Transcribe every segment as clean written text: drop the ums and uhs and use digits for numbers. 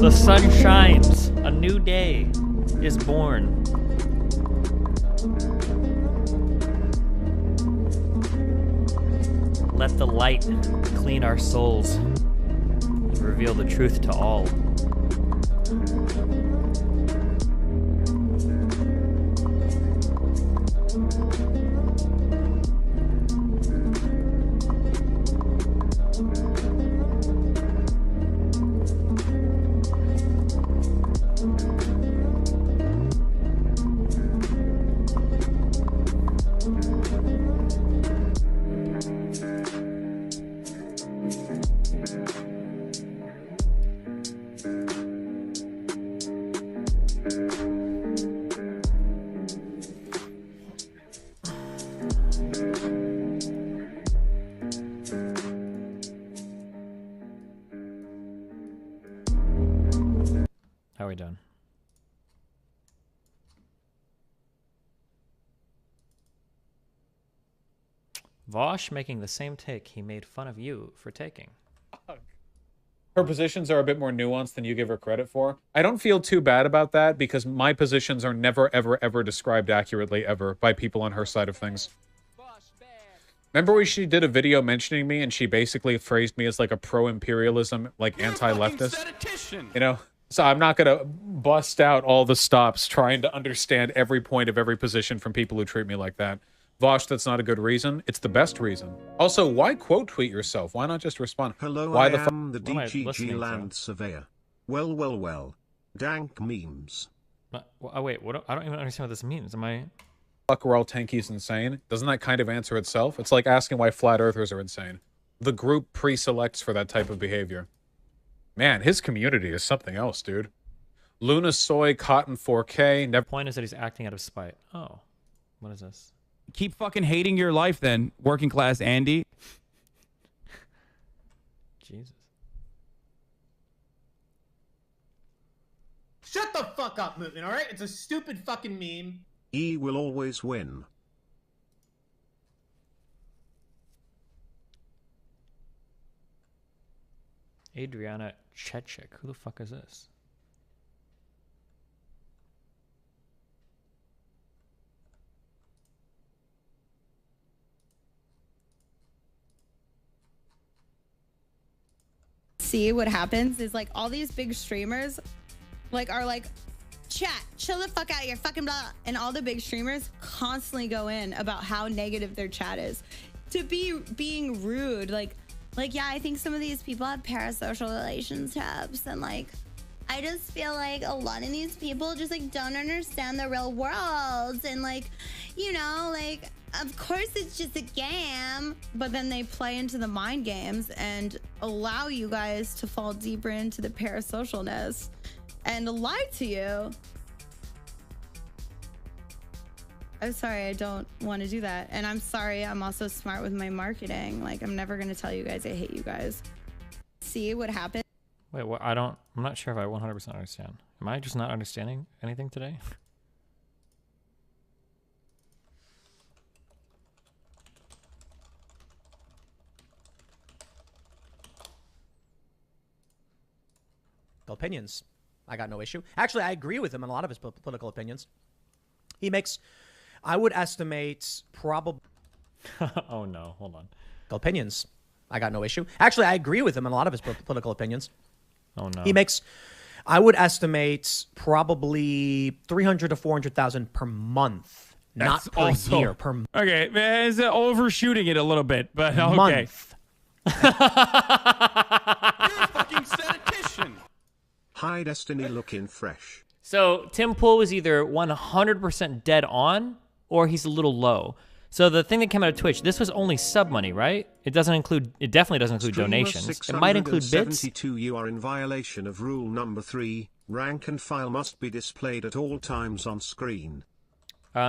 The sun shines. A new day is born. Let the light clean our souls and reveal the truth to all. How are we doing? Vosh making the same take he made fun of you for taking. Her positions are a bit more nuanced than you give her credit for. I don't feel too bad about that because my positions are never, ever, ever described accurately ever by people on her side of things. Remember when she did a video mentioning me and she basically phrased me as like a pro-imperialism, like anti-leftist? You know? So I'm not going to bust out all the stops trying to understand every point of every position from people who treat me like that. Vosh, that's not a good reason. It's the best reason. Also, why quote tweet yourself? Why not just respond? Hello, why I the am the DGG Land Surveyor. Well, well, well. Dank memes. Oh, wait, what? I don't even understand what this means. Am I... Fuck, we're all tankies insane? Doesn't that kind of answer itself? It's like asking why flat earthers are insane. The group pre-selects for that type of behavior. Man, his community is something else, dude. Luna Soy Cotton 4K. The point is that he's acting out of spite. Oh, what is this? Keep fucking hating your life then, working class Andy. Jesus. Shut the fuck up, movement, alright? It's a stupid fucking meme. E will always win. Adriana Chechik. Who the fuck is this? See what happens is like all these big streamers like are like, chat, chill the fuck out, you're fucking blah, and all the big streamers constantly go in about how negative their chat is, to being rude, like yeah, I think some of these people have parasocial relationships, and like I just feel like a lot of these people just like don't understand the real world, and like, you know, like of course it's just a game, but then they play into the mind games and allow you guys to fall deeper into the parasocialness and lie to you. I'm sorry, I don't want to do that. And I'm sorry, I'm also smart with my marketing. Like, I'm never going to tell you guys I hate you guys. See what happened? Wait, what? I'm not sure if I 100% understand. Am I just not understanding anything today? Opinions. I got no issue. Actually, I agree with him on a lot of his political opinions. He makes, I would estimate, probably... Oh no, hold on. Opinions. I got no issue. Actually, I agree with him on a lot of his political opinions. Oh no. He makes, I would estimate, probably 300 to 400,000 per month. That's not per also, year. Per okay, it's overshooting it a little bit, but okay. month. You're a fucking statistician. Hi Destiny looking fresh. So Tim Pool was either 100% dead on or he's a little low. So the thing that came out of Twitch, this was only sub money, right? It definitely doesn't include donations. It might include bits. 672, you are in violation of rule number 3. Rank and file must be displayed at all times on screen.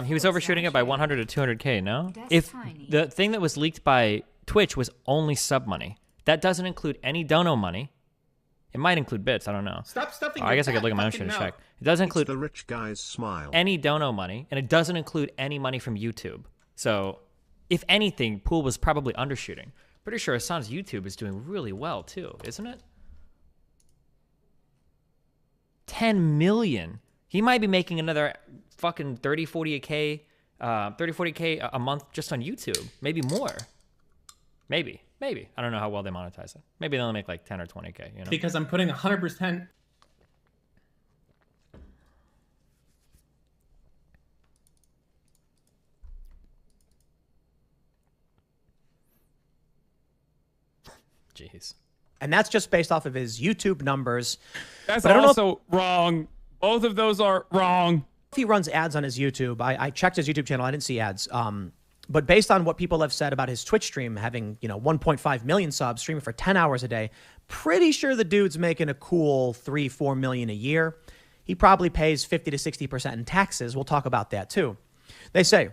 He was overshooting it by 100 to 200K, no? If the thing that was leaked by Twitch was only sub money, that doesn't include any dono money. It might include bits, I don't know. Stop stuffing I guess I could look at my own shit and check. It doesn't include the rich guy's smile. any dono money, and it doesn't include any money from YouTube. So, if anything, Pool was probably undershooting. Pretty sure Hassan's YouTube is doing really well, too, isn't it? 10 million. He might be making another fucking 30, 40K a month just on YouTube. Maybe more. Maybe. I don't know how well they monetize it. Maybe they'll make like 10 or 20K, you know? Because I'm putting 100%. Jeez. And that's just based off of his YouTube numbers. That's but also wrong. Both of those are wrong. If he runs ads on his YouTube, I checked his YouTube channel. I didn't see ads. But based on what people have said about his Twitch stream, having, 1.5 million subs, streaming for 10 hours a day, pretty sure the dude's making a cool 3-4 million a year. He probably pays 50 to 60% in taxes. We'll talk about that too. They say,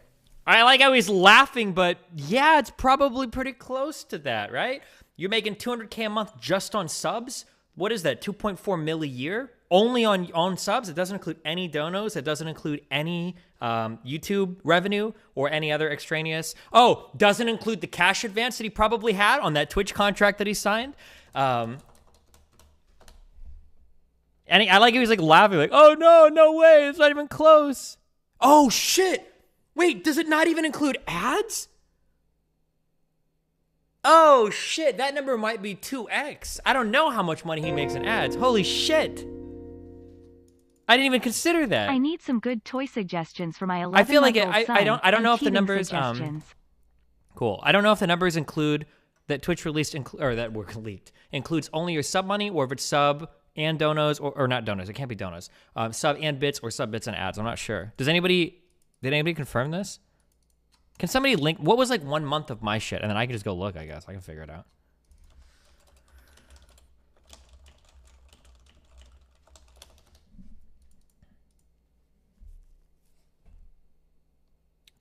I like how he's laughing, but yeah, it's probably pretty close to that, right? You're making 200K a month just on subs? What is that, 2.4 mil a year? Only on subs? It doesn't include any donos. It doesn't include any YouTube revenue or any other extraneous. Oh, doesn't include the cash advance that he probably had on that Twitch contract that he signed. And I like he was like laughing, like, oh no way, it's not even close. Oh shit. Wait, does it not even include ads? Oh shit, that number might be 2x. I don't know how much money he makes in ads. Holy shit. I didn't even consider that. I need some good toy suggestions for my 11-month-old I feel like son. I don't know if the Teething numbers suggestions. Cool. I don't know if the numbers include that Twitch released or that were leaked includes only your sub money, or if it's sub and donos or not donos. It can't be donos. Sub and bits or sub bits and ads. I'm not sure. Did anybody confirm this? Can somebody link what was like 1 month of my shit, and then I can just go look, I guess. I can figure it out.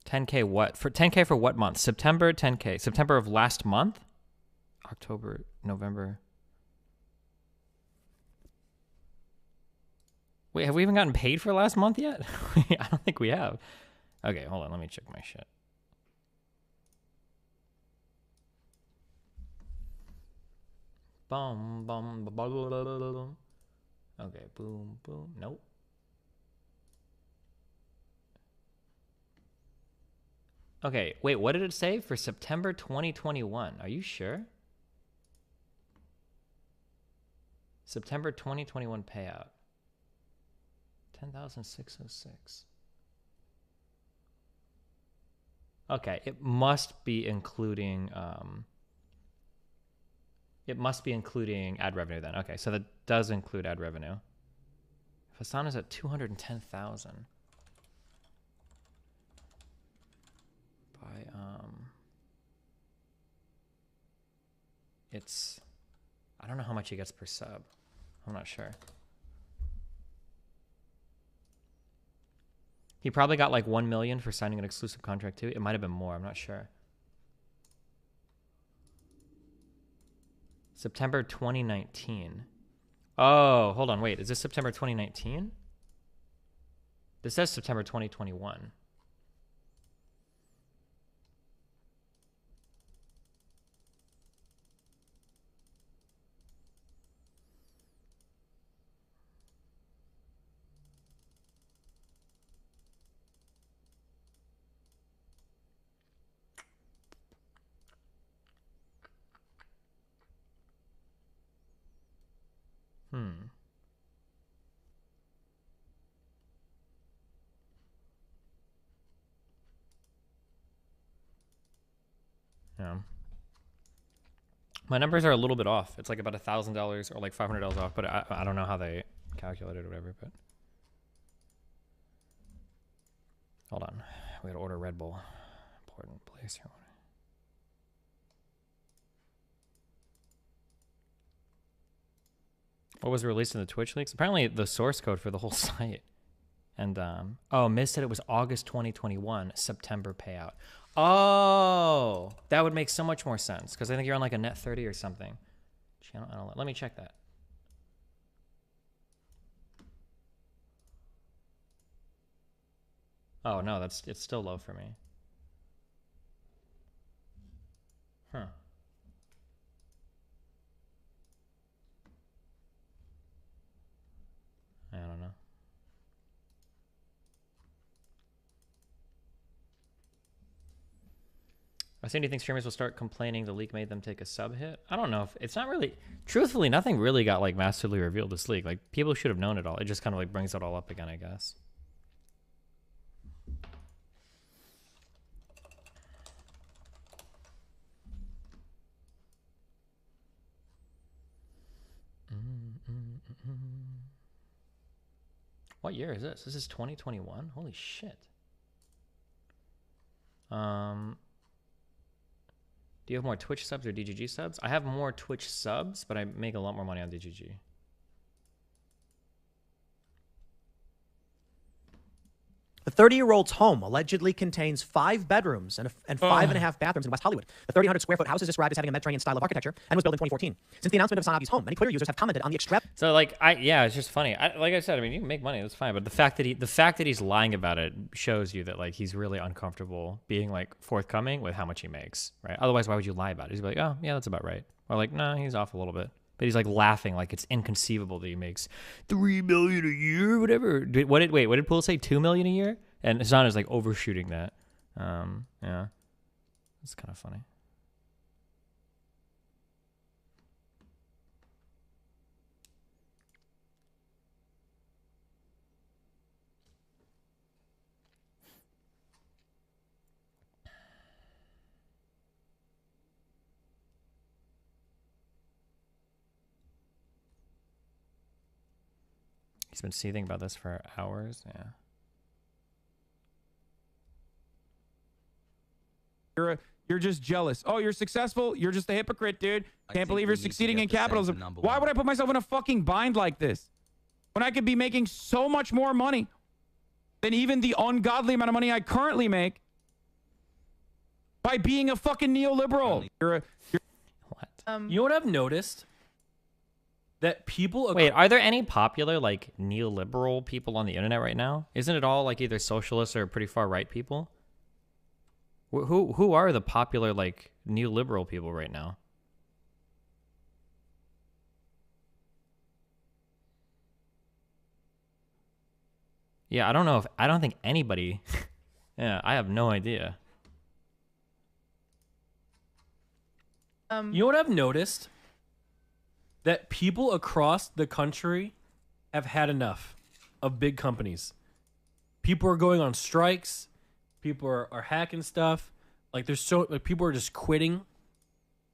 $10K what? For $10K for what month? September, $10K. September of last month? October, November. Wait, have we even gotten paid for last month yet? I don't think we have. Okay, hold on. Let me check my shit. Bum, bum, bum, bum, bum, bum, bum. Okay, boom, boom. Nope. Okay, wait, what did it say for September 2021? Are you sure? September 2021 payout. 10,606. Okay, it must be including ad revenue then. Okay, so that does include ad revenue. Fasana's at 210,000. By it's, I don't know how much he gets per sub. I'm not sure. He probably got like 1 million for signing an exclusive contract too. It might have been more. I'm not sure. September 2019. Oh, hold on. Wait, is this September 2019? This says September 2021. Yeah. My numbers are a little bit off. It's like about $1,000 or like $500 off, but I don't know how they calculate it or whatever. But hold on, we gotta order Red Bull. Important place here. What was released in the Twitch leaks? Apparently the source code for the whole site. And oh, Miz said it was August 2021 September payout. Oh, that would make so much more sense because I think you're on like a net 30 or something. Channel, let me check that. Oh no, it's still low for me. Huh. I don't know. Do you think streamers will start complaining the leak made them take a sub hit? I don't know if it's not really, truthfully, nothing really got like massively revealed this leak. Like people should have known it all. It just kind of like brings it all up again, I guess. What year is this? This is 2021? Holy shit. Do you have more Twitch subs or DGG subs? I have more Twitch subs, but I make a lot more money on DGG. The 30-year-old's home allegedly contains 5 bedrooms and 5.5 bathrooms in West Hollywood. The 3,000 square foot house is described as having a Mediterranean style of architecture and was built in 2014. Since the announcement of Sanagi's home, many Twitter users have commented on the So like, yeah, it's just funny. Like I said, I mean, you can make money, that's fine. But the fact that he's lying about it shows you that like he's really uncomfortable being like forthcoming with how much he makes, right? Otherwise, why would you lie about it? He's like, oh yeah, that's about right. Or like, no, he's off a little bit. But he's like laughing like it's inconceivable that he makes $3 million a year, whatever. What did Pool say? $2 million a year? And Hassan is like overshooting that. Yeah, it's kind of funny. He's been seething about this for hours. Yeah. You're just jealous. Oh, you're successful? You're just a hypocrite, dude. Can't believe you're succeeding in capitalism. Why would I put myself in a fucking bind like this? When I could be making so much more money than even the ungodly amount of money I currently make by being a fucking neoliberal. What? You know what I've noticed? that people. Wait, are there any popular like neoliberal people on the internet right now? Isn't it all like either socialists or pretty far right people? Who are the popular like neoliberal people right now? Yeah, I don't know if I don't think anybody. Yeah, I have no idea. You know what I've noticed? That people across the country have had enough of big companies. People are going on strikes. People are hacking stuff. Like there's so like people are just quitting.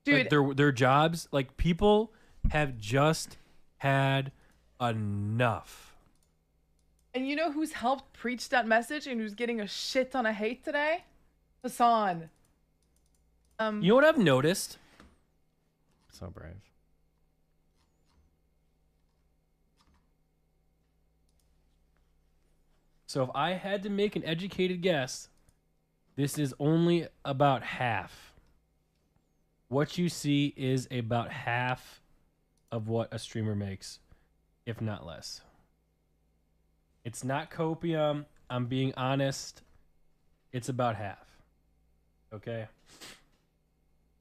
Dude, like, their jobs. Like people have just had enough. and you know who's helped preach that message and who's getting a shit ton of hate today? Hassan. You know what I've noticed? So brave. So if I had to make an educated guess, this is only about half. What you see is about half of what a streamer makes, if not less. It's not copium. I'm being honest. It's about half. Okay?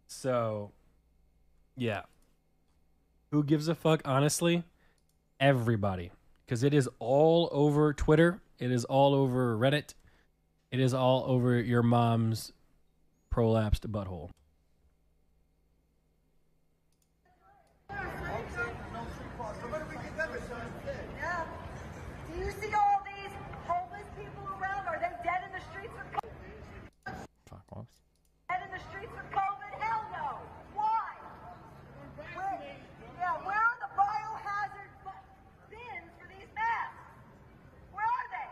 So, yeah. Who gives a fuck, honestly? Everybody. Because it is all over Twitter. It is all over Reddit. It is all over your mom's prolapsed butthole. Yeah. Do you see all these homeless people around? Are they dead in the streets with COVID? Fuck, whoops. Dead in the streets with COVID? Hell no. Why? Where are the biohazard bins for these masks? Where are they?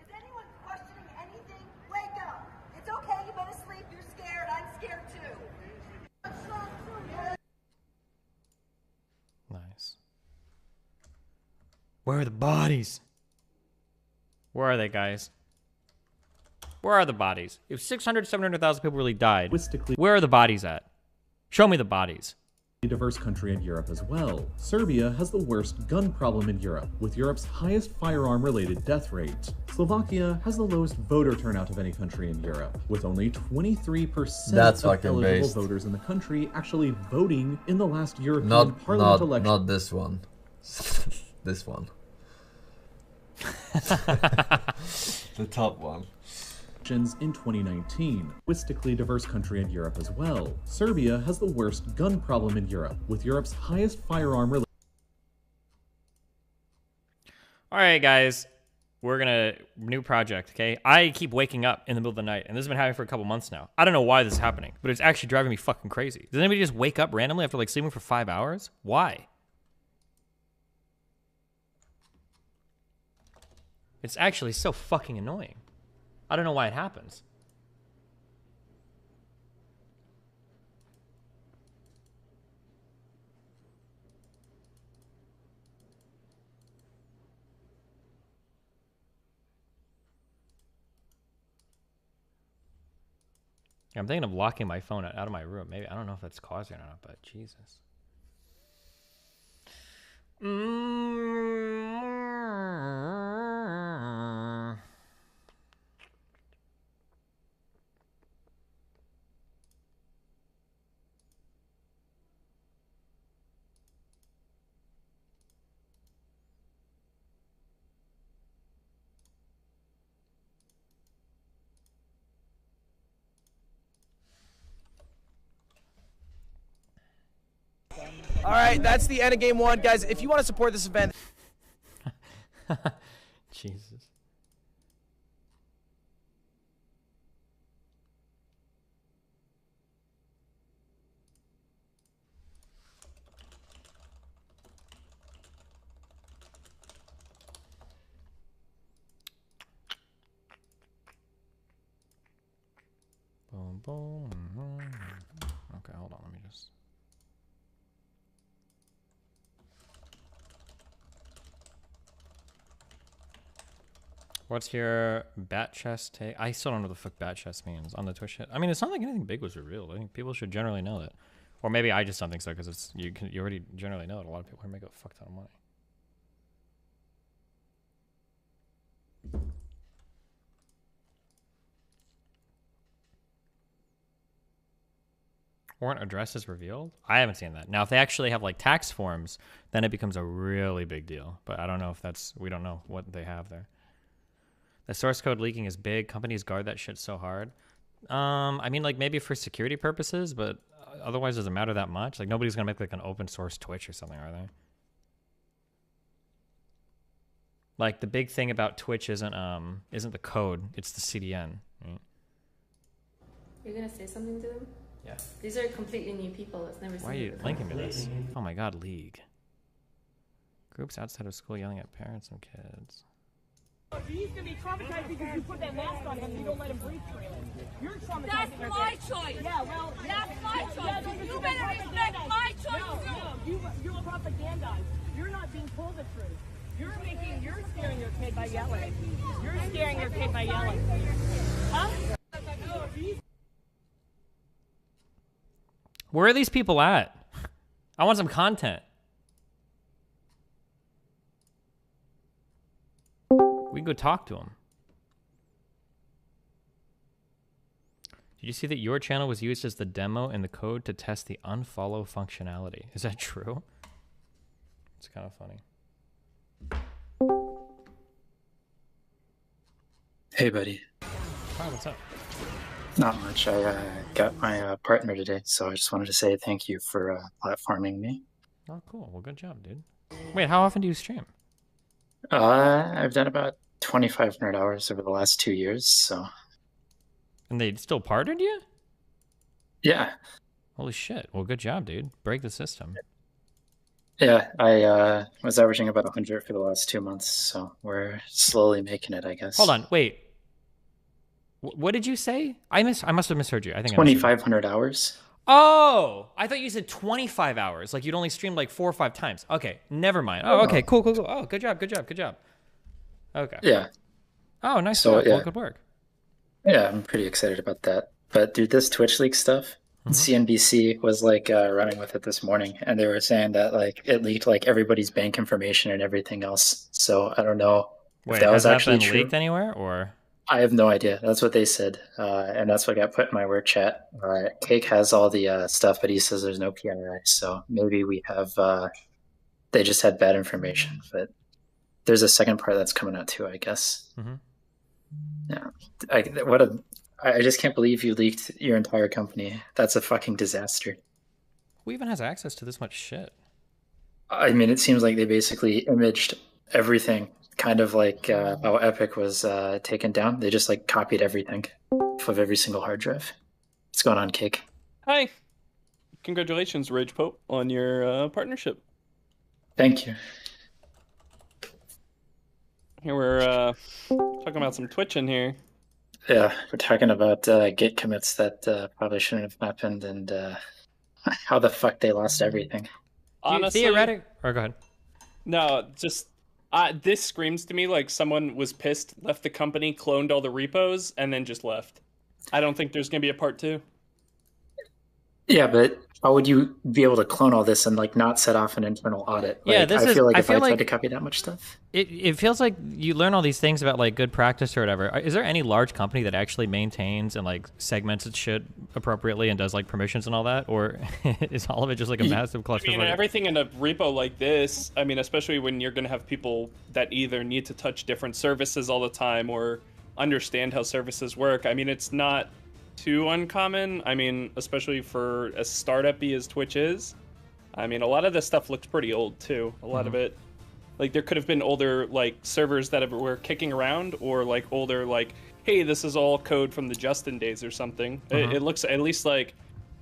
Is anyone questioning anything? Wake up. It's okay. You've been asleep. You're scared. I'm scared too. Nice. Where are the bodies? Where are they, guys? Where are the bodies? If 600, 700,000 people really died, where are the bodies at? Show me the bodies. A diverse country in Europe as well. Serbia has the worst gun problem in Europe, with Europe's highest firearm-related death rate. Slovakia has the lowest voter turnout of any country in Europe, with only 23% That's of fucking eligible based. voters in the country actually voting in the last European Parliament election. Not this one. This one. The top one. In 2019. Linguistically diverse country in Europe as well. Serbia has the worst gun problem in Europe, with Europe's highest firearm. All right, guys. We're gonna new project, okay? I keep waking up in the middle of the night, and this has been happening for a couple months now. I don't know why this is happening, but it's actually driving me fucking crazy. Does anybody just wake up randomly after like sleeping for 5 hours? Why? It's actually so fucking annoying. I don't know why it happens. I'm thinking of locking my phone out of my room. Maybe I don't know if that's causing it or not, but Jesus. All right, that's the end of game one, guys. If you want to support this event, Jesus. Boom, boom. Okay, hold on. Let me just. What's your bat chest take? I still don't know what the fuck bat chest means on the Twitch hit. I mean, it's not like anything big was revealed. I think people should generally know that. Or maybe I just don't think so because it's you already generally know that a lot of people are making a fuck ton of money. Weren't addresses revealed? I haven't seen that. Now, if they actually have like tax forms, then it becomes a really big deal. But I don't know if that's, we don't know what they have there. The source code leaking is big. Companies guard that shit so hard. I mean, like maybe for security purposes, but otherwise doesn't matter that much. Like nobody's gonna make like an open source Twitch or something, are they? Like the big thing about Twitch isn't the code, it's the CDN. Right? You're gonna say something to them? Yeah. These are completely new people. It's never seen. Why are you before. linking to this? Oh my god, League. Groups outside of school yelling at parents and kids. He's gonna be traumatized because you put that mask on him and you don't let him breathe freely. You're traumatized. That's my choice. Yeah, well, That's my choice. Yeah, You better respect my choice too. You're propagandized. You're not being told the truth. You're scaring your kid by yelling. You're scaring your kid by yelling. Huh? Where are these people at? I want some content. We can go talk to them. Did you see that your channel was used as the demo in the code to test the unfollow functionality? Is that true? It's kind of funny. Hey, buddy. Hi, what's up? Not much. I got my partner today, so I just wanted to say thank you for platforming me. Oh, cool. Well, good job, dude. Wait, how often do you stream? I've done about 2,500 hours over the last 2 years, so. And they still pardoned you? Yeah. Holy shit. Well, good job, dude. Break the system. Yeah, I was averaging about 100 for the last 2 months, so we're slowly making it, I guess. Hold on, wait. What did you say? I must have misheard you. I think 2,500 hours. Oh, I thought you said 25 hours. Like you'd only streamed like 4 or 5 times. Okay, never mind. Oh, okay, cool. Oh, good job. Okay. Yeah. Oh, nice. So, yeah. Well, good work. Yeah, I'm pretty excited about that. But dude, this Twitch leak stuff, CNBC was like running with it this morning, and they were saying that like it leaked like everybody's bank information and everything else. So I don't know if that was actually been true. leaked anywhere, or I have no idea. That's what they said, and that's what got put in my work chat. Cake has all the stuff, but he says there's no PII, so maybe we have. They just had bad information, but there's a second part that's coming out too, I guess. Yeah, I just can't believe you leaked your entire company. That's a fucking disaster. who even has access to this much shit? I mean, it seems like they basically imaged everything, kind of like how Epic was taken down. They just like copied everything off of every single hard drive. What's going on, Cake? Hi. Congratulations, Rage Pope, on your partnership. Thank you. Here we're talking about some Twitch in here. Yeah, we're talking about Git commits that probably shouldn't have happened, and how the fuck they lost everything. Honestly, theoretic. Or go ahead. No, just this screams to me like someone was pissed, left the company, cloned all the repos, and then just left. I don't think there's gonna be a part 2. Yeah, but how would you be able to clone all this and like not set off an internal audit? Yeah, like, I feel like if I tried to copy that much stuff. It feels like you learn all these things about like good practice or whatever. Is there any large company that actually maintains and like segments its shit appropriately and does like permissions and all that, or is all of it just like a massive cluster? I mean, everything in a repo like this, I mean, especially when you're going to have people that either need to touch different services all the time or understand how services work. I mean, it's not too uncommon. I mean, especially for as startup-y as Twitch is. I mean, a lot of this stuff looks pretty old too. A lot of it, like there could have been older like servers that were kicking around, or like older like, hey, this is all code from the Justin days or something. It looks at least like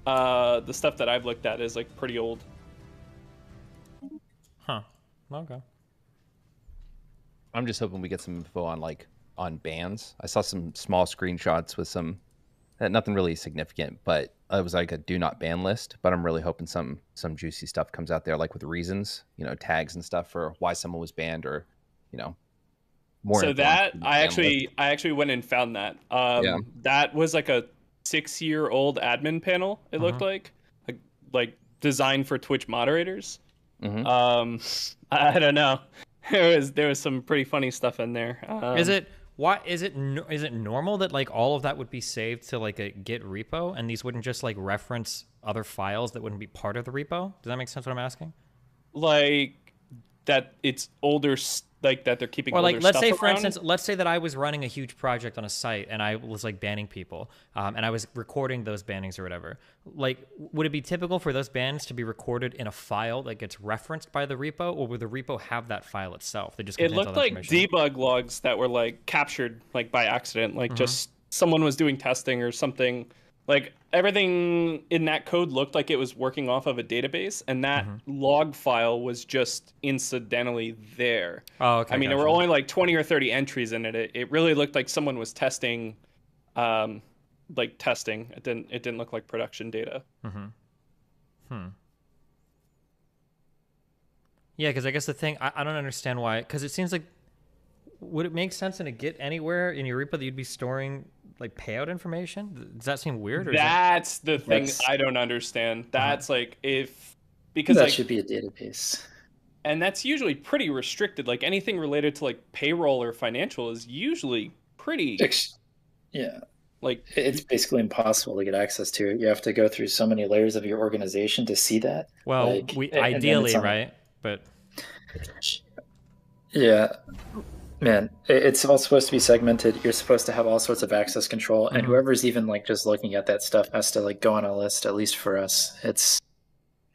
the stuff that I've looked at is like pretty old. Huh. Okay. I'm just hoping we get some info on bans. I saw some small screenshots with some nothing really significant, but it was like a do not ban list. But I'm really hoping some juicy stuff comes out there, like with reasons, tags and stuff for why someone was banned, or more. So that I actually went and found that. That was like a 6-year-old admin panel. It looked like like designed for Twitch moderators. I don't know. There was some pretty funny stuff in there. Is it normal that like all of that would be saved to like a Git repo, and these wouldn't just like reference other files that wouldn't be part of the repo? Does that make sense? What I'm asking? Like that it's older, like that they're keeping. Or like, older let's stuff say, for around? instance, let's say that I was running a huge project on a site and I was like banning people, and I was recording those bannings or whatever. Like, would it be typical for those bans to be recorded in a file that gets referenced by the repo, or would the repo have that file itself? That just It contains all looked the like information? debug logs that were like captured like by accident, like just someone was doing testing or something. Like everything in that code looked like it was working off of a database, and that log file was just incidentally there. Oh, okay. I mean, there were gotcha. only like 20 or 30 entries in it. It really looked like someone was testing, testing. It didn't look like production data. Yeah, because I guess the thing, I don't understand why, because it seems like, would it make sense in a Git anywhere in your repo that you'd be storing like payout information? Does that seem weird? Or That's the thing That's- I don't understand. That's like because that like, should be a database. and that's usually pretty restricted. Like anything related to like payroll or financial is usually pretty. Yeah. Like It's basically impossible to get access to it. You have to go through so many layers of your organization to see that. well, Like, we and then ideally, it's on- right? But Yeah. Man, it's all supposed to be segmented. You're supposed to have all sorts of access control, and whoever's even like just looking at that stuff has to like go on a list, at least for us. It's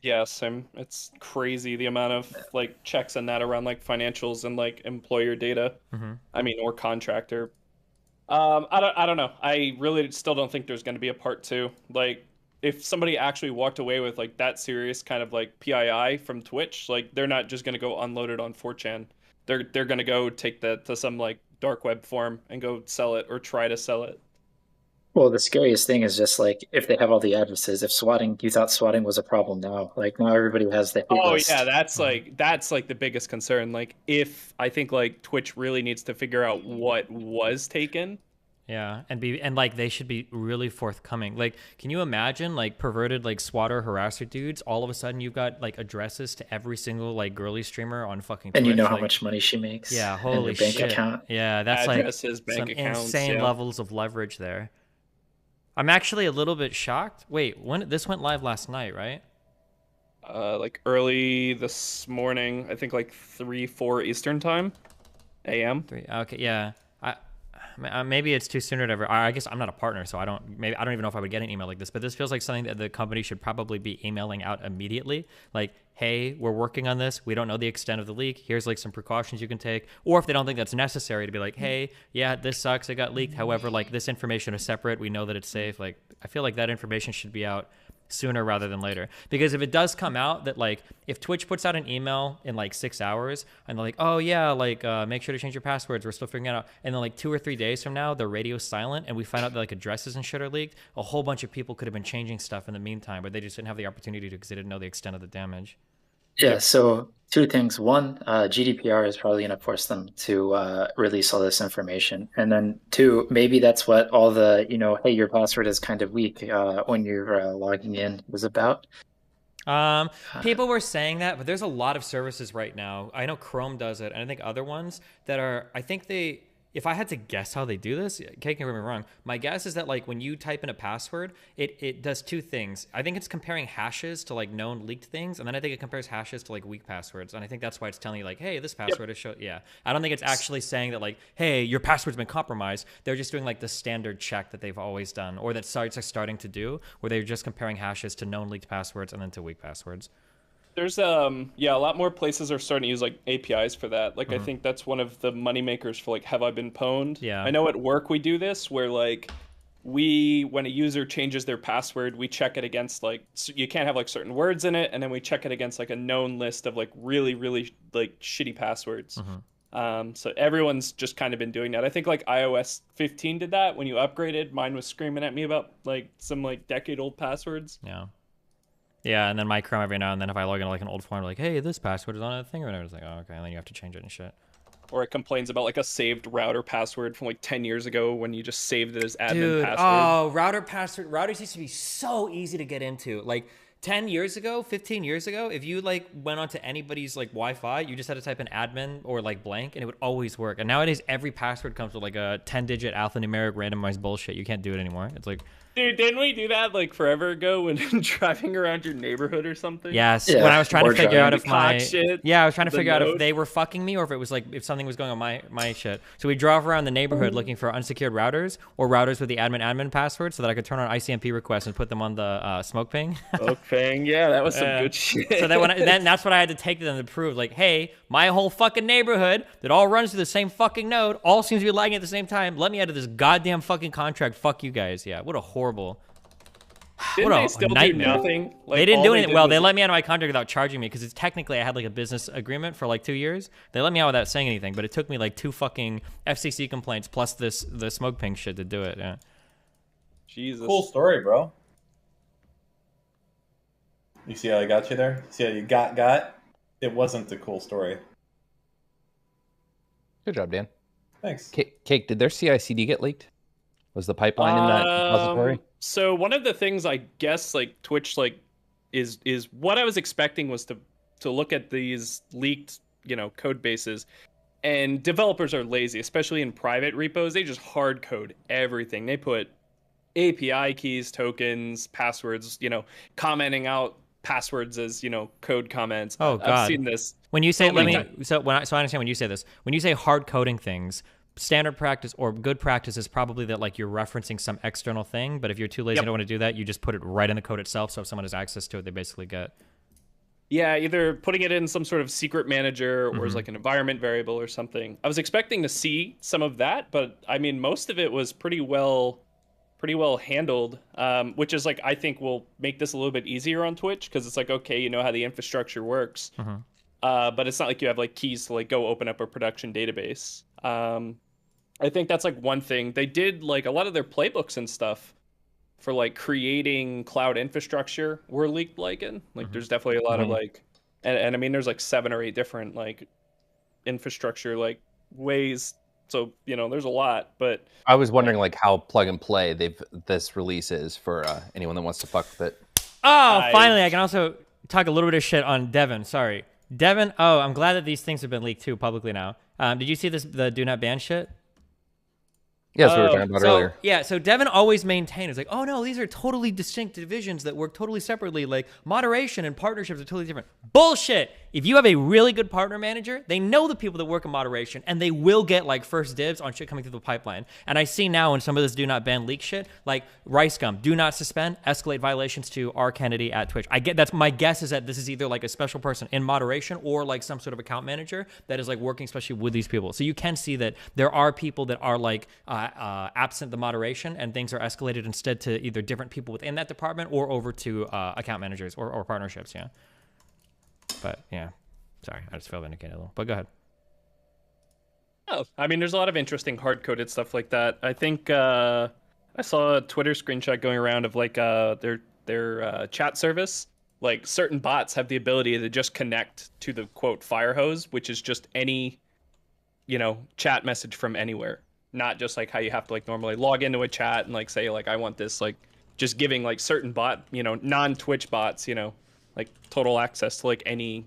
yeah, same. It's crazy the amount of like checks and that around like financials and like employer data. I mean, or contractor. I don't know. I really still don't think there's going to be a part 2. Like, if somebody actually walked away with like that serious kind of like PII from Twitch, like they're not just going to go unload it on 4chan. They're going to go take that to some like dark web forum and go sell it or try to sell it. well, the scariest thing is just like if they have all the addresses. If you thought swatting was a problem now, like now everybody has the hit list. Yeah, that's like the biggest concern. Like if I think like Twitch really needs to figure out what was taken. yeah, and like they should be really forthcoming. Like, can you imagine like perverted like swatter harasser dudes? All of a sudden, you've got like addresses to every single like girly streamer on fucking Twitch. And you know how like, much money she makes. Yeah, and holy her bank shit. account. Yeah, that's Addresses, like bank some accounts, insane yeah. levels of leverage there. I'm actually a little bit shocked. Wait, when this went live last night, right? Like early this morning, I think like 3-4 Eastern time, AM. Okay, yeah. Maybe it's too soon or whatever. I guess I'm not a partner, so I don't even know if I would get an email like this. But this feels like something that the company should probably be emailing out immediately. Like, hey, we're working on this. We don't know the extent of the leak. Here's like some precautions you can take. Or if they don't think that's necessary, to be like, hey, yeah, this sucks. It got leaked. However, like this information is separate. We know that it's safe. Like, I feel like that information should be out sooner rather than later. Because if it does come out that like if Twitch puts out an email in like 6 hours and they're like, oh yeah, like make sure to change your passwords, we're still figuring it out, and then like 2 or 3 days from now the radio's silent and we find out that like addresses and shit are leaked, a whole bunch of people could have been changing stuff in the meantime, but they just didn't have the opportunity to because they didn't know the extent of the damage. Yeah, so 2 things. One, GDPR is probably going to force them to release all this information. And then 2, maybe that's what all the, hey, your password is kind of weak when you're logging in was about. People were saying that, but there's a lot of services right now. I know Chrome does it, and I think other ones that are, if I had to guess how they do this, Kate can get me wrong. My guess is that like when you type in a password, it does 2 things. I think it's comparing hashes to like known leaked things, and then I think it compares hashes to like weak passwords. And I think that's why it's telling you like, hey, this password is yeah. I don't think it's actually saying that like, hey, your password's been compromised. They're just doing like the standard check that they've always done, or that sites are starting to do, where they're just comparing hashes to known leaked passwords and then to weak passwords. There's a lot more places are starting to use like APIs for that. Like I think that's one of the money makers for like have I been pwned? Yeah. I know at work we do this where like when a user changes their password, we check it against like you can't have like certain words in it, and then we check it against like a known list of like really like shitty passwords. So everyone's just kind of been doing that. I think like iOS 15 did that when you upgraded. Mine was screaming at me about like some like decade-old passwords. Yeah, and then my Chrome every now and then, if I log into like an old form, like, hey, this password is on a thing or whatever, it's like, oh, okay, and then you have to change it and shit. Or it complains about like a saved router password from like 10 years ago when you just saved it as admin Dude, password. oh, routers used to be so easy to get into. Like, 10 years ago, 15 years ago, if you like went onto anybody's like Wi-Fi, you just had to type in admin or like blank and it would always work. And nowadays every password comes with like a 10-digit alphanumeric randomized bullshit. You can't do it anymore. It's like, Dude, didn't we do that like forever ago when driving around your neighborhood or something? yes, when I was trying to figure out if I was trying to figure out if they were fucking me or if it was like if something was going on my shit. So we drove around the neighborhood looking for unsecured routers or routers with the admin password so that I could turn on ICMP requests and put them on the smoke ping. Smoke ping, yeah, that was some good shit. So that then that's what I had to take to them to prove, like, hey, my whole fucking neighborhood that all runs through the same fucking node all seems to be lagging at the same time. Let me out of this goddamn fucking contract. Fuck you guys. Yeah, what a horrible. Didn't they still do nothing? Like, they didn't do anything. Well, was... they let me out of my contract without charging me because it's technically I had like a business agreement for like 2 years. They let me out without saying anything, but it took me like 2 fucking FCC complaints plus the smoke ping shit to do it. Yeah. Jesus. Cool story, bro. You see how I got you there? See how you got? It wasn't a cool story. Good job, Dan. Thanks. Cake, did their CI/CD get leaked? Was the pipeline in that repository? So one of the things I guess like Twitch like is what I was expecting was to look at these leaked, code bases, and developers are lazy, especially in private repos. They just hard code everything. They put API keys, tokens, passwords, commenting out passwords as, code comments. Oh God. I've seen this. When you say so I understand when you say this. When you say hard coding things, standard practice or good practice is probably that like you're referencing some external thing, but if you're too lazy and don't want to do that, you just put it right in the code itself, so if someone has access to it, they basically get. Yeah, either putting it in some sort of secret manager or as like an environment variable or something. I was expecting to see some of that, but I mean most of it was pretty well handled, which is like I think will make this a little bit easier on Twitch because it's like, okay, you know how the infrastructure works, but it's not like you have like keys to like go open up a production database. I think that's like one thing. They did like a lot of their playbooks and stuff for like creating cloud infrastructure were leaked like there's definitely a lot of like and I mean there's like 7 or 8 different like infrastructure like ways, so there's a lot. But I was wondering like how plug and play this release is for anyone that wants to fuck with it. Finally I can also talk a little bit of shit on Devin. Sorry, Devin. I'm glad that these things have been leaked too publicly now. Did you see the do not ban shit? Yes, we were talking about earlier. Yeah, so Devin always maintained, it's like, oh no, these are totally distinct divisions that work totally separately. Like moderation and partnerships are totally different. Bullshit. If you have a really good partner manager, they know the people that work in moderation and they will get like first dibs on shit coming through the pipeline. And I see now in some of this do not ban leak shit, like Rice Gum, do not suspend, escalate violations to R. Kennedy at Twitch. That's my guess is that this is either like a special person in moderation or like some sort of account manager that is like working especially with these people. So you can see that there are people that are like absent the moderation and things are escalated instead to either different people within that department or over to account managers or partnerships. Yeah. But yeah, sorry, I just felt vindicated a little. But go ahead. Oh, I mean, there's a lot of interesting hard-coded stuff like that. I think I saw a Twitter screenshot going around of like their chat service. Like certain bots have the ability to just connect to the quote fire hose, which is just any, chat message from anywhere. Not just like how you have to like normally log into a chat and like say like I want this, like just giving like certain bot, non-Twitch bots, like total access to like any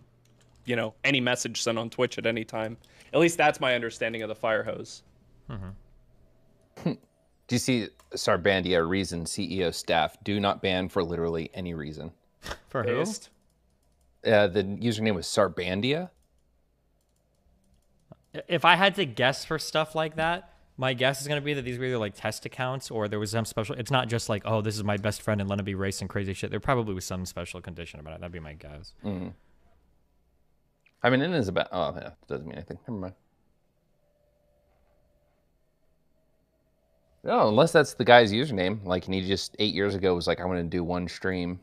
message sent on Twitch at any time. At least that's my understanding of the fire hose. Do you see Sarbandia reason CEO staff do not ban for literally any reason? For who? The username was Sarbandia. If I had to guess for stuff like that, my guess is going to be that these were either like test accounts or there was some special. It's not just like, oh, this is my best friend and let him be racing crazy shit. There probably was some special condition about it. That'd be my guess. Mm-hmm. I mean, it is about. Oh, yeah, it doesn't mean anything. Never mind. No, unless that's the guy's username. Like, and he just 8 years ago was like, I'm going to do one stream,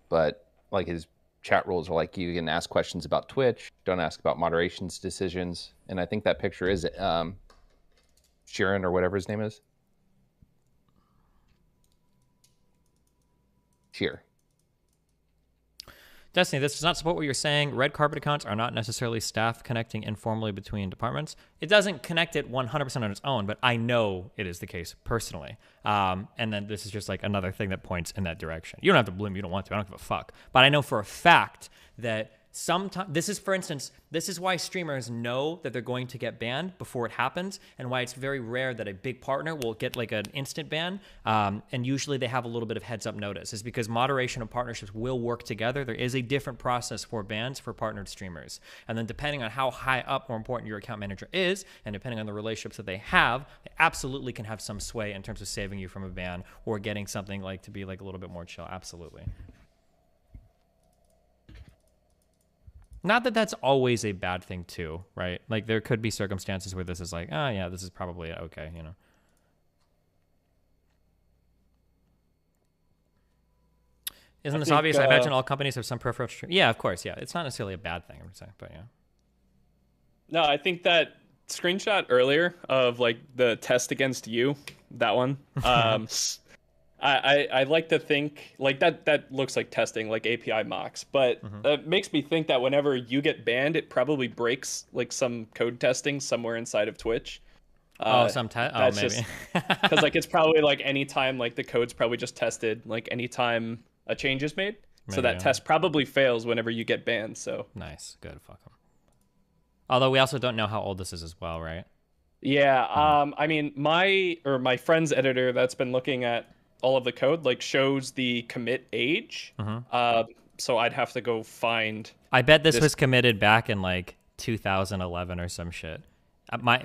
but like his chat rules are like, you can ask questions about Twitch, don't ask about moderations decisions, and I think that picture is Sheeran or whatever his name is. Sheer. Destiny, this does not support what you're saying. Red carpet accounts are not necessarily staff connecting informally between departments. It doesn't connect it 100% on its own, but I know it is the case personally. And then this is just like another thing that points in that direction. You don't have to believe me. You don't want to. I don't give a fuck. But I know for a fact that sometimes, this is, for instance, this is why streamers know that they're going to get banned before it happens, and why it's very rare that a big partner will get like an instant ban. And usually they have a little bit of heads up notice, is because moderation and partnerships will work together. There is a different process for bans for partnered streamers. And then depending on how high up or important your account manager is, and depending on the relationships that they have, they absolutely can have some sway in terms of saving you from a ban or getting something like to be like a little bit more chill. Absolutely. Not that that's always a bad thing too, right? Like there could be circumstances where this is like, oh yeah, this is probably okay, you know. Isn't this obvious? I imagine all companies have some preferential. Yeah, of course, yeah. It's not necessarily a bad thing, I'm saying, but yeah. No, I think that screenshot earlier of like the test against you, that one. I like to think like that looks like testing, like API mocks, but it makes me think that whenever you get banned, it probably breaks like some code testing somewhere inside of Twitch. Maybe. Because like it's probably like anytime like the code's probably just tested like anytime a change is made. So that test probably fails whenever you get banned. So nice, good, fuck them. Although we also don't know how old this is as well, right? Yeah, I mean my friend's editor that's been looking at all of the code like shows the commit age. So I'd have to go find. I bet this was committed back in like 2011 or some shit.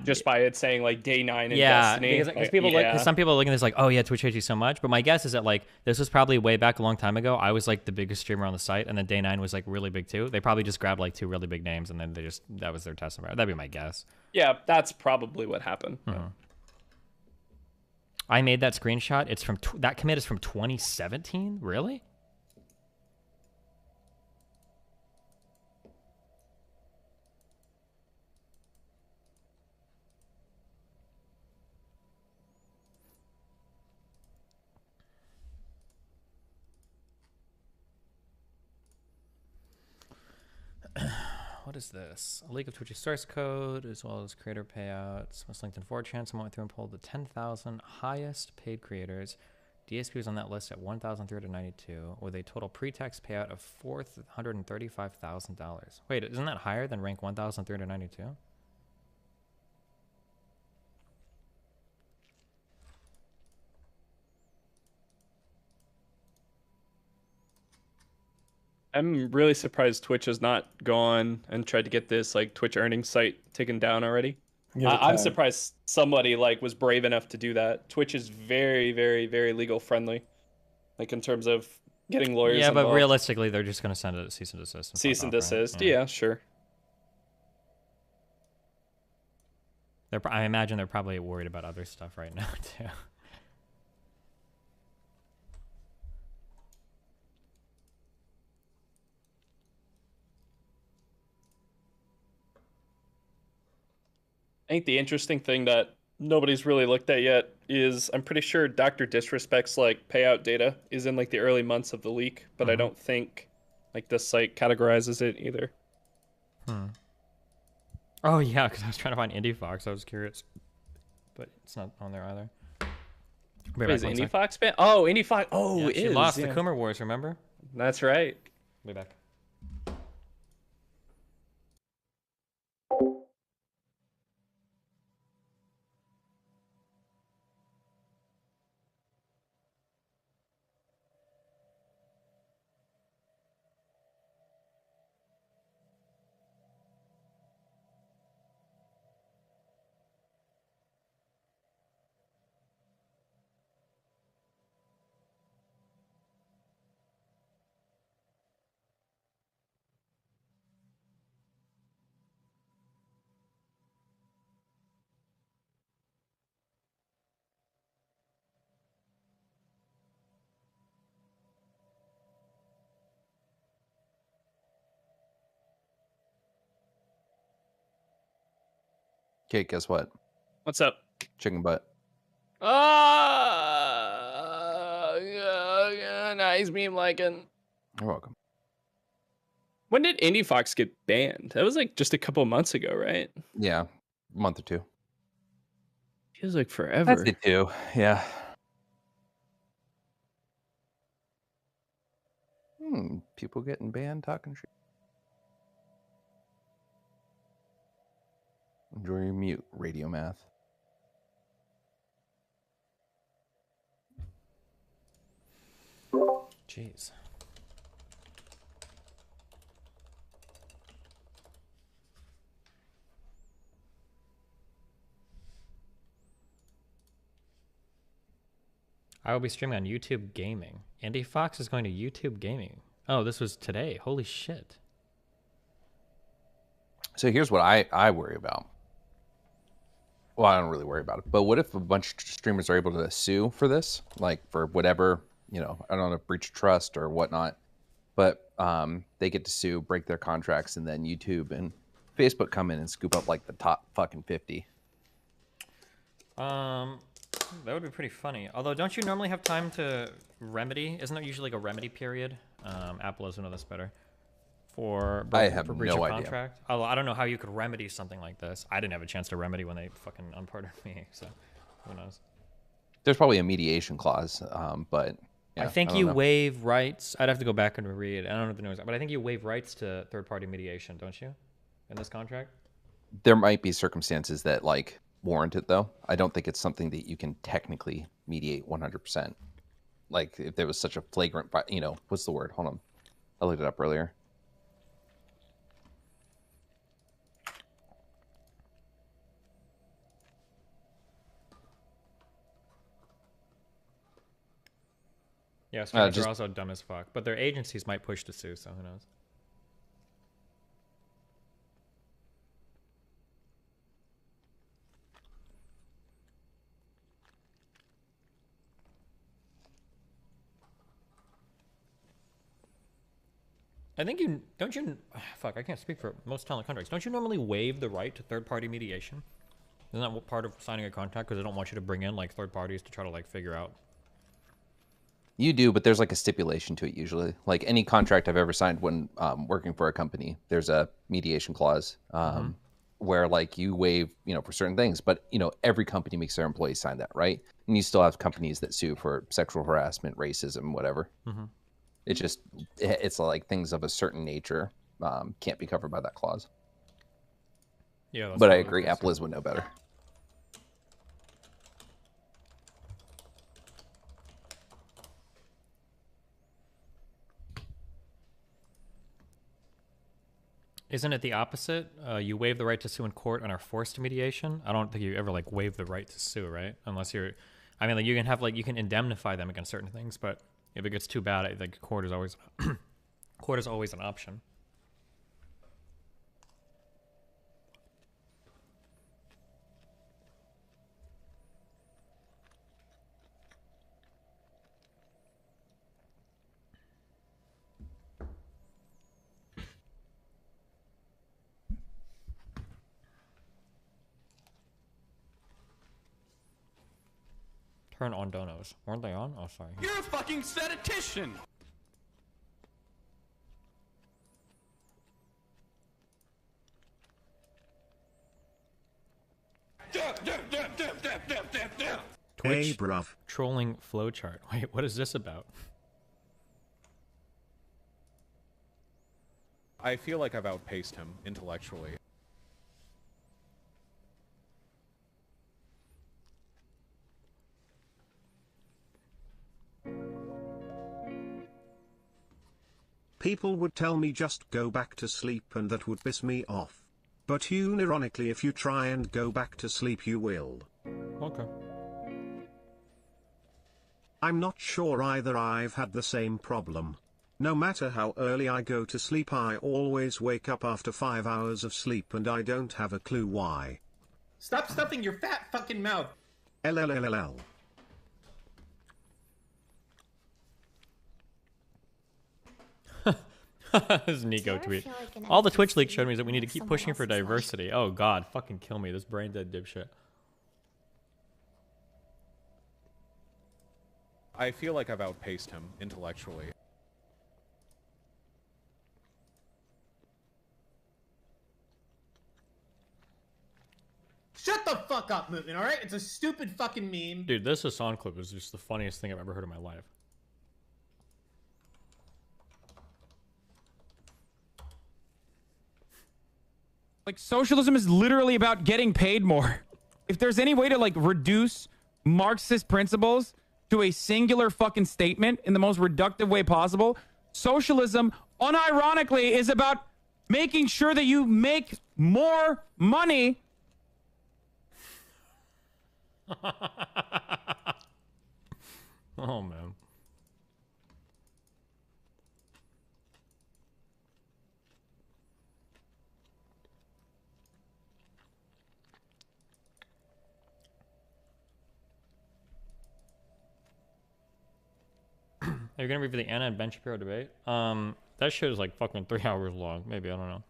Just by it saying like day 9 in Destiny. Because people because some people are looking at this like, oh yeah, Twitch hates you so much. But my guess is that like this was probably way back a long time ago. I was like the biggest streamer on the site, and then day 9 was like really big too. They probably just grabbed like 2 really big names, and then that was their test environment. That'd be my guess. Yeah, that's probably what happened. I made that screenshot. It's from that commit is from 2017. Really? What is this? A leak of Twitch's source code, as well as creator payouts. Was linked in 4chan. Someone went through and pulled the 10,000 highest paid creators. DSP was on that list at 1,392, with a total pre-tax payout of $435,000. Wait, isn't that higher than rank 1,392? I'm really surprised Twitch has not gone and tried to get this like Twitch earnings site taken down already. I'm surprised somebody like was brave enough to do that. Twitch is very, very, very legal friendly, like in terms of getting lawyers. Yeah, involved. But realistically, they're just going to send it a cease and desist. Cease and desist. Right? Yeah, sure. I imagine they're probably worried about other stuff right now too. I think the interesting thing that nobody's really looked at yet is I'm pretty sure Dr. Disrespect's like payout data is in like the early months of the leak, but I don't think like this site categorizes it either. Oh yeah, because I was trying to find Indie Fox. I was curious, but it's not on there either. Wait, is Indie Fox ban? Oh, Indie Fox. Oh, yeah, it she is. lost the Coomer Wars. Remember? That's right. Way back. Okay, guess what? What's up? Chicken butt. Nice meme liking. You're welcome. When did Indie Fox get banned? That was like just a couple months ago, right? Yeah, a month or two. Feels like forever. That's it too. Yeah. People getting banned talking shit. Enjoy your mute, Radio Math. Jeez. I will be streaming on YouTube Gaming. Andy Fox is going to YouTube Gaming. Oh, this was today. Holy shit. So here's what I worry about. Well, I don't really worry about it. But what if a bunch of streamers are able to sue for this? Like for whatever, I don't know, breach of trust or whatnot. But they get to sue, break their contracts, and then YouTube and Facebook come in and scoop up like the top fucking 50. That would be pretty funny. Although, don't you normally have time to remedy? Isn't there usually like a remedy period? Apple doesn't know this better. For breach of contract. Although I don't know how you could remedy something like this. I didn't have a chance to remedy when they fucking unpardoned me, so who knows? There's probably a mediation clause, but yeah, I think you waive rights. I'd have to go back and read. I don't know if the news, but I think you waive rights to third-party mediation, don't you? In this contract? There might be circumstances that like warrant it, though. I don't think it's something that you can technically mediate 100%. Like if there was such a flagrant, what's the word? Hold on, I looked it up earlier. Yeah, streamers are also dumb as fuck, but their agencies might push to sue, so who knows? I think fuck, I can't speak for most talent contracts. Don't you normally waive the right to third-party mediation? Isn't that part of signing a contract? Because they don't want you to bring in like third parties to try to like figure out. You do, but there's like a stipulation to it usually. Like any contract I've ever signed when working for a company, there's a mediation clause where like you waive, for certain things. But, every company makes their employees sign that, right? And you still have companies that sue for sexual harassment, racism, whatever. It's like things of a certain nature can't be covered by that clause. Yeah, but I agree, Apple would know better. Isn't it the opposite? You waive the right to sue in court and are forced to mediation. I don't think you ever like waive the right to sue, right? Unless you're, like you can have like you can indemnify them against certain things, but if it gets too bad, I think court is always an option. Turn on donos. Weren't they on? Oh, sorry. You're a fucking statistician! Twitch hey, bruv. Trolling flowchart. Wait, what is this about? I feel like I've outpaced him intellectually. People would tell me just go back to sleep and that would piss me off. But unironically, if you try and go back to sleep you will. Okay. I'm not sure either. I've had the same problem. No matter how early I go to sleep, I always wake up after 5 hours of sleep and I don't have a clue why. Stop stuffing your fat fucking mouth. LLLLL. This is Nico tweet. All the Twitch leaks showed me is that we need to keep pushing for diversity. Oh god, fucking kill me, this brain dead dipshit. I feel like I've outpaced him intellectually. Shut the fuck up, Mutin, alright? It's a stupid fucking meme. Dude, this Hassan clip is just the funniest thing I've ever heard in my life. Like, socialism is literally about getting paid more. If there's any way to, like, reduce Marxist principles to a singular fucking statement in the most reductive way possible, socialism, unironically, is about making sure that you make more money. Oh, man. Are you gonna review the Anna and Ben Shapiro debate? That shit is like fucking 3 hours long. Maybe, I don't know.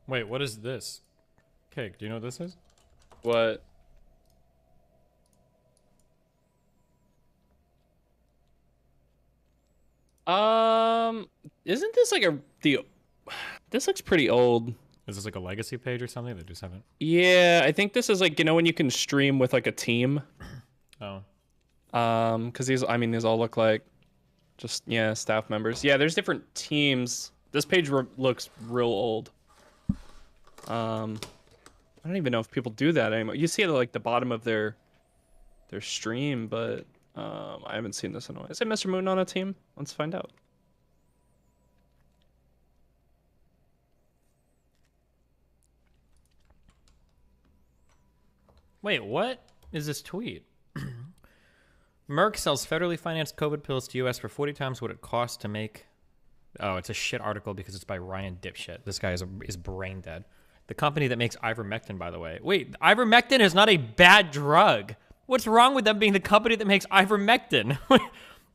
Wait, what is this? Cake, do you know what this is? What? Isn't this like this looks pretty old. Is this like a legacy page or something? They just haven't. Yeah, I think this is like, you know, when you can stream with like a team. Oh. Because these all look like just, yeah, staff members. Yeah, there's different teams. This page looks real old. I don't even know if people do that anymore. You see like the bottom of their stream, but I haven't seen this in a while. Is it Mr. Moon on a team? Let's find out. Wait, what is this tweet? Merck sells federally financed COVID pills to U.S. for 40 times what it costs to make. Oh, it's a shit article because it's by Ryan Dipshit. This guy is brain dead. The company that makes ivermectin, by the way. Wait, ivermectin is not a bad drug. What's wrong with them being the company that makes ivermectin?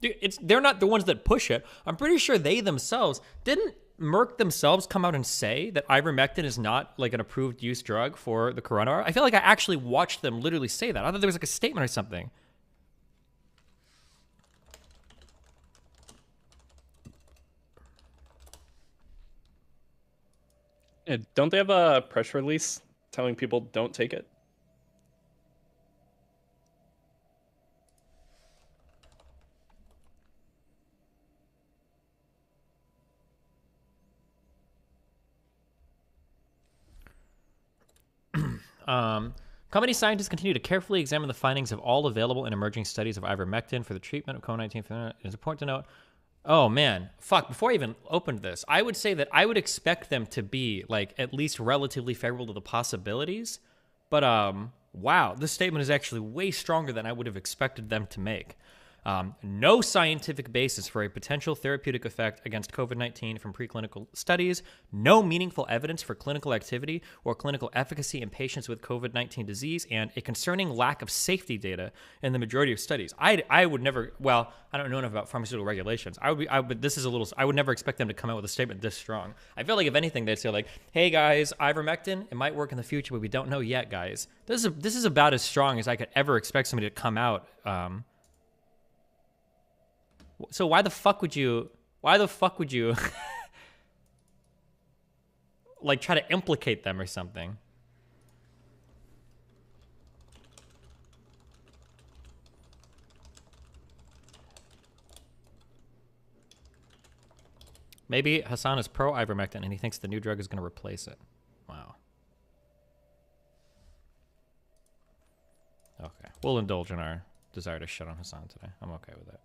Dude, they're not the ones that push it. I'm pretty sure they themselves didn't. Merck themselves come out and say that ivermectin is not like an approved use drug for the coronavirus. I feel like I actually watched them literally say that. I thought there was like a statement or something. Yeah, don't they have a press release telling people don't take it? Company scientists continue to carefully examine the findings of all available and emerging studies of ivermectin for the treatment of COVID-19. It is important to note. Oh man, fuck, before I even opened this, I would say that I would expect them to be like at least relatively favorable to the possibilities. But wow, this statement is actually way stronger than I would have expected them to make. No scientific basis for a potential therapeutic effect against COVID-19 from preclinical studies, no meaningful evidence for clinical activity or clinical efficacy in patients with COVID-19 disease, and a concerning lack of safety data in the majority of studies. I would never, well, I don't know enough about pharmaceutical regulations. I would never expect them to come out with a statement this strong. I feel like if anything, they'd say like, hey guys, ivermectin, it might work in the future, but we don't know yet, guys. This is about as strong as I could ever expect somebody to come out. So why the fuck would you like try to implicate them or something? Maybe Hassan is pro ivermectin and he thinks the new drug is going to replace it. Wow. Okay. We'll indulge in our desire to shit on Hassan today. I'm okay with that.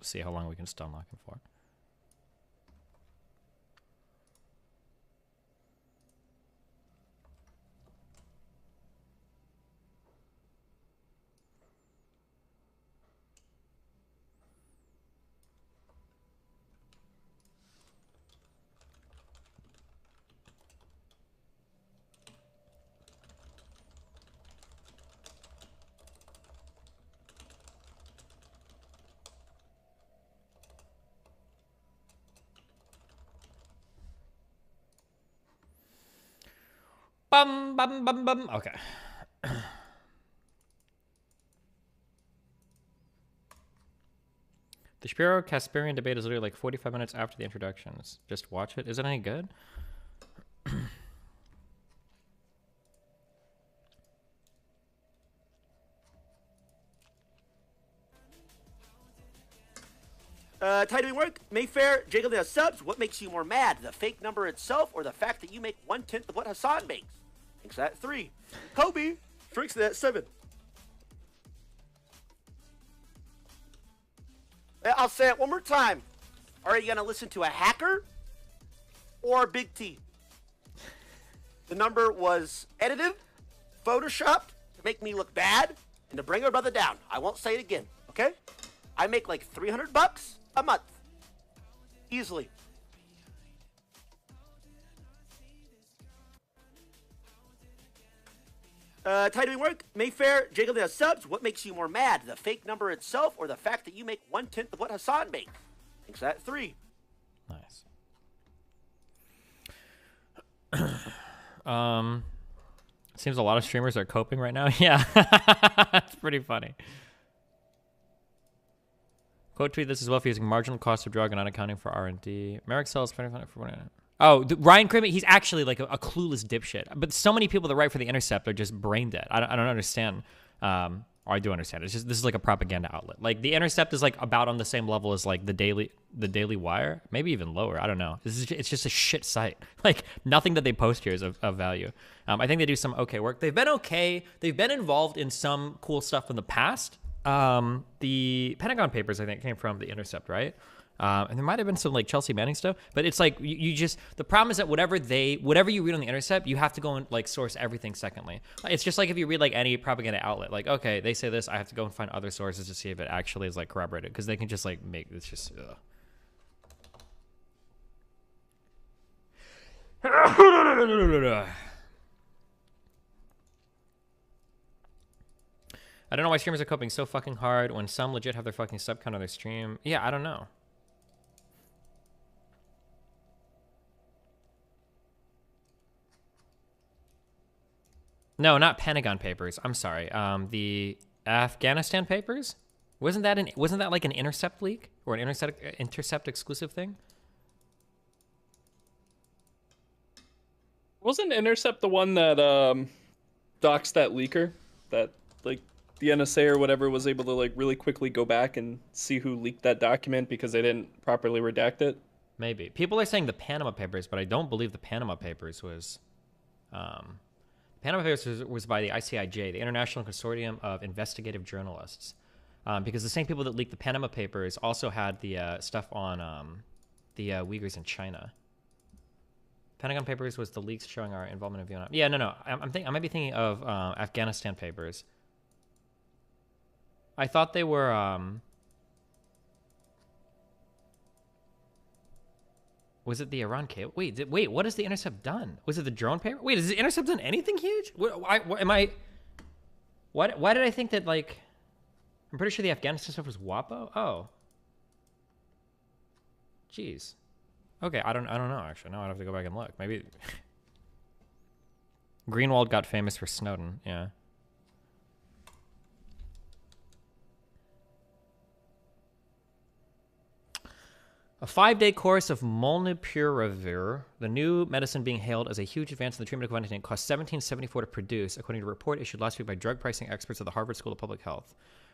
See how long we can stun lock him for. Bum, bum, bum, bum. Okay. The Shapiro-Kasparian debate is literally like 45 minutes after the introductions. Just watch it. Is it any good? Titling work, Mayfair, Jiggle the subs. What makes you more mad, the fake number itself or the fact that you make 1/10 of what Hassan makes? Thinks that 3. Kobe drinks that 7. I'll say it one more time. Are you gonna listen to a hacker or Big T? The number was edited, photoshopped to make me look bad and to bring our brother down. I won't say it again, okay? I make like $300 a month. Easily. Titling work, Mayfair, Jiggle the subs. What makes you more mad, the fake number itself or the fact that you make 1/10 of what Hassan makes? Thinks that 3. Nice. Seems a lot of streamers are coping right now. Yeah, it's pretty funny. Quote tweet this as well for using marginal cost of drug and not accounting for R&D. Merrick sells 25 for one. Oh, Ryan Crimmett, he's actually like a clueless dipshit. But so many people that write for The Intercept are just brain dead. I don't understand. Or I do understand. It's just this is like a propaganda outlet. Like The Intercept is like about on the same level as like the Daily Wire, maybe even lower. I don't know. It's just a shit site. Like nothing that they post here is of value. I think they do some okay work. They've been okay. They've been involved in some cool stuff in the past. The Pentagon Papers, I think, came from The Intercept, right? And there might have been some like Chelsea Manning stuff, but it's like you just, the problem is that whatever you read on The Intercept, you have to go and like source everything secondly. It's just like if you read like any propaganda outlet, like, okay, they say this, I have to go and find other sources to see if it actually is like corroborated, because they can just like make, it's just, I don't know why streamers are coping so fucking hard when some legit have their fucking sub count on their stream. Yeah, I don't know. No, not Pentagon Papers. I'm sorry. The Afghanistan Papers? Wasn't that like an Intercept leak or an Intercept exclusive thing? Wasn't Intercept the one that doxed that leaker? That like the NSA or whatever was able to like really quickly go back and see who leaked that document because they didn't properly redact it? Maybe. People are saying the Panama Papers, but I don't believe the Panama Papers was... Panama Papers was by the ICIJ, the International Consortium of Investigative Journalists. Because the same people that leaked the Panama Papers also had the stuff on the Uyghurs in China. Pentagon Papers was the leaks showing our involvement in Vietnam. Yeah, no. I might be thinking of Afghanistan Papers. I thought they were... Was it the Iran cable? Wait, what has the Intercept done? Was it the drone paper? Wait, has the Intercept done anything huge? Why did I think that, like... I'm pretty sure the Afghanistan stuff was WAPO? Oh. Jeez. Okay, I don't know, actually. No, I'd have to go back and look. Maybe... Greenwald got famous for Snowden, yeah. A 5-day course of molnupiravir, the new medicine being hailed as a huge advance in the treatment of COVID-19, cost $17.74 to produce, according to a report issued last week by drug pricing experts at the Harvard School of Public Health.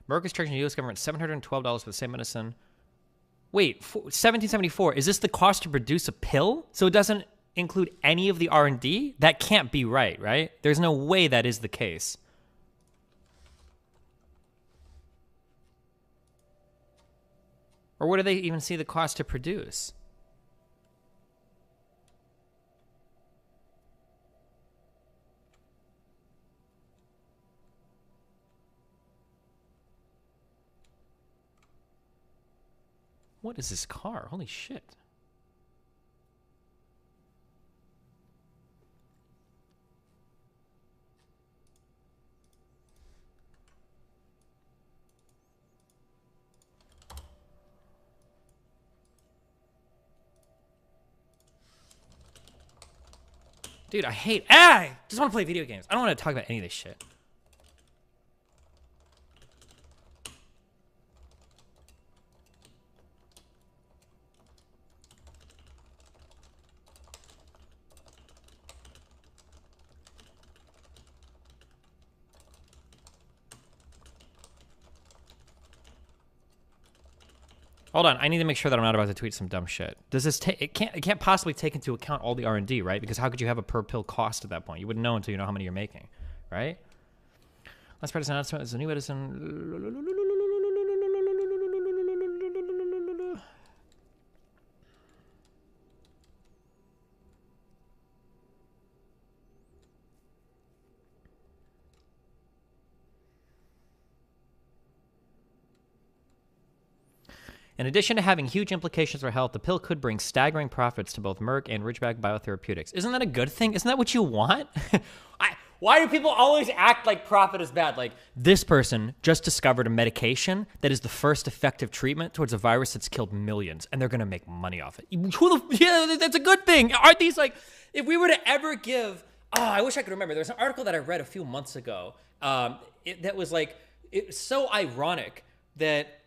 Merck is charging the U.S. government $712 for the same medicine. Wait, $17.74. Is this the cost to produce a pill? So it doesn't include any of the R&D? That can't be right? There's no way that is the case. Or where do they even see the cost to produce? What is this car? Holy shit. Dude, I hate. Just want to play video games. I don't want to talk about any of this shit. Hold on, I need to make sure that I'm not about to tweet some dumb shit. Does this take? It can't possibly take into account all the R&D, right? Because how could you have a per pill cost at that point? You wouldn't know until you know how many you're making, right? Last part of this announcement is a new medicine. In addition to having huge implications for health, the pill could bring staggering profits to both Merck and Ridgeback Biotherapeutics. Isn't that a good thing? Isn't that what you want? Why do people always act like profit is bad? Like, this person just discovered a medication that is the first effective treatment towards a virus that's killed millions, and they're going to make money off it. Yeah, that's a good thing. Aren't these like, if we were to ever give, I wish I could remember. There's an article that I read a few months ago that was like, it's so ironic that,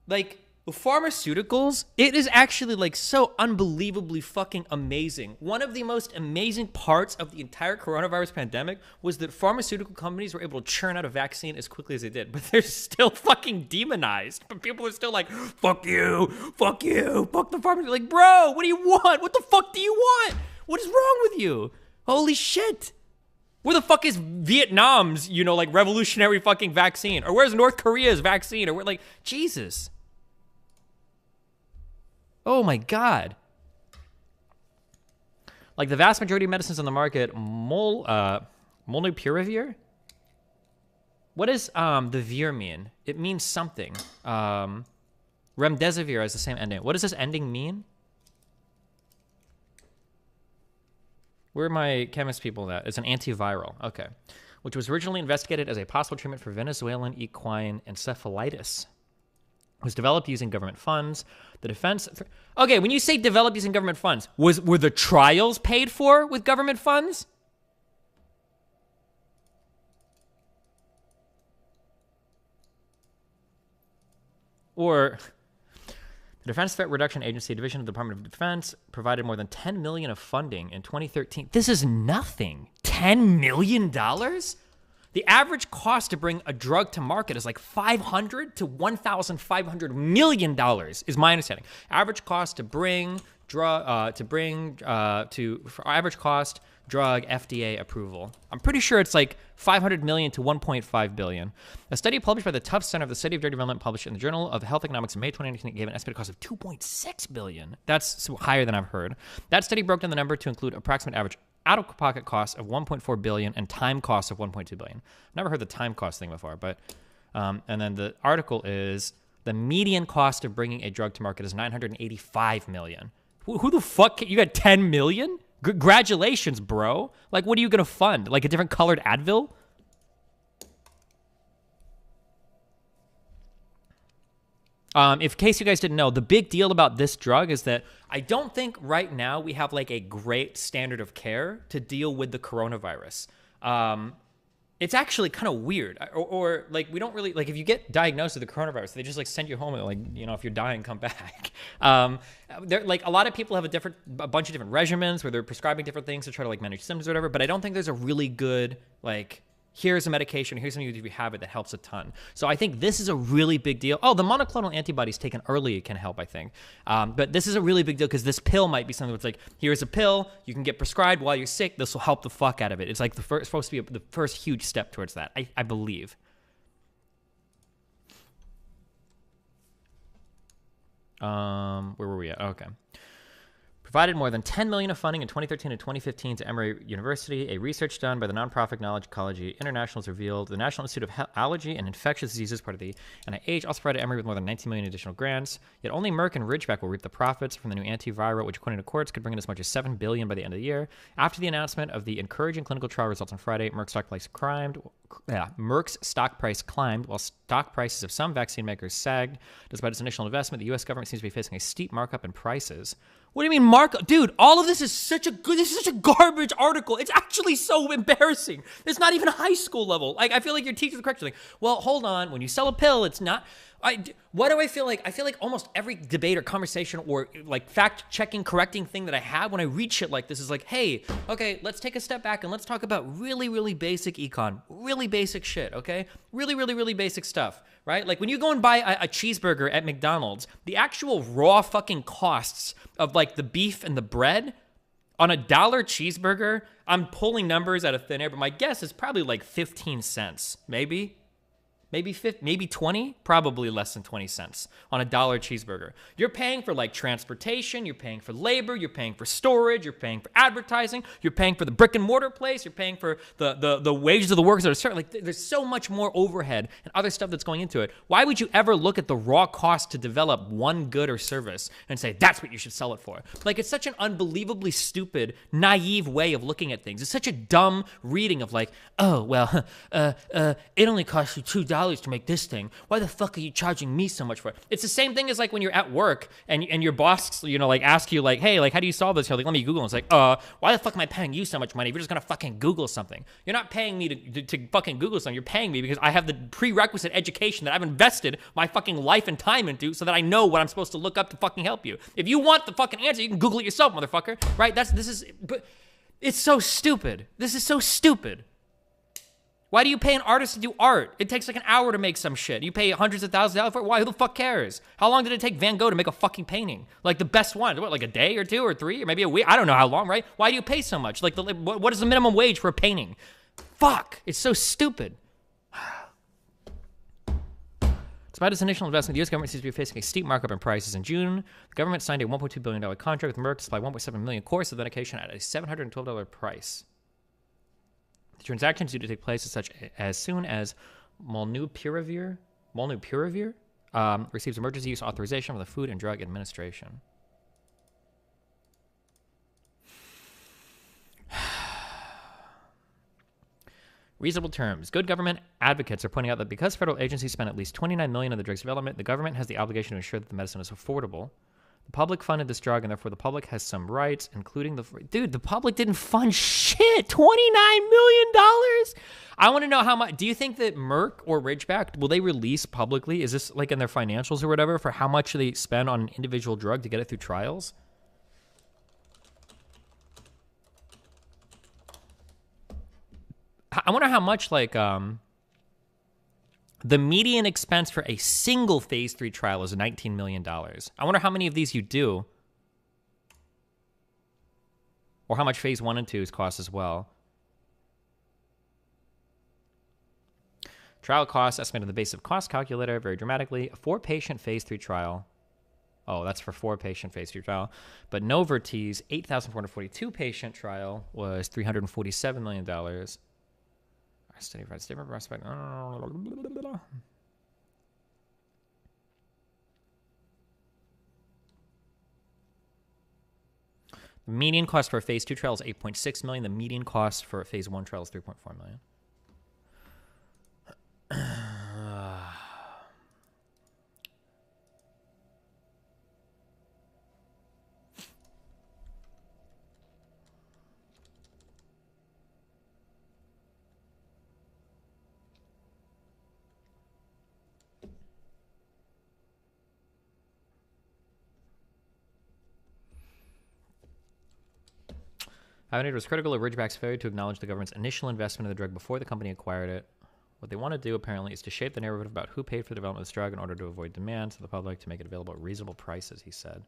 like, with pharmaceuticals, it is actually like so unbelievably fucking amazing. One of the most amazing parts of the entire coronavirus pandemic was that pharmaceutical companies were able to churn out a vaccine as quickly as they did, but they're still fucking demonized. But people are still like, fuck you, fuck the pharmacy. Like, bro, what do you want? What the fuck do you want? What is wrong with you? Holy shit. Where the fuck is Vietnam's, like revolutionary fucking vaccine? Or where's North Korea's vaccine? Or where, like, Jesus. Oh my God. Like the vast majority of medicines on the market, Molnupiravir? What does the vir mean? It means something. Remdesivir has the same ending. What does this ending mean? Where are my chemist people at? It's an antiviral. Okay. Which was originally investigated as a possible treatment for Venezuelan equine encephalitis. It was developed using government funds. The defense... Okay, when you say developed using government funds, were the trials paid for with government funds? Or... The Defense Threat Reduction Agency Division of the Department of Defense provided more than $10 million of funding in 2013. This is nothing. $10 million? The average cost to bring a drug to market is like $500 to $1,500 million, is my understanding. Average cost to bring drug FDA approval. I'm pretty sure it's like $500 million to $1.5 billion. A study published by the Tufts Center of the Study of Drug Development, published in the Journal of Health Economics in May 2019, gave an estimated cost of $2.6 billion. That's higher than I've heard. That study broke down the number to include approximate average out-of-pocket costs of $1.4 billion and time costs of $1.2 billion. I've never heard the time cost thing before, but and then the article is the median cost of bringing a drug to market is $985 million. Who the fuck? You got $10 million? Congratulations, bro. Like, what are you going to fund? Like a different colored Advil? In case you guys didn't know, the big deal about this drug is that I don't think right now we have like a great standard of care to deal with the coronavirus. It's actually kind of weird. Or like, we don't really, like, if you get diagnosed with the coronavirus, they just like send you home and like, if you're dying, come back. Like, a lot of people have a bunch of different regimens where they're prescribing different things to try to like manage symptoms or whatever, but I don't think there's a really good, like, here's a medication, here's something if you have it that helps a ton. So I think this is a really big deal. Oh, the monoclonal antibodies taken early can help, I think. But this is a really big deal because this pill might be something that's like, here's a pill, you can get prescribed while you're sick, this will help the fuck out of it. It's like supposed to be the first huge step towards that, I believe. Where were we at? Okay. Provided more than $10 million of funding in 2013 and 2015 to Emory University. A research done by the nonprofit Knowledge Ecology International has revealed the National Institute of Allergy and Infectious Diseases, part of the NIH, also provided Emory with more than $19 million additional grants. Yet only Merck and Ridgeback will reap the profits from the new antiviral, which, according to courts, could bring in as much as $7 billion by the end of the year. After the announcement of the encouraging clinical trial results on Friday, Merck's stock price climbed, while stock prices of some vaccine makers sagged. Despite its initial investment, the U.S. government seems to be facing a steep markup in prices. What do you mean, Mark? Dude, all of this is such a garbage article. It's actually so embarrassing. It's not even high school level. Like, I feel like your teacher's correct. Like, well, hold on. When you sell a pill, it's not. What do I feel like? I feel like almost every debate or conversation or like fact-checking, correcting thing that I have when I read shit like this is like, hey, okay, let's take a step back and let's talk about really, really basic econ. Really basic shit, okay? Really, really, really basic stuff, right? Like when you go and buy a cheeseburger at McDonald's, the actual raw fucking costs of like the beef and the bread on $1 cheeseburger, I'm pulling numbers out of thin air, but my guess is probably like 15 cents, maybe 20, probably less than 20 cents on $1 cheeseburger. You're paying for like transportation, you're paying for labor, you're paying for storage, you're paying for advertising, you're paying for the brick and mortar place, you're paying for the wages of the workers that are certain. Like there's so much more overhead and other stuff that's going into it. Why would you ever look at the raw cost to develop one good or service and say that's what you should sell it for? Like it's such an unbelievably stupid, naive way of looking at things. It's such a dumb reading of like, oh, well, it only costs you $2 to make this thing. Why the fuck are you charging me so much for it? It's the same thing as like when you're at work and your boss, you know, like ask you like, hey, like how do you solve this? You're like, let me Google. And it's like, why the fuck am I paying you so much money if you're just gonna fucking Google something? You're not paying me to fucking Google something. You're paying me because I have the prerequisite education that I've invested my fucking life and time into so that I know what I'm supposed to look up to fucking help you. If you want the fucking answer, you can Google it yourself, motherfucker. Right? But it's so stupid. This is so stupid. Why do you pay an artist to do art? It takes like an hour to make some shit. You pay hundreds of thousands of dollars for it? Why? Who the fuck cares? How long did it take Van Gogh to make a fucking painting? Like the best one? What, like a day or two or three or maybe a week? I don't know how long, right? Why do you pay so much? Like, what is the minimum wage for a painting? Fuck. It's so stupid. Despite its initial investment, the U.S. government seems to be facing a steep markup in prices. In June, the government signed a $1.2 billion contract with Merck to supply 1.7 million courses of medication at a $712 price. The transaction is due to take place as soon as Molnupiravir receives emergency use authorization from the Food and Drug Administration. Reasonable terms. Good government advocates are pointing out that because federal agencies spend at least $29 million on the drug's development, the government has the obligation to ensure that the medicine is affordable. The public funded this drug, and therefore the public has some rights, including the public didn't fund shit. $29 million. I want to know how much. Do you think that Merck or Ridgeback, will they release publicly? Is this like in their financials or whatever for how much they spend on an individual drug to get it through trials? I wonder how much like the median expense for a single phase 3 trial is $19 million. I wonder how many of these you do. Or how much phase 1 and 2s cost as well. Trial costs estimated on the basis of cost calculator very dramatically. A 4-patient phase 3 trial. Oh, that's for 4-patient phase 3 trial. But Novartis' 8,442 patient trial was $347 million. Study for statement prospect. The median cost for a phase 2 trial is $8.6 million. The median cost for a phase 1 trial is $3.4 million. It was critical of Ridgeback's failure to acknowledge the government's initial investment in the drug before the company acquired it. What they want to do, apparently, is to shape the narrative about who paid for the development of this drug in order to avoid demand to the public to make it available at reasonable prices, he said.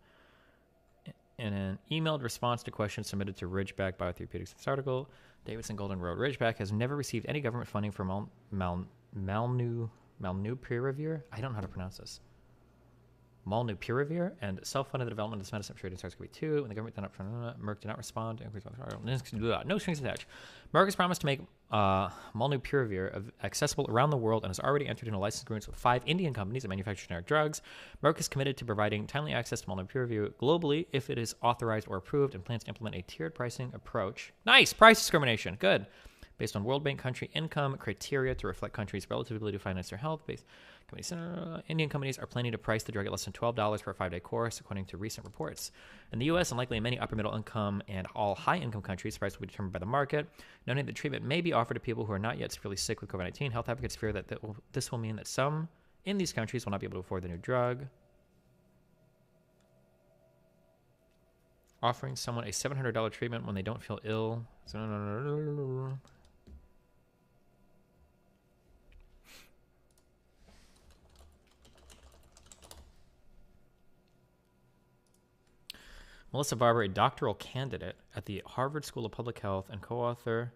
In an emailed response to questions submitted to Ridgeback Biotherapeutics this article, Davidson Golden wrote, Ridgeback has never received any government funding for Molnupiravir. I don't know how to pronounce this. Molnupiravir, and self-funded the development of this medicine for SARS-CoV-2, and the government did not, Merck did not respond. No strings attached. Merck has promised to make Molnupiravir accessible around the world and has already entered into license agreements with 5 Indian companies that manufacture generic drugs. Merck is committed to providing timely access to Molnupiravir globally if it is authorized or approved and plans to implement a tiered pricing approach. Nice! Price discrimination. Good. based on World Bank country income criteria to reflect countries' relative ability to finance their health. Indian companies are planning to price the drug at less than $12 for a 5-day course, according to recent reports. In the U.S., and likely in many upper middle income and all high income countries, the price will be determined by the market. Noting that treatment may be offered to people who are not yet severely sick with COVID-19, health advocates fear that this will mean that some in these countries will not be able to afford the new drug. Offering someone a $700 treatment when they don't feel ill. Melissa Barber, a doctoral candidate at the Harvard School of Public Health and co-author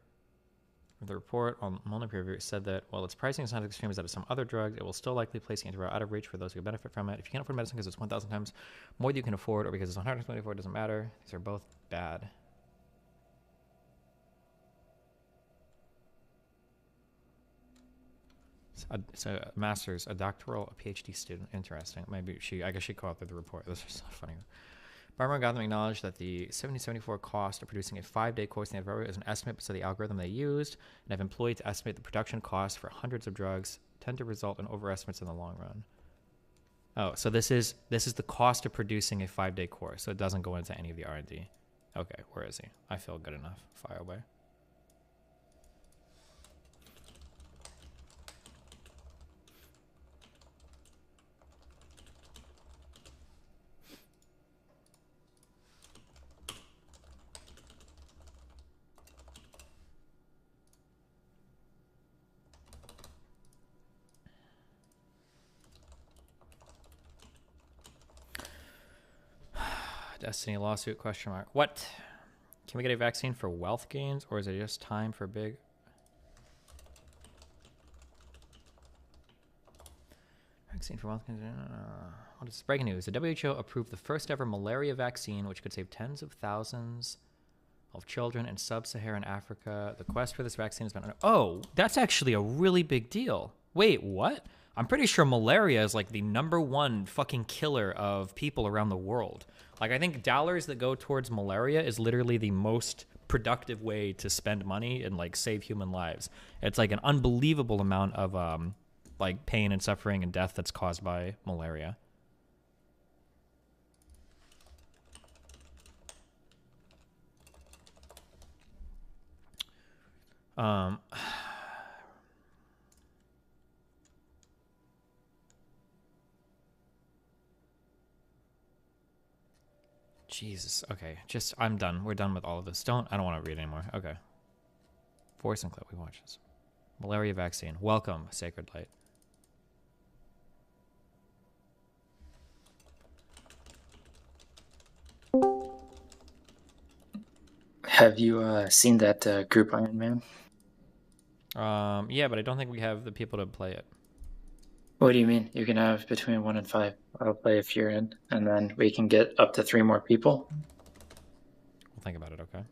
of the report on molnupiravir, said that while its pricing is not as extreme as that of some other drugs, it will still likely place the antiviral out of reach for those who benefit from it. If you can't afford medicine because it's 1,000 times more than you can afford, or because it's 124, it doesn't matter. These are both bad. It's a master's, a doctoral, a PhD student. Interesting. Maybe I guess she co-authored the report. This is so funny. Barber and Gotham acknowledged that the 1774 cost of producing a 5-day course in antiviral is an estimate, so the algorithm they used and have employed to estimate the production costs for hundreds of drugs tend to result in overestimates in the long run. Oh, so this is the cost of producing a 5-day course, so it doesn't go into any of the R&D. Okay, where is he? I feel good enough. Fire away. Destiny lawsuit, question mark. What? Can we get a vaccine for wealth gains, or is it just time for big... Vaccine for wealth gains? What is this? Breaking news. The WHO approved the first ever malaria vaccine, which could save tens of thousands of children in sub-Saharan Africa. The quest for this vaccine has been... Oh, that's actually a really big deal. Wait, what? I'm pretty sure malaria is like the #1 fucking killer of people around the world. Like, I think dollars that go towards malaria is literally the most productive way to spend money and like save human lives. It's like an unbelievable amount of like pain and suffering and death that's caused by malaria. Jesus. Okay. I'm done. We're done with all of this. I don't want to read anymore. Okay. Voice and clip. We watch this. Malaria vaccine. Welcome, Sacred Light. Have you seen that group Iron Man? Yeah, but I don't think we have the people to play it. What do you mean? You can have between 1 and 5. I'll play if you're in, and then we can get up to 3 more people. We'll think about it, okay?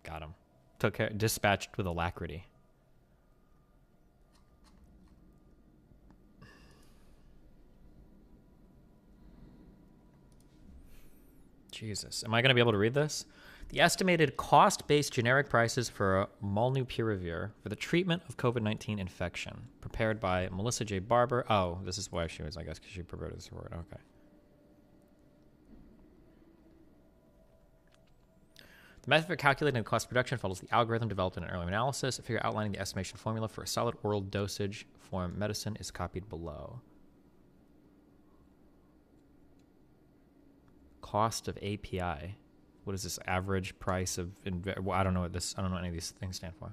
Got him. Took care. Dispatched with alacrity. Jesus. Am I going to be able to read this? The estimated cost-based generic prices for molnupiravir for the treatment of COVID-19 infection, prepared by Melissa J. Barber. Oh, this is why she was, I guess, because she prepared this word. Okay. The method for calculating the cost of production follows the algorithm developed in an earlier analysis. A figure outlining the estimation formula for a solid oral dosage form medicine is copied below. Cost of API. What is this average price of? Well, I don't know what this. I don't know what any of these things stand for.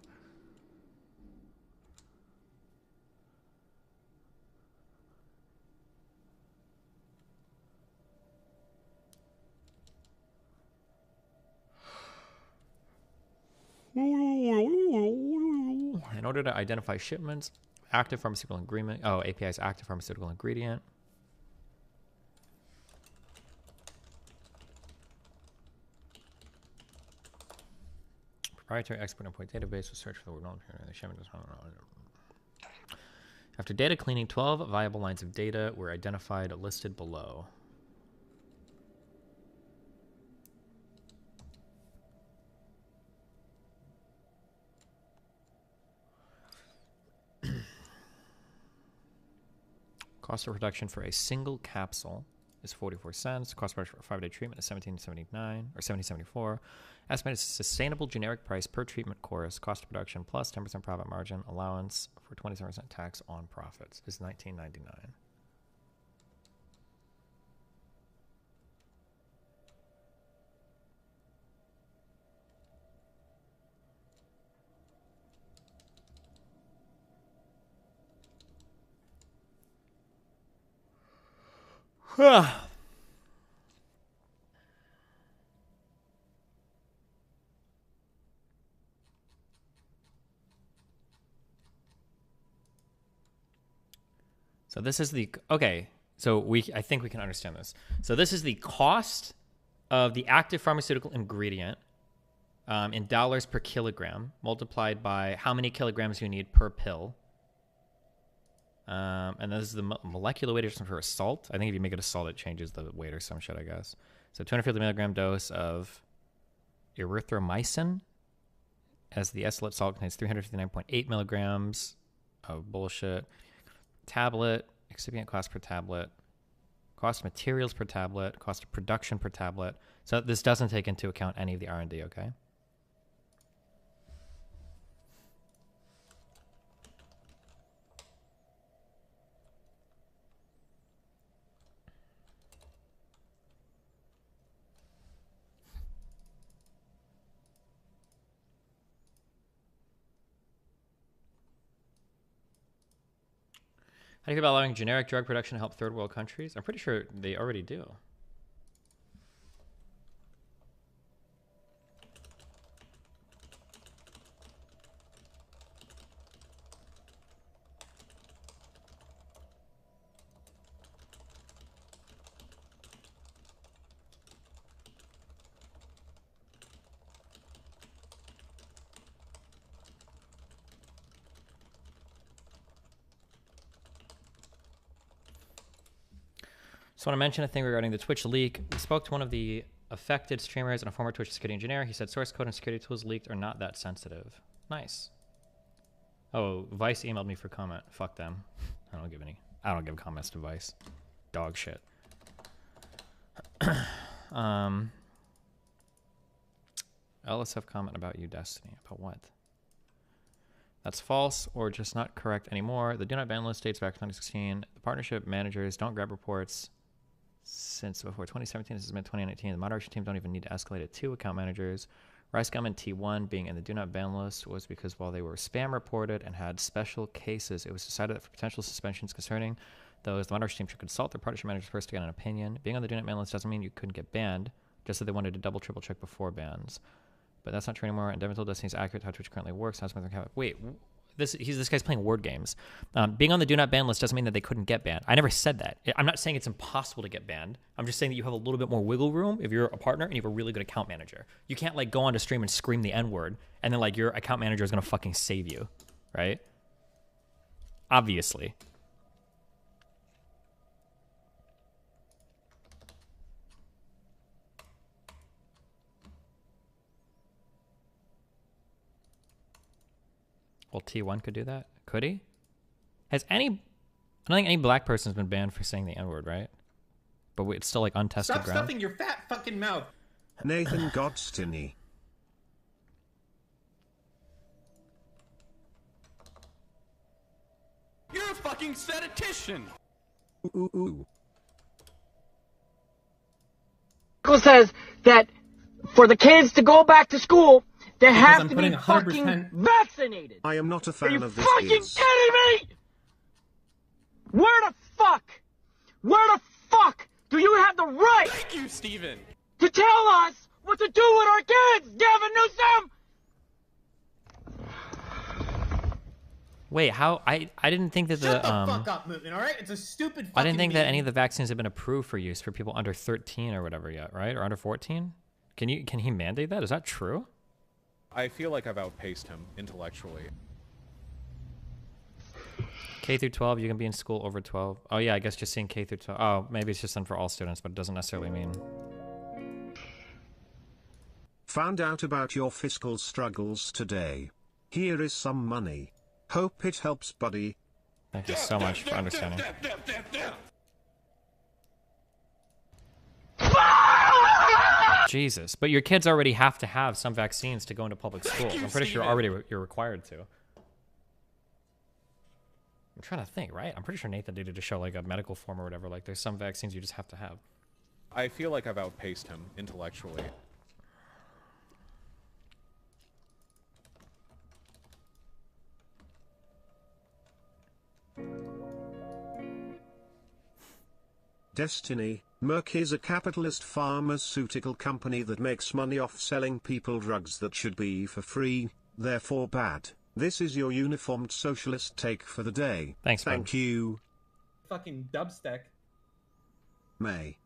In order to identify shipments, active pharmaceutical ingredient. Oh, API is active pharmaceutical ingredient. Proprietary export import database will search for the word shipment. After data cleaning, 12 viable lines of data were identified, listed below. Cost of production for a single capsule is 44 cents. Cost of production for a 5-day treatment is $17.79 or $17.74. Estimated sustainable generic price per treatment course, cost of production plus 10% profit margin allowance for 27% tax on profits is $19.99. So this is the, okay, so I think we can understand this. So this is the cost of the active pharmaceutical ingredient in dollars per kilogram multiplied by how many kilograms you need per pill. And this is the molecular weight for a salt. I think if you make it a salt, it changes the weight or some shit, I guess. So 250 milligram dose of erythromycin, as the isolate salt contains 359.8 milligrams of bullshit. Tablet, excipient cost per tablet, cost of materials per tablet, cost of production per tablet. So this doesn't take into account any of the R&D, okay? How do you feel about allowing generic drug production to help third world countries? I'm pretty sure they already do. Just want to mention a thing regarding the Twitch leak. We spoke to one of the affected streamers and a former Twitch security engineer. He said source code and security tools leaked are not that sensitive. Nice. Oh, Vice emailed me for comment. Fuck them. I don't give comments to Vice. Dog shit. LSF comment about you, Destiny. About what? That's false or just not correct anymore. The do not ban list dates back to 2016. The partnership managers don't grab reports since before 2017. This has been 2019. The moderation team don't even need to escalate it to account managers. RiceGum and T1 being in the do not ban list was because while they were spam reported and had special cases, it was decided that for potential suspensions concerning those, the moderation team should consult their partnership managers first to get an opinion. Being on the do not ban list doesn't mean you couldn't get banned, just that they wanted to double, triple check before bans. But that's not true anymore, and Devin told Destiny is accurate how Twitch currently works. Wait, this guy's playing word games. Being on the do not ban list doesn't mean that they couldn't get banned. I never said that. I'm not saying it's impossible to get banned. I'm just saying that you have a little bit more wiggle room if you're a partner and you have a really good account manager. You can't like go onto stream and scream the N-word and then like your account manager is gonna fucking save you, right? Obviously. Well, T1 could do that. Could he? I don't think any black person's been banned for saying the N-word, right? But it's still like untested Stop ground. stuffing your fat fucking mouth. Nathan Godstiny. You're a fucking statistician. Ooh. Says that for the kids to go back to school, they have to be 100% fucking vaccinated. I am not a fan Are you of this. fucking kidding me? Where the fuck do you have the right? Thank you, Steven. To tell us what to do with our kids, Gavin Newsom? Wait, how? I didn't think that Shut the fuck up, movement, all right? It's a stupid fucking I didn't think that meme. any of the vaccines have been approved for use for people under 13 or whatever yet, right? Or under 14? Can he mandate that? Is that true? I feel like I've outpaced him intellectually. K through 12, you can be in school over 12. Oh yeah, I guess just saying K through 12. Oh, maybe it's just done for all students, but it doesn't necessarily mean. Found out about your fiscal struggles today. Here is some money. Hope it helps, buddy. Thank you so much for understanding. Jesus, but your kids already have to have some vaccines to go into public school. I'm pretty sure you're required to. I'm trying to think, right? I'm pretty sure Nathan did it to show like a medical form or whatever. Like there's some vaccines you just have to have. I feel like I've outpaced him intellectually. Destiny, Merck is a capitalist pharmaceutical company that makes money off selling people drugs that should be for free, therefore bad. This is your uniformed socialist take for the day. Thanks, Thank bud. you. Fucking dubstep. May.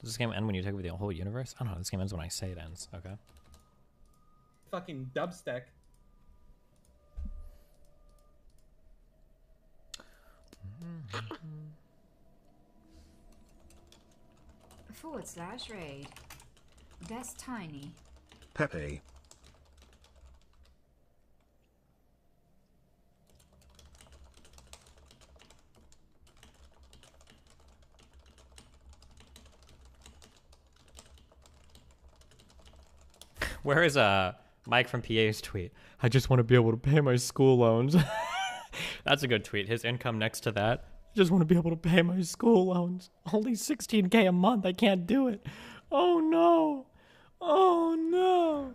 Does this game end when you take over the whole universe? I don't know. This game ends when I say it ends. Okay. Fucking dubstep. /raid. That's tiny. Pepe. Where is Mike from PA's tweet? I just want to be able to pay my school loans. That's a good tweet. His income next to that. I just want to be able to pay my school loans. Only $16K a month. I can't do it. Oh no. Oh no.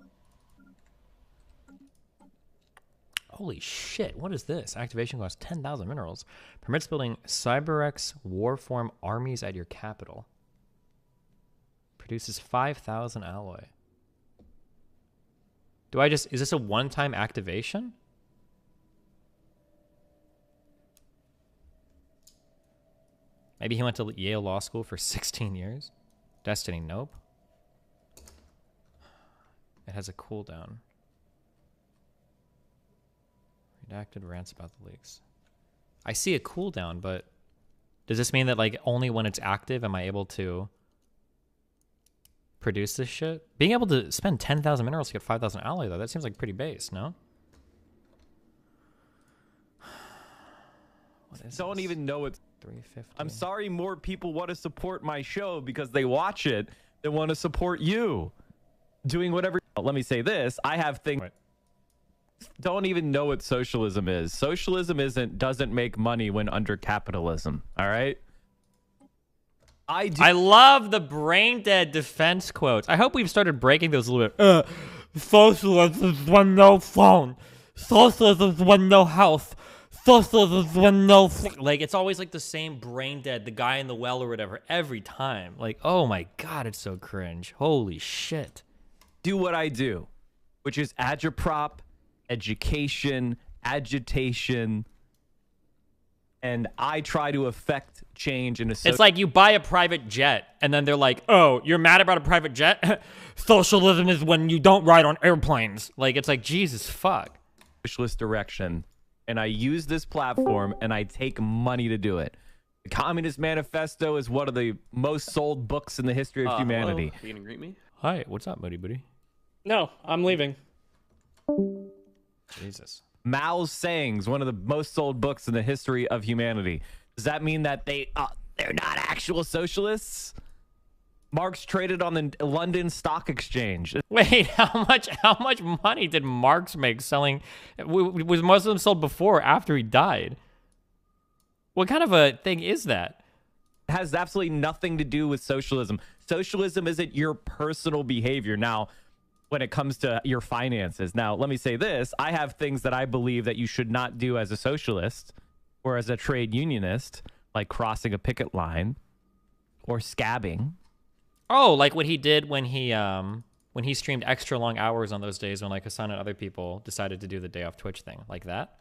Holy shit. What is this? Activation costs 10,000 minerals. Permits building CyberX Warform armies at your capital. Produces 5,000 alloy. Is this a one-time activation? Maybe he went to Yale Law School for 16 years? Destiny, nope. It has a cooldown. Redacted rants about the leaks. I see a cooldown, but does this mean that like only when it's active am I able to produce this shit? Being able to spend 10,000 minerals to get 5,000 alloy though, that seems like pretty base, no? Don't even know it's 350. I'm sorry more people want to support my show because they watch it than want to support you. Doing whatever. Let me say this. I have things. Right. Don't even know what socialism is. Socialism doesn't make money when under capitalism. All right. I love the brain dead defense quotes. I hope we've started breaking those a little bit. Socialism is when no phone. Socialism is when no house. Socialism is when no... Like, it's always like the same brain dead, the guy in the well or whatever, every time. Like, oh my God, it's so cringe. Holy shit. Do what I do, which is agitprop, education, agitation, and I try to affect change in a... It's like you buy a private jet, and then they're like, oh, you're mad about a private jet? Socialism is when you don't ride on airplanes. Like, it's like, Jesus, fuck. Socialist direction, and I use this platform, and I take money to do it. The Communist Manifesto is one of the most sold books in the history of humanity. Hello. You gonna greet me? Hi, what's up, Moody Booty? No, I'm leaving. Jesus. Mao's sayings, one of the most sold books in the history of humanity. Does that mean that they're not actual socialists? Marx traded on the London Stock Exchange. Wait, how much money did Marx make selling? Was most of them sold before or after he died? What kind of a thing is that? It has absolutely nothing to do with socialism. Socialism isn't your personal behavior. Now, when it comes to your finances. Now, let me say this. I have things that I believe that you should not do as a socialist or as a trade unionist, like crossing a picket line or scabbing. Oh, like what he did when he streamed extra long hours on those days when like Hassan and other people decided to do the day off Twitch thing, like that.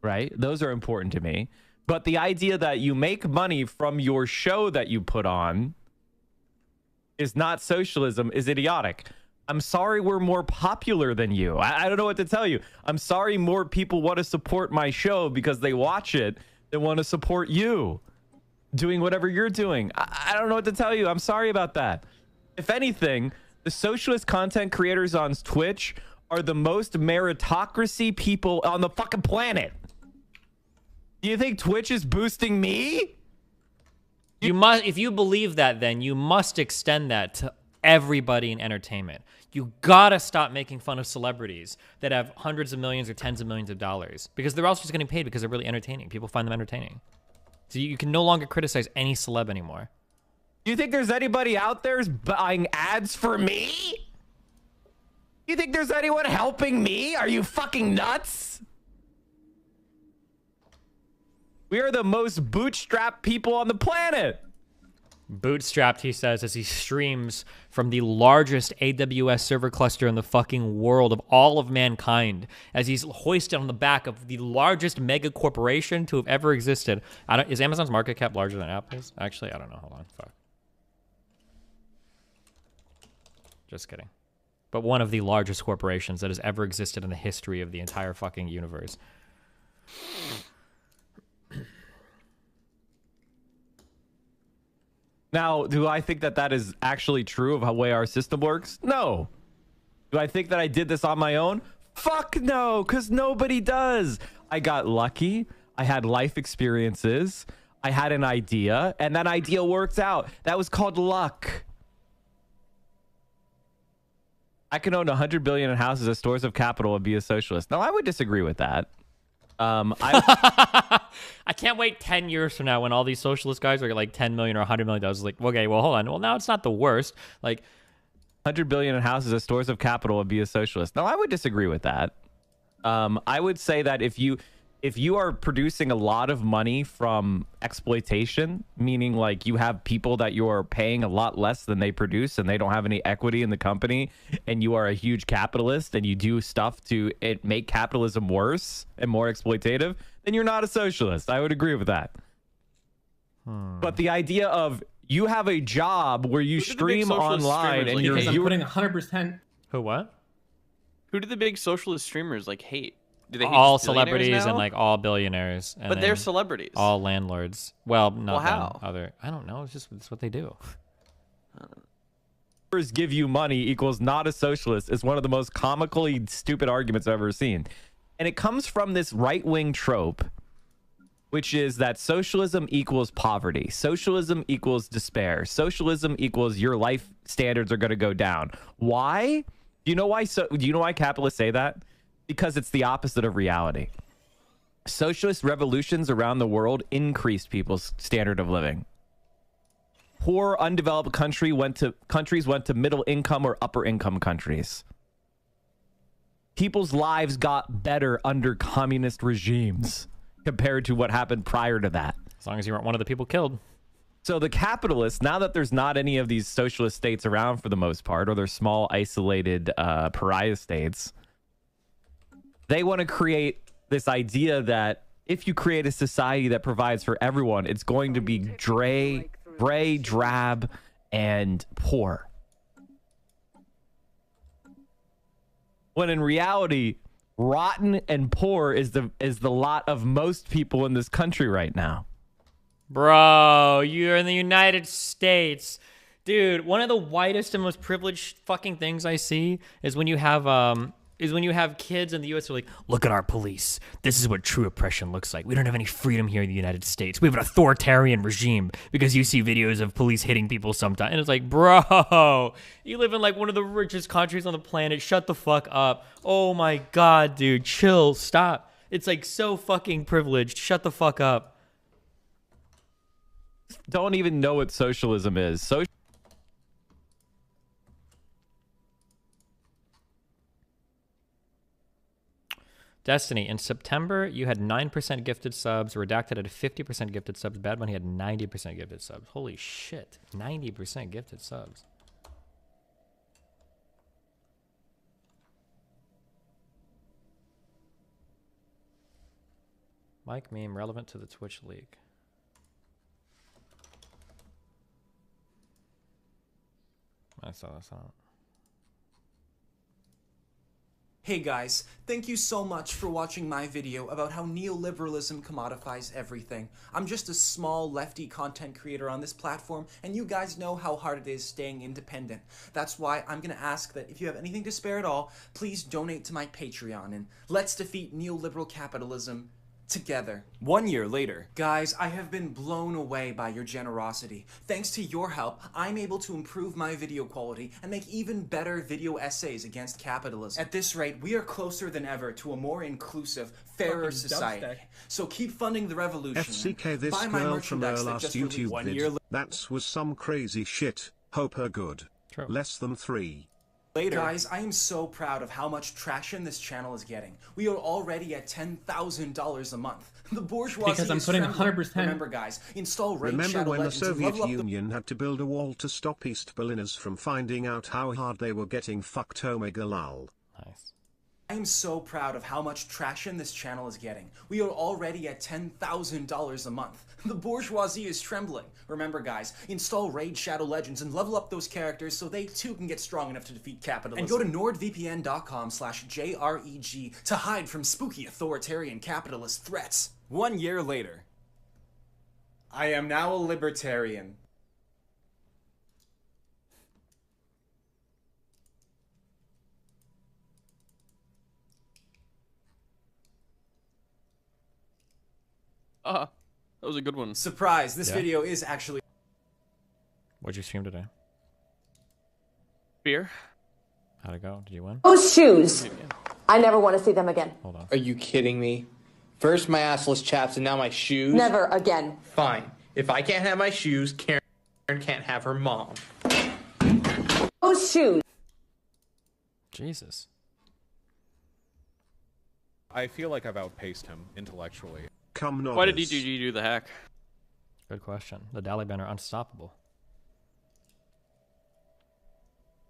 Right? Those are important to me. But the idea that you make money from your show that you put on is not socialism is idiotic. I'm sorry we're more popular than you. I don't know what to tell you. I'm sorry more people want to support my show because they watch it than want to support you doing whatever you're doing. I don't know what to tell you. I'm sorry about that. If anything, the socialist content creators on Twitch are the most meritocracy people on the fucking planet. Do you think Twitch is boosting me? You must, if you believe that, then you must extend that to everybody in entertainment. You gotta stop making fun of celebrities that have hundreds of millions or tens of millions of dollars, because they're also just getting paid because they're really entertaining. People find them entertaining. So you can no longer criticize any celeb anymore. Do you think there's anybody out there buying ads for me? You think there's anyone helping me? Are you fucking nuts? We are the most bootstrapped people on the planet. Bootstrapped, he says, as he streams from the largest AWS server cluster in the fucking world of all of mankind, as he's hoisted on the back of the largest mega corporation to have ever existed. Is Amazon's market cap larger than Apple's? Actually, I don't know. Hold on. Fuck. Just kidding. But one of the largest corporations that has ever existed in the history of the entire fucking universe. Now, do I think that that is actually true of how way our system works? No. Do I think that I did this on my own? Fuck no, because nobody does. I got lucky. I had life experiences. I had an idea, and that idea worked out. That was called luck. I can own 100 billion in houses as stores of capital and be a socialist. No, I would disagree with that. I can't wait 10 years from now when all these socialist guys are like 10 million or 100 million dollars. Like, okay, well, hold on. Well, now it's not the worst. Like, 100 billion in houses as stores of capital and be a socialist. No, I would disagree with that. I would say that if you are producing a lot of money from exploitation, meaning like you have people that you are paying a lot less than they produce and they don't have any equity in the company, and you are a huge capitalist and you do stuff to make capitalism worse and more exploitative, then you're not a socialist. I would agree with that. But the idea of you have a job where you stream online and you're putting 100%. Who, what? Who do the big socialist streamers like hate? Do they hate all just billionaires celebrities now? and like all billionaires, and But they're then celebrities. all landlords. Well, not Well, how? them, other. I don't know. It's what they do. Give you money equals not a socialist is one of the most comically stupid arguments I've ever seen. And it comes from this right-wing trope, which is that socialism equals poverty. Socialism equals despair. Socialism equals your life standards are going to go down. Why? Do you know why? Do you know why capitalists say that? Because it's the opposite of reality. Socialist revolutions around the world increased people's standard of living. Poor, undeveloped countries went to middle income or upper income countries. People's lives got better under communist regimes compared to what happened prior to that. As long as you weren't one of the people killed. So the capitalists, now that there's not any of these socialist states around for the most part, or they're small, isolated pariah states, they want to create this idea that if you create a society that provides for everyone, it's going to be gray, drab, and poor. When in reality, rotten and poor is the lot of most people in this country right now. Bro, you're in the United States. Dude, one of the whitest and most privileged fucking things I see is when you have kids in the US who are like, look at our police. This is what true oppression looks like. We don't have any freedom here in the United States. We have an authoritarian regime, because you see videos of police hitting people sometimes. And it's like, bro, you live in like one of the richest countries on the planet. Shut the fuck up. Oh my God, dude, chill, stop. It's like so fucking privileged. Shut the fuck up. Don't even know what socialism is. Destiny, in September, you had 9% gifted subs. Redacted had 50% gifted subs. Bad Bunny had 90% gifted subs. Holy shit. 90% gifted subs. Mike meme relevant to the Twitch leak. I saw that. Hey guys, thank you so much for watching my video about how neoliberalism commodifies everything. I'm just a small lefty content creator on this platform, and you guys know how hard it is staying independent. That's why I'm gonna ask that if you have anything to spare at all, please donate to my Patreon, and let's defeat neoliberal capitalism together. 1 year later. Guys, I have been blown away by your generosity. Thanks to your help, I'm able to improve my video quality and make even better video essays against capitalism. At this rate, we are closer than ever to a more inclusive, fairer Fucking society. dubstep. So keep funding the revolution. FCK, this buy my girl from her merchandise that last just released YouTube 1 year vid. That's was some crazy shit. Hope her good. True. Less than 3. later. Guys, I am so proud of how much traction this channel is getting. We are already at $10,000 a month. The bourgeoisie Because I'm is putting trembling. 100%. Remember, guys, install Raid Remember Shadow when the Legends and Soviet level up the Union had to build a wall to stop East Berliners from finding out how hard they were getting fucked? Omega lol. Nice. I am so proud of how much traction this channel is getting. We are already at $10,000 a month. The bourgeoisie is trembling. Remember, guys, install Raid Shadow Legends and level up those characters so they too can get strong enough to defeat capitalism. And go to nordvpn.com/JREG to hide from spooky authoritarian capitalist threats. 1 year later. I am now a libertarian. That was a good one. Surprise, this Yeah. video is actually... What'd you stream today? Beer. How'd it go? Did you win? Those shoes. I never want to see them again. Hold on. Are you kidding me? First my assless chaps and now my shoes? Never again. Fine. If I can't have my shoes, Karen can't have her mom. Those shoes. Jesus. I feel like I've outpaced him intellectually. Come Why did DGG do the hack? Good question. The Taliban are unstoppable.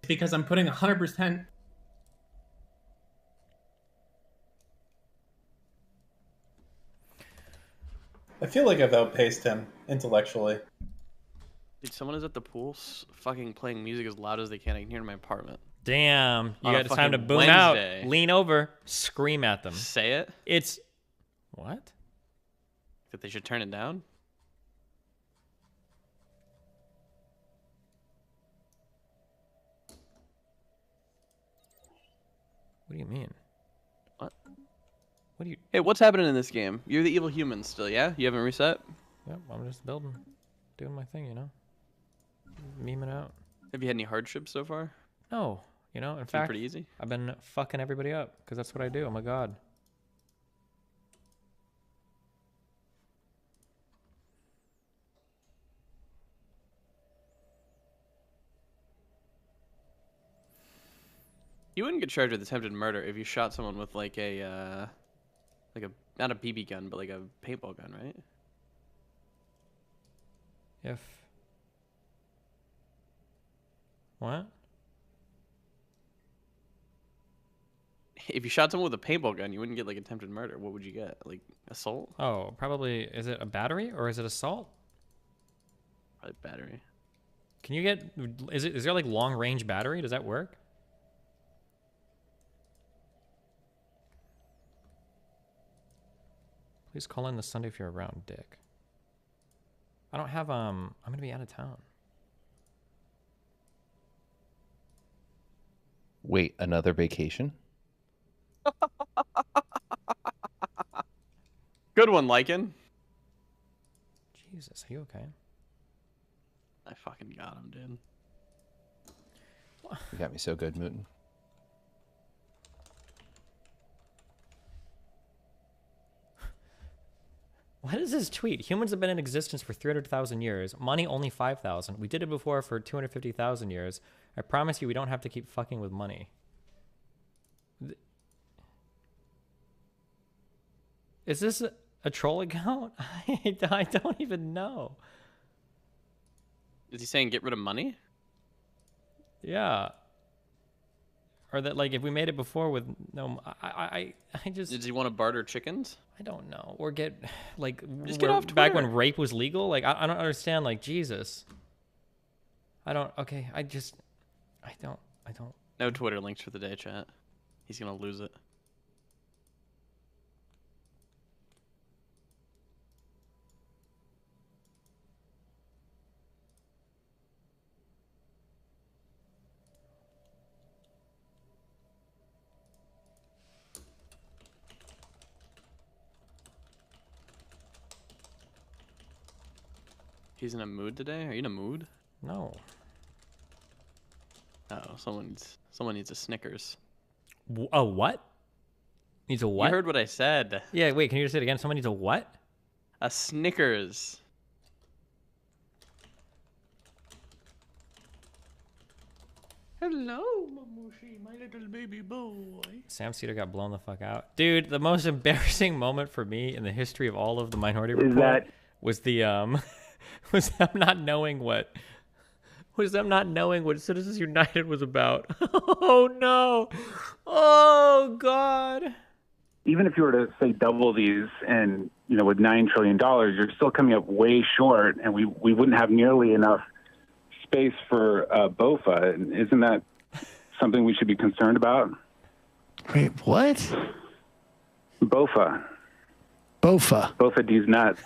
Because I'm putting 100%. I feel like I've outpaced him intellectually. Dude, someone is at the pool fucking playing music as loud as they can. I can hear in my apartment. Damn. You On a got time to fucking boom Wednesday. out. Lean over. Scream at them. Say it? It's... What? That they should turn it down? What do you mean? What? What do you... Hey, what's happening in this game? You're the evil human still, yeah? You haven't reset? Yep, I'm just building. Doing my thing, you know? Memeing out. Have you had any hardships so far? No. You know, in It's been fact, pretty easy. I've been fucking everybody up because that's what I do. I'm a god. You wouldn't get charged with attempted murder if you shot someone with like a not a BB gun, but like a paintball gun, right? If... What? If you shot someone with a paintball gun, you wouldn't get like attempted murder. What would you get? Like assault? Oh, probably... Is it a battery or is it assault? Probably battery. Can you get... Is there like long range battery? Does that work? Please call in this Sunday if you're around, dick. I don't have, I'm gonna be out of town. Wait, another vacation? Good one, Lycan. Jesus, are you okay? I fucking got him, dude. You got me so good, Mooten. What is this tweet? Humans have been in existence for 300,000 years. Money only 5,000. We did it before for 250,000 years. I promise you we don't have to keep fucking with money. Is this a troll account? I don't even know. Is he saying get rid of money? Yeah. Or that, like, if we made it before with no... I just... Does he want to barter chickens? I don't know. Or get, like... Just get off back Twitter. when rape was legal? Like, I don't understand. Like, Jesus. I don't... Okay, I don't... No Twitter links for the day, chat. He's gonna lose it. He's in a mood today? Are you in a mood? No. Oh, someone needs a Snickers. A what? Needs a what? You heard what I said. Yeah, wait, can you just say it again? Someone needs a what? A Snickers. Hello, Mamushi, my little baby boy. Sam Cedar got blown the fuck out. Dude, the most embarrassing moment for me in the history of all of the Minority Report was the was them not knowing what Citizens United was about. Oh no. Oh god. Even if you were to say double these and, you know, with $9 trillion, you're still coming up way short, and we wouldn't have nearly enough space for BOFA. Isn't that something we should be concerned about? Wait, what? BOFA. BOFA. BOFA D's nuts.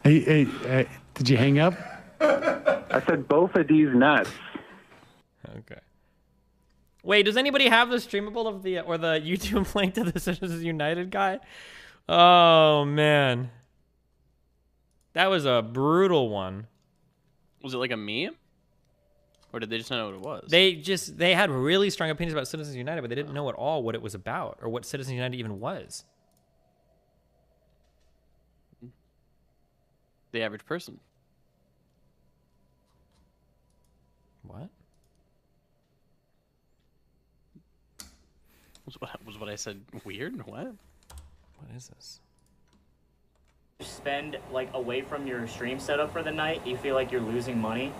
Hey, did you hang up? I said BOFA D's nuts. Okay. Wait, does anybody have the streamable of the or the YouTube link to the Citizens United guy? Oh man. That was a brutal one. Was it like a meme? Or did they just not know what it was? They had really strong opinions about Citizens United, but they didn't know at all what it was about or what Citizens United even was. The average person. What? Was what I said weird? What? What is this? Spend like away from your stream setup for the night, you feel like you're losing money?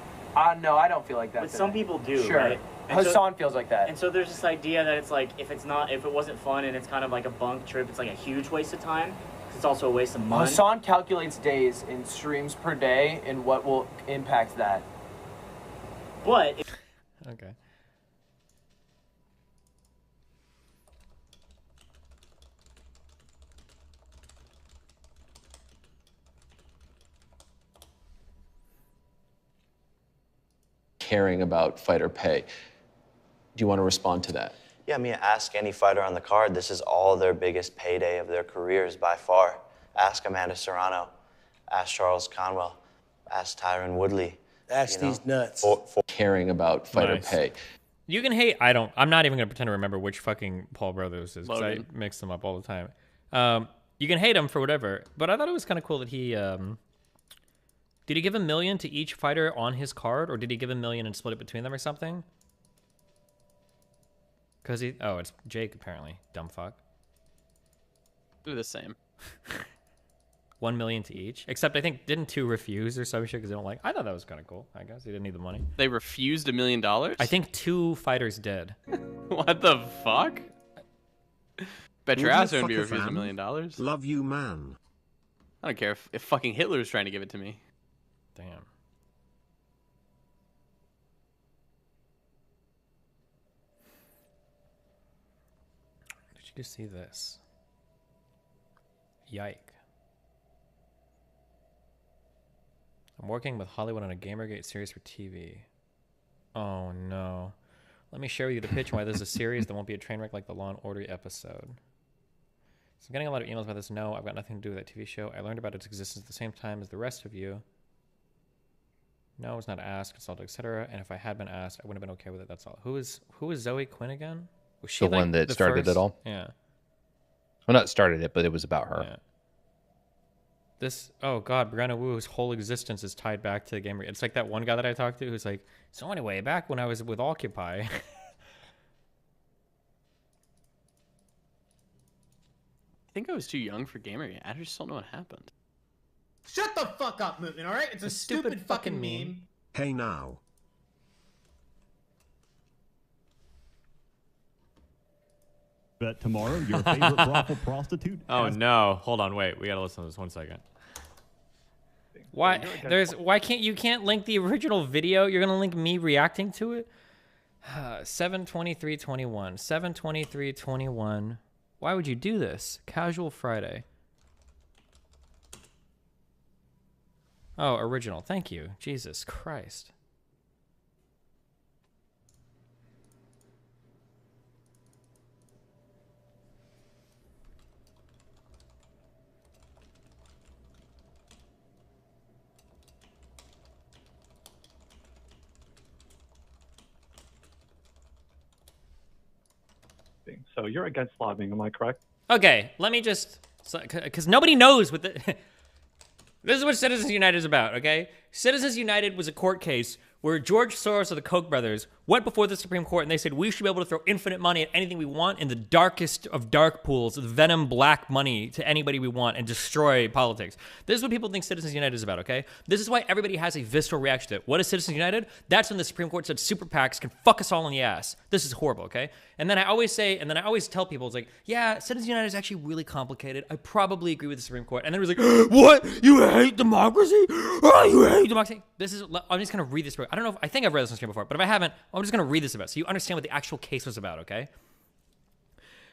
No, I don't feel like that. But some people do, sure. right? Hassan feels like that. And so there's this idea that it's like if it wasn't fun and it's kind of like a bunk trip, it's like a huge waste of time. It's also a waste of money. Hassan calculates days in streams per day and what will impact that. But okay. Caring about fighter pay. Do you want to respond to that? Yeah, I mean, ask any fighter on the card. This is all their biggest payday of their careers by far. Ask Amanda Serrano. Ask Charles Conwell. Ask Tyron Woodley. Ask these nuts. For caring about fighter Nice. pay. You can hate. I'm not even gonna pretend to remember which fucking Paul Brothers is because I Logan. mix them up all the time. You can hate him for whatever, but I thought it was kind of cool that he. Did he give $1 million to each fighter on his card, or did he give $1 million and split it between them or something? Because it's Jake apparently, dumb fuck. They're the same. 1 million to each, except I think didn't 2 refuse or some shit because they don't like. I thought that was kind of cool. I guess he didn't need the money. They refused $1 million? I think 2 fighters did. What the fuck? Bet your Would ass you it would be fuck a refused $1 fan? million. Love you, man. I don't care if fucking Hitler's trying to give it to me. Damn. Did you just see this? Yike. I'm working with Hollywood on a Gamergate series for TV. Oh no. Let me share with you the pitch why this is a series that won't be a train wreck like the Law & Order episode. So I'm getting a lot of emails about this. No, I've got nothing to do with that TV show. I learned about its existence at the same time as the rest of you. No, I was not asked, consulted, etc. And if I had been asked, I wouldn't have been okay with it. That's all. Who is Zoe Quinn again? Was she The one that the started first? it all? Yeah. Well, not started it, but it was about her. Yeah. This, oh god, Brianna Wu's whole existence is tied back to the gamer. It's like that one guy that I talked to who's like, so anyway, back when I was with Occupy. I think I was too young for Gamergate. I just don't know what happened. Shut the fuck up, Mootin, alright? It's a stupid fucking meme. Hey now. Bet tomorrow your favorite brothel prostitute. Oh no, hold on, wait. We gotta listen to this 1 second. Why why can't link the original video? You're gonna link me reacting to it? 7/23/21. 7/23/21. Why would you do this? Casual Friday. Oh, original. Thank you. Jesus Christ. So you're against lobbying, am I correct? Okay, let me just, because nobody knows what the, this is what Citizens United is about, okay? Citizens United was a court case where George Soros of the Koch brothers went before the Supreme Court and they said we should be able to throw infinite money at anything we want in the darkest of dark pools, venom black money to anybody we want and destroy politics. This is what people think Citizens United is about, okay? This is why everybody has a visceral reaction to it. What is Citizens United? That's when the Supreme Court said super PACs can fuck us all in the ass. This is horrible, okay? And then I always tell people, it's like, yeah, Citizens United is actually really complicated. I probably agree with the Supreme Court. And then it was like, what? You hate democracy? Oh, you hate democracy? I'm just going to read this book. I don't know I think I've read this on screen before, but if I haven't, I'm just going to read this about so you understand what the actual case was about, okay?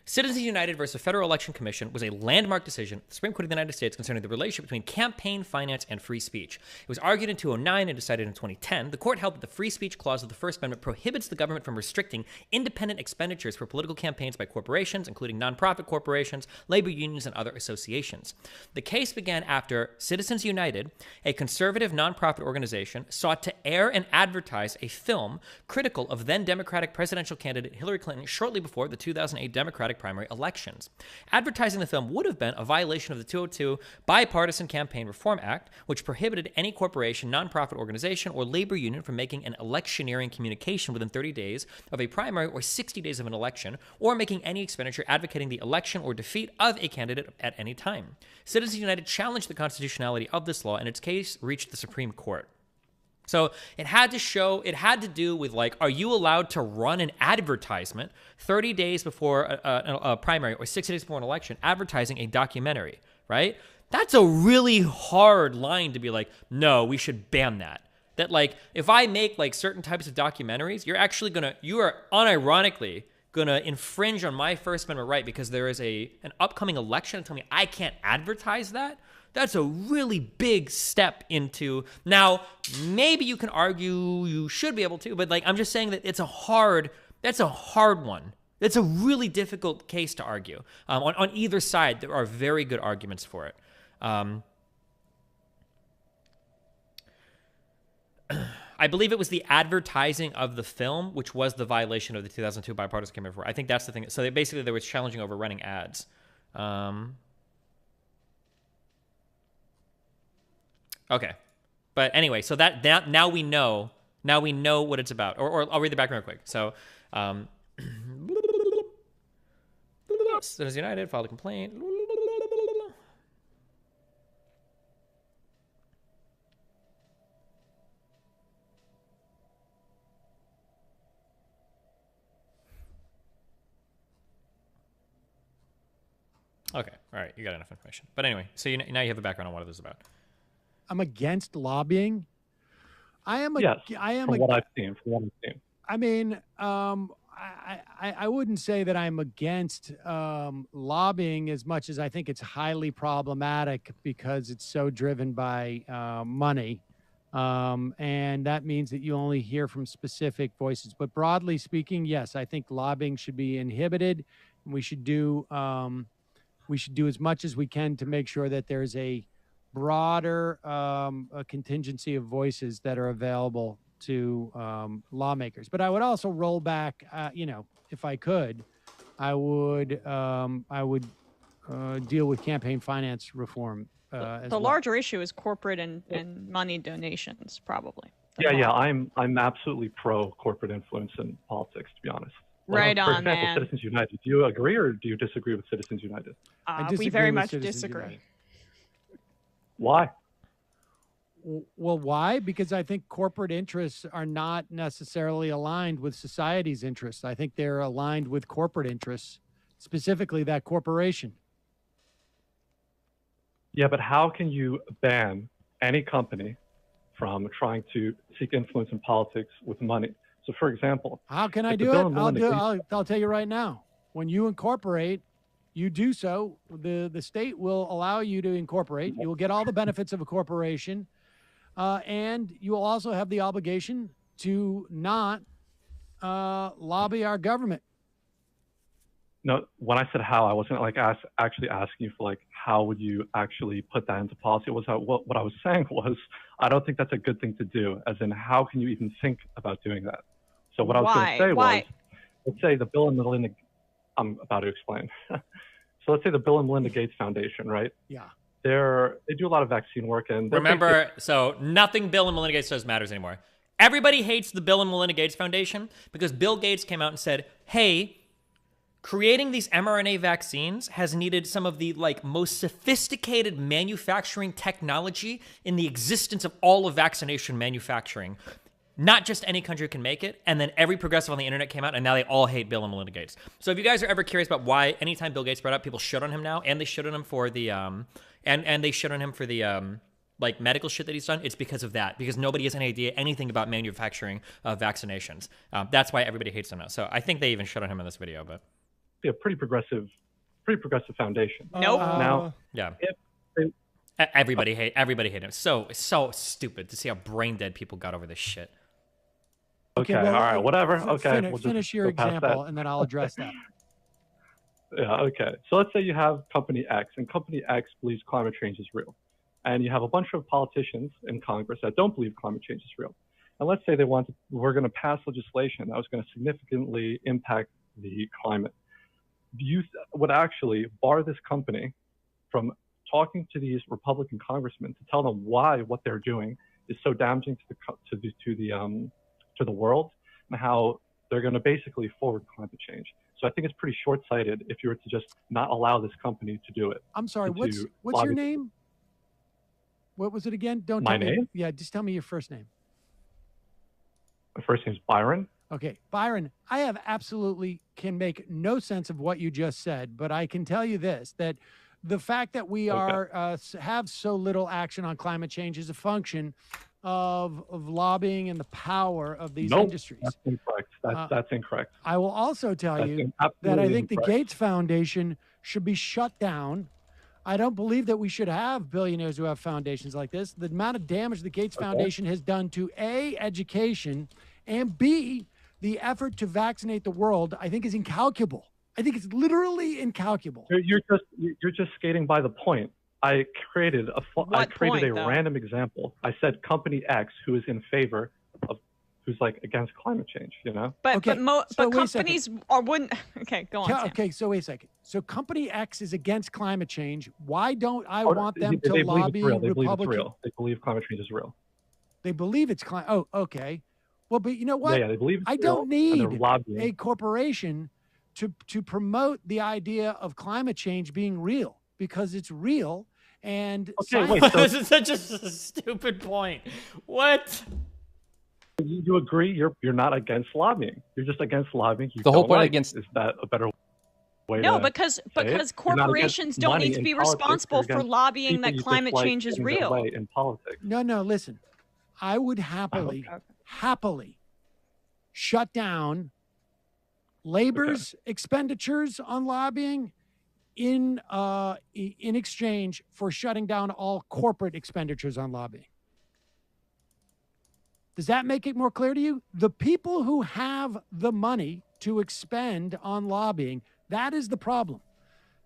Citizens United versus Federal Election Commission was a landmark decision of the Supreme Court of the United States concerning the relationship between campaign finance and free speech. It was argued in 2009 and decided in 2010. The court held that the free speech clause of the First Amendment prohibits the government from restricting independent expenditures for political campaigns by corporations, including nonprofit corporations, labor unions, and other associations. The case began after Citizens United, a conservative nonprofit organization, sought to air and advertise a film critical of then Democratic presidential candidate Hillary Clinton shortly before the 2008 Democratic primary elections. Advertising the film would have been a violation of the 2002 Bipartisan Campaign Reform Act, which prohibited any corporation, nonprofit organization, or labor union from making an electioneering communication within 30 days of a primary or 60 days of an election, or making any expenditure advocating the election or defeat of a candidate at any time. Citizens United challenged the constitutionality of this law, and its case reached the Supreme Court. So it had to do with, like, are you allowed to run an advertisement 30 days before a primary or 60 days before an election advertising a documentary, right? That's a really hard line to be like, no, we should ban that. That, like, if I make, like, certain types of documentaries, you are unironically gonna infringe on my First Amendment right because there is an upcoming election and tell me I can't advertise that. That's a really big step into, now, maybe you can argue you should be able to, but, like, I'm just saying that that's a hard one. It's a really difficult case to argue. On either side, there are very good arguments for it. I believe it was the advertising of the film, which was the violation of the 2002 Bipartisan Campaign Reform. I think that's the thing. So they were challenging over running ads. Okay, but anyway, so that now we know what it's about. Or I'll read the background real quick. So, Citizens United filed a complaint. Okay, all right, you got enough information. But anyway, so now you have a background on what it is about. I'm against lobbying. From what I've seen. I mean, I wouldn't say that I'm against lobbying as much as I think it's highly problematic because it's so driven by money. And that means that you only hear from specific voices. But broadly speaking, yes, I think lobbying should be inhibited. And we should do as much as we can to make sure that there's a broader a contingency of voices that are available to lawmakers. But I would also roll back, if I could, I would deal with campaign finance reform. The larger issue is corporate and money donations, probably. Yeah, I'm absolutely pro corporate influence in politics, to be honest. Right for on, example, man. Citizens United. Do you agree or do you disagree with Citizens United? We very much disagree. Why? Well, why? Because I think corporate interests are not necessarily aligned with society's interests. I think they're aligned with corporate interests, specifically that corporation. Yeah, but how can you ban any company from trying to seek influence in politics with money. So, for example, how can I do it? I'll tell you right now. When you incorporate, you do so. The state will allow you to incorporate. You will get all the benefits of a corporation, and you will also have the obligation to not lobby our government. No, when I said how, I wasn't like actually asking you for like how would you actually put that into policy. It was what I was saying was I don't think that's a good thing to do. As in, how can you even think about doing that? So what I was going to say was, let's say the Bill and Melinda. I'm about to explain. So let's say the Bill and Melinda Gates Foundation, right? Yeah. They do a lot of vaccine work, and remember, so nothing Bill and Melinda Gates does matters anymore. Everybody hates the Bill and Melinda Gates Foundation because Bill Gates came out and said, "Hey, creating these mRNA vaccines has needed some of the most sophisticated manufacturing technology in the existence of all of vaccination manufacturing. Not just any country can make it." And then every progressive on the internet came out, and now they all hate Bill and Melinda Gates. So if you guys are ever curious about why anytime Bill Gates brought up, people shit on him now, and they shit on him for the and they shit on him for the medical shit that he's done, it's because of that. Because nobody has any idea anything about manufacturing vaccinations. That's why everybody hates him now. So I think they even shit on him in this video, but a pretty progressive foundation. Nope. Now, yeah. Everybody hate him. So stupid to see how brain dead people got over this shit. Okay, well, all right, whatever. Okay, we'll finish your example, and then I'll address that. Yeah, okay. So let's say you have Company X, and Company X believes climate change is real. And you have a bunch of politicians in Congress that don't believe climate change is real. And let's say we're going to pass legislation that was going to significantly impact the climate. You would actually bar this company from talking to these Republican congressmen to tell them why what they're doing is so damaging to the world, and how they're going to basically forward climate change. So I think it's pretty short-sighted if you were to just not allow this company to do it. I'm sorry, what's your name? What was it again? Don't My tell me. name? Yeah, just tell me your first name. My first name is Byron. Okay, Byron, I can make no sense of what you just said, but I can tell you this, that the fact that we have so little action on climate change is a function of lobbying and the power of these industries. That's incorrect. That's incorrect. I will also tell you that I think the Gates Foundation should be shut down. I don't believe that we should have billionaires who have foundations like this. The amount of damage the Gates Foundation has done to A, education, and B, the effort to vaccinate the world, I think is incalculable. I think it's literally incalculable. You're just skating by the point. I created a random example. I said Company X, who is in favor of, who's against climate change. You know. But companies wouldn't. Okay, go on. Okay, so wait a second. So Company X is against climate change. Why don't I want them to lobby Republicans? They believe climate change is real. They believe it's climate. Oh, okay. Well, but you know what? Yeah, they believe it's I real, don't need and they're lobbying. a corporation to promote the idea of climate change being real, because it's real. And this is such a stupid point. What? You agree? You're not against lobbying. You're just against lobbying. The whole point against is that a better way? No, because corporations don't need to be responsible for lobbying that climate change is real. In politics. No, listen. I would happily shut down labor's expenditures on lobbying in exchange for shutting down all corporate expenditures on lobbying. Does that make it more clear to you? The people who have the money to expend on lobbying, that is the problem.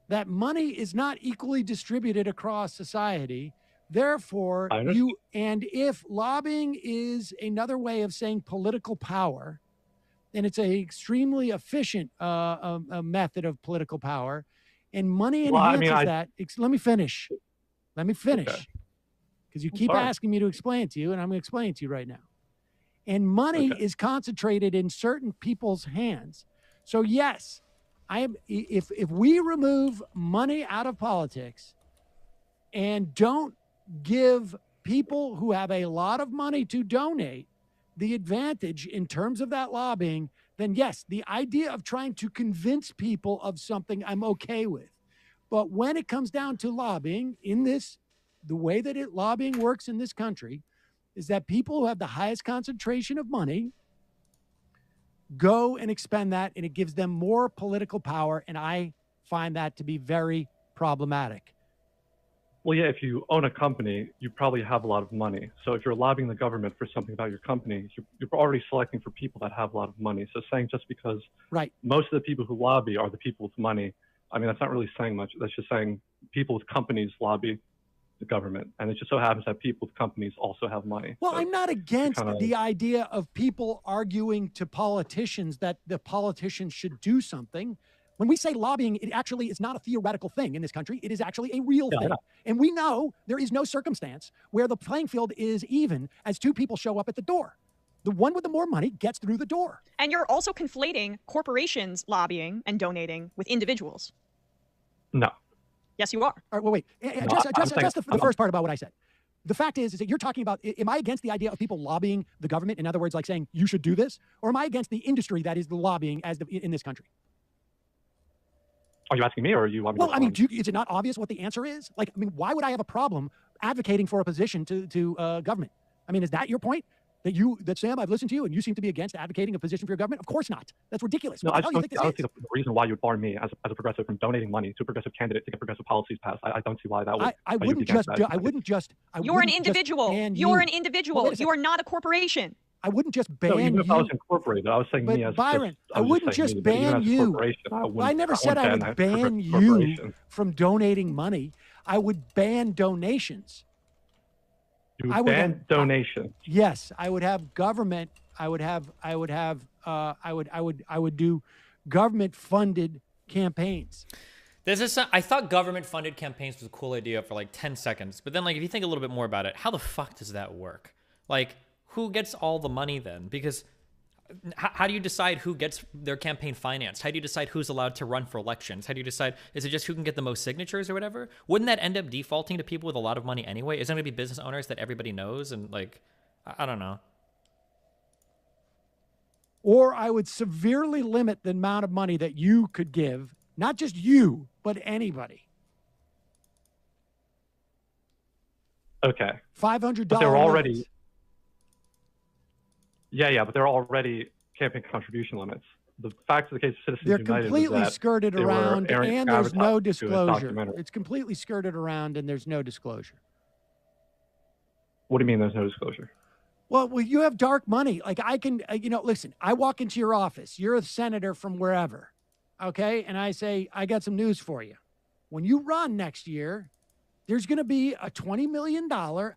That money is not equally distributed across society. Therefore, if lobbying is another way of saying political power, and it's an extremely efficient method of political power, and money enhances that. Let me finish. Because you keep asking me to explain it to you, and I'm going to explain it to you right now. And money is concentrated in certain people's hands. So yes, if we remove money out of politics and don't give people who have a lot of money to donate the advantage in terms of that lobbying, then yes, the idea of trying to convince people of something I'm okay with. But when it comes down to lobbying in this the way that lobbying works in this country is that people who have the highest concentration of money go and expend that, and it gives them more political power. And I find that to be very problematic. Well, yeah, if you own a company, you probably have a lot of money. So if you're lobbying the government for something about your company, you're already selecting for people that have a lot of money. So saying just because most of the people who lobby are the people with money, I mean, that's not really saying much. That's just saying people with companies lobby the government. And it just so happens that people with companies also have money. Well, so I'm not against kinda, the idea of people arguing to politicians that the politicians should do something. When we say lobbying, it actually is not a theoretical thing in this country. It is actually a real thing. And we know there is no circumstance where the playing field is even as two people show up at the door. The one with the more money gets through the door. And you're also conflating corporations lobbying and donating with individuals. No. Yes, you are. All right, well, wait. Address the first part about what I said. The fact is that you're talking about, am I against the idea of people lobbying the government? In other words, like saying, you should do this? Or am I against the industry that is the lobbying in this country? Are you asking me, or are you? Well, I mean, is it not obvious what the answer is? Like, I mean, why would I have a problem advocating for a position to government? I mean, is that your point? That Sam, I've listened to you, and you seem to be against advocating a position for your government? Of course not. That's ridiculous. No, What I the hell don't do you see think this is? the reason why you would bar me as a progressive from donating money to a progressive candidate to get progressive policies passed. I don't see why that would. I wouldn't just. You're an individual. You're an individual. Well, you are not a corporation. I wouldn't just ban no, even if you. I was incorporated, I was saying But me as Byron, just, I wouldn't just ban you. I never said I would ban you from donating money. I would ban donations. You would ban donations. Yes, I would have government. I would do government-funded campaigns. I thought government-funded campaigns was a cool idea for like 10 seconds, but then like if you think a little bit more about it, how the fuck does that work? Like, who gets all the money then? Because how do you decide who gets their campaign financed? How do you decide who's allowed to run for elections? How do you decide, is it just who can get the most signatures or whatever? Wouldn't that end up defaulting to people with a lot of money anyway? Isn't it going to be business owners that everybody knows? And like, I don't know. Or I would severely limit the amount of money that you could give, not just you, but anybody. Okay. $500. But they're already. Yeah, but there are already campaign contribution limits. The fact of the case, Citizens They're United completely skirted around, and there's no disclosure. It's It's completely skirted around, and there's no disclosure. What do you mean there's no disclosure? Well, you have dark money. Like I can, listen, I walk into your office. You're a senator from wherever, okay? And I say, I got some news for you. When you run next year, there's going to be a $20 million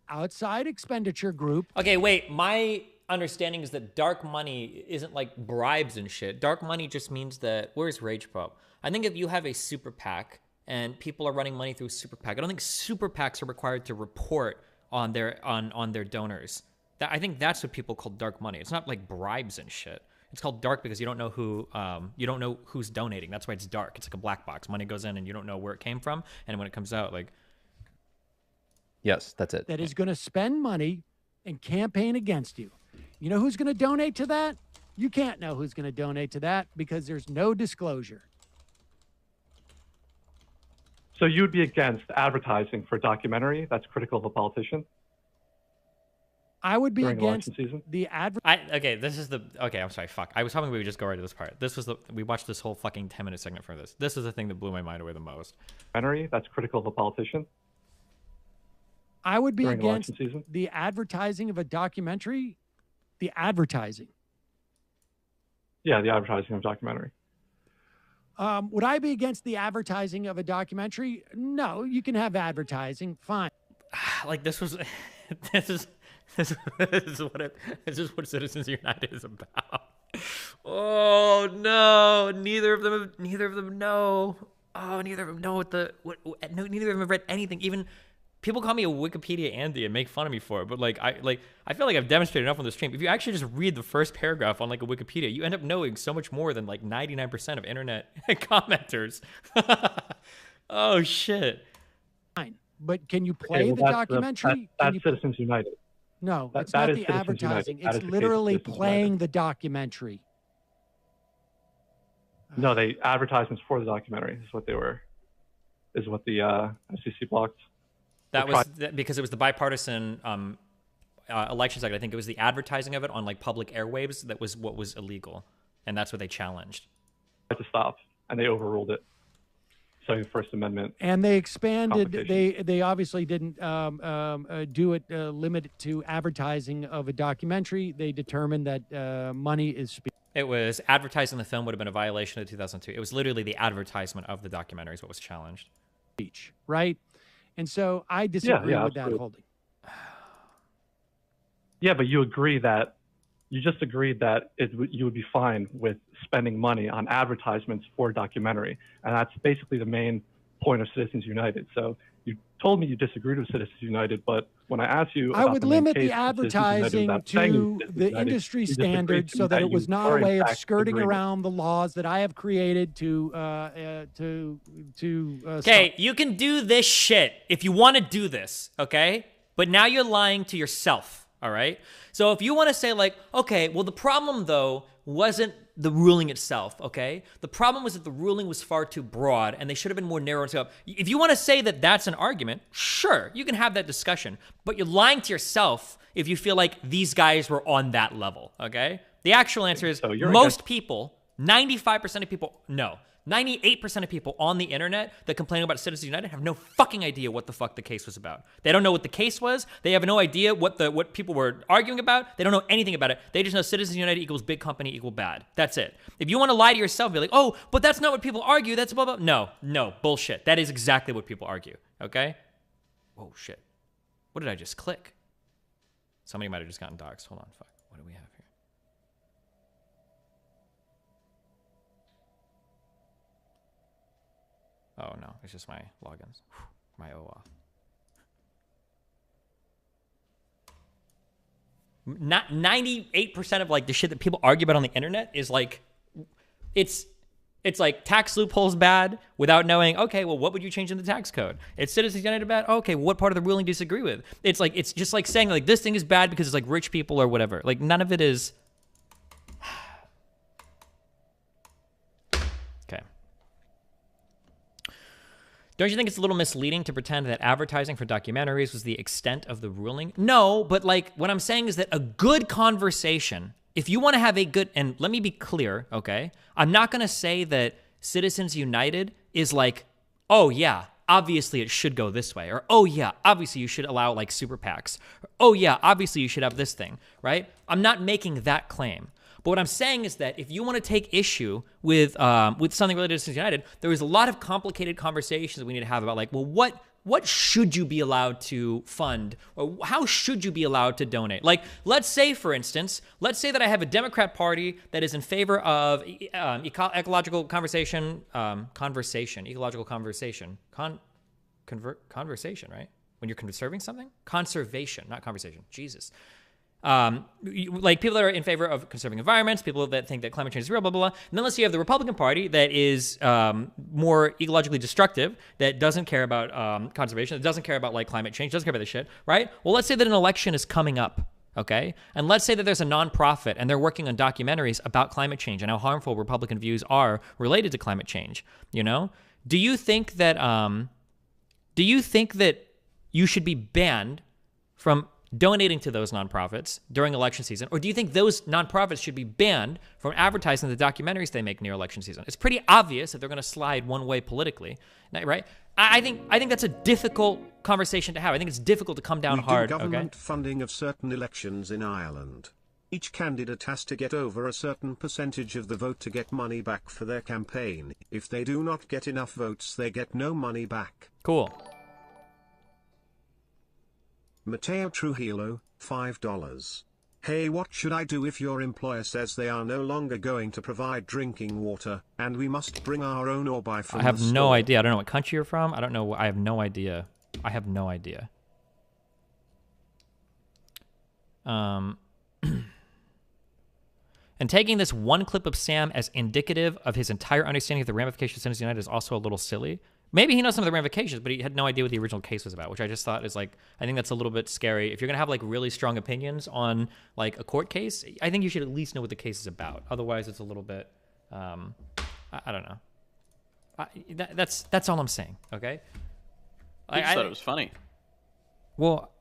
outside expenditure group. Okay, wait, my understanding is that dark money isn't like bribes and shit. Dark money just means that, where's Rage Pop? I think if you have a super PAC and people are running money through a super PAC, I don't think super PACs are required to report on their donors. I think that's what people call dark money. It's not like bribes and shit. It's called dark because you don't know who's donating. That's why it's dark. It's like a black box. Money goes in and you don't know where it came from, and when it comes out, like. Yes, that's it. That is going to spend money and campaign against you. You know who's going to donate to that? You can't know who's going to donate to that because there's no disclosure. So you would be against advertising for a documentary that's critical of a politician? I would be during against election season? the Okay, I'm sorry, fuck. I was hoping we would just go right to this part. We watched this whole fucking 10-minute segment for this. This is the thing that blew my mind away the most. Documentary that's critical of a politician? I would be during against election season? the advertising of a documentary. The advertising. Yeah, the advertising of a documentary. Would I be against the advertising of a documentary? No, you can have advertising. Fine. Like this is what Citizens United is about. Oh no! Neither of them know. Oh, neither of them know neither of them have read anything. Even people call me a Wikipedia Andy and make fun of me for it, but I feel like I've demonstrated enough on the stream. If you actually just read the first paragraph on like a Wikipedia, you end up knowing so much more than like 99% of internet commenters. Oh shit! Fine, but can you play the documentary? That's Citizens United. No, it's not the advertising. It's literally playing the documentary. No, they advertisements for the documentary is what the FCC blocked. That was because it was the bipartisan elections act. I think it was the advertising of it on like public airwaves that was what was illegal, and that's what they challenged. To stop, and they overruled it. So the First Amendment. And they expanded. They obviously didn't do it limit it to advertising of a documentary. They determined that money is. It was advertising the film would have been a violation of 2002. It was literally the advertisement of the documentary is what was challenged. Speech, right? And so I disagree with that holding. Yeah, but you agree that you just agreed that you would be fine with spending money on advertisements for a documentary, and that's basically the main point of Citizens United. So you told me you disagreed with Citizens United, but when I asked you, I would limit the advertising to the industry standards so that it was not a way of skirting around the laws that I have created to. Okay, you can do this shit if you want to do this, okay? But now you're lying to yourself, all right? So if you want to say like, okay, well the problem though wasn't the ruling itself, okay? The problem was that the ruling was far too broad and they should have been more narrow and scope. If you want to say that that's an argument, sure, you can have that discussion, but you're lying to yourself if you feel like these guys were on that level, okay? The actual answer is most people, 95% of people, no. 98% of people on the internet that complain about Citizens United have no fucking idea what the fuck the case was about. They don't know what the case was. They have no idea what people were arguing about. They don't know anything about it. They just know Citizens United equals big company equal bad. That's it. If you want to lie to yourself, be like, oh, but that's not what people argue. That's blah, blah. No, bullshit. That is exactly what people argue, okay? Oh, shit. What did I just click? Somebody might have just gotten doxxed. Hold on, fuck. What do we have here? Oh, no, it's just my logins, my OAuth. 98% of like the shit that people argue about on the internet is like, it's like tax loopholes bad without knowing, okay, well, what would you change in the tax code? It's Citizens United bad? Okay, what part of the ruling do you disagree with? It's like, it's just like saying like this thing is bad because it's like rich people or whatever. Like none of it is. Okay. Don't you think it's a little misleading to pretend that advertising for documentaries was the extent of the ruling? No, but like what I'm saying is that a good conversation, if you want to have a good, and let me be clear, okay? I'm not going to say that Citizens United is like, oh yeah, obviously it should go this way, or oh yeah, obviously you should allow like super PACs, or oh yeah, obviously you should have this thing, right? I'm not making that claim. But what I'm saying is that if you want to take issue with something related to Citizens United, there is a lot of complicated conversations that we need to have about like, well, what should you be allowed to fund, or how should you be allowed to donate? Like, let's say, for instance, that I have a Democrat Party that is in favor of ecological conversation, right? When you're conserving something? Conservation, not conversation. Jesus. Like people that are in favor of conserving environments, people that think that climate change is real, blah, blah, blah. And then let's say you have the Republican Party that is more ecologically destructive, that doesn't care about conservation, that doesn't care about like climate change, doesn't care about this shit, right? Well, let's say that an election is coming up, okay? And let's say that there's a nonprofit and they're working on documentaries about climate change and how harmful Republican views are related to climate change, you know? Do you think that you should be banned from donating to those nonprofits during election season? Or do you think those nonprofits should be banned from advertising the documentaries they make near election season? It's pretty obvious that they're going to slide one way politically, right? I think that's a difficult conversation to have. I think it's difficult to come down hard. Government funding of certain elections in Ireland. Each candidate has to get over a certain percentage of the vote to get money back for their campaign. If they do not get enough votes, they get no money back. Cool. Mateo Trujillo, $5. Hey, what should I do if your employer says they are no longer going to provide drinking water, and we must bring our own or buy from the store? I have no idea. I don't know what country you're from. I don't know. I have no idea. And taking this one clip of Sam as indicative of his entire understanding of the ramifications of Citizens United is also a little silly. Maybe he knows some of the ramifications, but he had no idea what the original case was about, which I just thought is like, I think that's a little bit scary. If you're going to have like really strong opinions on like a court case, I think you should at least know what the case is about. Otherwise, it's a little bit, I don't know. That's all I'm saying, okay? I just thought it was funny. Well,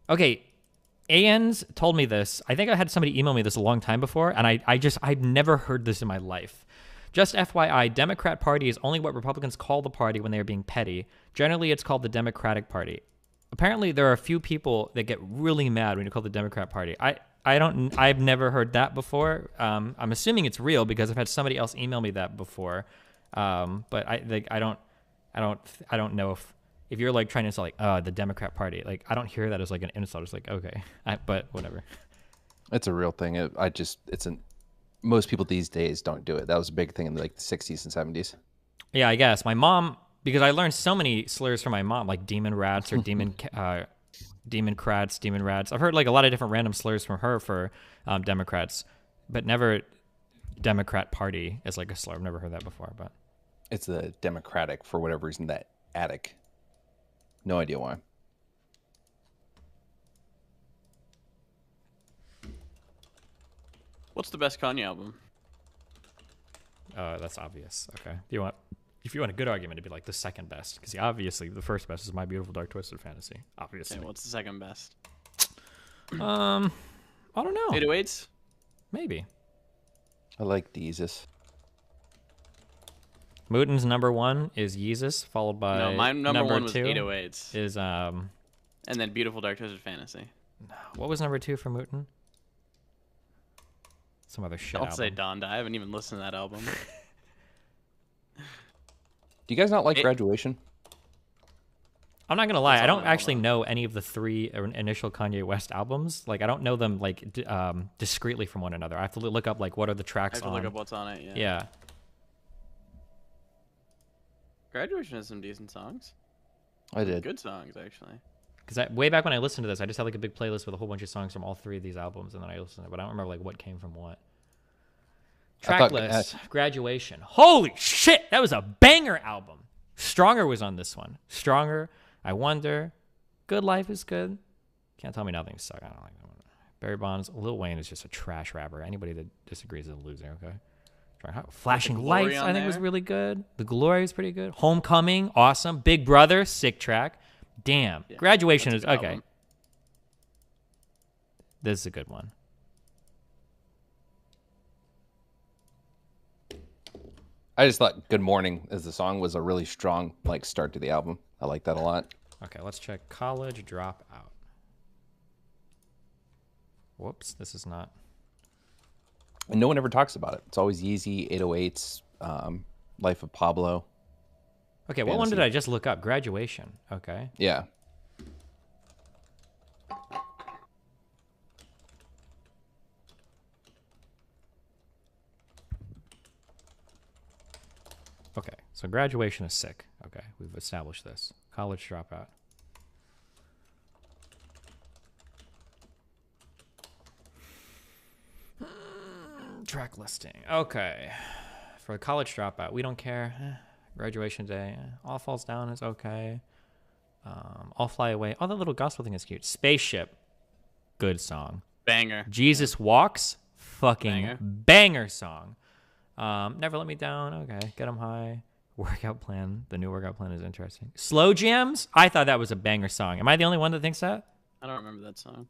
okay. AN's told me this. I think I had somebody email me this a long time before, and I've never heard this in my life. Just FYI, Democrat Party is only what Republicans call the party when they are being petty. Generally, it's called the Democratic Party. Apparently, there are a few people that get really mad when you call the Democrat Party. I've never heard that before. I'm assuming it's real because I've had somebody else email me that before. But I don't know if you're like trying to say like, the Democrat Party, like I don't hear that as like an insult. It's like, okay, but whatever. It's a real thing. Most people these days don't do it. That was a big thing in like the 60s and 70s. Yeah, I guess my mom, because I learned so many slurs from my mom, like demon rats or demon crats, demon rats. I've heard like a lot of different random slurs from her for Democrats, but never Democrat Party as like a slur. I've never heard that before, but it's the Democratic for whatever reason, that attic. No idea why. What's the best Kanye album? That's obvious. Okay. If you want a good argument, it'd be like the second best, because obviously the first best is My Beautiful Dark Twisted Fantasy. Obviously. Okay, what's the second best? I don't know. 808s? Maybe. I like Yeezus. Mooten's number one is Yeezus, followed by no, my number one was two 808s. Is and then Beautiful Dark Twisted Fantasy. What was number two for Mooten? Some other shit. Don't say Donda. I haven't even listened to that album. Do you guys not like Graduation? I'm not gonna lie. I don't actually know any of the three initial Kanye West albums. Like, I don't know them like discreetly from one another. I have to look up like what are the tracks on. I have to look up what's on it. Yeah. Yeah. Graduation has some decent songs. I did. Good songs, actually. Because way back when I listened to this, I just had like a big playlist with a whole bunch of songs from all three of these albums, and then I listened to it, but I don't remember like what came from what. Track list, Graduation. Holy shit, that was a banger album. Stronger was on this one. Stronger, I Wonder, Good Life is good. Can't tell me nothing sucks. I don't like that one. Barry Bonds, Lil Wayne is just a trash rapper. Anybody that disagrees is a loser, okay? Flashing Lights, I think was really good. The Glory is pretty good. Homecoming, awesome. Big Brother, sick track. Damn. Yeah, Graduation is okay. Album. This is a good one. I just thought Good Morning as the song was a really strong like start to the album. I like that a lot. Okay, let's check College Dropout. Whoops, this is not. And no one ever talks about it. It's always Yeezy, 808s, Life of Pablo. Okay, what one did I just look up? Graduation. Okay. Yeah. Okay, so Graduation is sick. Okay, we've established this. College Dropout. Track listing. Okay. For College Dropout, We Don't Care. Graduation Day. All Falls Down is okay. All Fly Away. Oh, that little gospel thing is cute. Spaceship. Good song. Banger. Jesus Walks. Fucking banger song. Never Let Me Down. Okay. Get 'Em High. Workout Plan. The new workout plan is interesting. Slow Jams. I thought that was a banger song. Am I the only one that thinks that? I don't remember that song.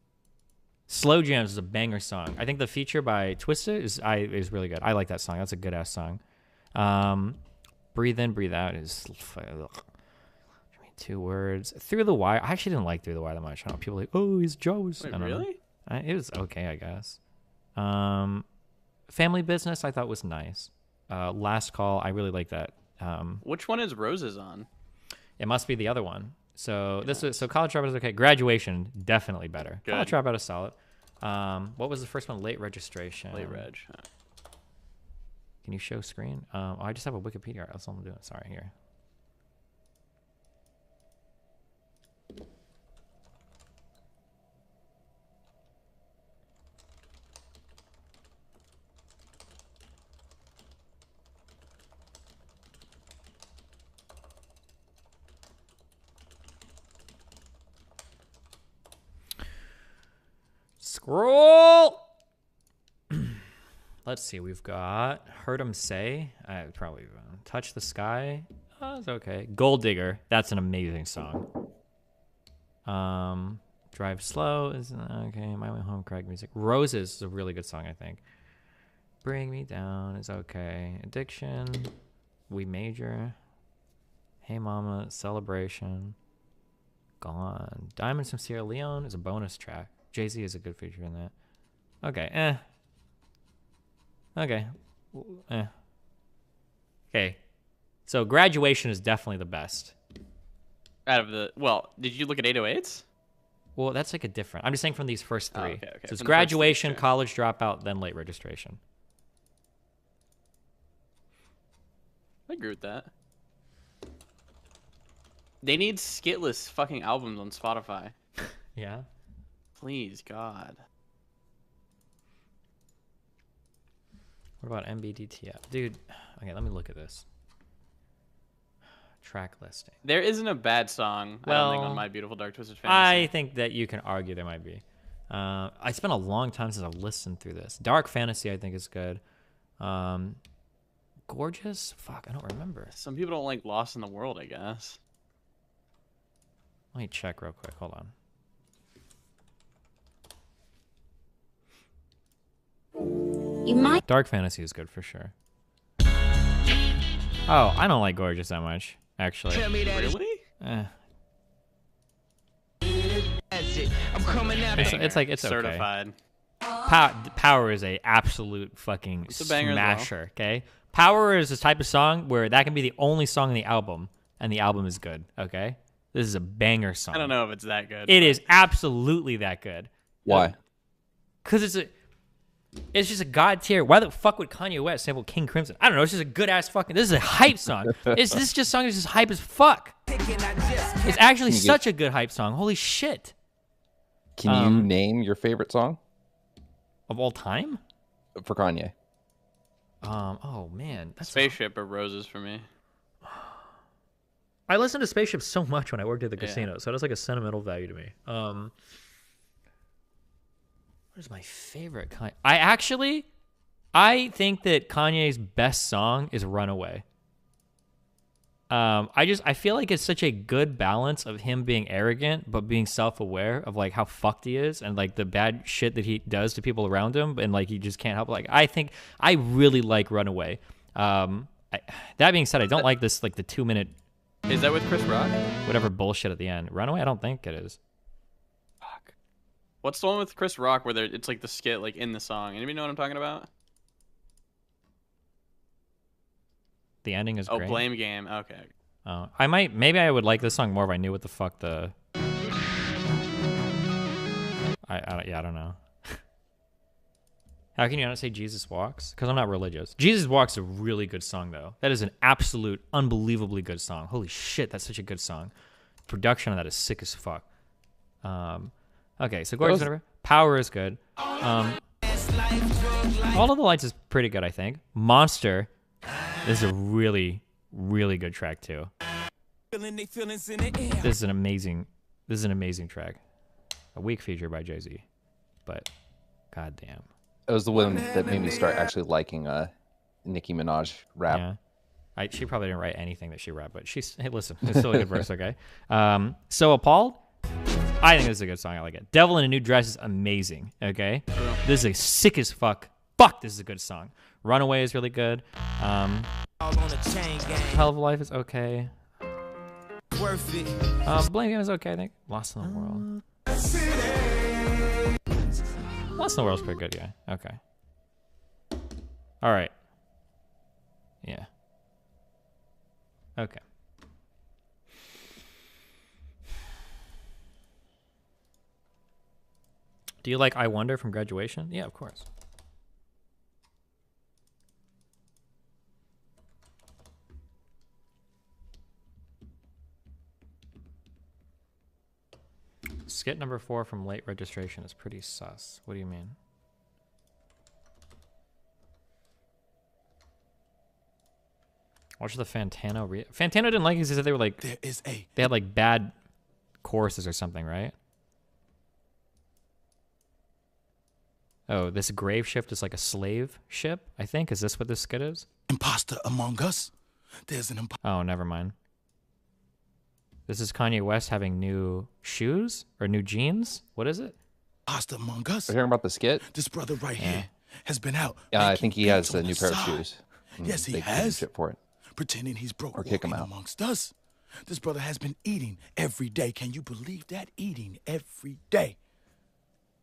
Slow Jams is a banger song. I think the feature by Twista is really good. I like that song. That's a good ass song. Breathe In, Breathe Out is 2 words. Through the Wire. I actually didn't like Through the Wire that much. I don't know, people are like, oh, he's Joe's. Wait, really? It was okay, I guess. Family Business I thought was nice. Last Call, I really like that. Which one is Roses on? It must be the other one. So College Dropout is okay. Graduation definitely better. Good. College Dropout is solid. What was the first one? Late Registration. Late Reg. Can you show screen? I just have a Wikipedia. That's all I'm doing. Sorry, here. Scroll. Let's see. We've got Heard 'Em Say. I probably Touch the Sky. It's okay. Gold Digger. That's an amazing song. Drive Slow is okay. My Way Home, Craig Music. Roses is a really good song, I think. Bring Me Down is okay. Addiction. We Major. Hey Mama. Celebration. Gone. Diamonds from Sierra Leone is a bonus track. Jay-Z is a good feature in that. Okay. Okay. Okay. So Graduation is definitely the best. Out of the... Well, did you look at 808s? Well, that's like a different... I'm just saying from these first three. Oh, okay. So it's Graduation, College Dropout, then Late Registration. I agree with that. They need skitless fucking albums on Spotify. Yeah? Please, God. What about MBDTF? Dude, okay, let me look at this. Track listing. There isn't a bad song, well, I don't think, on My Beautiful Dark Twisted Fantasy. I think that you can argue there might be. I spent a long time since I've listened through this. Dark Fantasy, I think, is good. Gorgeous? Fuck, I don't remember. Some people don't like Lost in the World, I guess. Let me check real quick. Hold on. You might. Dark Fantasy is good for sure. Oh, I don't like Gorgeous that much, actually. Tell me that really? It's like it's certified. Okay. Power is a absolute fucking smasher. Okay, Power is this type of song where that can be the only song in the album, and the album is good. Okay, this is a banger song. I don't know if it's that good. It is absolutely that good. Why? Because it's just a god tier. Why the fuck would Kanye West sample King Crimson? I don't know. It's just a good ass fucking. This is a hype song. This song is just hype as fuck. It's actually such a good hype song. Holy shit. Can you name your favorite song of all time for Kanye? Oh man, that's Spaceship or Roses for me. I listened to Spaceship so much when I worked at the casino, so it has like a sentimental value to me. What is my favorite Kanye? I think that Kanye's best song is Runaway. I feel like it's such a good balance of him being arrogant but being self-aware of like how fucked he is and like the bad shit that he does to people around him, and like he just can't help. Like I think I really like Runaway. That being said, I don't like this like the 2-minute. Is that with Chris Rock? Whatever bullshit at the end. Runaway, I don't think it is. What's the one with Chris Rock where it's like the skit like in the song? Anybody know what I'm talking about? The ending is great. Oh, Blame Game. Okay. Oh, maybe I would like this song more if I knew what the fuck the. I don't know. How can you not say Jesus Walks? Because I'm not religious. Jesus Walks is a really good song though. That is an absolute, unbelievably good song. Holy shit, that's such a good song. Production on that is sick as fuck. Okay, so Gorgeous, whatever. Power is good. All of the Lights is pretty good, I think. Monster. This is a really, really good track too. This is an amazing track. A weak feature by Jay-Z, but goddamn. It was the one that made me start actually liking Nicki Minaj rap. Yeah, she probably didn't write anything that she rapped, but hey, listen, it's still a good verse. Okay. So Appalled. I think this is a good song. I like it. Devil in a New Dress is amazing. Okay. This is a sick as fuck. Fuck, this is a good song. Runaway is really good. Hell of a Life is okay. Blame Game is okay, I think. Lost in the World. Lost in the World is pretty good, yeah. Okay. All right. Yeah. Okay. Do you like I Wonder from Graduation? Yeah, of course. Skit number 4 from Late Registration is pretty sus. What do you mean? Watch the Fantano. Fantano didn't like it because he said they were like they had like bad choruses or something, right? Oh, this grave shift is like a slave ship, I think. Is this what this skit is? Imposter among us. Oh, never mind. This is Kanye West having new shoes or new jeans. What is it? Among us. We're hearing about the skit. This brother right here has been out. Yeah, I think he has a new pair of shoes. Yes, he They give him has. shit for it. Pretending he's broke Or kick him walking out. amongst us. This brother has been eating every day. Can you believe that? Eating every day.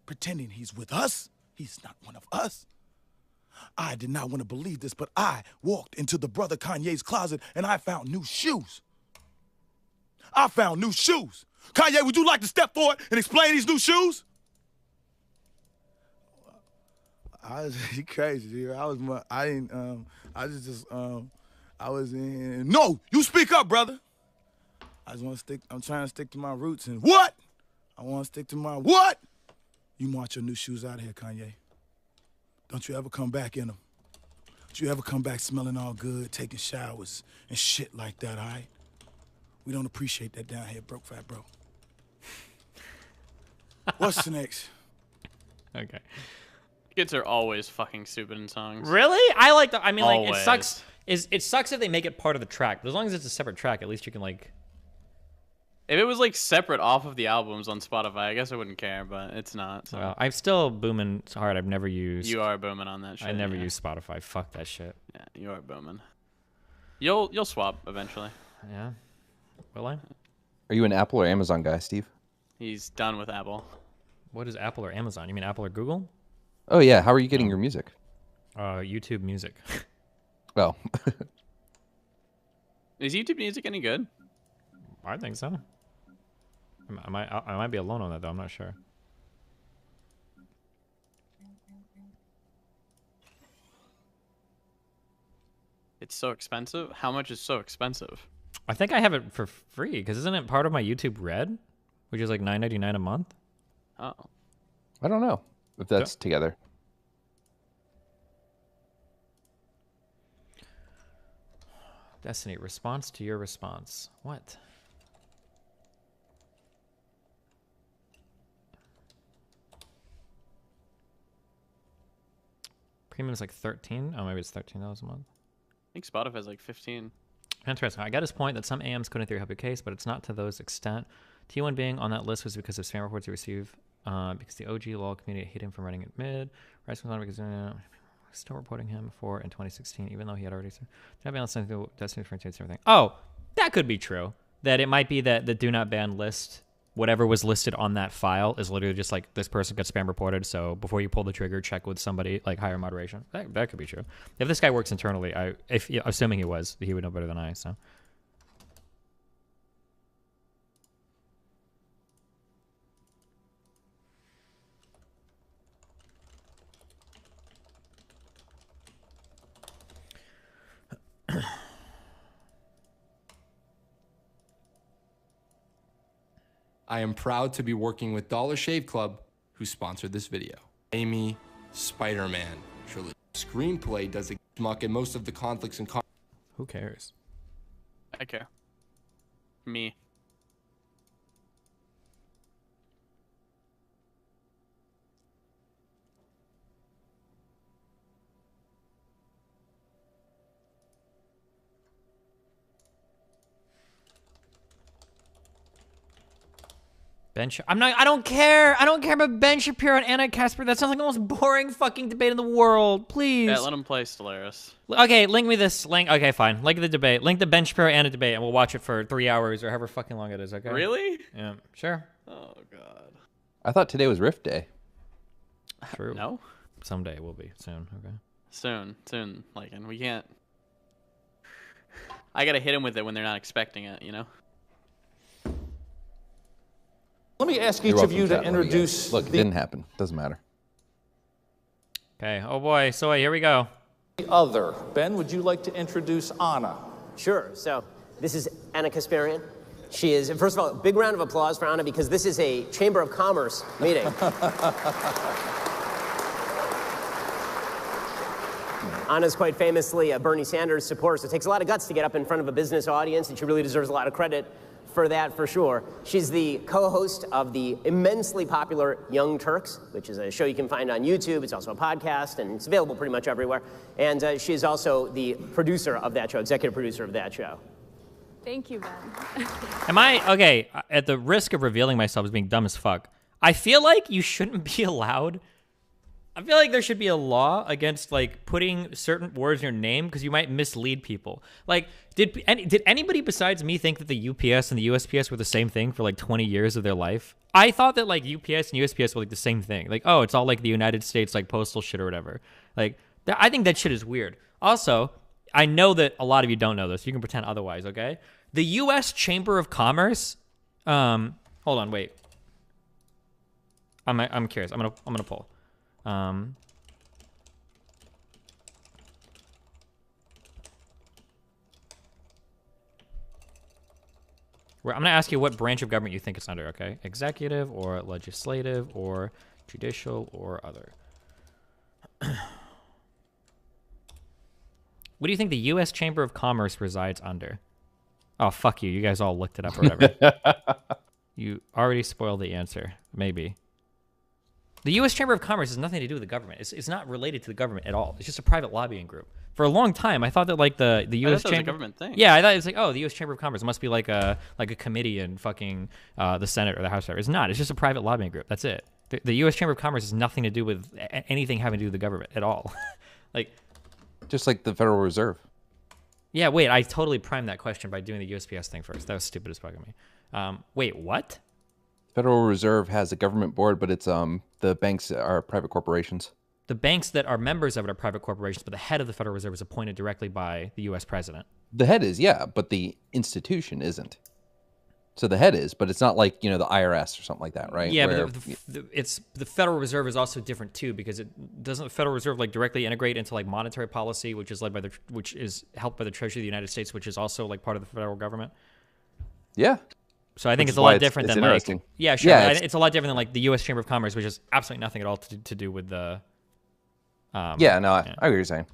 Pretending he's with us. He's not one of us. I did not want to believe this, but I walked into the brother Kanye's closet and I found new shoes. I found new shoes. Kanye, would you like to step forward and explain these new shoes? You crazy, dude. I was in. No, you speak up, brother. I just want to stick. I'm trying to stick to my roots and What? I want to stick to my What? You march your new shoes out of here, Kanye. Don't you ever come back in them. Don't you ever come back smelling all good, taking showers and shit like that, all right? We don't appreciate that down here, broke fat bro. What's next? Okay. Kids are always fucking stupid in songs. Really? I like the. I mean, like, Always. it sucks. It sucks if they make it part of the track, but as long as it's a separate track, at least you can like. If it was like separate off of the albums on Spotify, I guess I wouldn't care, but it's not. So. Well, I'm still booming hard. I've never used. You are booming on that shit. I never yeah. use Spotify. Fuck that shit. Yeah, you are booming. You'll swap eventually. Yeah. Will I? Are you an Apple or Amazon guy, Steve? He's done with Apple. What is Apple or Amazon? You mean Apple or Google? Oh yeah. How are you getting your music? YouTube Music. Well. Is YouTube Music any good? I think so. I might be alone on that though. I'm not sure. It's so expensive. How much is so expensive? I think I have it for free because isn't it part of my YouTube Red, which is like $9.99 a month? Oh. I don't know if that's together. Destiny, response to your response. What? Premium is like 13. Oh, maybe it's $13 a month. I think Spotify's like 15. Interesting. I got his point that some AMs could in theory help your case, but it's not to those extent. T1 being on that list was because of spam reports he received, because the OG LOL community hate him for running it mid. Rice was on because still reporting him for in 2016, even though he had already said not ban something Destiny for everything. Oh, that could be true. That it might be that the do not ban list, whatever was listed on that file, is literally just like this person got spam reported. So before you pull the trigger, check with somebody like higher moderation. That could be true. If this guy works internally, assuming he would know better than I. So. I am proud to be working with Dollar Shave Club, who sponsored this video. Amy, Spider-Man, trilogy. Screenplay does a muck in most of the conflicts and who cares? I care. Me. I don't care. I don't care about Ben Shapiro and Anna Casper. That sounds like the most boring fucking debate in the world. Please. Yeah, let him play Stellaris. Okay, link me this link. Okay, fine. Link the debate. Link the Ben Shapiro Anna debate, and we'll watch it for 3 hours or however fucking long it is. Okay. Really? Yeah. Sure. Oh god. I thought today was Rift Day. True. No. Someday it will be soon. Okay. Soon. Like, and we can't. I gotta hit him with it when they're not expecting it. You know. Let me ask each of you to introduce. Look, it didn't happen. Doesn't matter. Okay. Oh boy. So here we go. The other. Ben, would you like to introduce Anna? Sure. So this is Anna Kasparian. She is, first of all, a big round of applause for Anna because this is a Chamber of Commerce meeting. Anna's quite famously a Bernie Sanders supporter, so it takes a lot of guts to get up in front of a business audience, and she really deserves a lot of credit for that for sure. She's the co-host of the immensely popular Young Turks, which is a show you can find on YouTube. It's also a podcast, and it's available pretty much everywhere. And she's also the producer of that show, executive producer of that show. Thank you, Ben. Am I, okay, at the risk of revealing myself as being dumb as fuck, I feel like you shouldn't be allowed. I feel like there should be a law against like putting certain words in your name because you might mislead people. Like, did anybody besides me think that the UPS and the USPS were the same thing for like 20 years of their life? I thought that like UPS and USPS were like the same thing. Like, oh, it's all like the United States like postal shit or whatever. Like, I think that shit is weird. Also, I know that a lot of you don't know this. You can pretend otherwise, okay? The U.S. Chamber of Commerce. Hold on, wait. I'm curious. I'm gonna pull. I'm going to ask you what branch of government you think it's under, okay? Executive or legislative or judicial or other. What do you think the U.S. Chamber of Commerce resides under? Oh, fuck you. You guys all looked it up or whatever. You already spoiled the answer. Maybe. The U.S. Chamber of Commerce has nothing to do with the government. It's not related to the government at all. It's just a private lobbying group. For a long time, I thought that like the U.S. Chamber, was a government thing. Yeah, I thought it was like, oh, the U.S. Chamber of Commerce must be like a committee in fucking the Senate or the House. Or whatever. It's not. It's just a private lobbying group. That's it. The U.S. Chamber of Commerce has nothing to do with anything having to do with the government at all. Like, just like the Federal Reserve. Yeah. Wait, I totally primed that question by doing the USPS thing first. That was stupid as fuck of me. Wait, what? Federal Reserve has a government board, but it's the banks are private corporations. The banks that are members of it are private corporations, but the head of the Federal Reserve is appointed directly by the U.S. president. The head is, yeah, but the institution isn't. So the head is, but it's not like, you know, the IRS or something like that, right? Yeah, but the Federal Reserve is also different too, because it doesn't the Federal Reserve like directly integrate into like monetary policy, which is which is helped by the Treasury of the United States, which is also like part of the federal government. Yeah. So I think it's a lot different than like, yeah, sure. Yeah, it's a lot different than like the U.S. Chamber of Commerce, which has absolutely nothing at all to do with the. Yeah, no, I get what you're saying.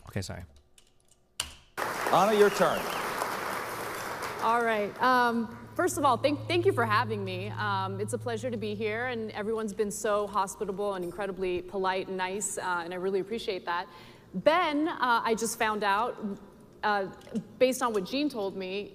Okay, sorry. Anna, your turn. All right. First of all, thank you for having me. It's a pleasure to be here, and everyone's been so hospitable and incredibly polite and nice, and I really appreciate that. Ben, I just found out, based on what Jean told me,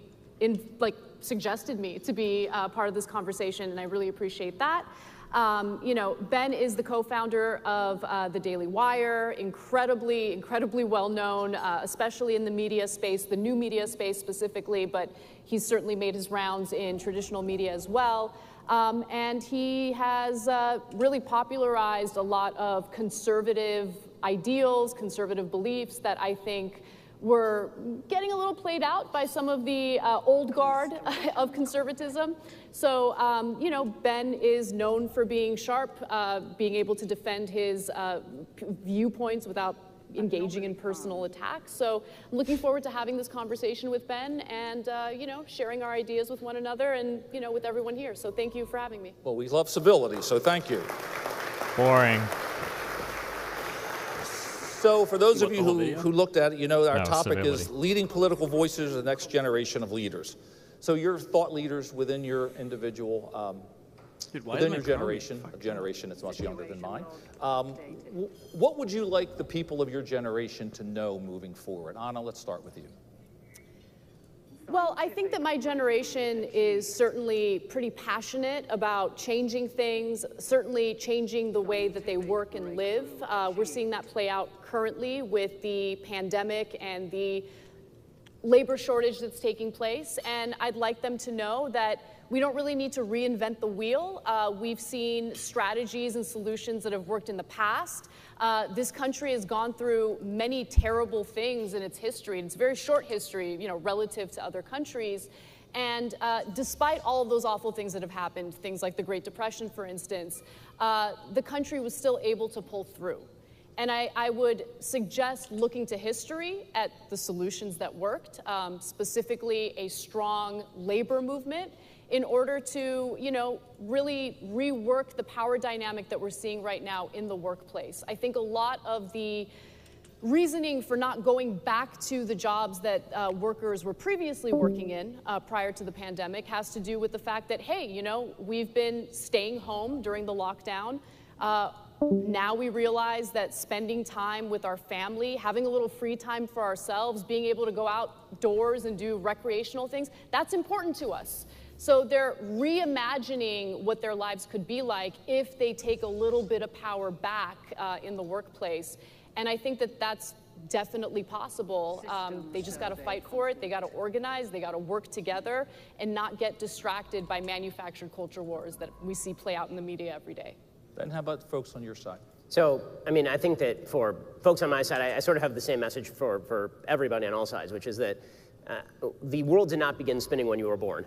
suggested me to be part of this conversation, and I really appreciate that. You know, Ben is the co-founder of the Daily Wire, incredibly well known, especially in the media space, the new media space specifically, but he's certainly made his rounds in traditional media as well. And he has really popularized a lot of conservative ideals, conservative beliefs that I think were getting a little played out by some of the old guard of conservatism. So, you know, Ben is known for being sharp, being able to defend his viewpoints without engaging in personal attacks. So I'm looking forward to having this conversation with Ben and, you know, sharing our ideas with one another and, you know, with everyone here. So thank you for having me. Well, we love civility, so thank you. Boring. So for those of you who looked at it, you know our topic is leading political voices of the next generation of leaders. So you're thought leaders within your individual, within your generation, a generation that's much younger than mine. What would you like the people of your generation to know moving forward? Anna, let's start with you. Well, I think that my generation is certainly pretty passionate about changing things, certainly changing the way that they work and live. We're seeing that play out currently with the pandemic and the labor shortage that's taking place. And I'd like them to know that we don't really need to reinvent the wheel. We've seen strategies and solutions that have worked in the past. This country has gone through many terrible things in its history. It's a very short history, you know, relative to other countries. And despite all of those awful things that have happened, things like the Great Depression, for instance, the country was still able to pull through. And I would suggest looking to history at the solutions that worked, specifically a strong labor movement, in order to, really rework the power dynamic that we're seeing right now in the workplace. I think a lot of the reasoning for not going back to the jobs that workers were previously working in prior to the pandemic has to do with the fact that, hey, we've been staying home during the lockdown. Now we realize that spending time with our family, having a little free time for ourselves, being able to go outdoors and do recreational things, that's important to us. So they're reimagining what their lives could be like if they take a little bit of power back in the workplace. And I think that that's definitely possible. They just got to fight for it. They got to organize. They got to work together and not get distracted by manufactured culture wars that we see play out in the media every day. Ben, how about folks on your side? So, I think that for folks on my side, I sort of have the same message for everybody on all sides, which is that the world did not begin spinning when you were born.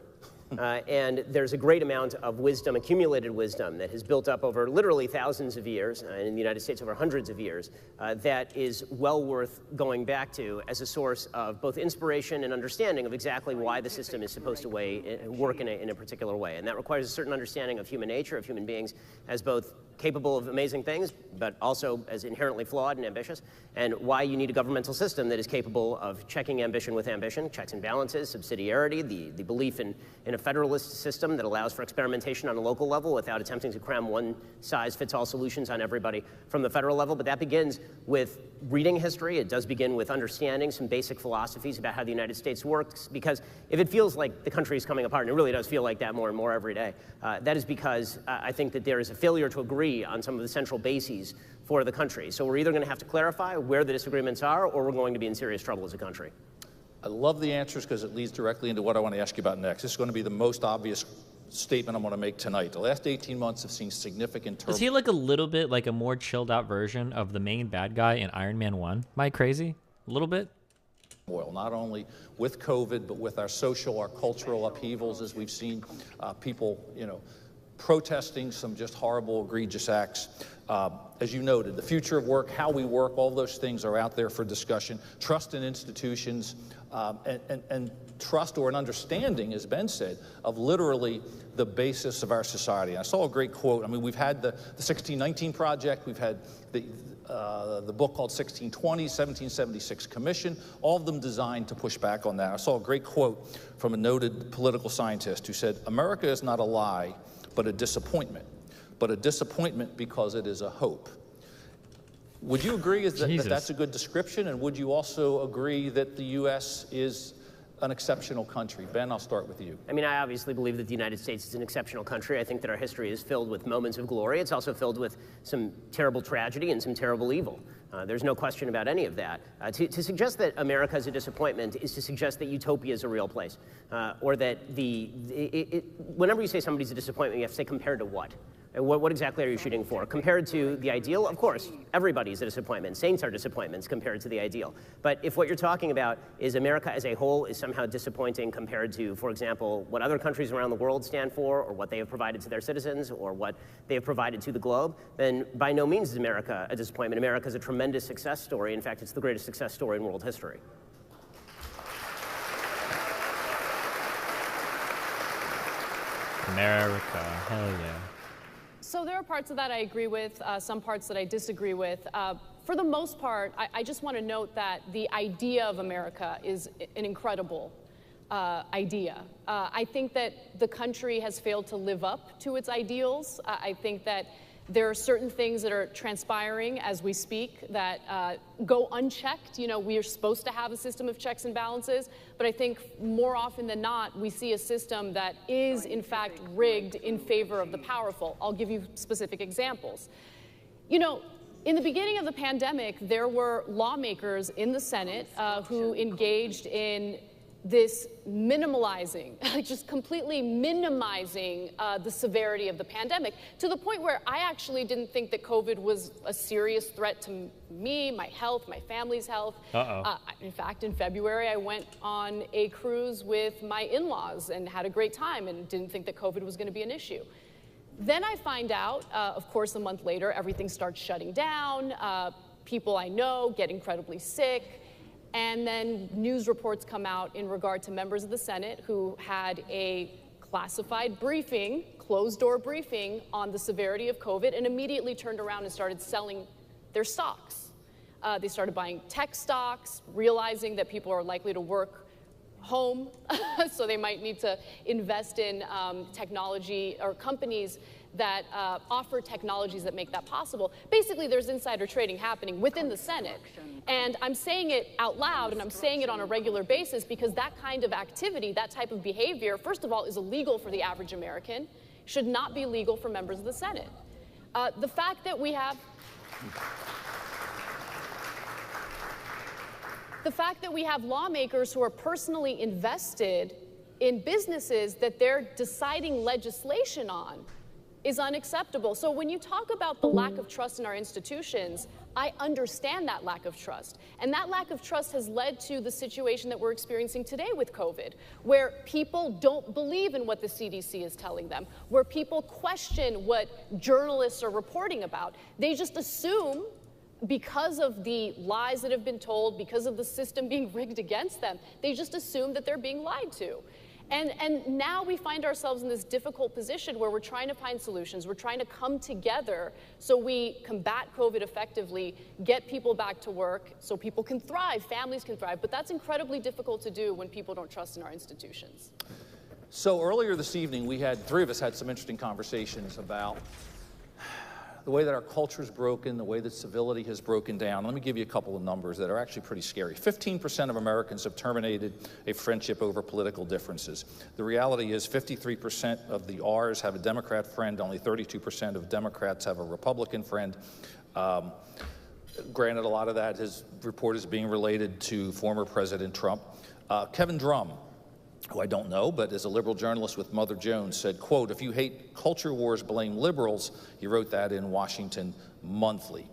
And there's a great amount of wisdom, accumulated wisdom, that has built up over literally thousands of years, and in the United States over hundreds of years, that is well worth going back to as a source of both inspiration and understanding of exactly why the system is supposed to work in a particular way. And that requires a certain understanding of human nature, of human beings, as both capable of amazing things, but also as inherently flawed and ambitious, and why you need a governmental system that is capable of checking ambition with ambition, checks and balances, subsidiarity, the belief in a federalist system that allows for experimentation on a local level without attempting to cram one-size-fits-all solutions on everybody from the federal level. But that begins with reading history. It does begin with understanding some basic philosophies about how the United States works, because if it feels like the country is coming apart, and it really does feel like that more and more every day, that is because I think that there is a failure to agree on some of the central bases for the country. So we're either going to have to clarify where the disagreements are, or we're going to be in serious trouble as a country. I love the answers because it leads directly into what I want to ask you about next. This is going to be the most obvious statement I'm going to make tonight. The last 18 months have seen significant turmoil. Does he look a little bit like a more chilled out version of the main bad guy in Iron Man 1? Am I crazy? A little bit? Not only with COVID, but with our social, our cultural upheavals, as we've seen people, protesting some just horrible, egregious acts. As you noted, the future of work, how we work, all those things are out there for discussion. Trust in institutions, and trust or an understanding, as Ben said, of literally the basis of our society. And I saw a great quote. We've had the 1619 Project, we've had the book called 1620, 1776 Commission, all of them designed to push back on that. I saw a great quote from a noted political scientist who said, "America is not a lie, but a disappointment because it is a hope." Would you agree that that's a good description? And would you also agree that the U.S. is an exceptional country? Ben, I'll start with you. I obviously believe that the United States is an exceptional country. I think that our history is filled with moments of glory. It's also filled with some terrible tragedy and some terrible evil. There's no question about any of that. To suggest that America is a disappointment is to suggest that utopia is a real place, or that whenever you say somebody's a disappointment, you have to say compared to what? What exactly are you shooting for? Compared to the ideal? Of course, everybody's a disappointment. Saints are disappointments compared to the ideal. But if what you're talking about is America as a whole is somehow disappointing compared to, for example, what other countries around the world stand for, or what they have provided to their citizens, or what they have provided to the globe, then by no means is America a disappointment. America is a tremendous success story. In fact, it's the greatest success story in world history. America, hell yeah. So there are parts of that I agree with, some parts that I disagree with. For the most part, I just want to note that the idea of America is an incredible idea. I think that the country has failed to live up to its ideals. I think that there are certain things that are transpiring as we speak that go unchecked. We are supposed to have a system of checks and balances, but I think more often than not, we see a system that is, in fact, rigged in favor of the powerful. I'll give you specific examples. In the beginning of the pandemic, there were lawmakers in the Senate who engaged in this minimalizing, just completely minimizing the severity of the pandemic, to the point where I actually didn't think that COVID was a serious threat to me, my health, my family's health. In fact, in February, I went on a cruise with my in-laws and had a great time and didn't think that COVID was going to be an issue. Then I find out, of course, a month later, everything starts shutting down. people I know get incredibly sick. And then news reports come out in regard to members of the Senate who had a classified briefing, closed-door briefing on the severity of COVID, and immediately turned around and started selling their stocks. They started buying tech stocks, realizing that people are likely to work home, so they might need to invest in technology or companies that offer technologies that make that possible. Basically, there's insider trading happening within the Senate. And I'm saying it out loud, and I'm saying it on a regular basis because that kind of activity, that type of behavior, first of all, is illegal for the average American, should not be legal for members of the Senate. The fact that we have... The fact that we have lawmakers who are personally invested in businesses that they're deciding legislation on is unacceptable. So when you talk about the lack of trust in our institutions, I understand that lack of trust. And that lack of trust has led to the situation that we're experiencing today with COVID, where people don't believe in what the CDC is telling them, where people question what journalists are reporting about. They just assume, because of the lies that have been told, because of the system being rigged against them, they just assume that they're being lied to. And now we find ourselves in this difficult position where we're trying to find solutions. We're trying to come together so we combat COVID effectively, get people back to work so people can thrive, families can thrive. But that's incredibly difficult to do when people don't trust in our institutions. So earlier this evening, three of us had some interesting conversations about the way that our culture is broken, the way that civility has broken down. Let me give you a couple of numbers that are actually pretty scary. 15% of Americans have terminated a friendship over political differences. The reality is 53% of the R's have a Democrat friend, only 32% of Democrats have a Republican friend. Granted, a lot of that report is being related to former President Trump. Kevin Drum, who I don't know, but is a liberal journalist with Mother Jones, said, quote, "If you hate culture wars, blame liberals." He wrote that in Washington Monthly.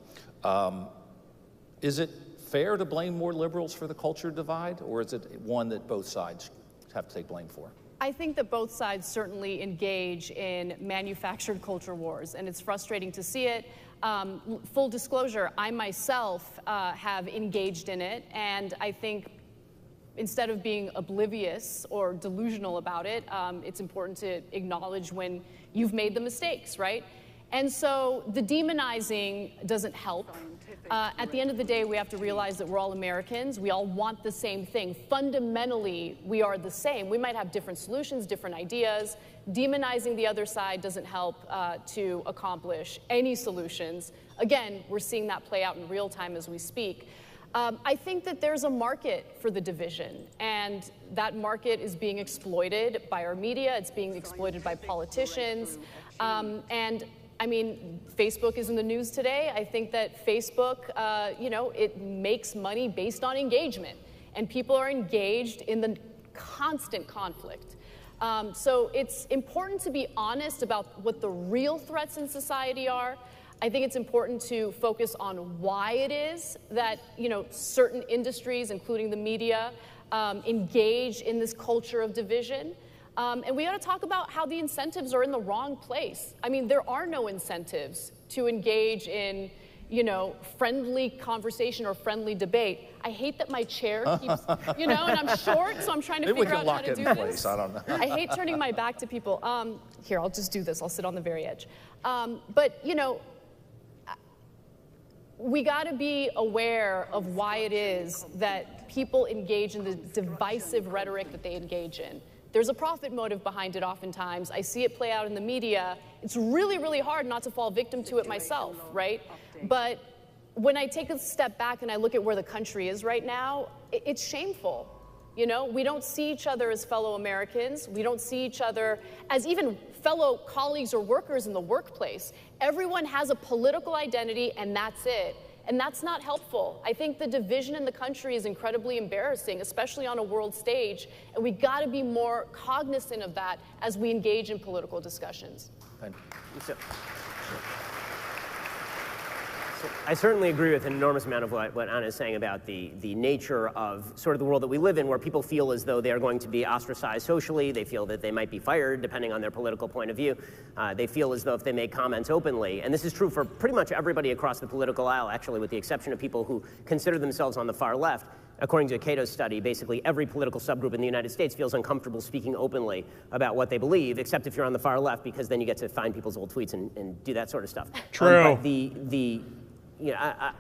Is it fair to blame more liberals for the culture divide, or is it one that both sides have to take blame for? I think that both sides certainly engage in manufactured culture wars, and it's frustrating to see it. Full disclosure, I myself have engaged in it, and I think instead of being oblivious or delusional about it, it's important to acknowledge when you've made the mistakes, right? And so the demonizing doesn't help. At the end of the day, we have to realize that we're all Americans. We all want the same thing. Fundamentally, we are the same. We might have different solutions, different ideas. Demonizing the other side doesn't help to accomplish any solutions. Again, we're seeing that play out in real time as we speak. I think that there's a market for the division, and that market is being exploited by our media. It's being exploited by politicians. And I mean, Facebook is in the news today. I think that Facebook, it makes money based on engagement, and people are engaged in the constant conflict. So it's important to be honest about what the real threats in society are. I think it's important to focus on why it is that, certain industries, including the media, engage in this culture of division. And we ought to talk about how the incentives are in the wrong place. I mean, there are no incentives to engage in, friendly conversation or friendly debate. I hate that my chair keeps, and I'm short, so I'm trying to figure out how to do this. I don't know. I hate turning my back to people. Here, I'll just do this. I'll sit on the very edge. But we got to be aware of why it is that people engage in the divisive rhetoric that they engage in. There's a profit motive behind it oftentimes. I see it play out in the media. It's really, really hard not to fall victim to it myself, right? But when I take a step back and I look at where the country is right now, it's shameful. We don't see each other as fellow Americans. We don't see each other as even fellow colleagues or workers in the workplace. Everyone has a political identity, and that's it. And that's not helpful. I think the division in the country is incredibly embarrassing, especially on a world stage, and we got to be more cognizant of that as we engage in political discussions. I certainly agree with an enormous amount of what Anna is saying about the nature of sort of the world that we live in, where people feel as though they are going to be ostracized socially. They feel that they might be fired, depending on their political point of view. They feel as though if they make comments openly, and this is true for pretty much everybody across the political aisle, actually, with the exception of people who consider themselves on the far left. According to Cato's study, basically every political subgroup in the United States feels uncomfortable speaking openly about what they believe, except if you're on the far left, because then you get to find people's old tweets and do that sort of stuff. True. But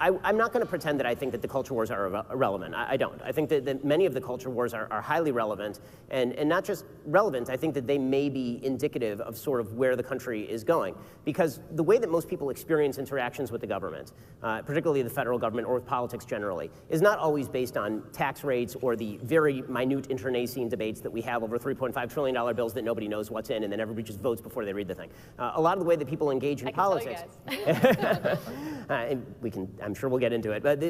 I'm not going to pretend that I think that the culture wars are irrelevant. I don't. I think that many of the culture wars are highly relevant, and not just relevant, I think that they may be indicative of sort of where the country is going. Because the way that most people experience interactions with the government, particularly the federal government or with politics generally, is not always based on tax rates or the very minute internecine debates that we have over $3.5 trillion bills that nobody knows what's in, and then everybody just votes before they read the thing. A lot of the way that people engage in politics... I'm sure we'll get into it, but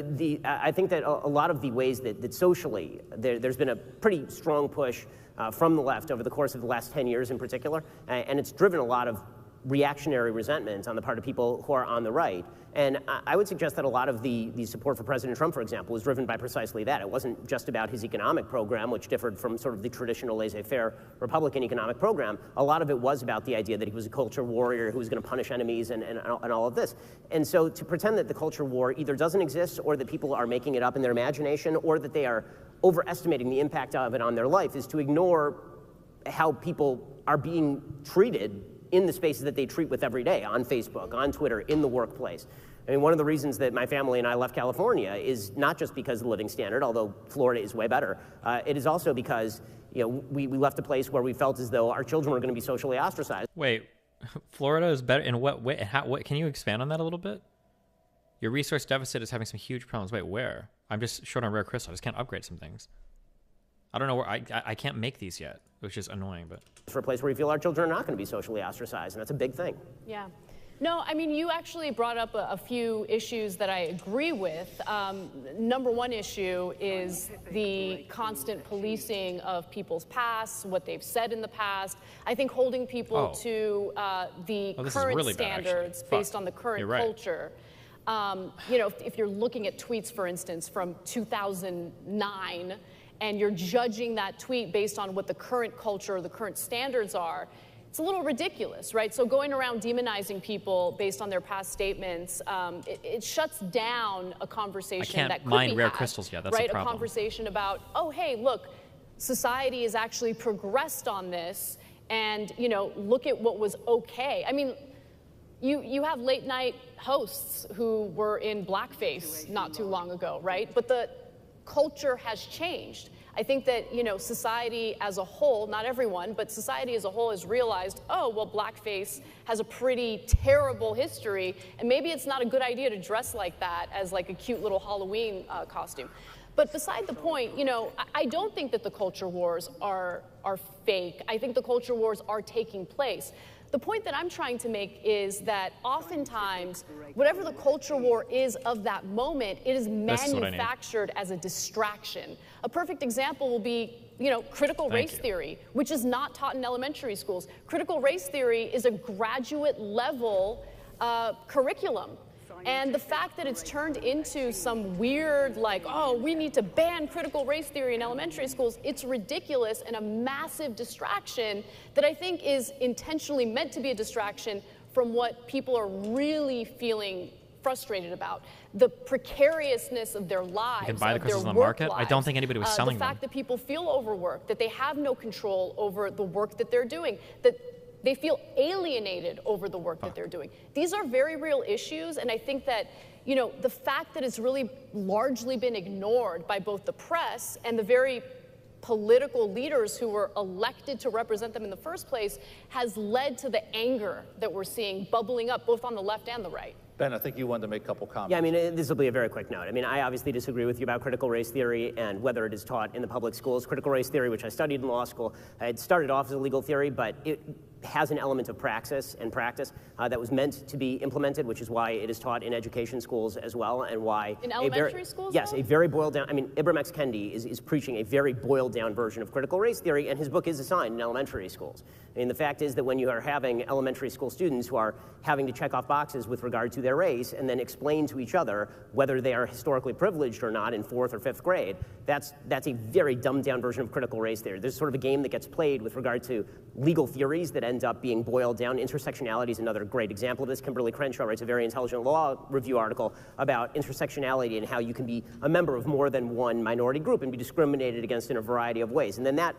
I think that a lot of the ways that socially there's been a pretty strong push from the left over the course of the last 10 years in particular, and it's driven a lot of reactionary resentment on the part of people who are on the right. And I would suggest that a lot of the support for President Trump, for example, was driven by precisely that. It wasn't just about his economic program, which differed from sort of the traditional laissez-faire Republican economic program. A lot of it was about the idea that he was a culture warrior who was going to punish enemies and all of this. And so to pretend that the culture war either doesn't exist, or that people are making it up in their imagination, or that they are overestimating the impact of it on their life, is to ignore how people are being treated in the spaces that they treat with every day, on Facebook, on Twitter, in the workplace. I mean, one of the reasons that my family and I left California is not just because of the living standard, although Florida is way better. It is also because, we left a place where we felt as though our children were going to be socially ostracized. Wait, Florida is better in what way? What can you expand on that a little bit? Your resource deficit is having some huge problems. Wait, where? I'm just short on rare crystal. I just can't upgrade some things. I don't know where. I can't make these yet, which is annoying. But for a place where we feel our children are not going to be socially ostracized, and that's a big thing. Yeah. No, I mean, you actually brought up a few issues that I agree with. Number one issue is the constant policing of people's pasts, what they've said in the past. I think holding people to the current really standards based on the current culture. If you're looking at tweets, for instance, from 2009, and you're judging that tweet based on what the current culture or the current standards are, it's a little ridiculous, right? So going around demonizing people based on their past statements, it shuts down a conversation that could be had, rare crystals yet. That's right? a problem. A conversation about, oh, hey, look, society has actually progressed on this, and look at what was okay. I mean, you have late night hosts who were in blackface not too long ago, right? But the culture has changed. I think that, society as a whole, not everyone, but society as a whole has realized, oh, well, blackface has a pretty terrible history, and maybe it's not a good idea to dress like that as like a cute little Halloween costume. But beside the point, I don't think that the culture wars are fake. I think the culture wars are taking place. The point that I'm trying to make is that oftentimes, whatever the culture war is of that moment, it is manufactured as a distraction. A perfect example will be, critical race theory, which is not taught in elementary schools. Critical race theory is a graduate level curriculum. And the fact that it's turned into some weird, we need to ban critical race theory in elementary schools, it's ridiculous and a massive distraction that I think is intentionally meant to be a distraction from what people are really feeling frustrated about. The precariousness of their lives, you can buy the crystals on the market. I don't think anybody was selling them. The fact that people feel overworked, that they have no control over the work that they're doing, that they feel alienated over the work that they're doing. These are very real issues, and I think that, the fact that it's really largely been ignored by both the press and the very political leaders who were elected to represent them in the first place has led to the anger that we're seeing bubbling up both on the left and the right. Ben, I think you wanted to make a couple comments. Yeah, I mean, this will be a very quick note. I mean, I obviously disagree with you about critical race theory and whether it is taught in the public schools. Critical race theory, which I studied in law school, it started off as a legal theory, but has an element of praxis and practice that was meant to be implemented, which is why it is taught in education schools as well, and why in elementary schools. Yes, a very boiled down. I mean, Ibram X. Kendi is preaching a very boiled down version of critical race theory, and his book is assigned in elementary schools. I mean, the fact is that when you are having elementary school students who are having to check off boxes with regard to their race and then explain to each other whether they are historically privileged or not in 4th or 5th grade, that's a very dumbed down version of critical race theory. There's sort of a game that gets played with regard to legal theories that end up being boiled down. Intersectionality is another great example of this. Kimberly Crenshaw writes a very intelligent law review article about intersectionality and how you can be a member of more than one minority group and be discriminated against in a variety of ways. And then that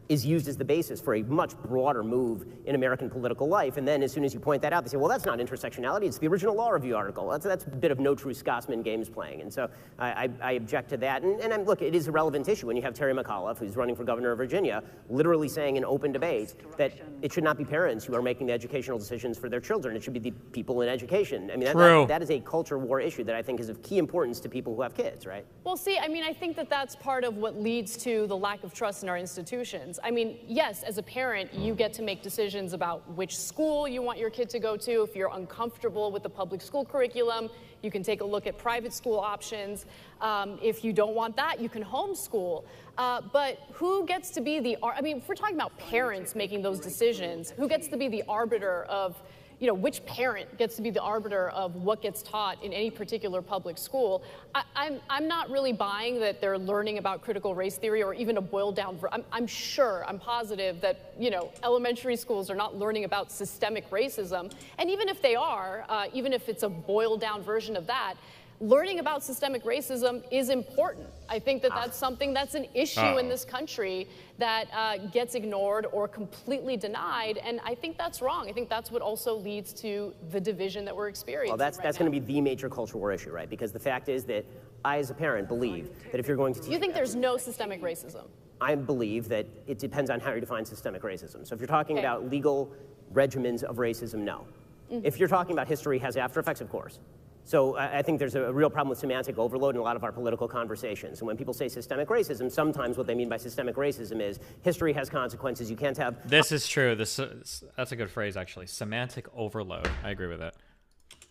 is used as the basis for a much broader move in American political life. And then as soon as you point that out, they say, well, that's not intersectionality, it's the original law review article. That's a bit of no true Scotsman games playing. And so I object to that. And look, it is a relevant issue when you have Terry McAuliffe, who's running for governor of Virginia, literally saying in open debate that it should not be parents who are making the educational decisions for their children. It should be the people in education. I mean, that is a culture war issue that I think is of key importance to people who have kids, right? Well, see, I mean, I think that that's part of what leads to the lack of trust in our institutions. I mean, yes, as a parent, you get to make decisions about which school you want your kid to go to. If you're uncomfortable with the public school curriculum, you can take a look at private school options. If you don't want that, you can homeschool. But who gets to be I mean, if we're talking about parents making those decisions, who gets to be the arbiter of, you know, which parent gets to be the arbiter of what gets taught in any particular public school? I'm not really buying that they're learning about critical race theory or even a boiled down. I'm positive that, you know, elementary schools are not learning about systemic racism. And even if they are, even if it's a boiled down version of that, learning about systemic racism is important. I think that that's something that's an issue in this country that gets ignored or completely denied, and I think that's wrong. I think that's what also leads to the division that we're experiencing. Well, that's going to be the major culture war issue, right? Because the fact is that I, as a parent, believe that if you're going to teach... You think there's no systemic racism? I believe that it depends on how you define systemic racism. So if you're talking about legal regimens of racism, no. If you're talking about history has after effects, of course. So I think there's a real problem with semantic overload in a lot of our political conversations. And when people say systemic racism, sometimes what they mean by systemic racism is history has consequences. You can't have... This is true. That's a good phrase, actually. Semantic overload. I agree with that.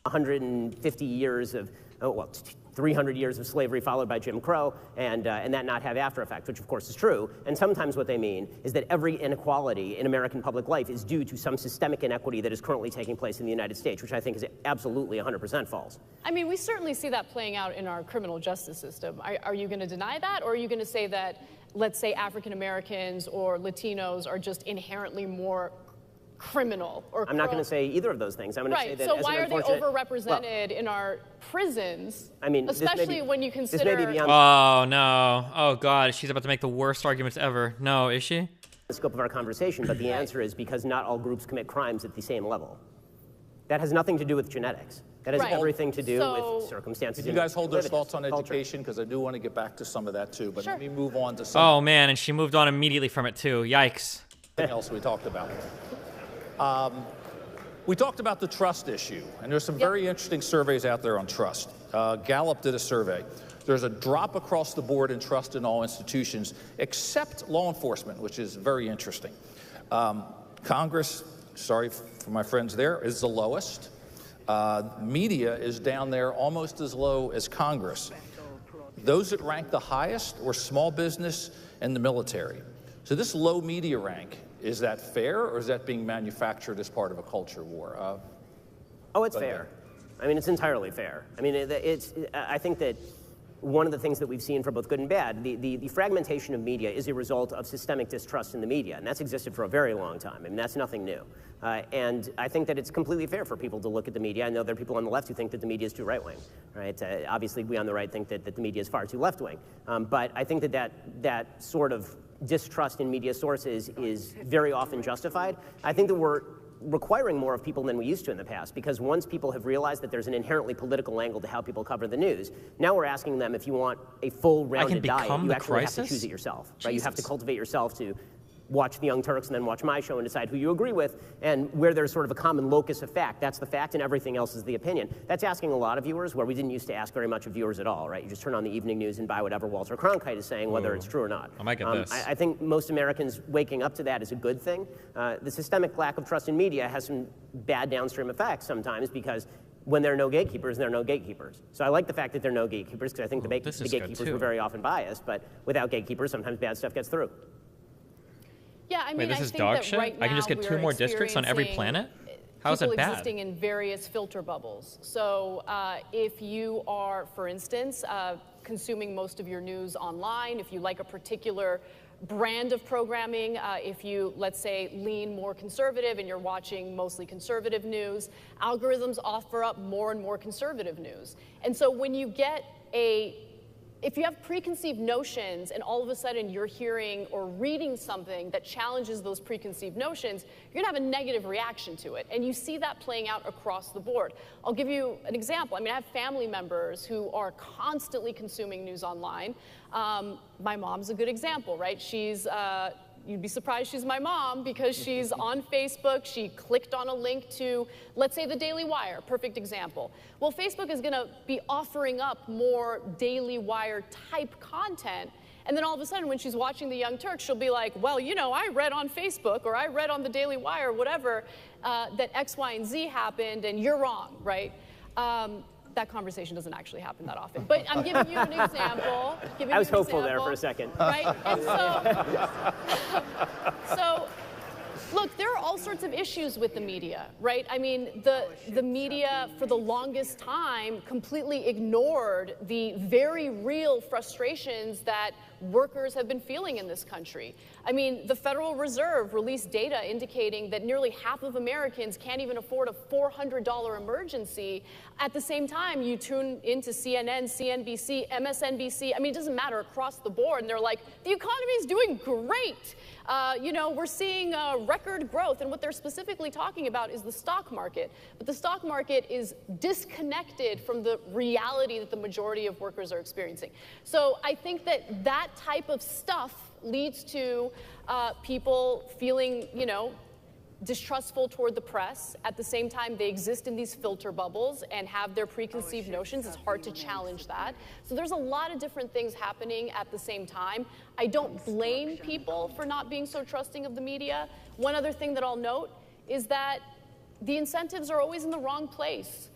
150 years of, 300 years of slavery followed by Jim Crow, and that not have after effects, which of course is true. And sometimes what they mean is that every inequality in American public life is due to some systemic inequity that is currently taking place in the United States, which I think is absolutely 100% false. I mean, we certainly see that playing out in our criminal justice system. Are you going to deny that, or are you going to say that, let's say, African Americans or Latinos are just inherently more criminal or I'm not going to say either of those things. I'm going to say that so why are they overrepresented in our prisons? I mean, especially when you consider... Oh, no. Oh, God. She's about to make the worst arguments ever. No, is she? The scope of our conversation, but the answer is because not all groups commit crimes at the same level. That has nothing to do with genetics. That has everything to do with circumstances. Can you guys hold those thoughts on education? Because I do want to get back to some of that, too. But let me move on to Oh, man, and she moved on immediately from it, too. Yikes. Something else we talked about. We talked about the trust issue, and there's some very interesting surveys out there on trust. Gallup did a survey. There's a drop across the board in trust in all institutions, except law enforcement, which is very interesting. Congress, sorry for my friends there, is the lowest. Media is down there almost as low as Congress. Those that rank the highest were small business and the military. So this low media rank, is that fair, or is that being manufactured as part of a culture war? It's fair. I mean, it's entirely fair. I mean, I think that one of the things that we've seen for both good and bad, the fragmentation of media is a result of systemic distrust in the media, and that's existed for a very long time. I mean, that's nothing new. And I think that it's completely fair for people to look at the media. I know there are people on the left who think that the media is too right-wing, right? Obviously, we on the right think that the media is far too left-wing. But I think that sort of distrust in media sources is very often justified. I think that we're requiring more of people than we used to in the past, because once people have realized that there's an inherently political angle to how people cover the news, now we're asking them if you want a full rounded diet, you actually have to choose it yourself, right? You have to cultivate yourself to watch the Young Turks and then watch my show and decide who you agree with, and where there's sort of a common locus of fact, that's the fact, and everything else is the opinion. That's asking a lot of viewers, where we didn't used to ask very much of viewers at all, right? You just turn on the evening news and buy whatever Walter Cronkite is saying, whether it's true or not. I might get this. I think most Americans waking up to that is a good thing. The systemic lack of trust in media has some bad downstream effects sometimes, because when there are no gatekeepers, there are no gatekeepers. So I like the fact that there are no gatekeepers, because I think the gatekeepers were very often biased, but without gatekeepers, sometimes bad stuff gets through. Yeah, I mean, wait, this I is think dog that shit? right I can just now get 2 more districts on every planet? How's that people bad? existing in various filter bubbles. So if you are, for instance, consuming most of your news online, if you like a particular brand of programming, if you, let's say, lean more conservative and you're watching mostly conservative news, algorithms offer up more and more conservative news. And so when you get if you have preconceived notions and all of a sudden you're hearing or reading something that challenges those preconceived notions, you're gonna have a negative reaction to it. And you see that playing out across the board. I'll give you an example. I mean, I have family members who are constantly consuming news online. My mom's a good example, right? She's, you'd be surprised she's my mom, because she's on Facebook. She clicked on a link to, let's say, the Daily Wire, perfect example. Well, Facebook is gonna be offering up more Daily Wire type content. And then all of a sudden, when she's watching the Young Turks, she'll be like, well, you know, I read on Facebook, or I read on the Daily Wire, or whatever, that X, Y, and Z happened, and you're wrong, right? That conversation doesn't actually happen that often. But I'm giving you an example. I was hopeful there for a second. Right? And so look, there are all sorts of issues with the media, right? I mean, the media for the longest time completely ignored the very real frustrations that workers have been feeling in this country. I mean, the Federal Reserve released data indicating that nearly half of Americans can't even afford a $400 emergency. At the same time, you tune into CNN, CNBC, MSNBC, I mean, it doesn't matter, across the board, and they're like, the economy is doing great. You know, we're seeing record growth, and what they're specifically talking about is the stock market. But the stock market is disconnected from the reality that the majority of workers are experiencing. So I think that that type of stuff leads to people feeling, you know, distrustful toward the press. At the same time, they exist in these filter bubbles and have their preconceived notions. It's hard to challenge that. So there's a lot of different things happening at the same time. I don't blame people for not being so trusting of the media. One other thing that I'll note is that the incentives are always in the wrong place.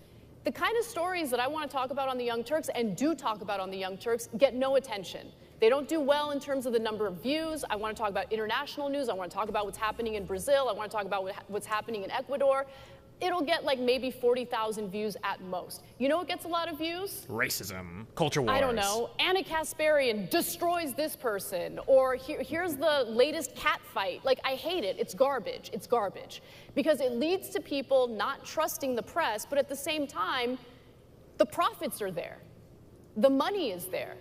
The kind of stories that I want to talk about on the Young Turks, and do talk about on the Young Turks, get no attention. They don't do well in terms of the number of views. I want to talk about international news. I want to talk about what's happening in Brazil. I want to talk about what's happening in Ecuador. It'll get like maybe 40,000 views at most. You know what gets a lot of views? Racism, culture wars. I don't know. Anna Kasparian destroys this person. Or here's the latest cat fight. Like, I hate it. It's garbage. It's garbage. Because it leads to people not trusting the press, but at the same time, the profits are there. The money is there.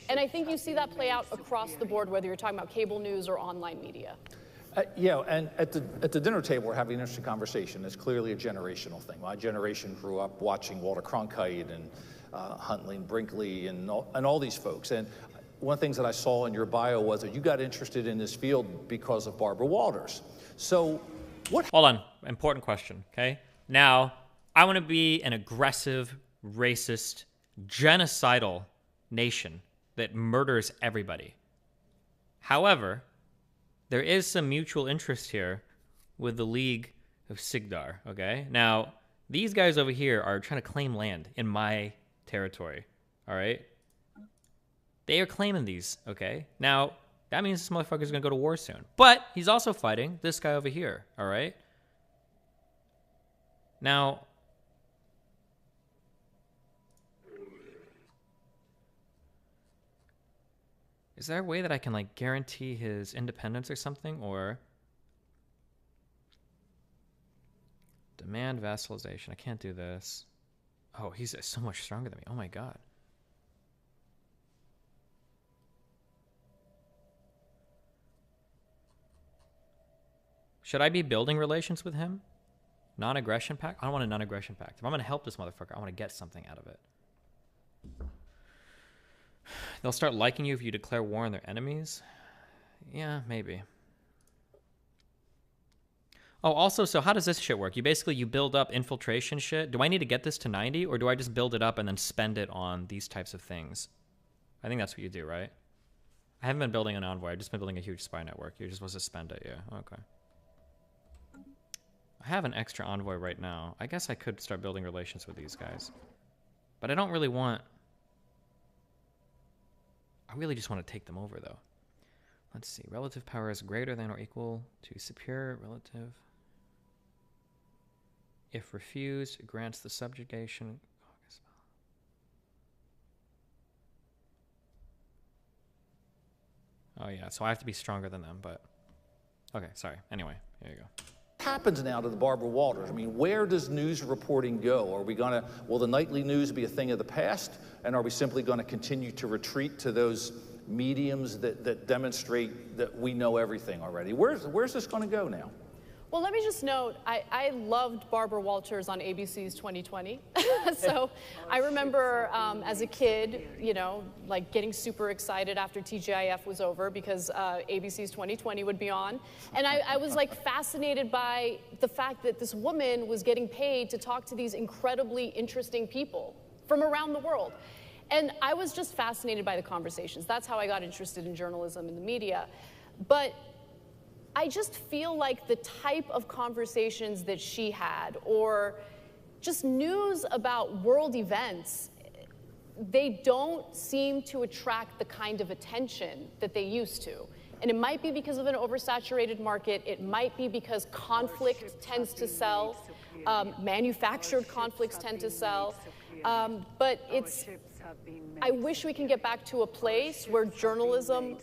And I think you see that play out across the board, whether you're talking about cable news or online media. Yeah, and at the dinner table, we're having an interesting conversation. It's clearly a generational thing. My generation grew up watching Walter Cronkite and Huntley and Brinkley and all these folks. And one of the things that I saw in your bio was that you got interested in this field because of Barbara Walters. So what? Hold on. Important question, okay? Now, I want to be an aggressive, racist, genocidal nation that murders everybody. However, there is some mutual interest here with the League of Sigdar, okay? Now, these guys over here are trying to claim land in my territory, all right? They are claiming these, okay? Now, that means this motherfucker's gonna go to war soon. But he's also fighting this guy over here, all right? Now, is there a way that I can, like, guarantee his independence or something? Or demand vassalization. I can't do this. Oh, he's so much stronger than me. Oh my god. Should I be building relations with him? Non-aggression pact? I don't want a non-aggression pact. If I'm going to help this motherfucker, I want to get something out of it. They'll start liking you if you declare war on their enemies? Yeah, maybe. Oh, also, so how does this shit work? You build up infiltration shit. Do I need to get this to 90, or do I just build it up and then spend it on these types of things? I think that's what you do, right? I haven't been building an envoy. I've just been building a huge spy network. You're just supposed to spend it, yeah. Okay. I have an extra envoy right now. I guess I could start building relations with these guys. But I don't really want... I really just want to take them over, though. Let's see. Relative power is greater than or equal to superior relative. If refused, it grants the subjugation. Oh, yeah. So I have to be stronger than them, but... Okay, sorry. Anyway, here you go. What happens now to the Barbara Walters? I mean, where does news reporting go? Are we going to, will the nightly news be a thing of the past? And are we simply going to continue to retreat to those mediums that demonstrate that we know everything already? Where's this going to go now? Well, let me just note, I loved Barbara Walters on ABC's 2020. So I remember as a kid, you know, like getting super excited after TGIF was over because ABC's 2020 would be on. And I was like fascinated by the fact that this woman was getting paid to talk to these incredibly interesting people from around the world. And I was just fascinated by the conversations. That's how I got interested in journalism and the media. But I just feel like the type of conversations that she had, or just news about world events, they don't seem to attract the kind of attention that they used to. And it might be because of an oversaturated market. It might be because conflict tends to sell. Manufactured conflicts tend to sell. But I wish we can get back to a place where journalism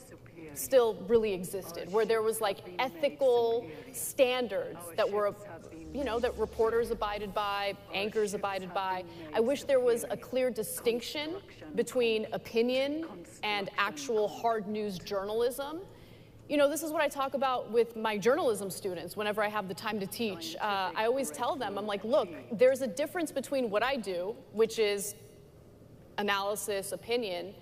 still really existed, where there was like ethical standards that were, you know, that reporters abided by, anchors abided by. I wish there was a clear distinction between opinion and actual hard news journalism. You know, this is what I talk about with my journalism students whenever I have the time to teach. I always tell them, I'm like, look, there's a difference between what I do, which is analysis, opinion,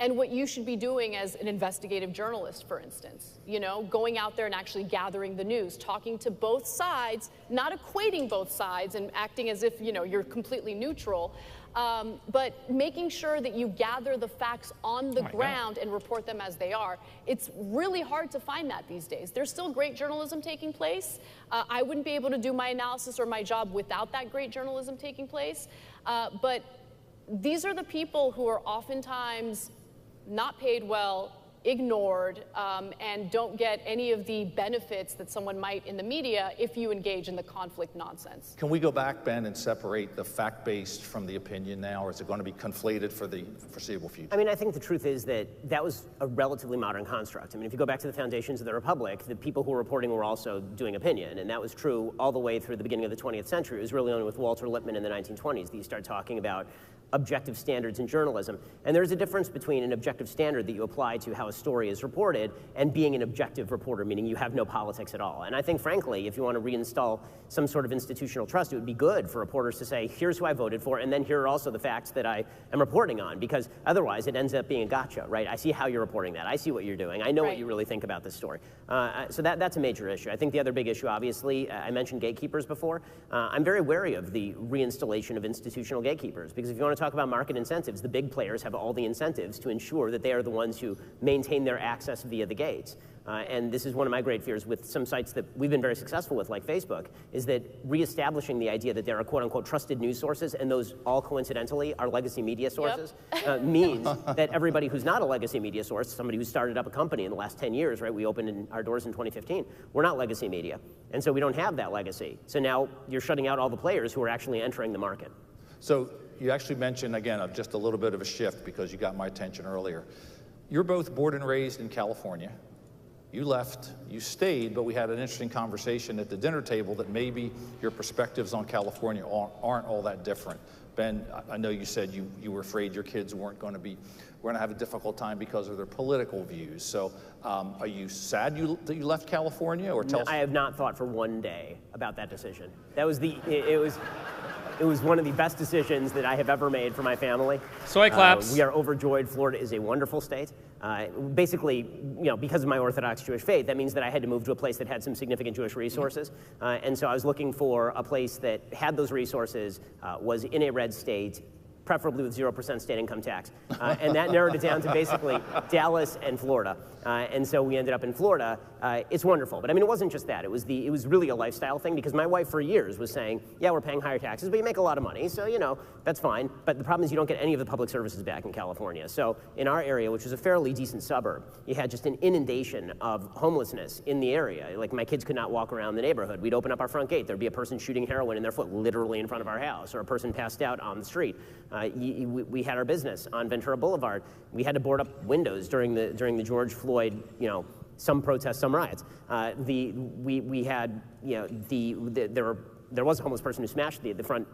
and what you should be doing as an investigative journalist, for instance. You know, going out there and actually gathering the news, talking to both sides, not equating both sides and acting as if, you know, you're completely neutral, but making sure that you gather the facts on the ground and report them as they are. It's really hard to find that these days. There's still great journalism taking place. I wouldn't be able to do my analysis or my job without that great journalism taking place. But these are the people who are oftentimes not paid well, ignored, and don't get any of the benefits that someone might in the media if you engage in the conflict nonsense. Can we go back, Ben, and separate the fact-based from the opinion now, or is it going to be conflated for the foreseeable future? I mean, I think the truth is that that was a relatively modern construct. I mean, if you go back to the foundations of the Republic, the people who were reporting were also doing opinion, and that was true all the way through the beginning of the 20th century. It was really only with Walter Lippmann in the 1920s that you start talking about objective standards in journalism. And there's a difference between an objective standard that you apply to how a story is reported and being an objective reporter, meaning you have no politics at all. And I think, frankly, if you want to reinstall some sort of institutional trust, it would be good for reporters to say, here's who I voted for, and then here are also the facts that I am reporting on, because otherwise it ends up being a gotcha, right? I see how you're reporting that. I see what you're doing. I know what you really think about this story. So that's a major issue. I think the other big issue, obviously, I mentioned gatekeepers before. I'm very wary of the reinstallation of institutional gatekeepers, because if you want to talk about market incentives, the big players have all the incentives to ensure that they are the ones who maintain their access via the gates. And this is one of my great fears with some sites that we've been very successful with, like Facebook, is that reestablishing the idea that there are quote-unquote trusted news sources, and those all coincidentally are legacy media sources, means that everybody who's not a legacy media source, somebody who started up a company in the last 10 years, right, we opened our doors in 2015, we're not legacy media. And so we don't have that legacy. So now you're shutting out all the players who are actually entering the market. So you actually mentioned, again, just a little bit of a shift because you got my attention earlier. You're both born and raised in California. You left, you stayed, but we had an interesting conversation at the dinner table that maybe your perspectives on California aren't all that different. Ben, I know you said you were afraid your kids were going to have a difficult time because of their political views. So are you sad that you left California? Or tell us? I have not thought for one day about that decision. That was it was one of the best decisions that I have ever made for my family. Soy claps. We are overjoyed. Florida is a wonderful state. Basically, because of my Orthodox Jewish faith, that means that I had to move to a place that had some significant Jewish resources. And so I was looking for a place that had those resources, was in a red state, preferably with 0% state income tax. And that narrowed it down to basically Dallas and Florida. And so we ended up in Florida. It's wonderful. But I mean, it wasn't just that. It was really a lifestyle thing, because my wife for years was saying, yeah, we're paying higher taxes, but you make a lot of money. So, that's fine. But the problem is you don't get any of the public services back in California. So in our area, which was a fairly decent suburb, you had just an inundation of homelessness in the area. Like, my kids could not walk around the neighborhood. We'd open up our front gate. There'd be a person shooting heroin in their foot literally in front of our house, or a person passed out on the street. We had our business on Ventura Boulevard. We had to board up windows during the George Floyd, some protests, some riots. We had, there was a homeless person who smashed the front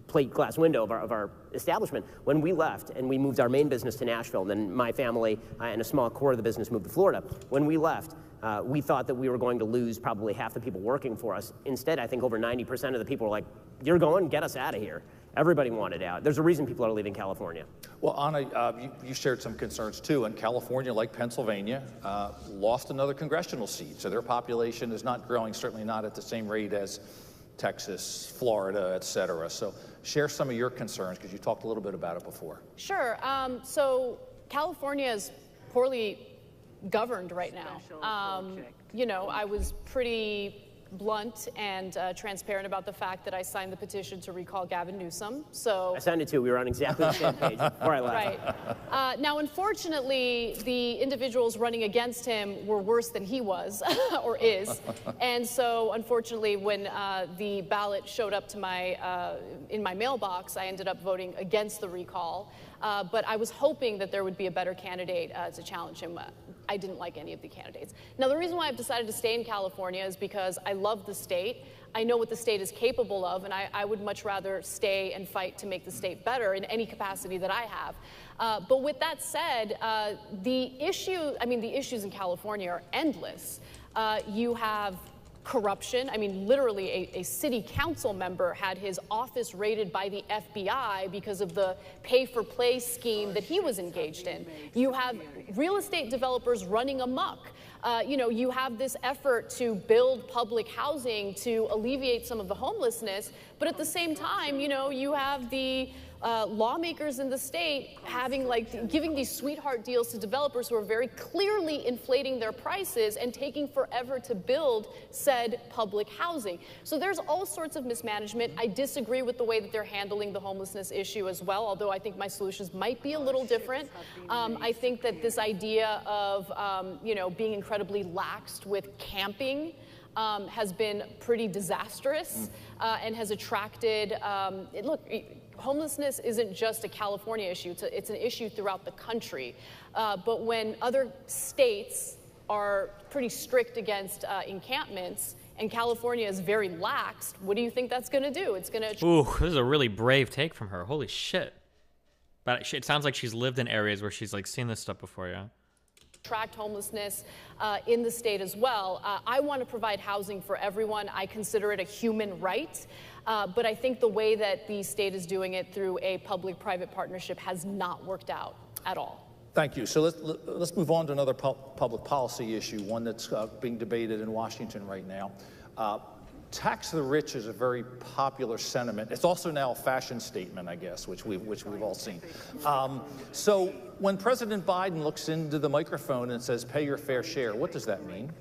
plate glass window of our establishment. When we left and we moved our main business to Nashville, and then my family and a small core of the business moved to Florida. When we left, we thought that we were going to lose probably half the people working for us. Instead, I think over 90% of the people were like, "You're going, get us out of here." Everybody wanted out. There's a reason people are leaving California. Well, Anna, you shared some concerns too, and California, like Pennsylvania, lost another congressional seat. So their population is not growing, certainly not at the same rate as Texas, Florida, et cetera. So share some of your concerns, because you talked a little bit about it before. Sure. So California is poorly governed right now. I was pretty blunt and transparent about the fact that I signed the petition to recall Gavin Newsom. So I signed it too. We were on exactly the same page before I left. Right. Now, unfortunately, the individuals running against him were worse than he was or is. And so, unfortunately, when the ballot showed up to in my mailbox, I ended up voting against the recall. But I was hoping that there would be a better candidate to challenge him. I didn't like any of the candidates. Now, the reason why I've decided to stay in California is because I love the state. I know what the state is capable of, and I would much rather stay and fight to make the state better in any capacity that I have. But with that said, the issues in California are endless. You have corruption. I mean, literally a city council member had his office raided by the FBI because of the pay-for-play scheme that he was engaged in. You have real estate developers running amok. You have this effort to build public housing to alleviate some of the homelessness, but at the same time, you have the lawmakers in the state giving these sweetheart deals to developers who are very clearly inflating their prices and taking forever to build said public housing. So there's all sorts of mismanagement. I disagree with the way that they're handling the homelessness issue as well, although I think my solutions might be a little different. I think that this idea of being incredibly laxed with camping has been pretty disastrous and has attracted, homelessness isn't just a California issue, it's an issue throughout the country. But when other states are pretty strict against encampments and California is very lax, what do you think that's going to do? It's going to... Ooh, this is a really brave take from her. Holy shit. But it sounds like she's lived in areas where she's seen this stuff before, yeah? Attract homelessness in the state as well. I want to provide housing for everyone. I consider it a human right. But I think the way that the state is doing it through a public-private partnership has not worked out at all. Thank you. So let's move on to another public policy issue, one that's being debated in Washington right now. Tax the rich is a very popular sentiment. It's also now a fashion statement, I guess, which we've all seen. So when President Biden looks into the microphone and says, "Pay your fair share," what does that mean?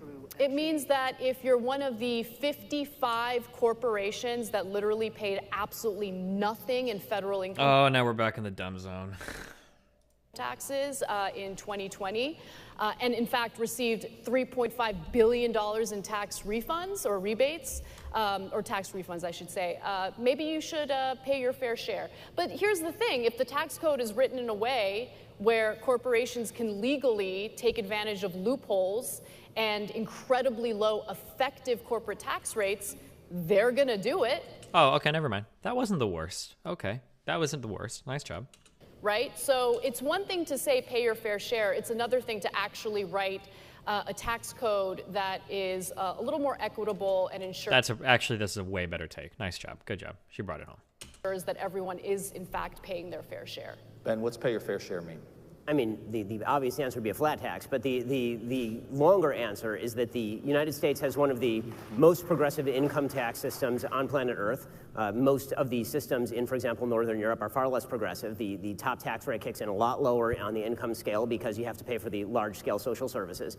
It means that if you're one of the 55 corporations that literally paid absolutely nothing in federal income... Oh, now we're back in the dumb zone. ...taxes in 2020, and in fact received $3.5 billion in tax refunds or rebates, or tax refunds, I should say. Maybe you should pay your fair share. But here's the thing, if the tax code is written in a way where corporations can legally take advantage of loopholes and incredibly low effective corporate tax rates, they're gonna do it. Oh, okay, never mind. That wasn't the worst. Okay, that wasn't the worst. Nice job. Right? So it's one thing to say pay your fair share. It's another thing to actually write a tax code that is a little more equitable and ensures... Actually, this is a way better take. Nice job. Good job. She brought it home. ...that everyone is, in fact, paying their fair share. Ben, what's pay your fair share mean? I mean, the obvious answer would be a flat tax, but the longer answer is that the United States has one of the most progressive income tax systems on planet Earth. Most of the systems in, for example, Northern Europe are far less progressive. The top tax rate kicks in a lot lower on the income scale because you have to pay for the large-scale social services.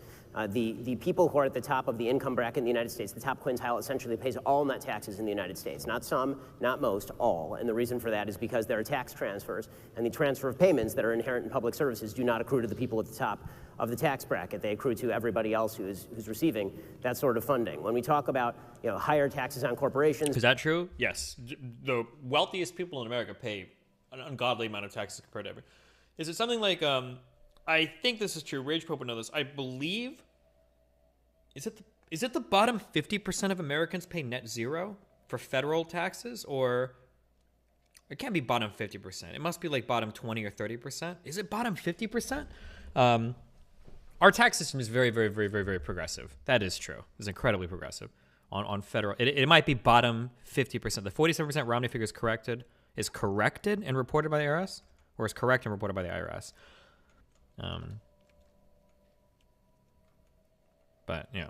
The people who are at the top of the income bracket in the United States, the top quintile essentially pays all net taxes in the United States. Not some, not most, all. And the reason for that is because there are tax transfers, and the transfer of payments that are inherent in public services do not accrue to the people at the top of the tax bracket. They accrue to everybody else who's receiving that sort of funding. When we talk about higher taxes on corporations, is that true? Yes, the wealthiest people in America pay an ungodly amount of taxes compared to everyone. Is it something like I think this is true. Rage Pope would know this. I believe is it the bottom 50% of Americans pay net zero for federal taxes, or it can't be bottom 50%. It must be like bottom 20 or 30%. Is it bottom 50%? Our tax system is very, very, very, very, very progressive. That is true. It's incredibly progressive on federal. It might be bottom 50%. The 47% Romney figure is corrected and reported by the IRS, or is correct and reported by the IRS. But yeah.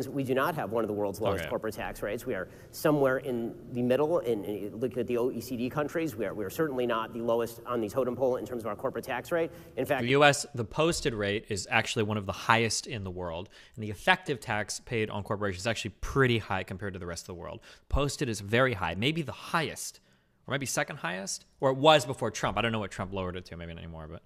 We do not have one of the world's lowest corporate tax rates. We are somewhere in the middle. Look at the OECD countries. We are certainly not the lowest on the totem pole in terms of our corporate tax rate. In fact, the U.S., the posted rate is actually one of the highest in the world, and the effective tax paid on corporations is actually pretty high compared to the rest of the world. Posted is very high, maybe the highest, or maybe second highest, or it was before Trump. I don't know what Trump lowered it to, maybe not anymore, but.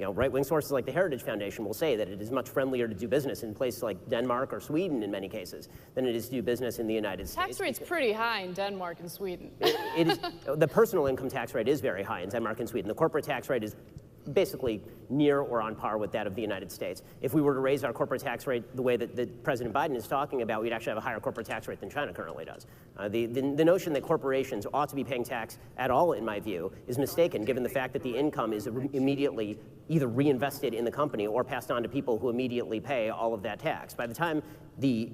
Right-wing sources like the Heritage Foundation will say that it is much friendlier to do business in places like Denmark or Sweden in many cases than it is to do business in the United States. Tax rate's pretty high in Denmark and Sweden. It is. The personal income tax rate is very high in Denmark and Sweden. The corporate tax rate is basically near or on par with that of the United States. If we were to raise our corporate tax rate the way that President Biden is talking about, we'd actually have a higher corporate tax rate than China currently does. The notion that corporations ought to be paying tax at all, in my view, is mistaken, given the fact that the income is immediately either reinvested in the company or passed on to people who immediately pay all of that tax. By the time you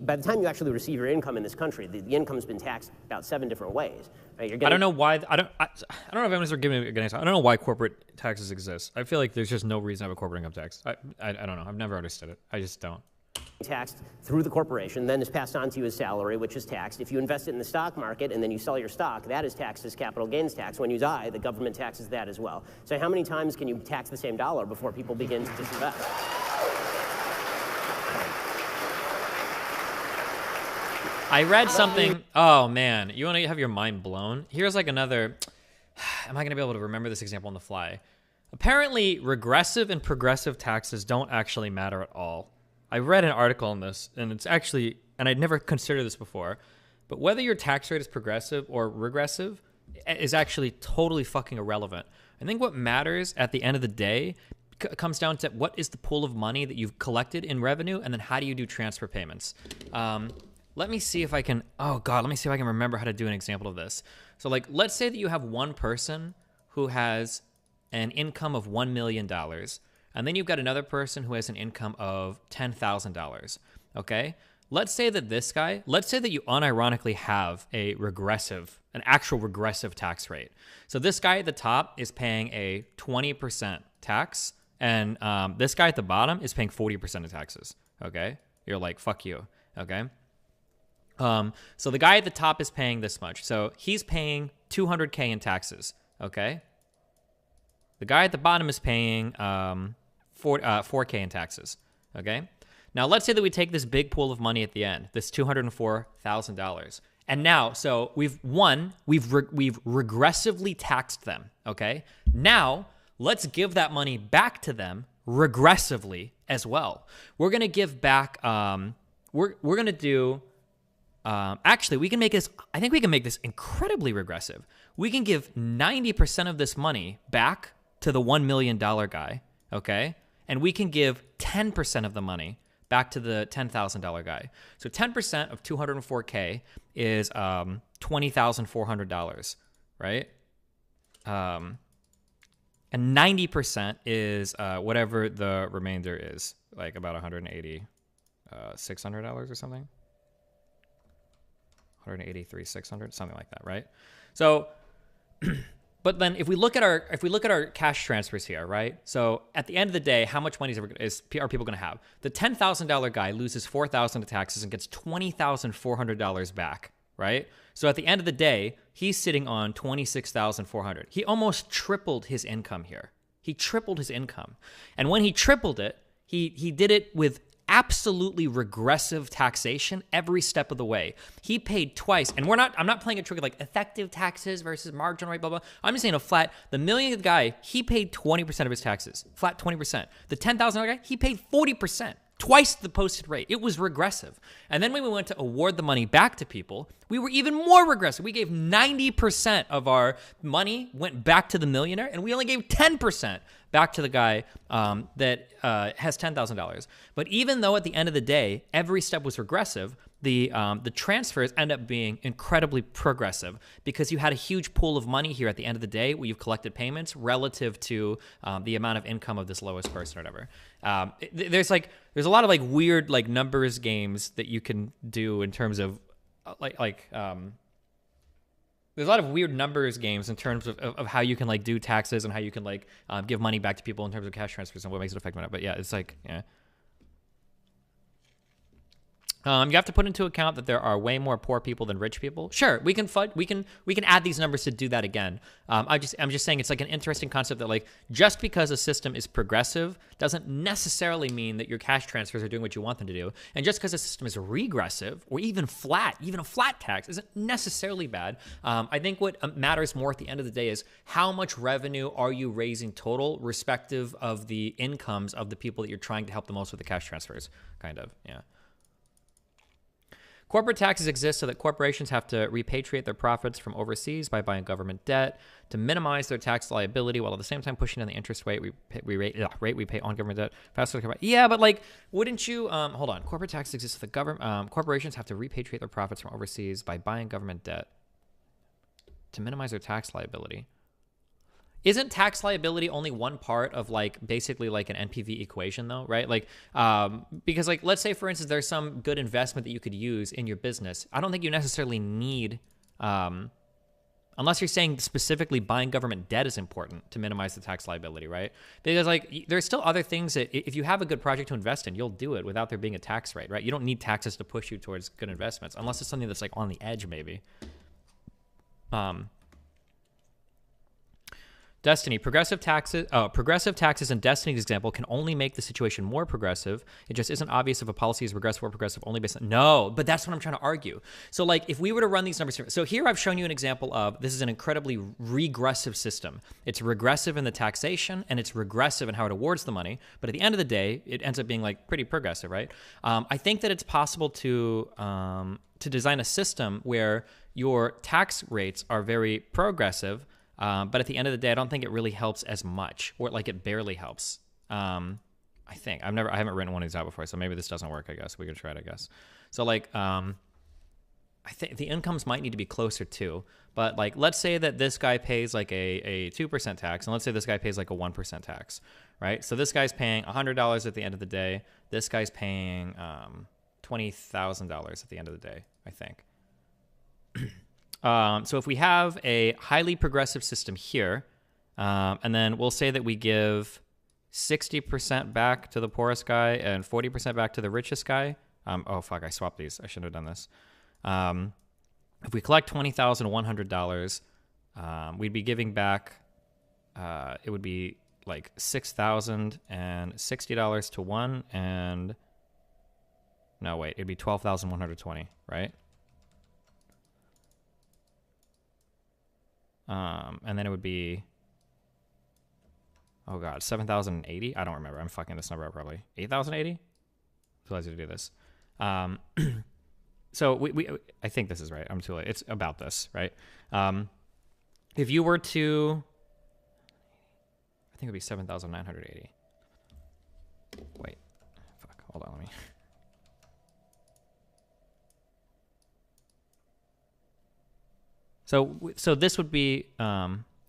actually receive your income in this country, the income's been taxed about 7 different ways. Right? I don't know why. I don't know if anyone's giving me a good answer. I don't know why corporate taxes exist. I feel like there's just no reason to have a corporate income tax. I don't know. I've never understood it. I just don't. Taxed through the corporation, then is passed on to you as salary, which is taxed. If you invest it in the stock market and then you sell your stock, that is taxed as capital gains tax. When you die, the government taxes that as well. So how many times can you tax the same dollar before people begin to disinvest? I read something. Oh man, you want to have your mind blown? Here's like another. Am I going to be able to remember this example on the fly? Apparently, regressive and progressive taxes don't actually matter at all. I read an article on this, and it's actually, and I'd never considered this before, but whether your tax rate is progressive or regressive is actually totally fucking irrelevant. I think what matters at the end of the day comes down to what is the pool of money that you've collected in revenue, and then how do you do transfer payments. Let me see if I can, let me see if I can remember how to do an example of this. So like, let's say that you have one person who has an income of $1 million, and then you've got another person who has an income of $10,000, okay? Let's say that you unironically have an actual regressive tax rate. So this guy at the top is paying a 20% tax, and this guy at the bottom is paying 40% of taxes, okay? You're like, fuck you, okay? So the guy at the top is paying this much. So he's paying $200K in taxes, okay? The guy at the bottom is paying 4K in taxes, okay? Now, let's say that we take this big pool of money at the end, this $204,000. And now, so we've regressively taxed them, okay? Now, let's give that money back to them regressively as well. We're going to give back, we're going to do, actually, we can make this, I think we can make this incredibly regressive. We can give 90% of this money back to the $1 million guy, okay? And we can give 10% of the money back to the $10,000 guy. So 10% of 204K is $20,400, right? And 90% is whatever the remainder is, like about $600 or something. 183, 600, something like that, right? So But then if we look at our cash transfers here, right? So at the end of the day, how much money are people going to have? The $10,000 guy loses $4,000 to taxes and gets $20,400 back, right? So at the end of the day, he's sitting on $26,400. He almost tripled his income here. He tripled his income. And when he tripled it, he did it with absolutely regressive taxation every step of the way. He paid twice, and I'm not playing a trick like effective taxes versus marginal rate, blah, blah. I'm just saying a flat, the millionth guy, he paid 20% of his taxes, flat 20%. The $10,000 guy, he paid 40%. Twice the posted rate. It was regressive. And then when we went to award the money back to people, we were even more regressive. We gave 90% of our money went back to the millionaire, and we only gave 10% back to the guy that has $10,000. But even though at the end of the day, every step was regressive, the transfers end up being incredibly progressive because you had a huge pool of money here at the end of the day where you've collected payments relative to the amount of income of this lowest person or whatever. There's a lot of like weird like numbers games that you can do in terms of there's a lot of weird numbers games in terms of how you can like do taxes and how you can like give money back to people in terms of cash transfers and what makes it effective. But yeah, it's like, yeah. You have to put into account that there are way more poor people than rich people. Sure, we can add these numbers to do that again. I'm just saying it's like an interesting concept that like just because a system is progressive doesn't necessarily mean that your cash transfers are doing what you want them to do. And just because a system is regressive or even a flat tax isn't necessarily bad. I think what matters more at the end of the day is how much revenue are you raising total, respective of the incomes of the people that you're trying to help the most with the cash transfers. Kind of, yeah. Corporate taxes exist so that corporations have to repatriate their profits from overseas by buying government debt to minimize their tax liability while at the same time pushing down the interest rate we pay on government debt. Yeah, but like, wouldn't you, hold on. Corporate taxes exist so that corporations have to repatriate their profits from overseas by buying government debt to minimize their tax liability. Isn't tax liability only one part of like basically like an NPV equation though, right? Like, because like, let's say for instance, there's some good investment that you could use in your business. I don't think you necessarily need, unless you're saying specifically buying government debt is important to minimize the tax liability, right? Because like, there's still other things that if you have a good project to invest in, you'll do it without there being a tax rate, right? You don't need taxes to push you towards good investments, unless it's something that's like on the edge maybe. Destiny, progressive taxes in Destiny's example can only make the situation more progressive. It just isn't obvious if a policy is regressive or progressive only based on, no, but that's what I'm trying to argue. So like if we were to run these numbers, so here I've shown you an example of, this is an incredibly regressive system. It's regressive in the taxation and it's regressive in how it awards the money. But at the end of the day, it ends up being like pretty progressive, right? I think that it's possible to design a system where your tax rates are very progressive, but at the end of the day, I don't think it really helps as much, or like it barely helps. I think I haven't written one of these out before, so maybe this doesn't work. I guess we could try it. I guess so. Like, I think the incomes might need to be closer too. But like, let's say that this guy pays like a 2% tax, and let's say this guy pays like a 1% tax, right? So this guy's paying $100 at the end of the day. This guy's paying $20,000 at the end of the day, I think. So if we have a highly progressive system here, and then we'll say that we give 60% back to the poorest guy and 40% back to the richest guy. Oh, fuck, I swapped these. I shouldn't have done this. If we collect $20,100, we'd be giving back, it would be like $6,060 to one, and no, wait, it'd be $12,120, right? And then it would be, oh god, 7,080. I don't remember. I'm fucking this number up probably. 8,080. Too lazy to do this. So I think this is right. I'm too late. It's about this, right? If you were to, I think it would be 7,980. Wait, fuck. Hold on, let me. So this would be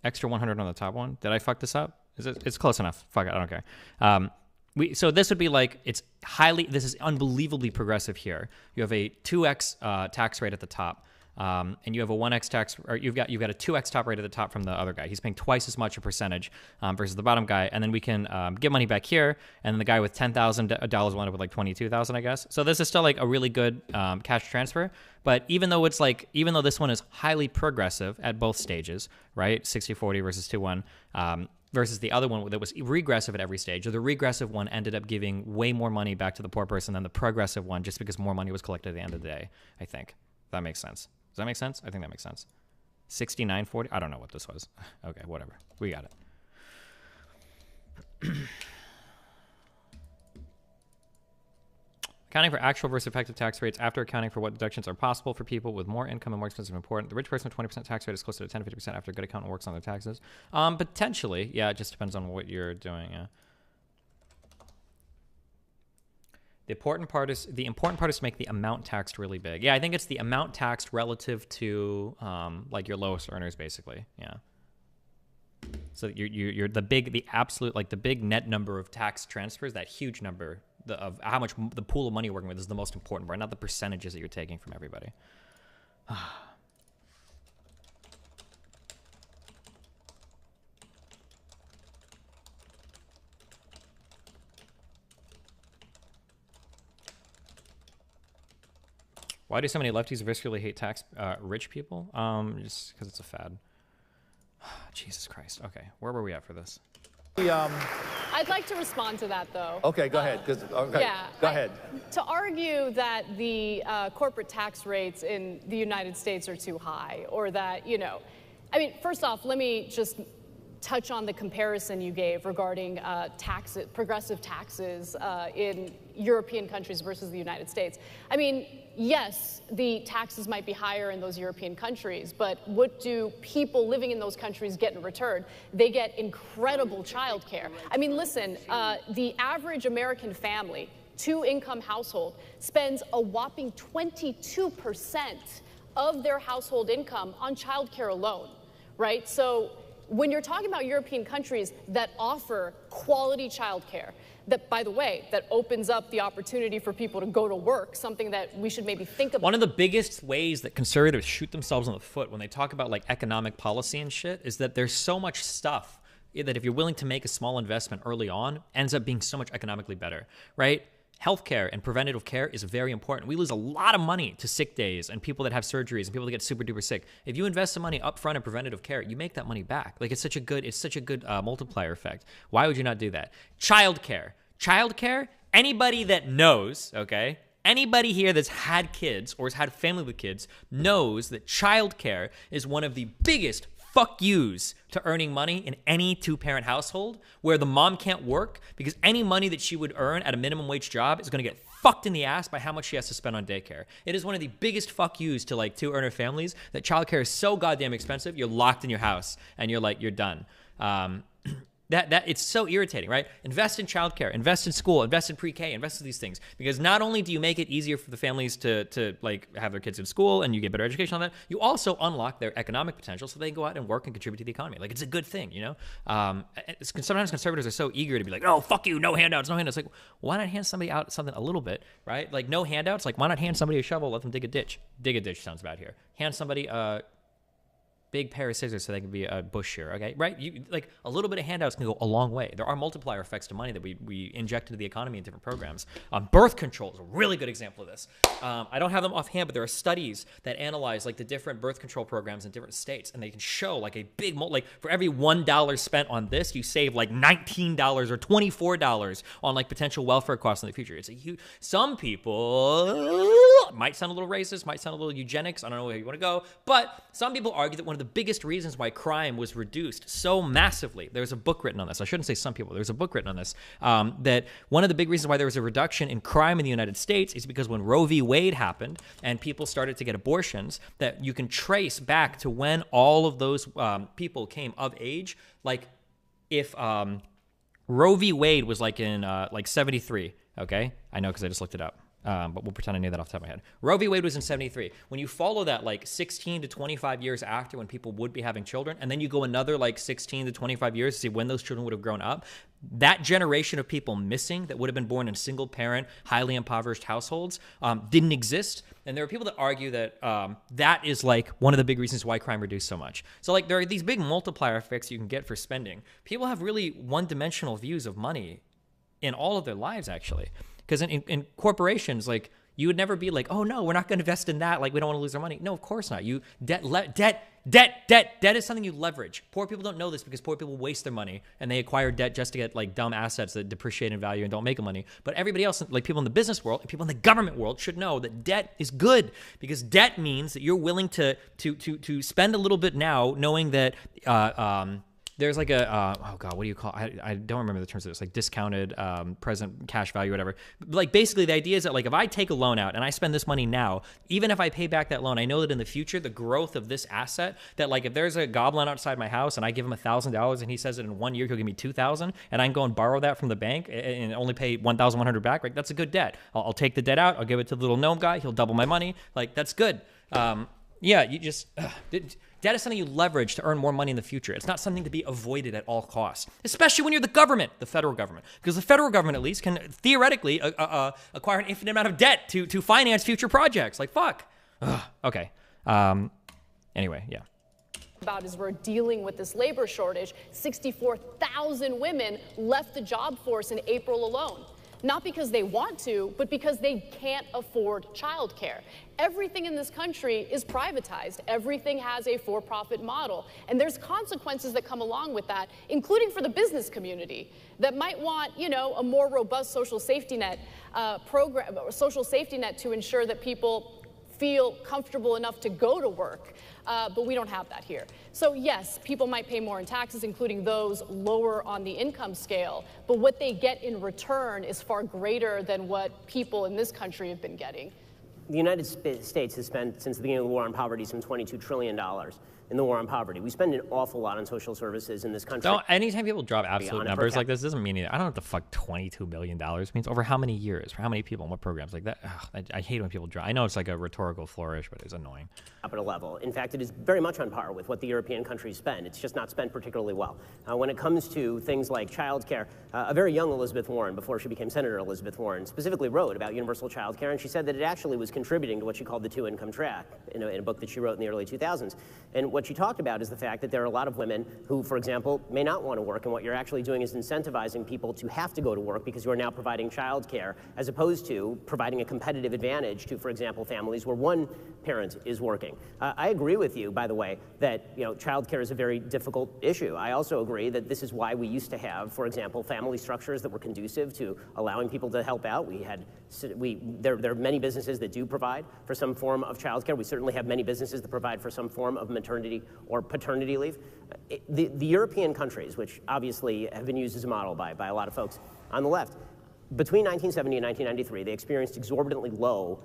extra 100 on the top one. Did I fuck this up? It's close enough. Fuck it, I don't care. So this would be like, this is unbelievably progressive here. You have a 2x tax rate at the top. and you have a 1x tax, or you've got a 2x top rate at the top from the other guy. He's paying twice as much a percentage versus the bottom guy, and then we can get money back here, and then the guy with $10,000 will end up with like $22,000, I guess. So this is still like a really good cash transfer. But even though this one is highly progressive at both stages, right? 60-40 versus 2-1. Versus the other one that was regressive at every stage. The regressive one ended up giving way more money back to the poor person than the progressive one, just because more money was collected at the end of the day, I think. If that makes sense. Does that make sense? I think that makes sense. 69-40? I don't know what this was. Okay, whatever. We got it. Accounting for actual versus effective tax rates after accounting for what deductions are possible for people with more income and more expensive and important. The rich person with 20% tax rate is closer to 10-50% after a good accountant works on their taxes. Potentially. Yeah, it just depends on what you're doing. Yeah. The important part is to make the amount taxed really big. Yeah, I think it's the amount taxed relative to like your lowest earners, basically. Yeah. So you're the big net number of tax transfers, that huge number of how much the pool of money you're working with is the most important part, not the percentages that you're taking from everybody. Why do so many lefties viscerally hate rich people? Just because it's a fad. Jesus Christ. Okay, where were we at for this? I'd like to respond to that, though. Okay, go ahead. Yeah, go ahead. To argue that the corporate tax rates in the United States are too high, or that, I mean, first off, let me just touch on the comparison you gave regarding progressive taxes in European countries versus the United States. I mean, yes, the taxes might be higher in those European countries, but what do people living in those countries get in return? They get incredible childcare. I mean, listen, the average American family, 2-income household, spends a whopping 22% of their household income on childcare alone, right? So when you're talking about European countries that offer quality childcare, that, by the way, that opens up the opportunity for people to go to work, something that we should maybe think about. One of the biggest ways that conservatives shoot themselves in the foot when they talk about like economic policy and shit is that there's so much stuff that if you're willing to make a small investment early on, ends up being so much economically better, right? Healthcare and preventative care is very important. We lose a lot of money to sick days and people that have surgeries and people that get super duper sick. If you invest some money up front in preventative care, you make that money back. Like it's such a good multiplier effect. Why would you not do that? Childcare, anybody that knows, okay? Anybody here that's had kids or has had family with kids knows that childcare is one of the biggest fuck yous to earning money in any 2-parent household where the mom can't work because any money that she would earn at a minimum wage job is going to get fucked in the ass by how much she has to spend on daycare. It is one of the biggest fuck yous to like 2-earner families that childcare is so goddamn expensive, you're locked in your house and you're done. That it's so irritating, right? Invest in childcare, invest in school, invest in pre-K, invest in these things. Because not only do you make it easier for the families to like have their kids in school and you get better education on that, you also unlock their economic potential so they can go out and work and contribute to the economy. Like it's a good thing, sometimes conservatives are so eager to be like, oh, fuck you, no handouts, no handouts. Like, why not hand somebody out something a little bit, right? Like no handouts, like why not hand somebody a shovel, let them dig a ditch. Dig a ditch sounds bad here. Hand somebody big pair of scissors so they can be a bush shearer, okay? Right? You, like a little bit of handouts can go a long way. There are multiplier effects to money that we inject into the economy in different programs. Birth control is a really good example of this. I don't have them offhand, but there are studies that analyze like the different birth control programs in different states, and they can show like a big, like for every $1 spent on this, you save like $19 or $24 on like potential welfare costs in the future. It's a huge, some people might sound a little racist, might sound a little eugenics, I don't know where you want to go, but some people argue that one of the biggest reasons why crime was reduced so massively, there's a book written on this, I shouldn't say some people, there's a book written on this, that one of the big reasons why there was a reduction in crime in the United States is because when Roe v. Wade happened and people started to get abortions, that you can trace back to when all of those people came of age. Like if Roe v. Wade was like in like 73, okay? I know because I just looked it up. But we'll pretend I knew that off the top of my head. Roe v. Wade was in 73. When you follow that like 16 to 25 years after when people would be having children, and then you go another like 16 to 25 years to see when those children would have grown up, that generation of people missing that would have been born in single parent, highly impoverished households didn't exist. And there are people that argue that that is like one of the big reasons why crime reduced so much. So like there are these big multiplier effects you can get for spending. People have really one-dimensional views of money in all of their lives, actually. Because in corporations, like, you would never be like, oh no, we're not going to invest in that. Like, we don't want to lose our money. No, of course not. Debt is something you leverage. Poor people don't know this because poor people waste their money and they acquire debt just to get like dumb assets that depreciate in value and don't make money. But everybody else, like people in the business world and people in the government world, should know that debt is good, because debt means that you're willing to spend a little bit now, knowing that there's like a, oh God, what do you call it? I don't remember the terms of this, like discounted present cash value, whatever. Like basically the idea is that like if I take a loan out and I spend this money now, even if I pay back that loan, I know that in the future, the growth of this asset, that like if there's a goblin outside my house and I give him $1,000 and he says that in 1 year he'll give me $2,000 and I can go and borrow that from the bank and only pay $1,100 back, right? That's a good debt. I'll take the debt out, I'll give it to the little gnome guy, he'll double my money. Like that's good. Yeah, you just... Debt is something you leverage to earn more money in the future. It's not something to be avoided at all costs, especially when you're the government, the federal government. Because the federal government, at least, can theoretically acquire an infinite amount of debt to finance future projects. Like, fuck. Okay. Anyway, yeah. About as we're dealing with this labor shortage, 64,000 women left the job force in April alone. Not because they want to, but because they can't afford childcare. Everything in this country is privatized. Everything has a for-profit model. And there's consequences that come along with that, including for the business community that might want, you know, a more robust social safety net program, or social safety net to ensure that people feel comfortable enough to go to work. But we don't have that here. So yes, people might pay more in taxes, including those lower on the income scale, but what they get in return is far greater than what people in this country have been getting. The United States has spent, since the beginning of the war on poverty, some $22 trillion in the war on poverty. We spend an awful lot on social services in this country. Anytime people drop absolute numbers like this, doesn't mean anything. I don't know what the fuck $22 billion means. Over how many years? For how many people? And what programs? Like that? I hate when people drop. I know it's like a rhetorical flourish, but it's annoying. Capital level. In fact, it is very much on par with what the European countries spend. It's just not spent particularly well. When it comes to things like childcare, a very young Elizabeth Warren, before she became Senator Elizabeth Warren, specifically wrote about universal childcare, and she said that it actually was contributing to what she called the two-income trap in a book that she wrote in the early 2000s. And what she talked about is the fact that there are a lot of women who, for example, may not want to work, and what you're actually doing is incentivizing people to have to go to work because you are now providing childcare, as opposed to providing a competitive advantage to, for example, families where one parent is working. I agree with you, by the way, that childcare is a very difficult issue. I also agree that this is why we used to have, for example, family structures that were conducive to allowing people to help out. There are many businesses that do provide for some form of childcare. We certainly have many businesses that provide for some form of maternity or paternity leave. The European countries, which obviously have been used as a model by a lot of folks on the left, between 1970 and 1993, they experienced exorbitantly low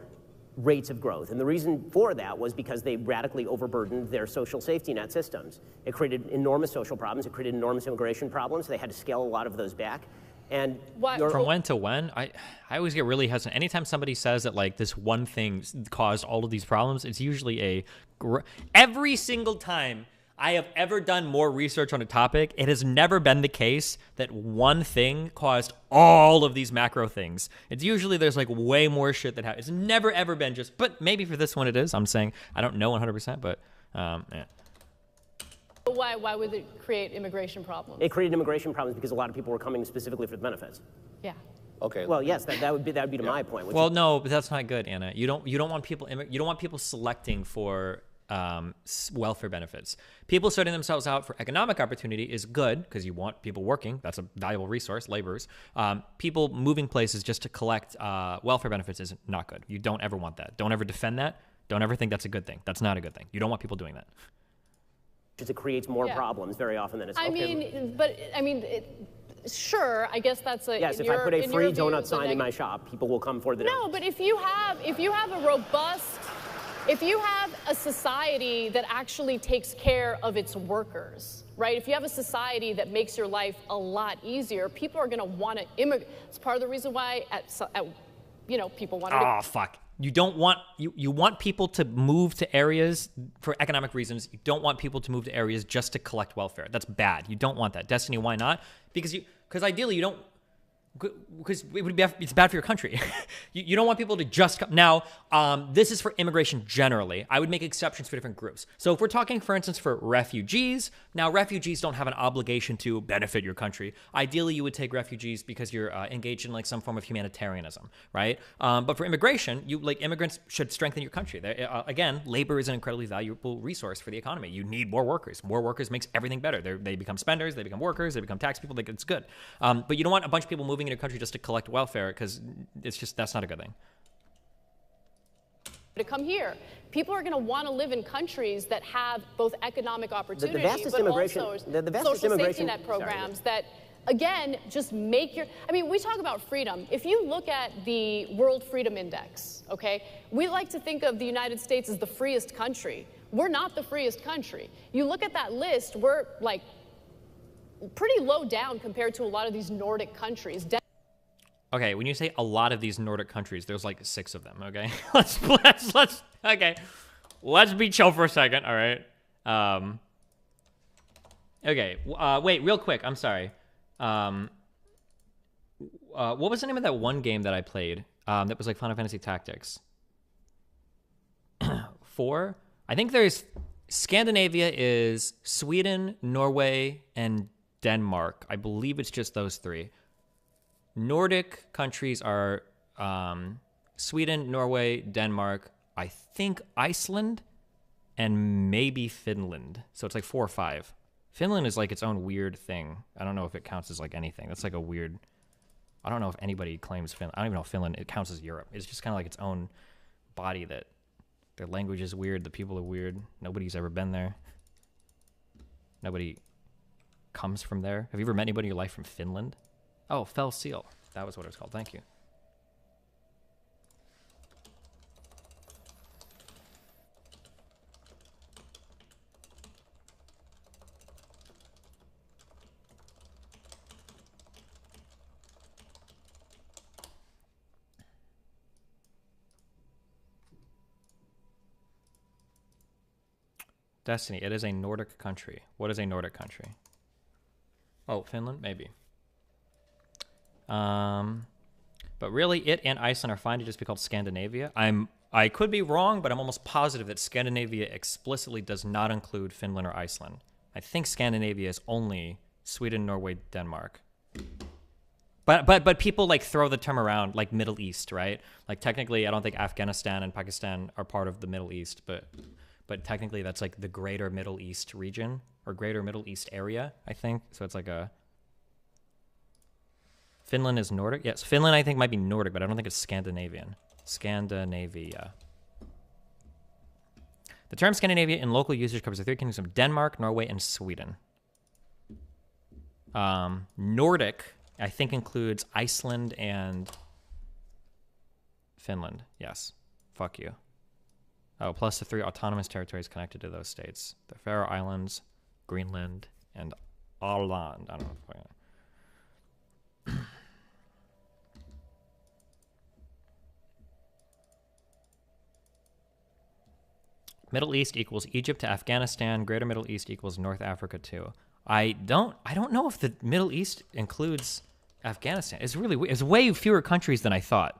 rates of growth. And the reason for that was because they radically overburdened their social safety net systems. It created enormous social problems. It created enormous immigration problems. They had to scale a lot of those back. And from when to when, I always get really hesitant. Anytime somebody says that like this one thing caused all of these problems, it's usually every single time I have ever done more research on a topic, it has never been the case that one thing caused all of these macro things. It's usually there's like way more shit that happens. It's never ever been just, but maybe for this one it is. I'm saying I don't know 100%, but yeah. Why would it create immigration problems? It created immigration problems because a lot of people were coming specifically for the benefits. Yeah. Okay. Well, yes, that would be to my point. Well, no, but that's not good, Anna. You don't want people selecting for welfare benefits. People starting themselves out for economic opportunity is good because you want people working. That's a valuable resource, laborers. People moving places just to collect welfare benefits is not good. You don't ever want that. Don't ever defend that. Don't ever think that's a good thing. That's not a good thing. You don't want people doing that. It creates more problems very often than it's sure, I guess that's a... Yes, if I put a free donut sign in my shop, people will come for the donut. No, but if you have a robust... If you have a society that actually takes care of its workers, right? If you have a society that makes your life a lot easier, people are going to want to immigrate. It's part of the reason why at people wanted to. Oh, fuck. You don't want, you want people to move to areas for economic reasons. You don't want people to move to areas just to collect welfare. That's bad. You don't want that. Destiny, why not? Because ideally you don't, because it's bad for your country. you don't want people to just come. Now, this is for immigration generally. I would make exceptions for different groups. So if we're talking, for instance, for refugees, now refugees don't have an obligation to benefit your country. Ideally, you would take refugees because you're engaged in like some form of humanitarianism, right? But for immigration, immigrants should strengthen your country. Again, labor is an incredibly valuable resource for the economy. You need more workers. More workers makes everything better. They become spenders, they become workers, they become tax people. It's good. But you don't want a bunch of people moving in your country just to collect welfare, because that's not a good thing. To come here, people are going to want to live in countries that have both economic opportunity, the vastest immigration, also the vastest social immigration, safety net programs that, again, just make your. I mean, we talk about freedom. If you look at the World Freedom Index, okay, we like to think of the United States as the freest country. We're not the freest country. You look at that list, we're like pretty low down compared to a lot of these Nordic countries. Okay, when you say a lot of these Nordic countries, there's like 6 of them, okay? let's be chill for a second, all right? Okay, wait, real quick, I'm sorry. What was the name of that one game that I played that was like Final Fantasy Tactics? 4? I think there's Scandinavia is Sweden, Norway, and Denmark. I believe it's just those 3. Nordic countries are Sweden, Norway, Denmark, I think Iceland, and maybe Finland. So it's like 4 or 5. Finland is like its own weird thing. I don't know if it counts as like anything. That's like a weird... I don't know if anybody claims Finland. I don't even know if Finland, it counts as Europe. It's just kind of like its own body that their language is weird. The people are weird. Nobody's ever been there. Nobody comes from there. Have you ever met anybody in your life from Finland? Oh, Fell Seal. That was what it was called. Thank you. Destiny, it is a Nordic country. What is a Nordic country? Oh, Finland? Maybe. But really, it and Iceland are fine to just be called Scandinavia. I could be wrong, but I'm almost positive that Scandinavia explicitly does not include Finland or Iceland. I think Scandinavia is only Sweden, Norway, Denmark. But people like throw the term around like Middle East, right? Like technically, I don't think Afghanistan and Pakistan are part of the Middle East, but technically that's like the Greater Middle East region or Greater Middle East area, I think. So it's like a... Finland is Nordic? Yes, Finland I think might be Nordic, but I don't think it's Scandinavian. Scandinavia. The term Scandinavia in local usage covers the 3 kingdoms of Denmark, Norway, and Sweden. Nordic, I think, includes Iceland and Finland. Yes. Fuck you. Oh, plus the 3 autonomous territories connected to those states. The Faroe Islands, Greenland, and Åland. I don't know if Middle East equals Egypt to Afghanistan. Greater Middle East equals North Africa too. I don't know if the Middle East includes Afghanistan. It's really weird. It's way fewer countries than I thought.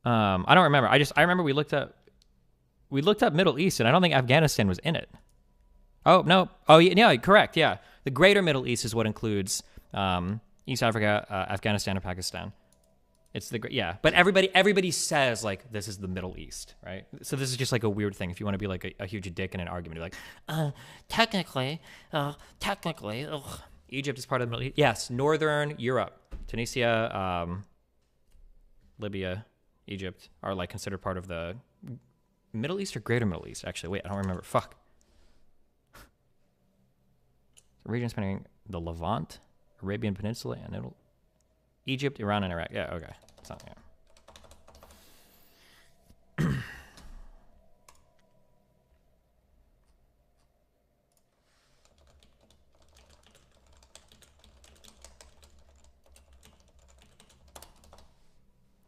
I don't remember. I remember we looked up Middle East, and I don't think Afghanistan was in it. Oh no. Oh yeah, correct. Yeah, the Greater Middle East is what includes East Africa, Afghanistan, and Pakistan. It's but everybody says like this is the Middle East, right? So this is just like a weird thing. If you want to be like a huge dick in an argument, you're like, technically, Egypt is part of the Middle East. Yes, Northern Europe, Tunisia, Libya, Egypt are like considered part of the Middle East or Greater Middle East. Actually, wait, I don't remember. Fuck. The region spanning the Levant, Arabian Peninsula, and Egypt, Iran, and Iraq. Yeah, okay. Something. Yeah.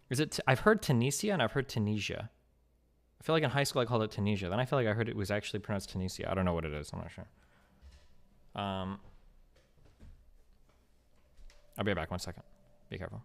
Is it? I've heard Tunisia and I've heard Tunisia. I feel like in high school I called it Tunisia. Then I feel like I heard it was actually pronounced Tunisia. I don't know what it is. I'm not sure. I'll be right back. 1 second. Be careful.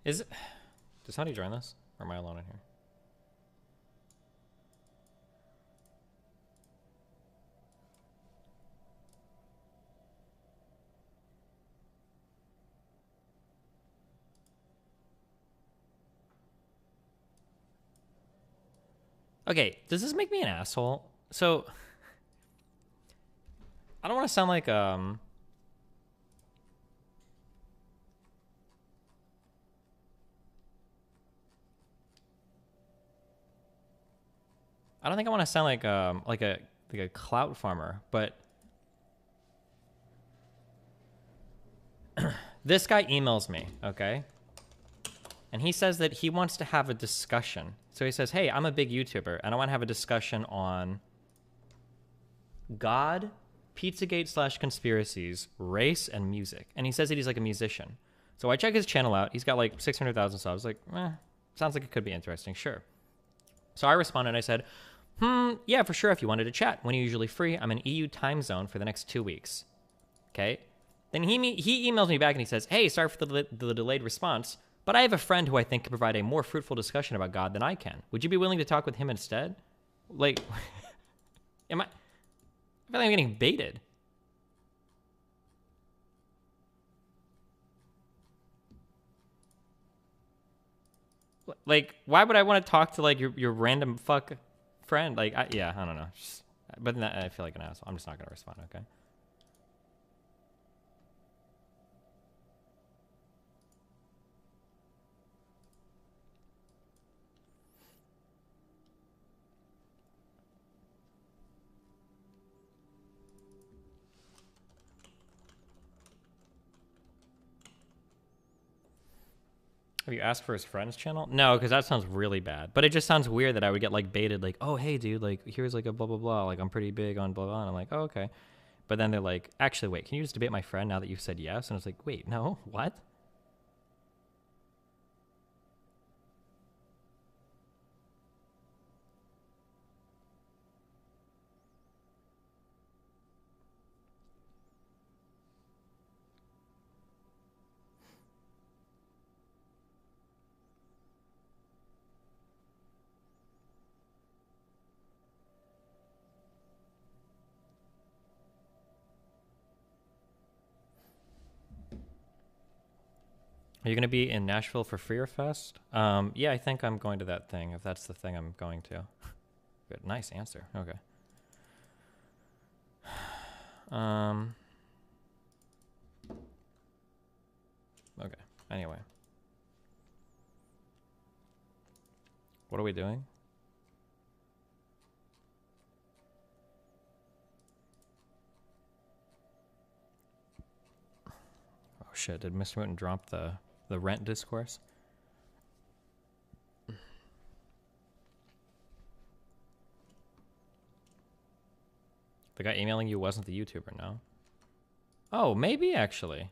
Is it? Does somebody join this? Or am I alone in here? Okay, does this make me an asshole? So, I don't want to sound like, I don't think I want to sound like a clout farmer, but this guy emails me, okay? And he says that he wants to have a discussion. So he says, hey, I'm a big YouTuber, and I want to have a discussion on God, Pizzagate / conspiracies, race, and music. And he says that he's like a musician. So I check his channel out. He's got like 600,000 subs. Like, sounds like it could be interesting. Sure. So I responded and I said, yeah, for sure, if you wanted to chat. When are you usually free? I'm in EU time zone for the next 2 weeks. Okay? Then he emails me back and he says, hey, sorry for the delayed response, but I have a friend who I think can provide a more fruitful discussion about God than I can. Would you be willing to talk with him instead? Like, I feel like I'm getting baited. Like, why would I want to talk to, like, your random fuck friend? Like, yeah, I don't know. But then I feel like an asshole. I'm just not going to respond, okay? Have you asked for his friend's channel? No, because that sounds really bad. But it just sounds weird that I would get like baited, like, oh, hey, dude, like, here's like a blah, blah, blah. Like, I'm pretty big on blah, blah. And I'm like, oh, okay. But then they're like, actually, wait, can you just debate my friend now that you've said yes? And I was like, wait, no, what? Are you going to be in Nashville for Freer Fest? Yeah, I think I'm going to that thing, if that's the thing I'm going to. Good, nice answer. Okay. Okay, anyway. What are we doing? Oh shit, did Mr. Wooten drop the rent discourse? The guy emailing you wasn't the YouTuber, no? Oh, maybe actually.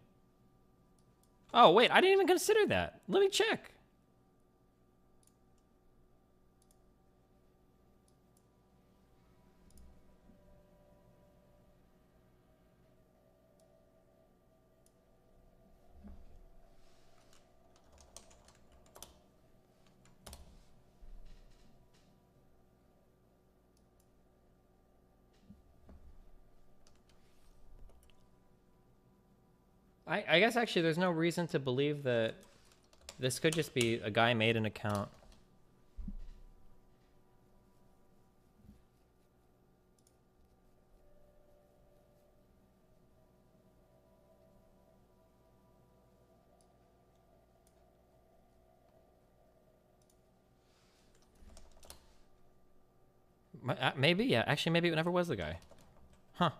Oh, wait, I didn't even consider that. Let me check. I guess actually there's no reason to believe that this could just be a guy made an account. Maybe, yeah. Actually, maybe it never was the guy. Huh.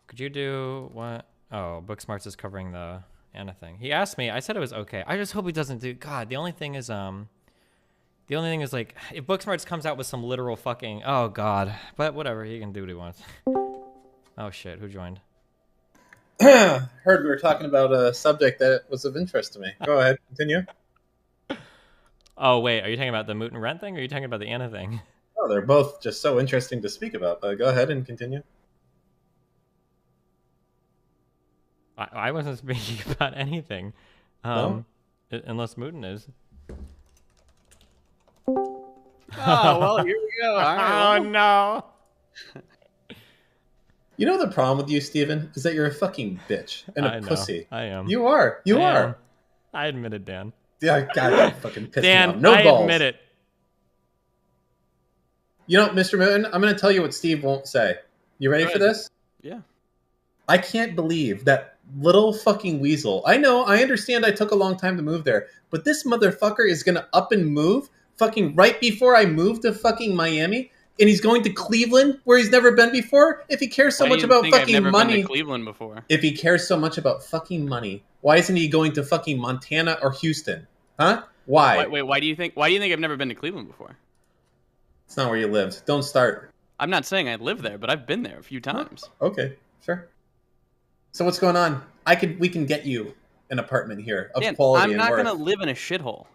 Could you do what? Oh, Booksmarts is covering the Anna thing. He asked me. I said it was okay. I just hope he doesn't do. God, the only thing is like, if Booksmarts comes out with some literal fucking. Oh God, but whatever. He can do what he wants. Oh shit, who joined? Heard we were talking about a subject that was of interest to me. Go ahead, continue. Oh wait, are you talking about the Moot and Rent thing, or are you talking about the Anna thing? Oh, they're both just so interesting to speak about. Go ahead and continue. I wasn't speaking about anything. Unless Mooten is. Oh, well, here we go. All right, Oh, no. You know the problem with you, Steven, is that you're a fucking bitch and a pussy. I am. You are. You I are. am. I admit it, Dan. Yeah, God, that fucking pissed me off. Dan, No I balls. admit it. You know, Mr. Mooten, I'm going to tell you what Steve won't say. You ready for this? Yeah. I can't believe that little fucking weasel. I know, I understand I took a long time to move there, but this motherfucker is going to up and move fucking right before I move to fucking Miami, and he's going to Cleveland where he's never been before. If he cares so much about fucking I've never money, been to Cleveland before. if he cares so much about fucking money, why isn't he going to fucking Montana or Houston? Huh? Why? Wait, why do you think I've never been to Cleveland before? It's not where you lived. Don't start. I'm not saying I live there, but I've been there a few times. Okay, sure. So what's going on? We can get you an apartment here of Dan, quality I'm and not worth. gonna live in a shithole.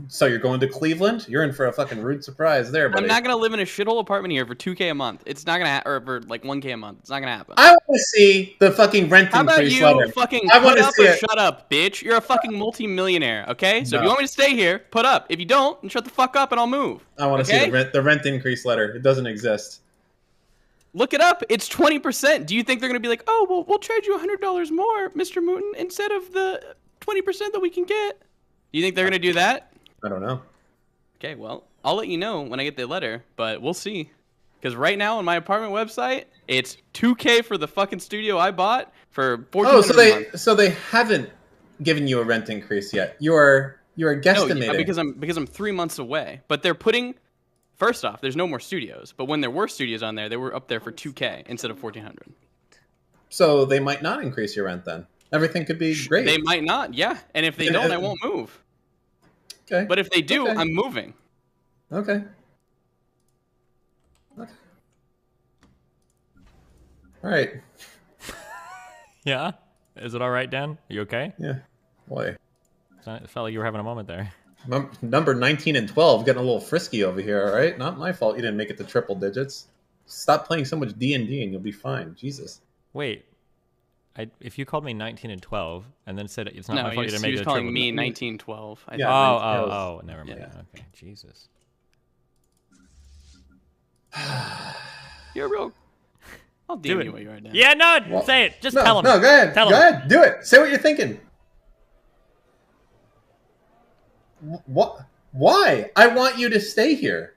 So you're going to Cleveland? You're in for a fucking rude surprise there, buddy. I'm not gonna live in a shithole apartment here for $2K a month. It's not gonna or for like $1K a month. It's not gonna happen. I want to see the fucking rent How about increase you letter. fucking I put want to up see or it. shut up, bitch? You're a fucking multi-millionaire, okay? So if No. you want me to stay here, put up. If you don't, then shut the fuck up and I'll move. I want to see the rent increase letter. It doesn't exist. Look it up. It's 20%. Do you think they're gonna be like, oh, well, we'll charge you $100 more, Mr. Mooten, instead of the 20% that we can get? Do you think they're gonna do that? I don't know. Okay, well, I'll let you know when I get the letter, but we'll see. Because right now on my apartment website, it's $2K for the fucking studio I bought for $1,400 Oh, a month. so they haven't given you a rent increase yet. You're guesstimating. No, because I'm 3 months away. But they're putting. First off, there's no more studios. But when there were studios on there, they were up there for $2K instead of $1,400. So they might not increase your rent then. Everything could be great. They might not, yeah. And if they don't, I won't move. Okay. But if they do, Okay. I'm moving. Okay. All right. Yeah? Is it all right, Dan? Are you okay? Yeah. Boy. It felt like you were having a moment there. Number 19 and 12 getting a little frisky over here, all right? Not my fault you didn't make it to triple digits. Stop playing so much D&D and you'll be fine. Jesus. Wait. If you called me 19 and 12 and then said it's not No, my fault you didn't make it to triple calling me 1912. Yeah, Oh, never mind. Yeah. Okay, Jesus. You're real. I'll Do DM it. you what you are, Dan. Yeah, no, say it. Just tell him. No, go ahead. Tell Go him. ahead. Do it. Say what you're thinking. What? Why? I want you to stay here.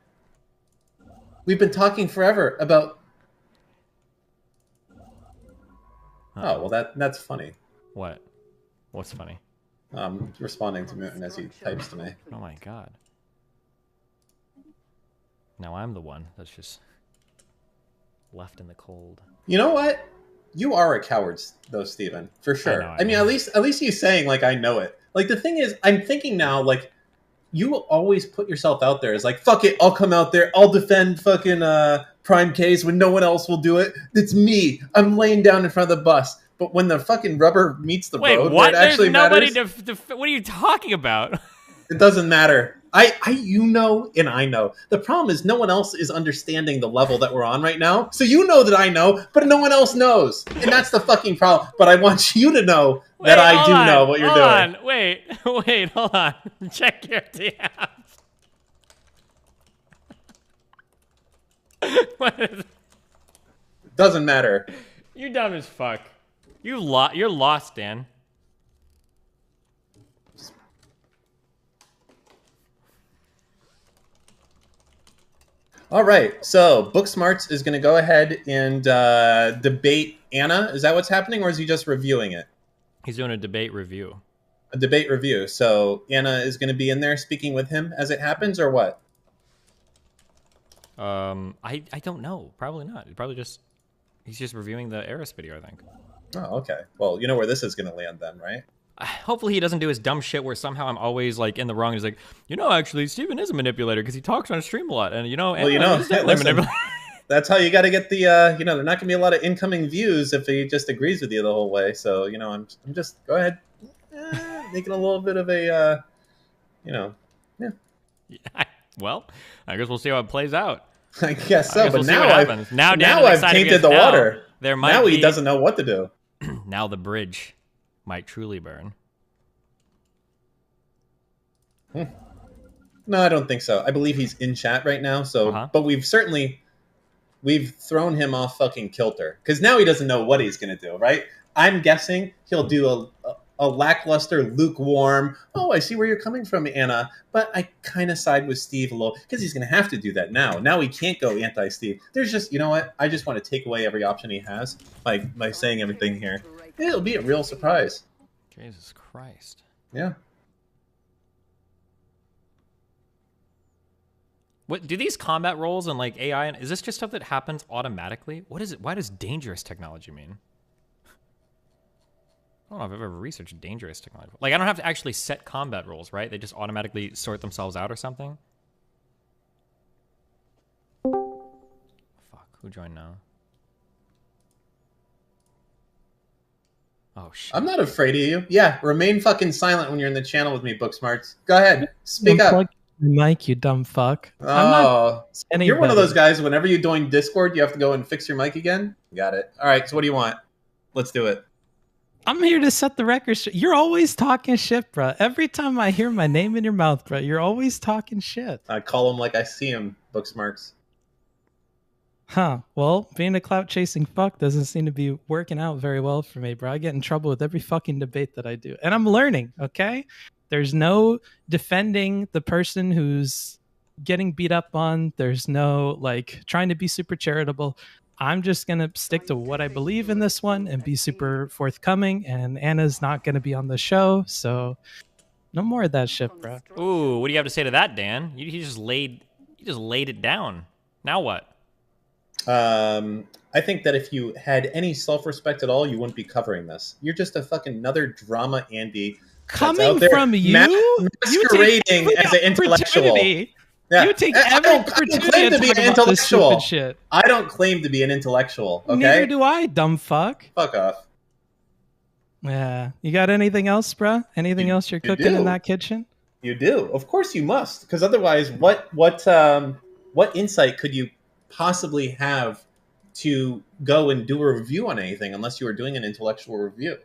We've been talking forever about... Oh, well, that's funny. What? What's funny? Responding to Mooten as he types to me. Oh my god. Now I'm the one that's just left in the cold. You know what? You are a coward, though, Steven. For sure. I mean, at least you saying, like, I know it. Like, the thing is, I'm thinking now, like, you always put yourself out there as, like, fuck it, I'll come out there, I'll defend fucking Prime Case when no one else will do it. It's me. I'm laying down in front of the bus. But when the fucking rubber meets the Wait, road, what? where it actually There's nobody matters, what are you talking about? it doesn't matter. You know, and I know. The problem is no one else is understanding the level that we're on right now. So you know that I know, but no one else knows. And that's the fucking problem. But I want you to know that I do know what you're doing. Wait, hold on. Check your DMs. What is it? Doesn't matter. You're dumb as fuck. You're lost, Dan. All right, so Booksmarts is going to go ahead and debate Anna. Is that what's happening, or is he just reviewing it? He's doing a debate review. A debate review. So Anna is going to be in there speaking with him as it happens, or what? I don't know. Probably not. He's just reviewing the Eris video, I think. Oh, okay. Well, you know where this is going to land then, right? Hopefully he doesn't do his dumb shit where somehow I'm always like in the wrong. He's like, actually, Steven is a manipulator because he talks on stream a lot, and Well, Anna is definitely a listen, manipulator. that's how you got to get the. They're not going to be a lot of incoming views if he just agrees with you the whole way. So I'm just go ahead, making a little bit of a, yeah. Yeah. Well, I guess we'll see how it plays out. I guess so, but we'll see now what happens. Now I've excited tainted because the water. There might now be, he doesn't know what to do. Now the bridge might truly burn. No, I don't think so. I believe he's in chat right now. So, but we've thrown him off fucking kilter because now he doesn't know what he's gonna do. Right? I'm guessing he'll do a lackluster, lukewarm. Oh, I see where you're coming from, Anna. But I kind of side with Steve a little because he's gonna have to do that now. Now he can't go anti-Steve. There's just, you know what? I just want to take away every option he has by saying everything here. It'll be a real surprise. Jesus Christ. Yeah. What do these combat roles and like AI? Is this just stuff that happens automatically? What is it? Why does dangerous technology mean? I don't know if I've ever researched dangerous technology. Like I don't have to actually set combat roles, right? They just automatically sort themselves out or something. Fuck, who joined now? Oh shit. I'm not afraid of you. Yeah, remain fucking silent when you're in the channel with me, Booksmarts. Go ahead, speak up. Mike, you dumb fuck. Oh, you're one of those guys. Whenever you join Discord, you have to go and fix your mic again. Got it. All right. So what do you want? Let's do it. I'm here to set the record straight. You're always talking shit, bro. Every time I hear my name in your mouth, bro, you're always talking shit. I call him like I see him, Booksmarts. Huh. Well, being a clout chasing fuck doesn't seem to be working out very well for me, bro. I get in trouble with every fucking debate that I do. And I'm learning, okay? There's no defending the person who's getting beat up on. There's no like trying to be super charitable. I'm just going to stick to what I believe in this one and be super forthcoming. And Anna's not going to be on the show. So no more of that shit, bro. Ooh, what do you have to say to that, Dan? You just laid it down. Now what? I think that if you had any self-respect at all, you wouldn't be covering this. You're just a fucking another drama Andy. Coming from you, masquerading as an intellectual. Yeah. You take every opportunity to be an intellectual. Shit. I don't claim to be an intellectual. Okay. Neither do I, dumb fuck. Fuck off. Yeah. You got anything else, bro? Anything else you're cooking in that kitchen? You do. Of course you must, because otherwise, what insight could you possibly have to go and do a review on anything unless you were doing an intellectual review?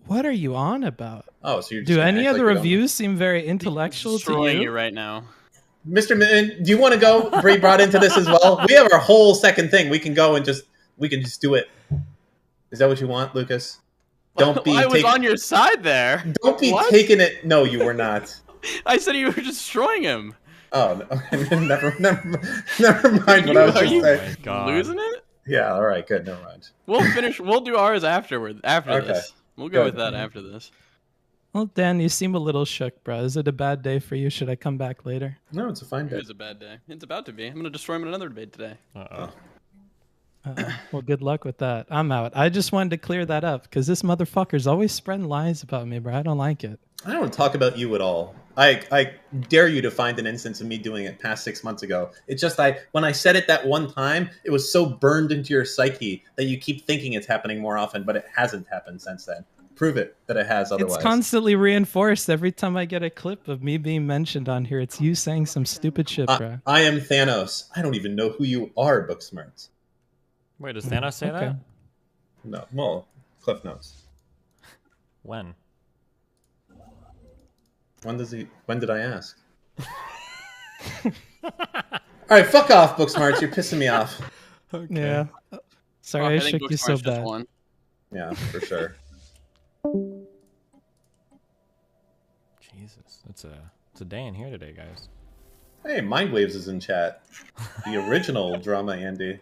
What are you on about? Oh, so you're just do any of the reviews seem very intellectual to you? Right now, Mr. Mitten, do you want to go be brought into this as well? We have our whole second thing. We can go and just do it. Is that what you want, Lucas? Don't be. I was on your side there. Don't be taking it. No, you were not. I said you were destroying him. Oh, no. never mind what I was just saying. Losing it? Yeah. All right. Good. Never mind. We'll finish. We'll do ours afterward. After this. We'll go with that after this. Well, Dan, you seem a little shook, bro. Is it a bad day for you? Should I come back later? No, it's a fine day. It is a bad day. It's about to be. I'm going to destroy him in another debate today. Well, good luck with that. I'm out. I just wanted to clear that up because this motherfucker's always spreading lies about me, bro. I don't like it. I don't talk about you at all. I dare you to find an instance of me doing it past 6 months ago. It's just when I said it that one time, it was so burned into your psyche that you keep thinking it's happening more often, but it hasn't happened since then. Prove it that it has otherwise. It's constantly reinforced every time I get a clip of me being mentioned on here. It's you saying some stupid shit, bro. I am Thanos. I don't even know who you are, Booksmarts. Wait, does Thanos say that? No. Well, Cliff Notes. When? When did I ask? All right, fuck off, Booksmarts. You're pissing me off. Okay. Yeah. Sorry, I shook you so bad. Yeah, for sure. Jesus, it's a day in here today, guys. Hey, Mindwaves is in chat. The original drama, Andy.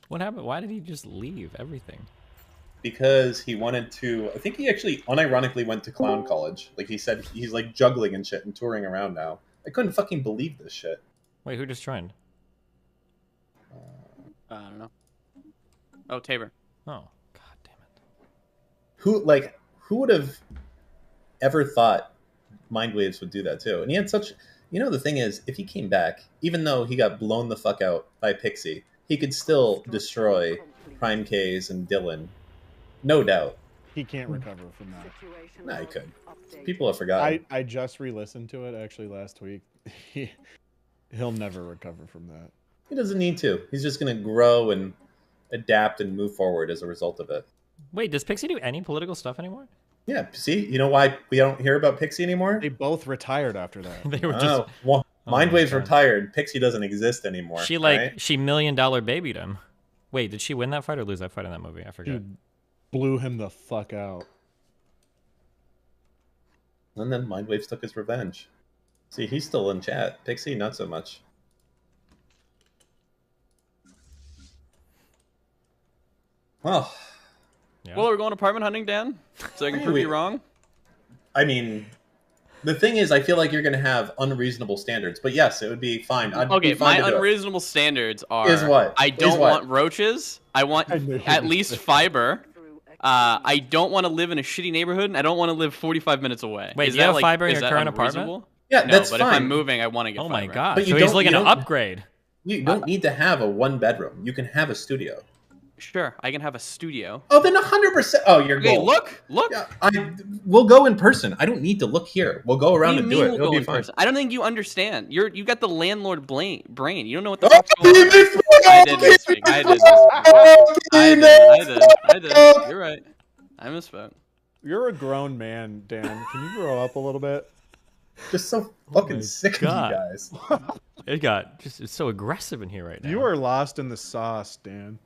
What happened? Why did he just leave everything? Because he wanted to. I think he actually unironically went to clown college. Like he said, he's like juggling and shit and touring around now. I couldn't fucking believe this shit. Wait, who just joined? I don't know. Oh, Tabor. Oh, god damn it. Who would have ever thought Mindwaves would do that too? And he had such. You know, the thing is, if he came back, even though he got blown the fuck out by Pixie, he could still destroy Prime K's and Dylan. No doubt. He can't recover from that. Nah, he could. People have forgotten. I just re-listened to it actually last week. He'll never recover from that. He doesn't need to. He's just going to grow and adapt and move forward as a result of it. Wait, does Pixie do any political stuff anymore? Yeah, see, you know why we don't hear about Pixie anymore? They both retired after that. They were just Mindwave's retired. Pixie doesn't exist anymore. She she $1 million babied him. Wait, did she win that fight or lose that fight in that movie? I forget. She blew him the fuck out. And then Mindwaves took his revenge. See, he's still in chat. Pixie, not so much. Well, Well, we're going apartment hunting, Dan, so I can prove you wrong. I mean, the thing is, I feel like you're going to have unreasonable standards. But yes, it would be fine. Okay, my unreasonable standards are: Is what? I don't want roaches. I want at least fiber. I don't want to live in a shitty neighborhood, and I don't want to live 45 minutes away. Wait, do you have fiber in your current apartment? Yeah, no, that's but fine. if I'm moving, I want to get fiber. Oh my god! But so he's looking to upgrade. You don't need to have a 1-bedroom. You can have a studio. Sure, I can have a studio. Oh, then 100%. Oh, you're Okay, gold. look. Yeah, we'll go in person. I don't need to look here. We'll go around and do it. It'll be fine. I don't think you understand. You got the landlord brain. You don't know what the fuck's going on. I did this week. I did. You're right. I misspoke. You're a grown man, Dan. Can you grow up a little bit? Just so fucking sick of you guys. It's so aggressive in here right now. You are lost in the sauce, Dan.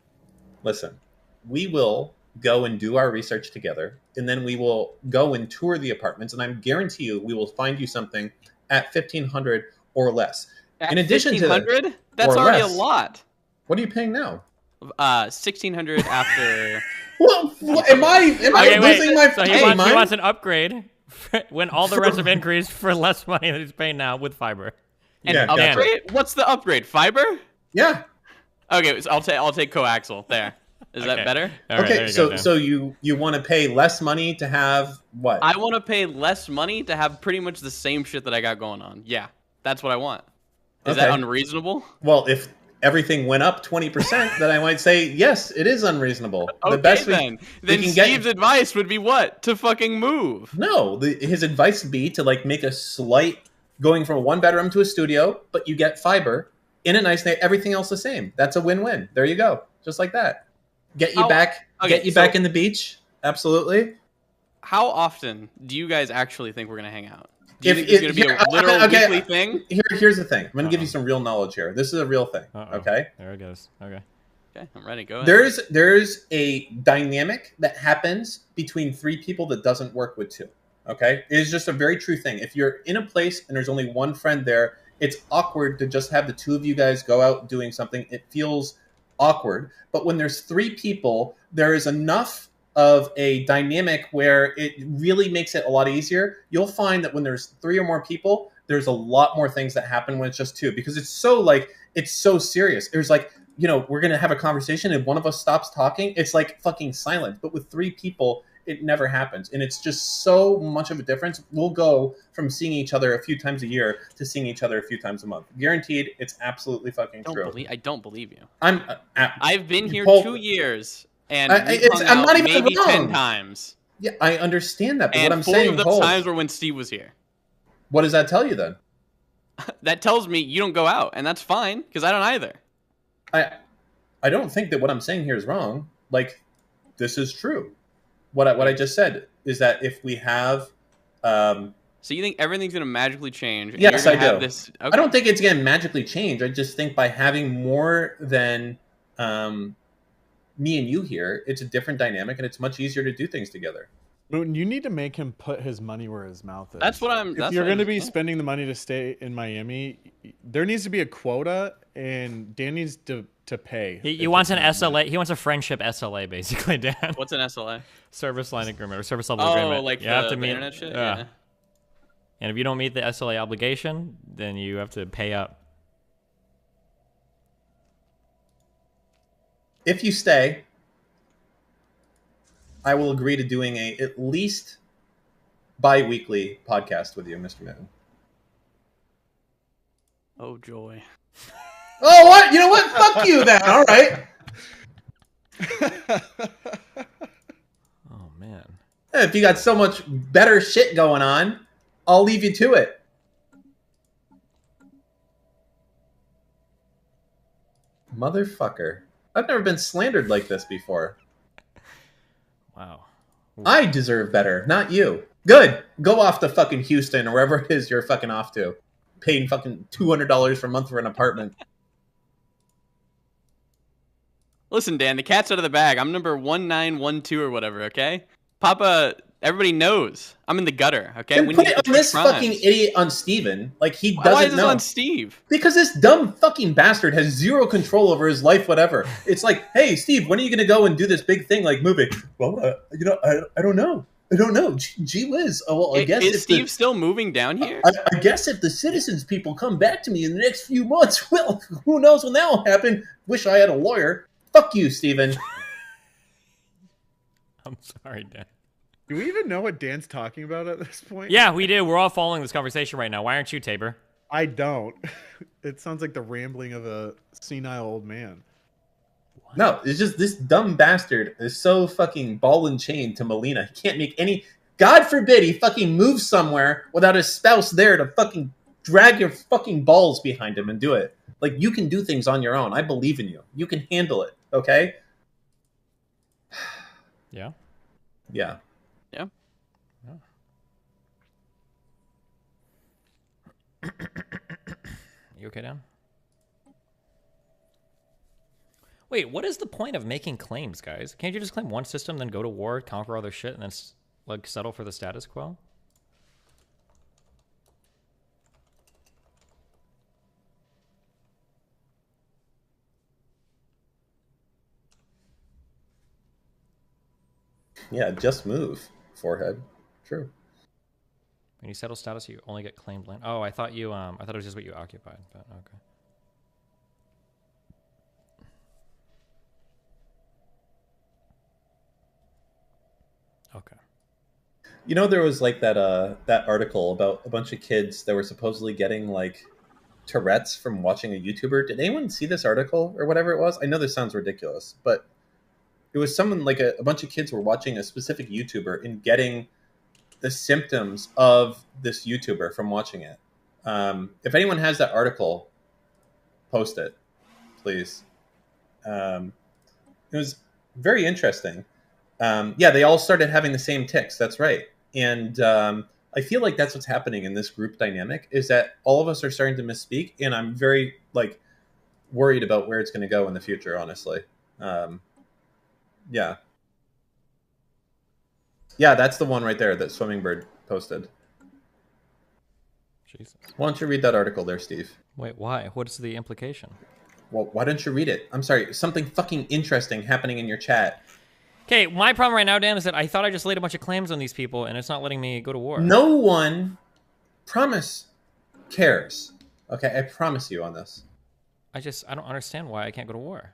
Listen, we will go and do our research together, and then we will go and tour the apartments, and I guarantee you we will find you something at $1,500 or less. At in addition to $1,500? That's already a lot. What are you paying now? $1,600 after. Well, am I losing my? So he wants an upgrade when all the rest have increased for less money than he's paying now with fiber. An upgrade? What's the upgrade? Fiber? Yeah. Okay, so I'll take coaxial. There. Is that better? Okay, so you want to pay less money to have what? I want to pay less money to have pretty much the same shit that I got going on. Yeah, that's what I want. Is that unreasonable? Well, if everything went up 20%, then I might say yes, it is unreasonable. Okay, the best then Steve's advice would be what? To fucking move. No, his advice would be to make a slight going from a 1-bedroom to a studio, but you get fiber in a nice neighborhood. Everything else the same. That's a win-win. There you go, just like that. Get you back. Okay, get you back in the beach. Absolutely. How often do you guys actually think we're gonna hang out? Do you think it's going to be a literal weekly thing? Here's the thing. I'm going to give you some real knowledge here. This is a real thing. Okay? There it goes. Okay, I'm ready. Go ahead. There's a dynamic that happens between 3 people that doesn't work with 2. Okay? It is just a very true thing. If you're in a place and there's only one friend there, it's awkward to just have the 2 of you guys go out doing something. It feels awkward. But when there's 3 people, there is enough of a dynamic where it really makes it a lot easier. You'll find that when there's 3 or more people, there's a lot more things that happen when it's just 2, because it's so serious. There's we're going to have a conversation and one of us stops talking. It's like fucking silent. But with 3 people, it never happens. And it's just so much of a difference. We'll go from seeing each other a few times a year to seeing each other a few times a month. Guaranteed, it's absolutely fucking true. I don't believe you. I've been here 2 years. And I'm not even maybe wrong. 10 times. Yeah, I understand that. But and what I'm 4 saying, of those times were when Steve was here. What does that tell you then? That tells me you don't go out, and that's fine because I don't either. I don't think that what I'm saying here is wrong. This is true. What I just said is that if we have, so you think everything's going to magically change? And yes, you're I gonna have do. This, okay. I don't think it's going to magically change. I just think by having more than me and you here, it's a different dynamic and it's much easier to do things together. Moon, you need to make him put his money where his mouth is. That's what I'm. If you're going to be spending the money to stay in Miami, there needs to be a quota, and Dan needs to pay. He wants an SLA. He wants a friendship SLA, basically, Dan. What's an SLA? Service line agreement or service level agreement. Oh, like you have to meet, internet shit? Yeah. And if you don't meet the SLA obligation, then you have to pay up. If you stay, I will agree to doing at least bi-weekly podcast with you, Mr. Mitten. Oh, joy. Oh, what? You know what? Fuck you then. All right. Oh, man. If you got so much better shit going on, I'll leave you to it. Motherfucker. I've never been slandered like this before. Wow. I deserve better, not you. Good. Go off to fucking Houston or wherever it is you're fucking off to. Paying fucking $200 per month for an apartment. Listen, Dan, the cat's out of the bag. I'm number 1912 or whatever, okay? Papa, everybody knows. I'm in the gutter, okay? Then put it on this fucking idiot on Steven. Like, he doesn't know. Why is this on Steve? Because this dumb fucking bastard has zero control over his life, whatever. It's like, hey, Steve, when are you going to go and do this big thing like moving? Well, I don't know. I don't know. Gee whiz. Oh, well, I guess is Steve still moving down here? I guess if the citizens people come back to me in the next few months, well, who knows when that will happen. Wish I had a lawyer. Fuck you, Steven. I'm sorry, Dan. Do we even know what Dan's talking about at this point? Yeah, we do. We're all following this conversation right now. Why aren't you, Tabor? I don't. It sounds like the rambling of a senile old man. What? No, it's just this dumb bastard is so fucking ball and chain to Melina. He can't make any... God forbid he fucking moves somewhere without his spouse there to fucking drag your fucking balls behind him and do it. Like, you can do things on your own. I believe in you. You can handle it, okay? Yeah. Yeah. Yeah. You okay, Dan? Wait, what is the point of making claims, guys? Can't you just claim one system, then go to war, conquer other shit, and then like settle for the status quo? Yeah, just move. Forehead. True. When you settle status, you only get claimed land. Oh, I thought you I thought it was just what you occupied, but okay. Okay. You know, there was like that article about a bunch of kids that were supposedly getting like Tourette's from watching a YouTuber. Did anyone see this article or whatever it was? I know this sounds ridiculous, but it was someone like a bunch of kids were watching a specific YouTuber and getting the symptoms of this YouTuber from watching it. If anyone has that article, post it, please. It was very interesting. Yeah, they all started having the same tics. That's right. And I feel like that's what's happening in this group dynamic is that all of us are starting to misspeak. And I'm very like worried about where it's going to go in the future, honestly. Yeah. Yeah, that's the one right there that Swimming Bird posted. Jesus. Why don't you read that article there, Steve? Wait, why? What's the implication? Well, why don't you read it? I'm sorry, something fucking interesting happening in your chat. Okay, my problem right now, Dan, is that I thought I just laid a bunch of claims on these people, and it's not letting me go to war. No one, cares. Okay, I promise you on this. I don't understand why I can't go to war.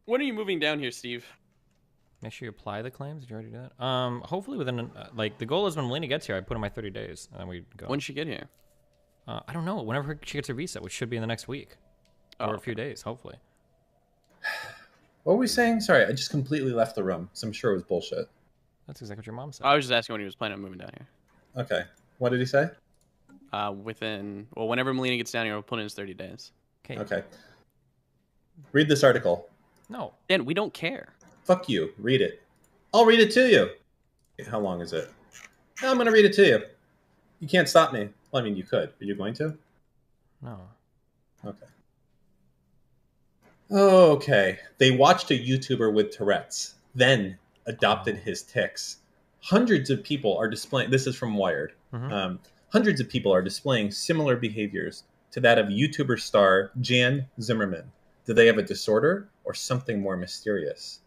When are you moving down here, Steve? Make sure you apply the claims. Did you already do that? Hopefully within, like, the goal is when Melina gets here, I put in my 30 days, and then we go. When did she get here? I don't know. Whenever she gets a visa, which should be in the next week. Or a few days, hopefully. What were we saying? Sorry, I just completely left the room, so I'm sure it was bullshit. That's exactly what your mom said. I was just asking when he was planning on moving down here. Okay. What did he say? Whenever Melina gets down here, we'll put in his 30 days. Okay. Read this article. No. Dan, we don't care. Fuck you. Read it. I'll read it to you. How long is it? I'm going to read it to you. You can't stop me. Well, I mean, you could. Are you going to? No. Okay. Okay. They watched a YouTuber with Tourette's, then adopted his tics. Hundreds of people are displaying... This is from Wired. Mm-hmm. Hundreds of people are displaying similar behaviors to that of YouTuber star Jan Zimmerman. Do they have a disorder or something more mysterious?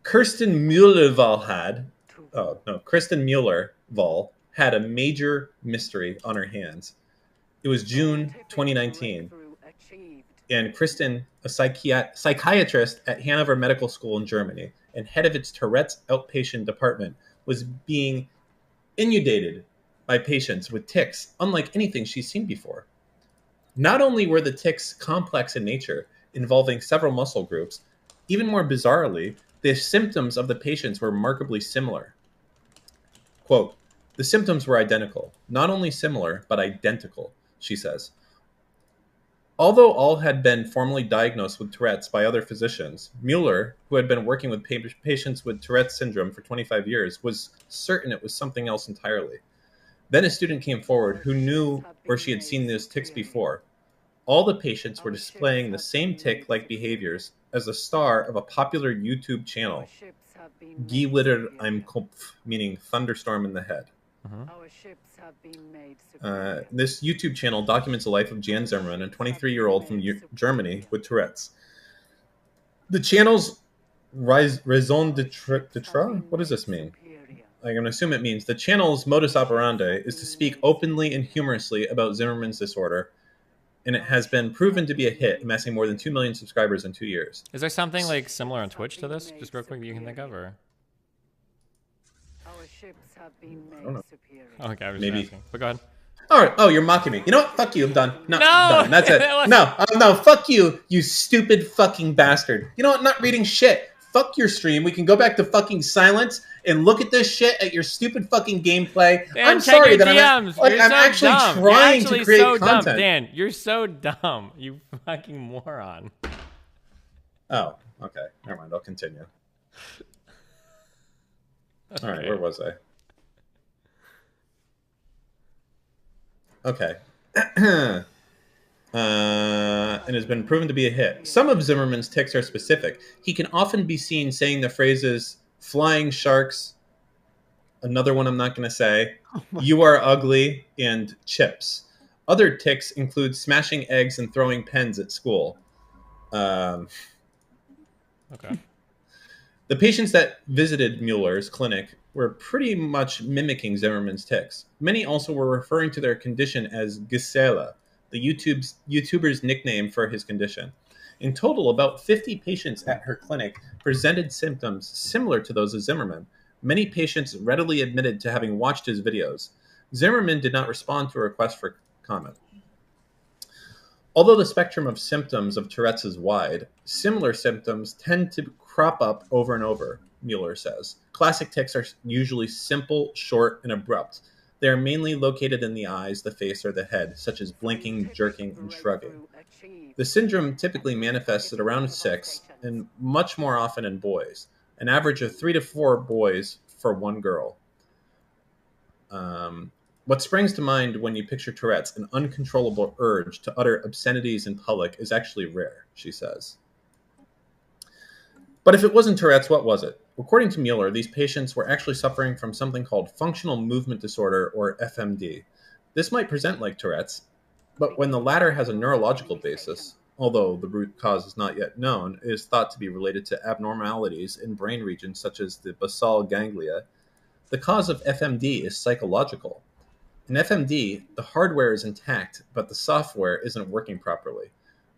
Kirsten Mueller-Val had a major mystery on her hands. It was June 2019. And Kristen, a psychiatrist at Hanover Medical School in Germany and head of its Tourette's outpatient department, was being inundated by patients with tics unlike anything she's seen before. Not only were the tics complex in nature, involving several muscle groups, even more bizarrely, the symptoms of the patients were remarkably similar. Quote, The symptoms were identical. Not only similar, but identical, she says. Although all had been formally diagnosed with Tourette's by other physicians, Mueller, who had been working with patients with Tourette's syndrome for 25 years, was certain it was something else entirely. Then a student came forward who knew where she had seen those tics before. All the patients were displaying the same tic-like behaviors as the star of a popular YouTube channel, Gewitter im Kopf, meaning thunderstorm in the head. This YouTube channel documents the life of Jan Zimmerman, a 23-year-old from Germany with Tourette's. The channel's raison d'être? What does this mean? I'm going to assume it means the channel's modus operandi is to speak openly and humorously about Zimmerman's disorder, and it has been proven to be a hit, amassing more than 2 million subscribers in 2 years. Is there something like similar on Twitch to this? Just real quick that you can think of, or? I don't know. Okay, I was Maybe. just asking. But go ahead. All right. Oh, you're mocking me. You know what? Fuck you. I'm done. No, No! I'm done. That's it. No, no. Fuck you, you stupid fucking bastard. You know what? Not reading shit. Fuck your stream. We can go back to fucking silence and look at this shit at your stupid fucking gameplay. Dan, I'm check sorry your that DMs. I'm You're actually so dumb. trying You're to create so content. Dumb. Dan, you're so dumb. You fucking moron. Oh, okay. Never mind. I'll continue. All right. Where was I? Okay. And has been proven to be a hit. Some of Zimmerman's tics are specific. He can often be seen saying the phrases flying sharks, another one I'm not going to say, you are ugly, and chips. Other tics include smashing eggs and throwing pens at school. Okay. The patients that visited Mueller's clinic were pretty much mimicking Zimmerman's tics. Many also were referring to their condition as Gisela, the YouTuber's nickname for his condition. In total, about 50 patients at her clinic presented symptoms similar to those of Zimmerman. Many patients readily admitted to having watched his videos. Zimmerman did not respond to a request for comment. Although the spectrum of symptoms of Tourette's is wide, similar symptoms tend to crop up over and over, Mueller says. Classic tics are usually simple, short, and abrupt. They are mainly located in the eyes, the face, or the head, such as blinking, jerking, and shrugging. The syndrome typically manifests at around 6, and much more often in boys, an average of 3 to 4 boys for 1 girl. What springs to mind when you picture Tourette's, an uncontrollable urge to utter obscenities in public, is actually rare, she says. But if it wasn't Tourette's, what was it? According to Mueller, these patients were actually suffering from something called functional movement disorder, or FMD. This might present like Tourette's, but when the latter has a neurological basis, although the root cause is not yet known, it is thought to be related to abnormalities in brain regions such as the basal ganglia. The cause of FMD is psychological. In FMD, the hardware is intact, but the software isn't working properly.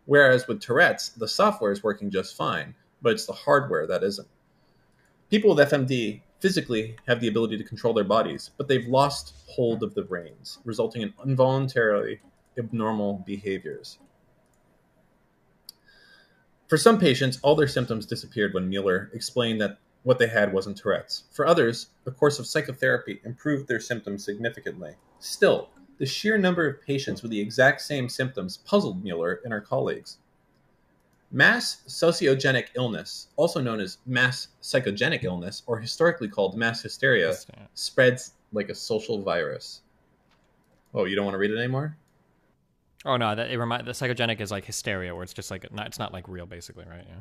Whereas with Tourette's, the software is working just fine, but it's the hardware that isn't. People with FMD physically have the ability to control their bodies, but they've lost hold of the reins, resulting in involuntarily abnormal behaviors. For some patients, all their symptoms disappeared when Mueller explained that what they had wasn't Tourette's. For others, a course of psychotherapy improved their symptoms significantly. Still, the sheer number of patients with the exact same symptoms puzzled Mueller and her colleagues. Mass sociogenic illness, also known as mass psychogenic illness, or historically called mass hysteria, spreads like a social virus. Oh, you don't want to read it anymore? Oh no, the psychogenic is like hysteria, where it's just like it's not like real, basically, right? Yeah.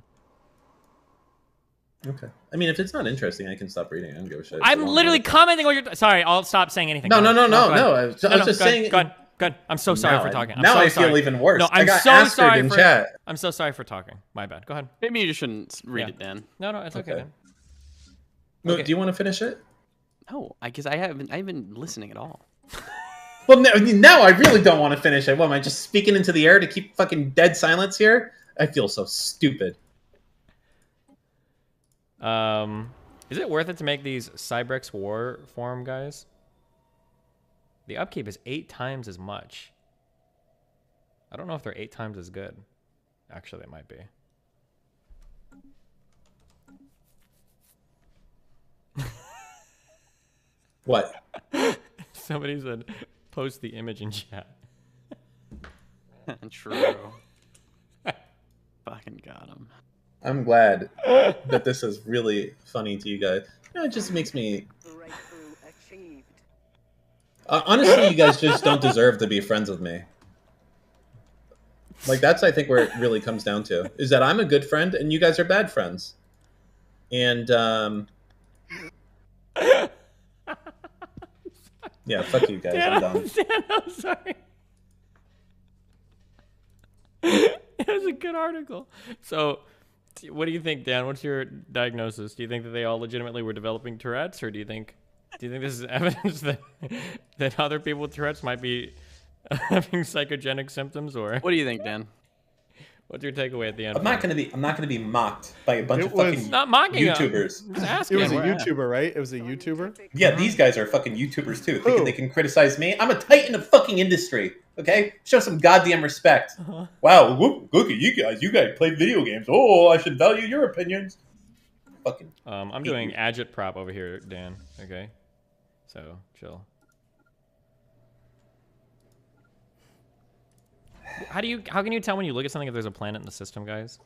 Okay. I mean, if it's not interesting, I can stop reading. I don't give a shit. I'm literally commenting on your. Sorry, I'll stop saying anything. No. I was just saying. Good. I'm so sorry for talking. Now I feel even worse. No, I'm so sorry for chat. I'm so sorry for talking. My bad. Go ahead. Maybe you shouldn't read it, Dan. No, it's okay. Dan. Okay. Do you want to finish it? No, because I haven't been listening at all. Well, now I really don't want to finish it. What, am I just speaking into the air to keep fucking dead silence here? I feel so stupid. Is it worth it to make these Cybrex War forum guys? The upkeep is 8 times as much. I don't know if they're 8 times as good. Actually, it might be. What? Somebody said, post the image in chat. True. Fucking got him. I'm glad that this is really funny to you guys. You know, it just makes me... honestly, you guys just don't deserve to be friends with me. Like, that's, I think, where it really comes down to. Is that I'm a good friend, and you guys are bad friends. And, yeah, fuck you guys. I'm done. Dan, I'm sorry. It was a good article. So, what do you think, Dan? What's your diagnosis? Do you think that they all legitimately were developing Tourette's, or do you think this is evidence that other people with Tourette's might be having psychogenic symptoms? Or what do you think, Dan? What's your takeaway at the end? I'm not gonna be mocked by a bunch of fucking not mocking YouTubers. I'm just asking. It was a YouTuber, right? It was a YouTuber. Yeah, these guys are fucking YouTubers too, thinking they can criticize me. I'm a titan of fucking industry. Okay, show some goddamn respect. Wow, look at you guys. You guys play video games. Oh, I should value your opinions. Fucking. I'm doing agitprop over here, Dan. Okay, so chill. How can you tell when you look at something if there's a planet in the system, guys?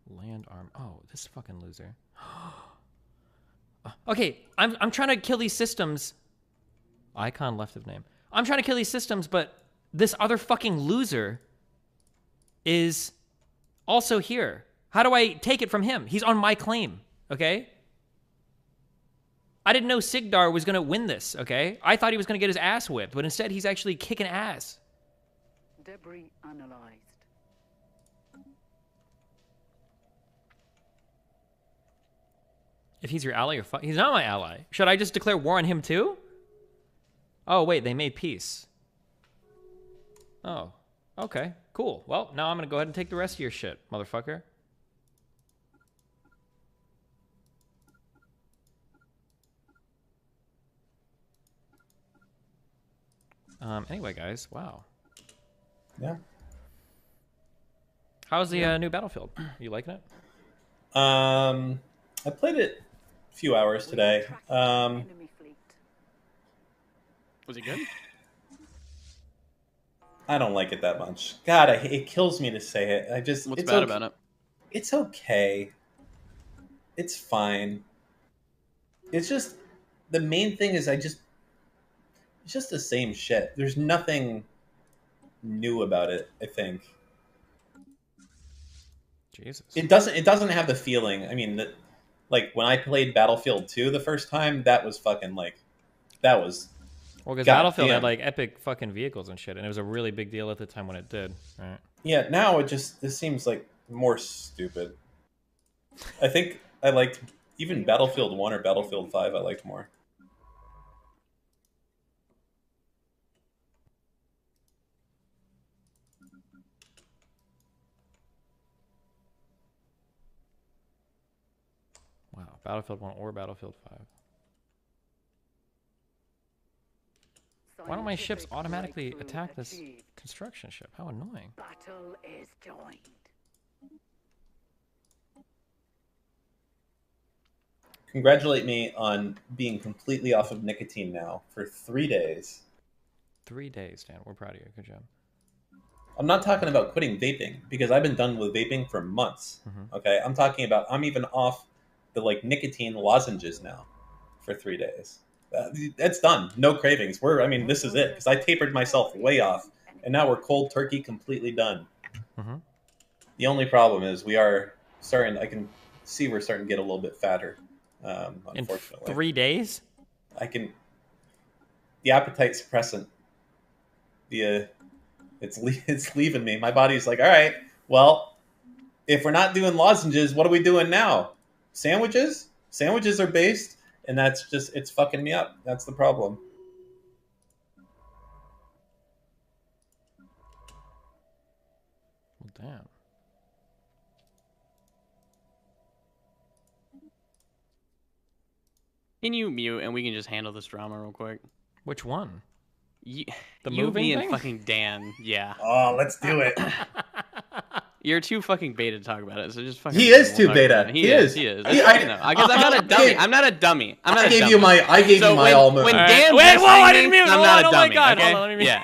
Land arm. Oh, this fucking loser. Okay, I'm trying to kill these systems. Icon left of name. I'm trying to kill these systems, but this other fucking loser is also here. How do I take it from him? He's on my claim, okay? I didn't know Sigdar was going to win this, okay? I thought he was going to get his ass whipped, but instead he's actually kicking ass. Debris analyzed. If he's your ally, he's not my ally. Should I just declare war on him too? Oh, wait, they made peace. Oh, okay, cool. Well, now I'm going to go ahead and take the rest of your shit, motherfucker. Anyway, guys, wow. Yeah. How's the new Battlefield? Are you liking it? I played it a few hours today. Was it good? I don't like it that much. God, it kills me to say it. What's bad about it? It's okay. It's fine. It's just the main thing is it's just the same shit. There's nothing new about it, I think. Jesus. It doesn't have the feeling. I mean, that like when I played Battlefield 2 the first time, that was fucking like that was well, because Battlefield had like epic fucking vehicles and shit, and it was a really big deal at the time when it did. Right. Yeah, now this seems like more stupid. I think I liked even Battlefield 1 or Battlefield 5 I liked more. Wow, Battlefield 1 or Battlefield 5. Why don't my ships automatically attack this construction ship? How annoying. Battle is joined. Congratulate me on being completely off of nicotine now for 3 days. 3 days, Dan. We're proud of you. Good job. I'm not talking about quitting vaping because I've been done with vaping for months. Okay, I'm talking about I'm even off the like nicotine lozenges now for 3 days. That's done. No cravings. This is it because I tapered myself way off, and now we're cold turkey completely done. The only problem is we are starting. I can see we're starting to get a little bit fatter. Unfortunately, in 3 days, the appetite suppressant. It's leaving me. My body's like, all right, well, if we're not doing lozenges, what are we doing now? Sandwiches? Sandwiches are based, and it's fucking me up. That's the problem. Well, damn. Can you mute and we can just handle this drama real quick? Which one? The moving me thing? and fucking Dan. Yeah. Oh, let's do it. You're too fucking beta to talk about it. So just fucking. He is too beta. He is. He is. That's fine, though. Because I'm not a dummy. I'm not a dummy. I'm not a dummy. I gave you my all moon. When Dan wait, whoa! I didn't mute. I'm not a dummy. Oh my god! Okay? Hold on, let me mute. Yeah.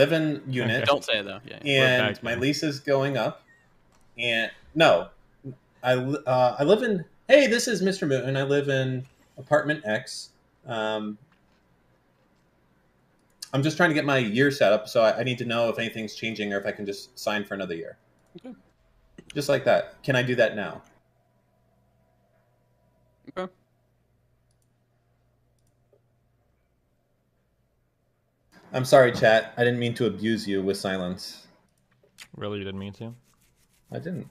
live-in unit. Okay. Don't say it though. Yeah. And my lease is going up. And no, I live in. Hey, this is Mr. Mooten. I live in apartment X. I'm just trying to get my year set up, so I need to know if anything's changing or if I can just sign for another year. Okay. Just like that. Can I do that now? Okay. I'm sorry, chat. I didn't mean to abuse you with silence. Really, you didn't mean to? I didn't.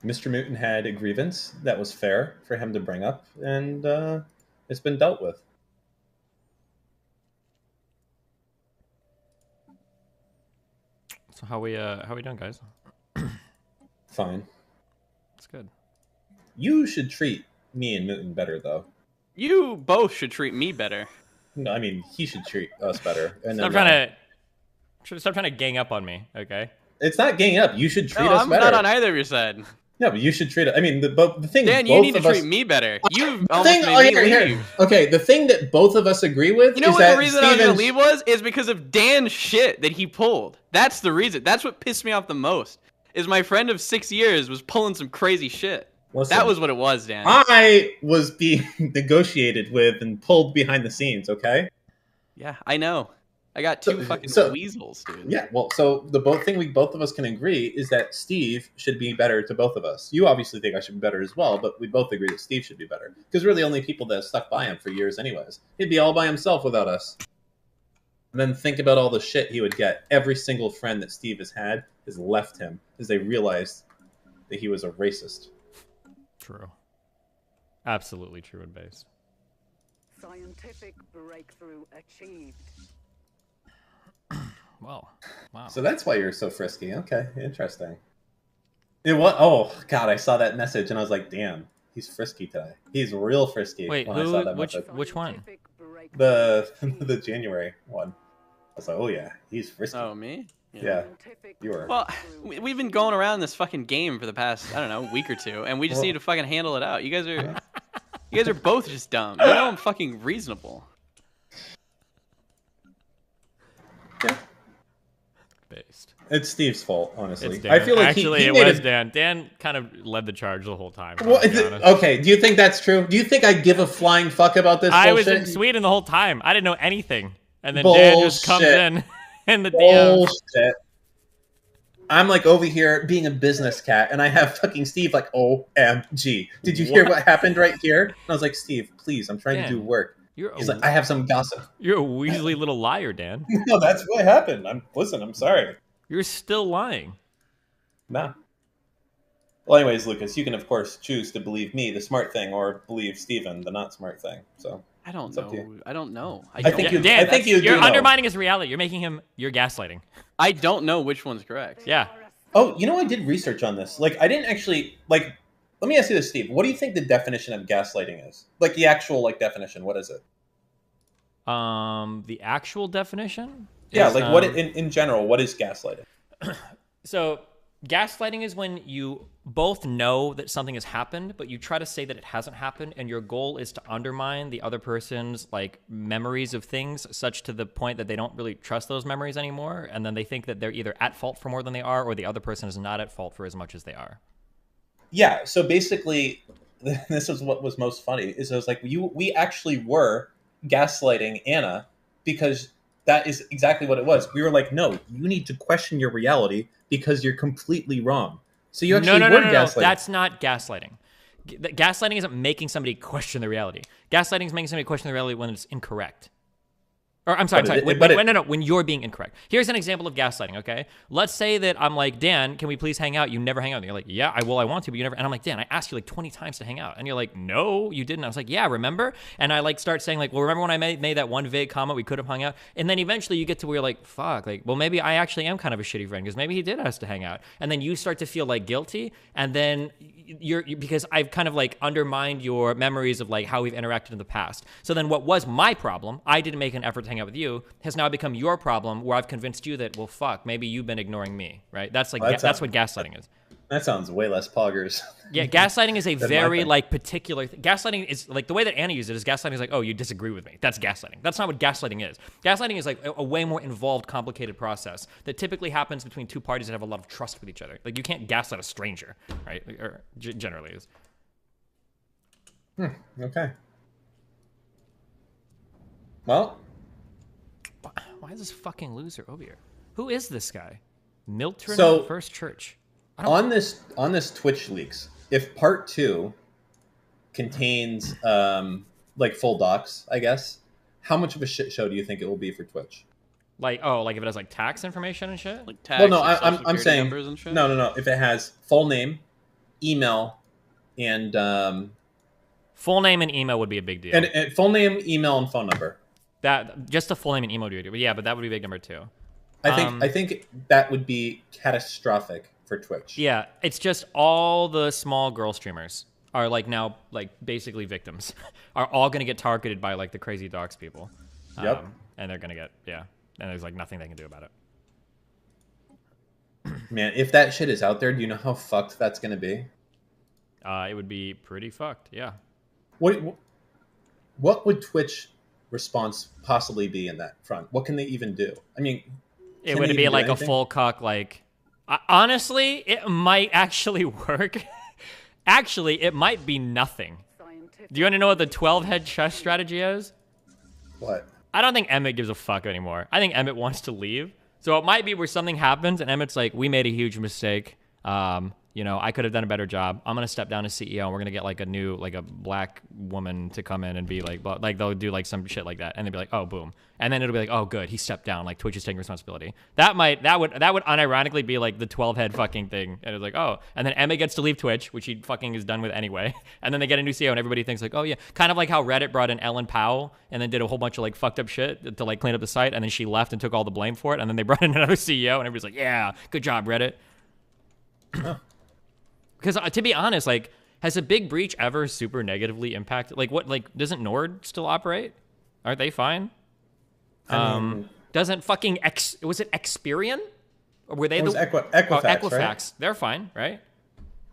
Mr. Mooten had a grievance that was fair for him to bring up, and it's been dealt with. So how we doing, guys? Fine. That's good. You should treat me and Mooten better, though. You both should treat me better. No, I mean, he should treat us better. And Stop trying to gang up on me, okay? It's not gang up. You should treat us I'm better. not on either of your side. No, but you should treat it. I mean, the thing. Dan, you need to treat me better. You've almost made me leave. Okay, the thing that both of us agree with. You know is what that the reason I was going to leave was? Is because of Dan's shit that he pulled. That's the reason. That's what pissed me off the most. Is my friend of 6 years was pulling some crazy shit. Listen, that was what it was, Dan. I was being negotiated with and pulled behind the scenes. Okay. Yeah, I know. I got two fucking weasels, dude. Yeah, well, so the thing both of us can agree is that Steve should be better to both of us. You obviously think I should be better as well, but we both agree that Steve should be better. Because we're the only people that have stuck by him for years anyways. He'd be all by himself without us. And then think about all the shit he would get. Every single friend that Steve has had has left him as they realized that he was a racist. True. Absolutely true and based. Scientific breakthrough achieved. Wow. So that's why you're so frisky. Okay, interesting. Oh God, I saw that message and I was like, damn, he's frisky today. He's real frisky. Wait, when I saw that message. which one? The January one. I was like, oh yeah, he's frisky. Oh, me? Yeah, you were. Well, we've been going around this fucking game for the past, I don't know, week or two, and we just need to fucking handle it out. You guys are both just dumb. You know I'm fucking reasonable. Yeah. Based. It's Steve's fault, honestly. Dan. I feel like actually he it made was Dan. Dan kind of led the charge the whole time. Well, okay, do you think that's true? Do you think I give a flying fuck about this I bullshit? was in Sweden the whole time. I didn't know anything. And then Dan just comes in the DM. Bullshit. I'm like over here being a business cat, and I have fucking Steve like, OMG. Did you hear what happened right here? And I was like, Steve, please, I'm trying to do work. He's like, I have some gossip. You're a weaselly little liar, Dan. No, that's what happened. I'm sorry. You're still lying. Nah. Well, anyways, Lucas, you can of course choose to believe me, the smart thing, or believe Steven, the not smart thing. So I don't know. I don't know. I think you. Dan, I think you're undermining his reality. You're making him. You're gaslighting. I don't know which one's correct. Yeah. Oh, you know, I did research on this. Like, I didn't actually like. Let me ask you this, Steve. What do you think the definition of gaslighting is? Like the actual definition. What is it? The actual definition? Yeah, like what in general, what is gaslighting? So gaslighting is when you both know that something has happened, but you try to say that it hasn't happened, and your goal is to undermine the other person's memories of things, such to the point that they don't really trust those memories anymore, and then they think that they're either at fault for more than they are, or the other person is not at fault for as much as they are. Yeah, so basically, this is what was most funny, is it was like we actually were gaslighting Anna because that is exactly what it was. We were like, no, you need to question your reality because you're completely wrong. So you actually were gaslighting. No, that's not gaslighting. Gaslighting isn't making somebody question the reality. Gaslighting is making somebody question the reality when it's incorrect. Or I'm sorry, when you're being incorrect. Here's an example of gaslighting, okay? Let's say that I'm like, Dan, can we please hang out? You never hang out. And you're like, yeah, I want to, but you never. And I'm like, Dan, I asked you 20 times to hang out. And you're like, no, you didn't. I was like, yeah, remember? And I start saying well, remember when I made that one vague comment we could have hung out? And then eventually you get to where you're like, fuck, well, maybe I actually am kind of a shitty friend because maybe he did ask us to hang out. And then you start to feel guilty. And then because I've kind of undermined your memories of how we've interacted in the past. So then what was my problem, I didn't make an effort to hang out with you, has now become your problem where I've convinced you that, well, fuck, maybe you've been ignoring me, right? That's that's what gaslighting is. That sounds way less poggers. Yeah, gaslighting is a than very my thing. like particular gaslighting is like the way that Anna used it is gaslighting is like, oh, you disagree with me. That's gaslighting. That's not what gaslighting is. Gaslighting is like a way more involved, complicated process that typically happens between two parties that have a lot of trust with each other. Like you can't gaslight a stranger, right? Or generally is. Okay. Well, why is this fucking loser over here? Who is this guy? Milton So- First Church. on this Twitch leaks, if part 2 contains like full docs, I guess, how much of a shit show do you think it will be for Twitch? Like, oh, like if it has like tax information and shit? Like Well, no, I'm saying no. If it has full name, email, and full name and email would be a big deal. and full name, email, and phone number. That just the full name and email would be, but yeah, but that would be big number 2. I think that would be catastrophic for Twitch. Yeah, it's just all the small girl streamers are like now like basically victims are all going to get targeted by like the crazy docs people. Yep. And they're going to get, and there's like nothing they can do about it. Man, if that shit is out there, do you know how fucked that's going to be? It would be pretty fucked, yeah. What would Twitch response possibly be in that front? What can they even do? I mean, it would be like a full cuck, like, honestly, it might actually work. Actually, it might be nothing. Do you want to know what the 12-head chess strategy is? What? I don't think Emmett gives a fuck anymore. I think Emmett wants to leave. So it might be where something happens and Emmett's like, we made a huge mistake. I could have done a better job. I'm going to step down as CEO and we're going to get like a new, like a black woman to come in and be like they'll do like some shit like that. And they'll be like, oh, boom. And then it'll be like, oh, good. He stepped down. Like Twitch is taking responsibility. That would unironically be like the 12-head fucking thing. And it's like, oh, and then Emmett gets to leave Twitch, which he fucking is done with anyway. And then they get a new CEO and everybody thinks like, oh yeah, kind of like how Reddit brought in Ellen Powell and then did a whole bunch of like fucked up shit to like clean up the site. And then she left and took all the blame for it. And then they brought in another CEO and everybody's like, yeah, good job, Reddit. Because to be honest, like, has a big breach ever super negatively impacted? Like, what? Like, doesn't Nord still operate? Aren't they fine? Doesn't fucking was it Experian? Or were they Equifax? Equifax. Right? They're fine, right?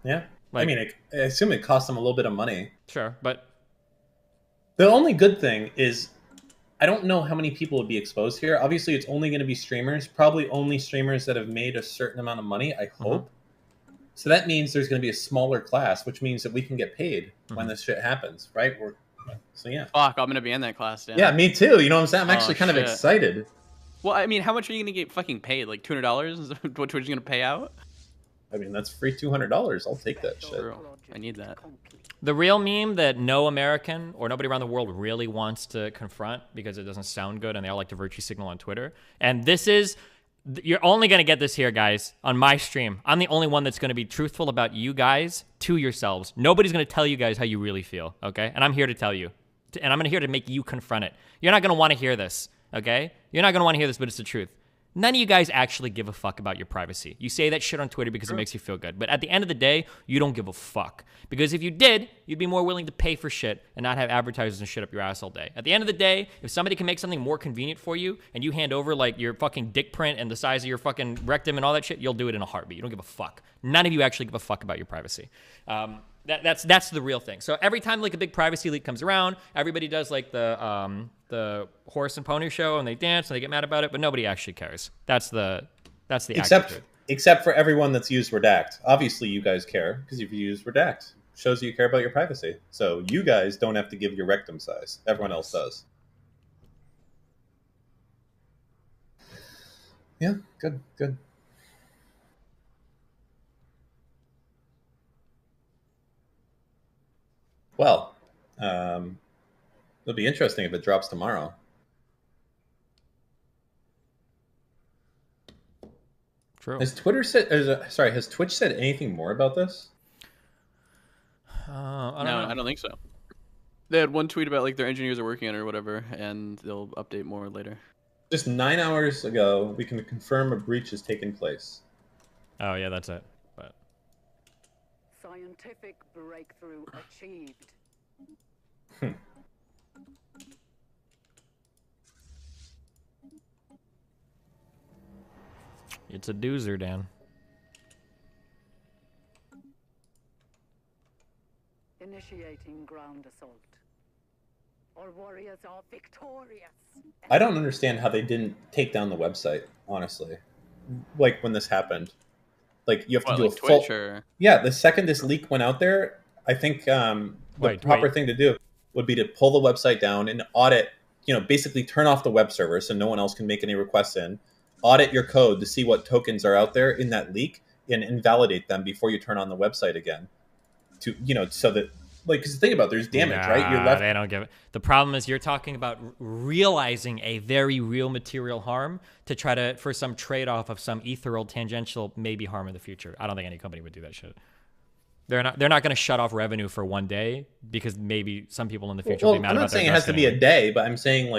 Yeah. Like, I mean, I assume it cost them a little bit of money. Sure, but the only good thing is, I don't know how many people would be exposed here. Obviously, it's only going to be streamers. Probably only streamers that have made a certain amount of money. I hope. So that means there's going to be a smaller class, which means that we can get paid when this shit happens, right? So yeah. Fuck, I'm going to be in that class, Dan. Yeah, me too. You know what I'm saying? I'm actually kind of excited. Well, I mean, how much are you going to get fucking paid? Like $200 is what Twitch is going to pay out? I mean, that's free $200. I'll take that shit. True. I need that. The real meme that no American or nobody around the world really wants to confront because it doesn't sound good and they all like to virtue signal on Twitter. And this is... You're only going to get this here, guys, on my stream. I'm the only one that's going to be truthful about you guys to yourselves. Nobody's going to tell you guys how you really feel, okay? And I'm here to tell you. And I'm here to make you confront it. You're not going to want to hear this, okay? You're not going to want to hear this, but it's the truth. None of you guys actually give a fuck about your privacy. You say that shit on Twitter because it makes you feel good. But at the end of the day, you don't give a fuck. Because if you did, you'd be more willing to pay for shit and not have advertisers and shit up your ass all day. At the end of the day, if somebody can make something more convenient for you and you hand over like your fucking dick print and the size of your fucking rectum and all that shit, you'll do it in a heartbeat. You don't give a fuck. None of you actually give a fuck about your privacy. That's the real thing. So every time like a big privacy leak comes around, everybody does like the horse and pony show and they dance and they get mad about it, but nobody actually cares. That's the except for everyone that's used Redact. Obviously, you guys care because you've used Redact. Shows you care about your privacy. So you guys don't have to give your rectum size. Everyone else does. Yeah, good. Well, it'll be interesting if it drops tomorrow. True. Has Twitch said anything more about this? I don't think so. They had one tweet about like their engineers are working on it or whatever, and they'll update more later. Just 9 hours ago, we can confirm a breach has taken place. Oh yeah, that's it. But scientific breakthrough achieved. It's a doozer, Dan. Initiating ground assault. Our warriors are victorious. I don't understand how they didn't take down the website, honestly. Like when this happened. Like you have to do like a full Twitch or... Yeah, the second this leak went out there, I think the proper thing to do would be to pull the website down and audit, basically turn off the web server so no one else can make any requests in. Audit your code to see what tokens are out there in that leak and invalidate them before you turn on the website again. To so that because think about it, there's damage, right? You're left. They don't give it. The problem is you're talking about realizing a very real material harm to try to for some trade-off of some ethereal tangential maybe harm in the future. I don't think any company would do that shit. They're not going to shut off revenue for one day because maybe some people in the future will be mad about their I'm not saying it has to be a day, but I'm saying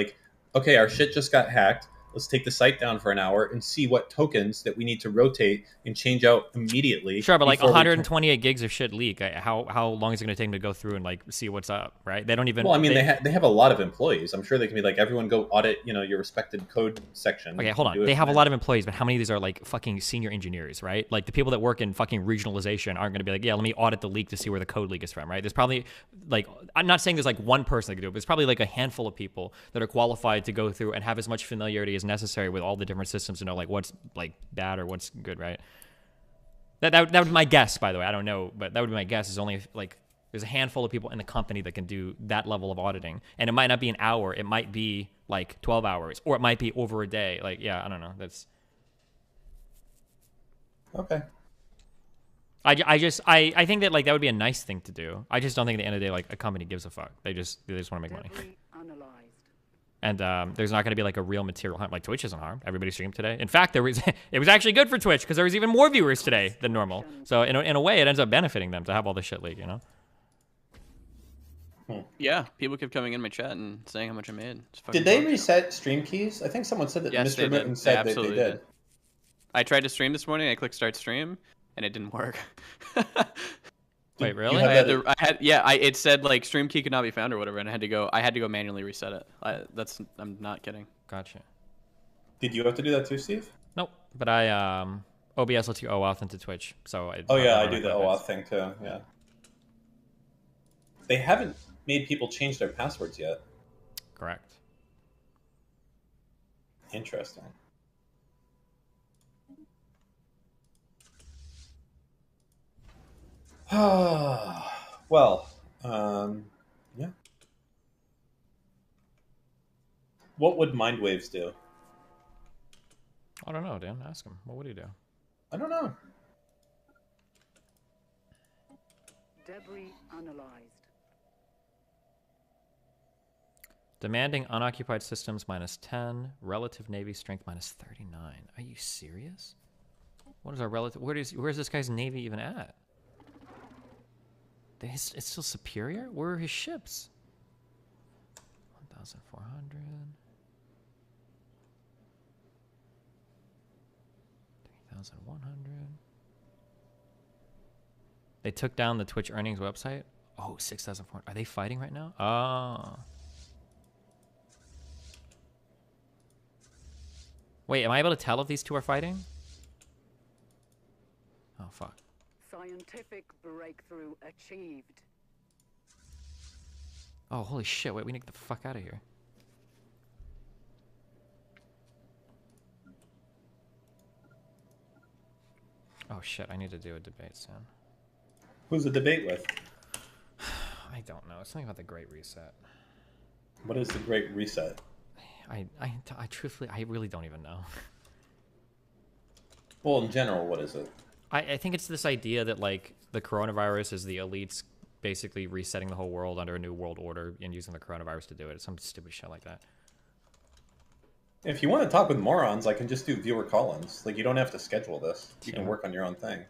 okay, our shit just got hacked. Let's take the site down for an hour and see what tokens that we need to rotate and change out immediately. Sure, but 128 gigs of shit leak. How long is it going to take them to go through and see what's up, right? They don't even. Well, I mean, they have a lot of employees. I'm sure they can be everyone go audit, your respected code section. Okay, hold on. They have a lot of employees, but how many of these are fucking senior engineers, right? Like the people that work in fucking regionalization aren't going to be yeah, let me audit the leak to see where the code leak is from, right? There's probably I'm not saying there's one person that can do it, but it's probably a handful of people that are qualified to go through and have as much familiarity as necessary with all the different systems to know what's bad or what's good, right? That would be my guess, by the way. I don't know, but that would be my guess. Is only there's a handful of people in the company that can do that level of auditing, and it might not be an hour. It might be 12 hours, or it might be over a day. I don't know. That's okay. I think that that would be a nice thing to do. I just don't think at the end of the day a company gives a fuck. They just want to make money. And there's not going to be a real material harm. Twitch isn't harmed. Everybody streamed today. In fact, it was actually good for Twitch because there was even more viewers today than normal. So in a way, it ends up benefiting them to have all this shit leak, Yeah, people kept coming in my chat and saying how much I made. Did they reset stream keys? I think someone said that Mr. Mitten said that they did. I tried to stream this morning. I clicked start stream, and it didn't work. Wait, really? It said stream key could not be found or whatever, and I had to go manually reset it. I'm not kidding. Gotcha. Did you have to do that too, Steve? Nope. But I OBS lets you OAuth into Twitch, so I do the OAuth thing too. Yeah. They haven't made people change their passwords yet. Correct. Interesting. Well, yeah. What would mind waves do? I don't know, Dan. Ask him. What would he do? I don't know. Debris analyzed. Demanding unoccupied systems -10, relative Navy strength -39. Are you serious? What is our relative? Where's this guy's Navy even at? It's still superior? Where are his ships? 1,400. 3,100. They took down the Twitch earnings website? Oh, 6,400. Are they fighting right now? Oh. Wait, am I able to tell if these two are fighting? Oh, fuck. Scientific breakthrough achieved. Oh, holy shit. Wait, we need to get the fuck out of here. Oh, shit. I need to do a debate soon. Who's the debate with? I don't know. It's something about the Great Reset. What is the Great Reset? I truthfully, I really don't even know. Well, in general, what is it? I think it's this idea that the coronavirus is the elites basically resetting the whole world under a new world order and using the coronavirus to do it. It's some stupid shit like that. If you want to talk with morons, I can just do viewer call-ins. You don't have to schedule this. You can work on your own thing.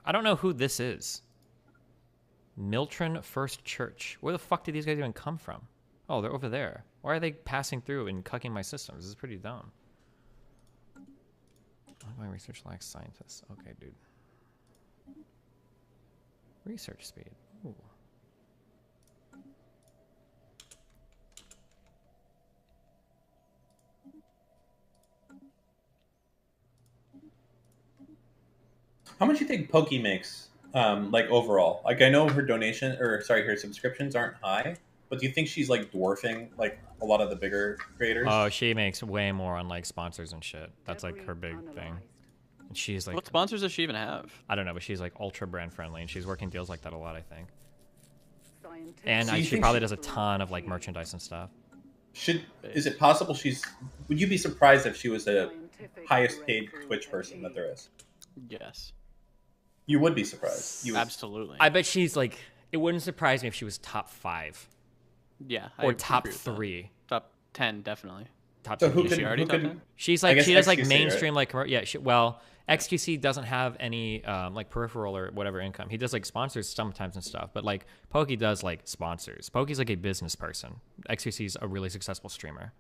I don't know who this is. Miltron First Church. Where the fuck did these guys even come from? Oh, they're over there. Why are they passing through and cucking my systems? This is pretty dumb. My research lacks scientists. Okay, dude. Research speed. Ooh. How much do you think Pokey makes, like overall? Like I know her her subscriptions aren't high, but do you think she's like dwarfing like a lot of the bigger creators? Oh, she makes way more on like sponsors and shit. That's like her big thing. And she's like, what sponsors does she even have? I don't know, but she's like ultra brand friendly, and she's working deals like that a lot, I think. And she probably does a ton of like merchandise and stuff. Is it possible would you be surprised if she was the highest paid Twitch person that there is? Yes. You would be surprised. Absolutely. I bet she's like, it wouldn't surprise me if she was top 5. Yeah. Or top 3. Top 10, definitely. Top So 10. Is she already top 10? She's like, she does like XQC, mainstream, right? Like, yeah, well, XQC doesn't have any like peripheral or whatever income. He does like sponsors sometimes and stuff, but like Pokey does like sponsors. Pokey's like a business person. XQC's a really successful streamer.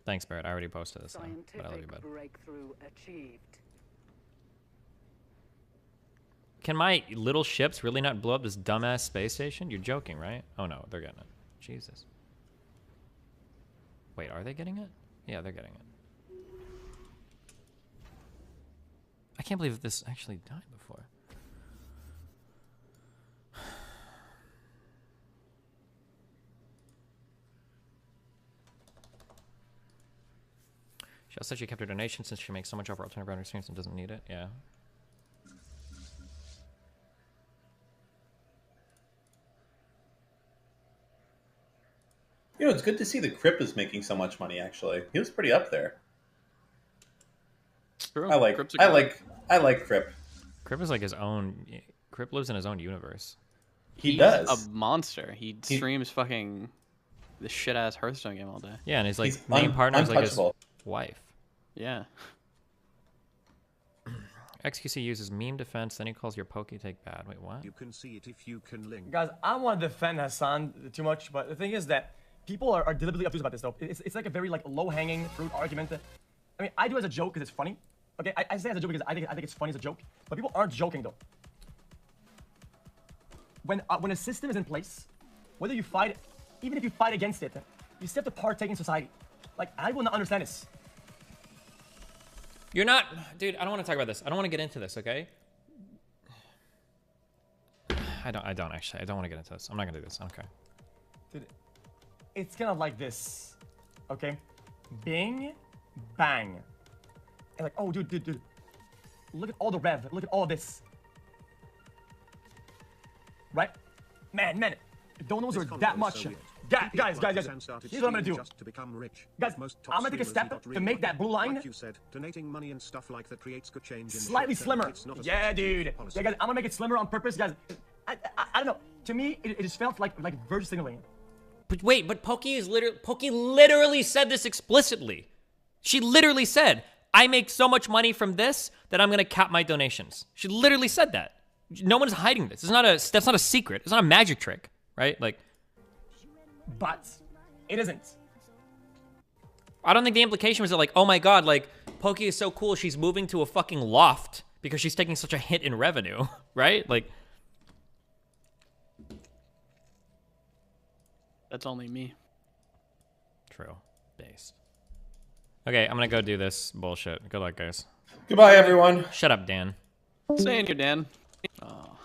Thanks, Barrett. I already posted this, but I love you, bud. Breakthrough achieved. Can my little ships really not blow up this dumbass space station? You're joking, right? Oh no, they're getting it. Jesus. Wait, are they getting it? Yeah, they're getting it. I can't believe this actually died before. She also said she kept her donation since she makes so much over alternative brand experience and doesn't need it. Yeah. You know, it's good to see the Crip is making so much money. Actually, he was pretty up there. True. I like Crip. Crip is like his own. Crip lives in his own universe. He does. A monster. He streams fucking the shit ass Hearthstone game all day. Yeah, and his like main partner is like his wife. Yeah. XQC uses meme defense, then he calls your Poke take bad. Wait, what? You can see it if you can link. Guys, I don't want to defend Hassan too much, but the thing is that people are deliberately obtuse about this, though. It's like a very like low-hanging fruit argument. I mean, I do it as a joke because it's funny. Okay, I say it as a joke because I think it's funny as a joke. But people aren't joking, though. When a system is in place, whether you fight, even if you fight against it, you still have to partake in society. Like, I will not understand this. You're not, dude. I don't want to talk about this. I don't want to get into this. Okay. I don't actually. I don't want to get into this. I'm not gonna do this. I don't care. Dude, it's kind of like this, okay? Bing, bang, and like, oh, dude, look at all the rev. Look at all this, right? Man, donos are that much. Guys, here's what I'm gonna do. Just to become rich. Guys, I'm gonna take a step to make that blue line. Like you said, donating money and stuff like that creates good change. Slightly slimmer. Yeah, dude. Yeah, guys, I'm gonna make it slimmer on purpose, guys. I don't know. To me, it just felt like virtue signaling. But wait, but Pokey literally said this explicitly. She literally said, "I make so much money from this that I'm gonna cap my donations." She literally said that. No one's hiding this. That's not a secret. It's not a magic trick, right? Like. But it isn't. I don't think the implication was that, like, oh my god, like, Pokey is so cool, she's moving to a fucking loft because she's taking such a hit in revenue, right? Like, that's only me. True. Based. Okay, I'm gonna go do this bullshit. Good luck, guys. Goodbye, everyone. Shut up, Dan. Saying you, Dan. Oh.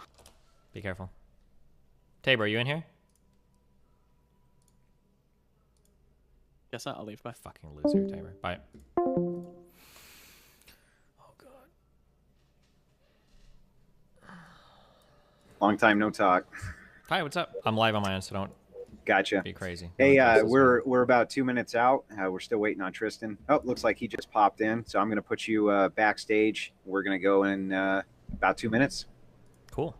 Be careful. Tabor, are you in here? Guess not. I'll leave. Bye. Fucking loser, Tabor. Bye. Oh, God. Long time no talk. Hi, what's up? I'm live on my end, so don't Gotcha. be crazy. Hey, we're about 2 minutes out. We're still waiting on Tristan. Oh, looks like he just popped in, so I'm going to put you backstage. We're going to go in about 2 minutes. Cool.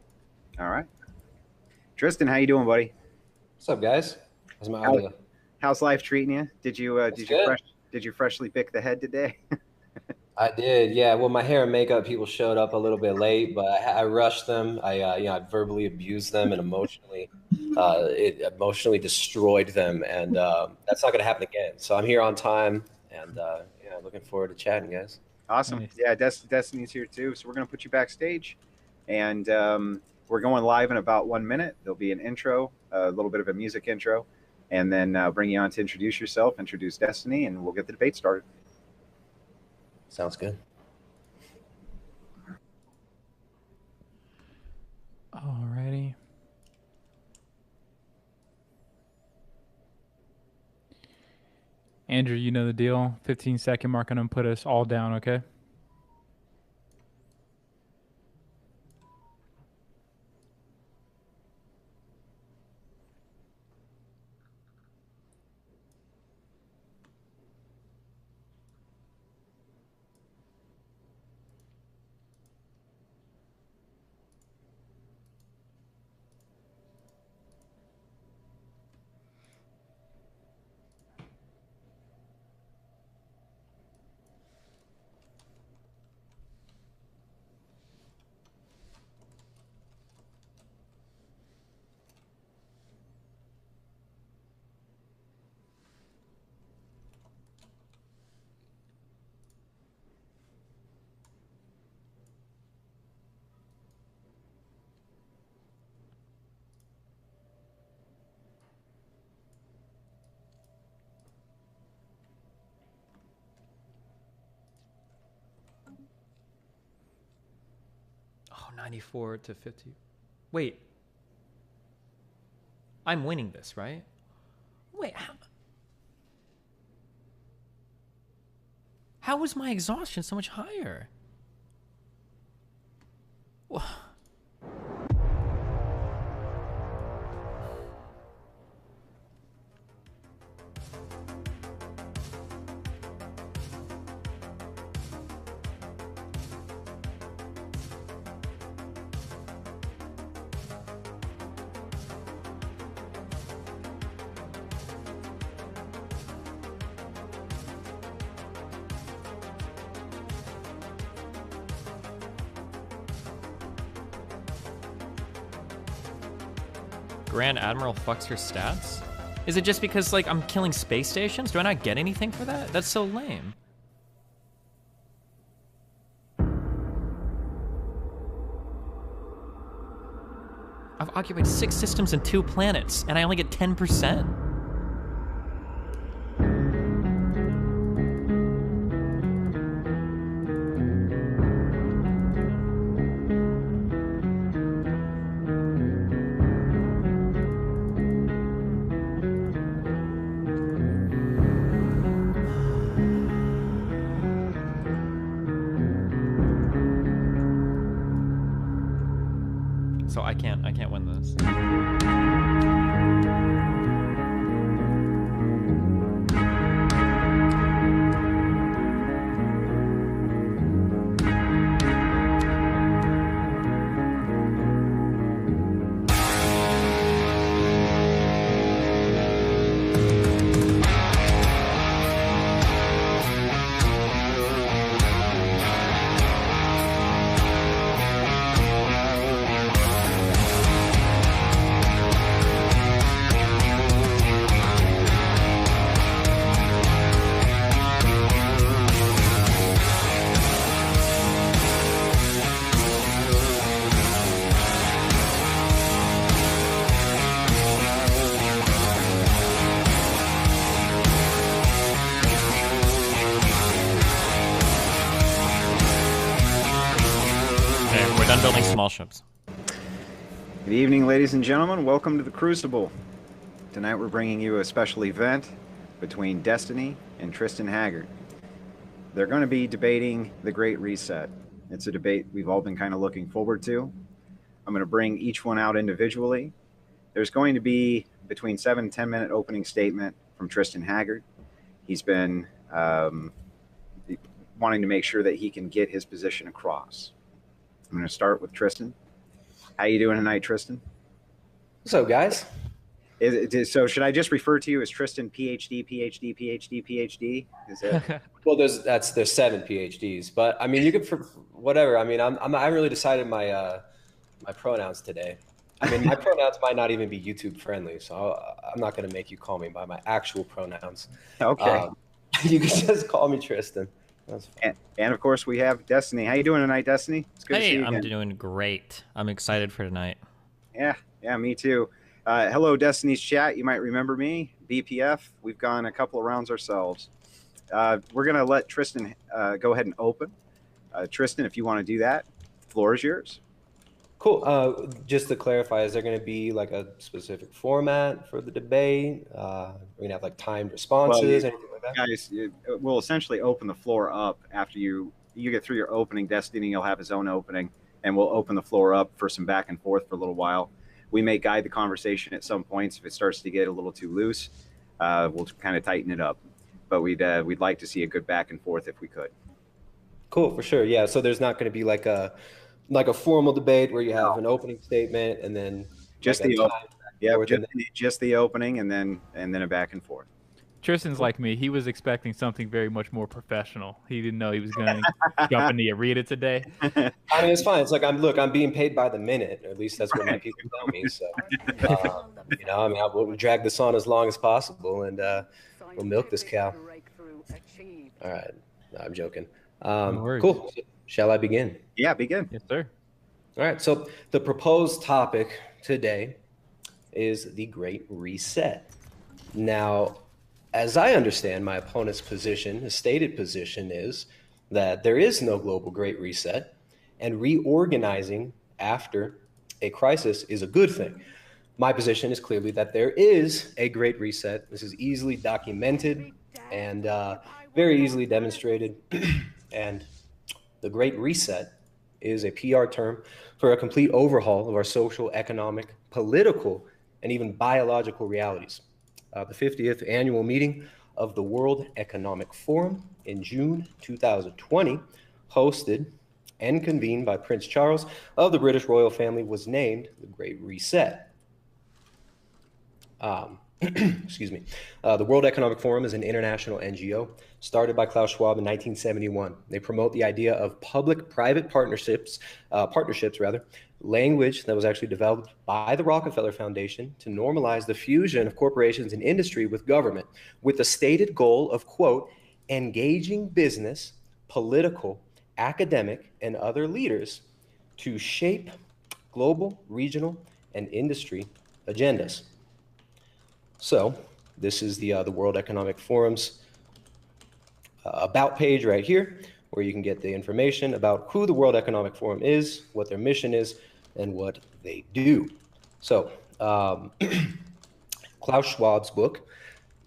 All right. Tristan, how you doing, buddy? What's up, guys? How's my audio? How's life treating you? Did you freshly pick the head today? I did, yeah. Well, my hair and makeup people showed up a little bit late, but I rushed them. I verbally abused them and it emotionally destroyed them, and that's not going to happen again. So I'm here on time, and looking forward to chatting, guys. Awesome. Nice. Yeah, Destiny's here too. So we're going to put you backstage, and we're going live in about 1 minute. There'll be an intro, a little bit of a music intro, and then bring you on to introduce yourself, introduce Destiny, and we'll get the debate started. Sounds good. Alrighty. Andrew, you know the deal. 15-second mark on him, put us all down, okay? Oh, 94 to 50. Wait. I'm winning this, right? Wait, how was my exhaustion so much higher? Wha- Grand Admiral fucks her stats? Is it just because, like, I'm killing space stations? Do I not get anything for that? That's so lame. I've occupied 6 systems and 2 planets, and I only get 10%? So I can't win this. We're done building small ships. Good evening, ladies and gentlemen. Welcome to the Crucible. Tonight we're bringing you a special event between Destiny and Tristan Haggard. They're going to be debating the Great Reset. It's a debate we've all been kind of looking forward to. I'm going to bring each one out individually. There's going to be between 7 and 10 minute opening statement from Tristan Haggard. He's been wanting to make sure that he can get his position across. I'm going to start with Tristan. How you doing tonight, Tristan? What's up, guys? So should I just refer to you as Tristan PhD, PhD, PhD, PhD? Is it? Well, there's 7 PhDs, but I mean, you could for whatever. I mean, I haven't really decided my my pronouns today. I mean, my pronouns might not even be YouTube friendly, so I'm not going to make you call me by my actual pronouns. Okay. You can just call me Tristan. That's fine. And of course, we have Destiny. How you doing tonight, Destiny? It's good to see you I'm again. doing great. I'm excited for tonight. Yeah, me too. Hello, Destiny's chat. You might remember me, BPF. We've gone a couple of rounds ourselves. We're going to let Tristan go ahead and open. Tristan, if you want to do that, the floor is yours. Cool. Just to clarify, is there going to be like a specific format for the debate? We're going to have like timed responses, anything like that? Guys, we'll essentially open the floor up after you get through your opening. Destiny, you'll have his own opening, and we'll open the floor up for some back and forth for a little while. We may guide the conversation at some points if it starts to get a little too loose. We'll kind of tighten it up, but we'd like to see a good back and forth if we could. Cool, for sure. Yeah. So there's not going to be like a formal debate where you have an opening statement and then just like just the opening and then a back and forth. Tristan's like me. He was expecting something very much more professional. He didn't know he was going to jump in the arena today. I mean, it's fine. It's like I'm being paid by the minute, or at least that's what my people tell me. So, you know, I mean, I will drag this on as long as possible, and we'll milk this cow. All right, no, I'm joking. Cool. Shall I begin? Yeah, begin. Yes, sir. All right. So the proposed topic today is the Great Reset. Now, as I understand my opponent's position, his stated position is that there is no global Great Reset, and reorganizing after a crisis is a good thing. My position is clearly that there is a Great Reset. This is easily documented and very easily demonstrated. And the Great Reset is a PR term for a complete overhaul of our social, economic, political, and even biological realities. The 50th annual meeting of the World Economic Forum in June 2020, hosted and convened by Prince Charles of the British royal family, was named the Great Reset. Excuse me. The World Economic Forum is an international NGO started by Klaus Schwab in 1971. They promote the idea of public-private partnerships, language that was actually developed by the Rockefeller Foundation to normalize the fusion of corporations and industry with government, with the stated goal of, quote, engaging business, political, academic, and other leaders to shape global, regional, and industry agendas. So this is the World Economic Forum's about page right here, where you can get the information about who the World Economic Forum is, what their mission is, and what they do. So Klaus Schwab's book,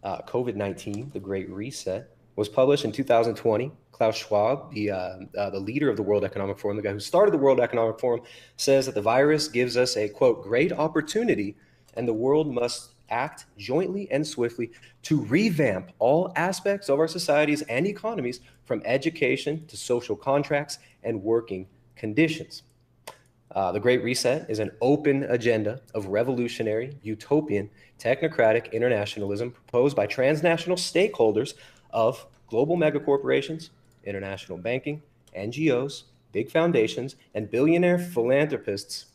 COVID-19, The Great Reset, was published in 2020. Klaus Schwab, the leader of the World Economic Forum, the guy who started the World Economic Forum, says that the virus gives us a, quote, great opportunity, and the world must act jointly and swiftly to revamp all aspects of our societies and economies, from education to social contracts and working conditions. The Great Reset is an open agenda of revolutionary, utopian, technocratic internationalism proposed by transnational stakeholders of global megacorporations, international banking, NGOs, big foundations, and billionaire philanthropists.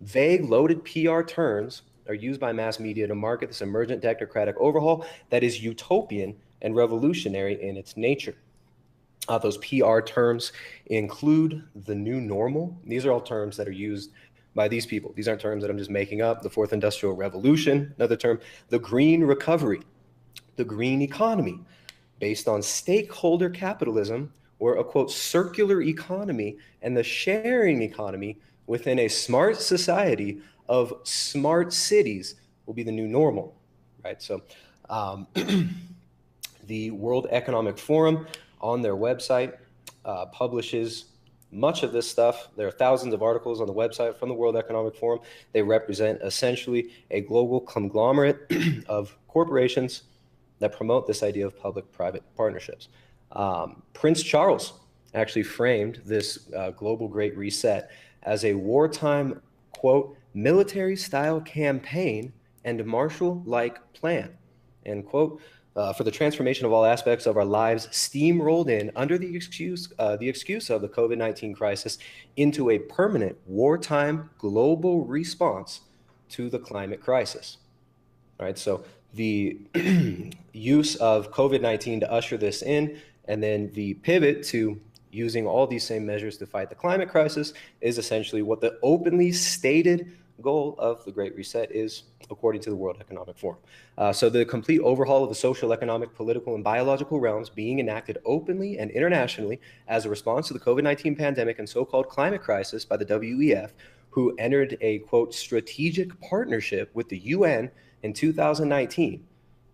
Vague, loaded PR terms are used by mass media to market this emergent technocratic overhaul that is utopian and revolutionary in its nature. Those PR terms include the new normal. These are all terms that are used by these people. These aren't terms that I'm just making up. The fourth industrial revolution, another term. The green recovery, the green economy, based on stakeholder capitalism, or a, quote, circular economy, and the sharing economy within a smart society of smart cities will be the new normal, right? So the World Economic Forum on their website publishes much of this stuff. There are thousands of articles on the website from the World Economic Forum. They represent essentially a global conglomerate of corporations that promote this idea of public-private partnerships. Prince Charles actually framed this global Great Reset as a wartime, quote, military-style campaign and Marshall-like plan, end quote, for the transformation of all aspects of our lives steamrolled in under the excuse of the COVID-19 crisis into a permanent wartime global response to the climate crisis. All right, so the use of COVID-19 to usher this in, and then the pivot to using all these same measures to fight the climate crisis is essentially what the openly stated goal of the Great Reset is, according to the World Economic Forum. So the complete overhaul of the social, economic, political, and biological realms being enacted openly and internationally as a response to the COVID-19 pandemic and so-called climate crisis by the WEF, who entered a, quote, strategic partnership with the UN in 2019,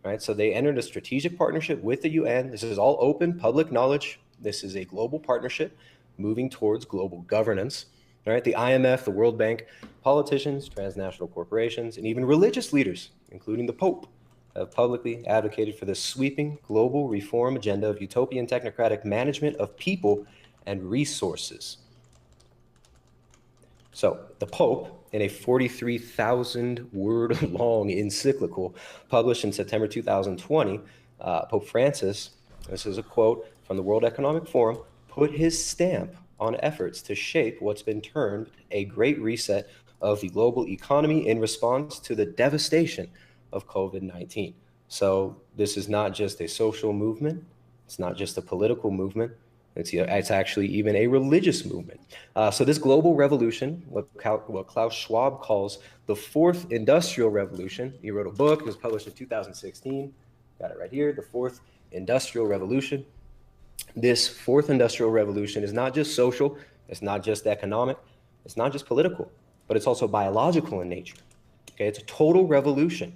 right? So they entered a strategic partnership with the UN. This is all open, public knowledge. This is a global partnership moving towards global governance. All right, the IMF, the World Bank, politicians, transnational corporations, and even religious leaders, including the Pope, have publicly advocated for this sweeping global reform agenda of utopian technocratic management of people and resources. So the Pope, in a 43,000 word long encyclical published in September 2020, Pope Francis, this is a quote from the World Economic Forum, put his stamp on efforts to shape what's been termed a great reset of the global economy in response to the devastation of COVID-19. So this is not just a social movement. It's not just a political movement. It's actually even a religious movement. So this global revolution, what Klaus Schwab calls the fourth industrial revolution, he wrote a book, it was published in 2016, got it right here, the fourth industrial revolution. This fourth industrial revolution is not just social, it's not just economic, it's not just political, but it's also biological in nature. Okay, it's a total revolution.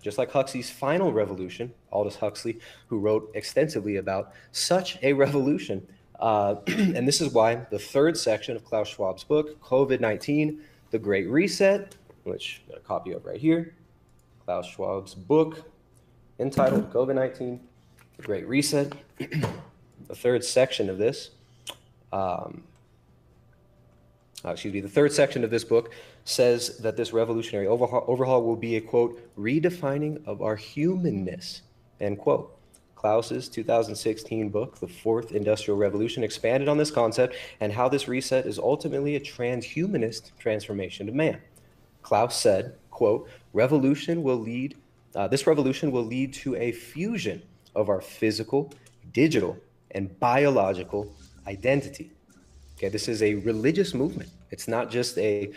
Just like Huxley's final revolution, Aldous Huxley, who wrote extensively about such a revolution. And this is why the third section of Klaus Schwab's book, COVID-19, The Great Reset, which I've got a copy of right here, Klaus Schwab's book entitled COVID-19, The Great Reset. The third section of this, the third section of this book says that this revolutionary overhaul will be a, quote, redefining of our humanness, end quote. Klaus's 2016 book, The Fourth Industrial Revolution, expanded on this concept and how this reset is ultimately a transhumanist transformation of man. Klaus said, quote, this revolution will lead to a fusion of our physical, digital, and biological identity. Okay, this is a religious movement. It's not just a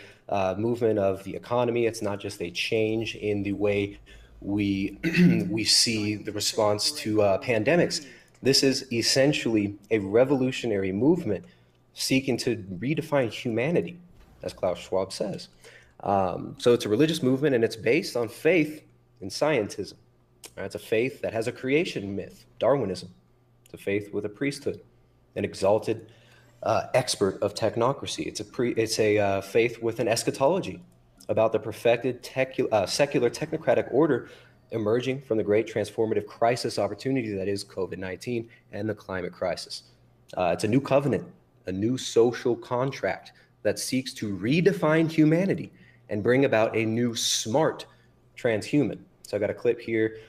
movement of the economy. It's not just a change in the way we see the response to pandemics. This is essentially a revolutionary movement seeking to redefine humanity, as Klaus Schwab says. So it's a religious movement, and it's based on faith in scientism. It's a faith that has a creation myth, Darwinism. It's a faith with a priesthood, an exalted expert of technocracy. It's a faith with an eschatology about the perfected secular technocratic order emerging from the great transformative crisis opportunity that is COVID-19 and the climate crisis. It's a new covenant, a new social contract that seeks to redefine humanity and bring about a new smart transhuman. So I got a clip here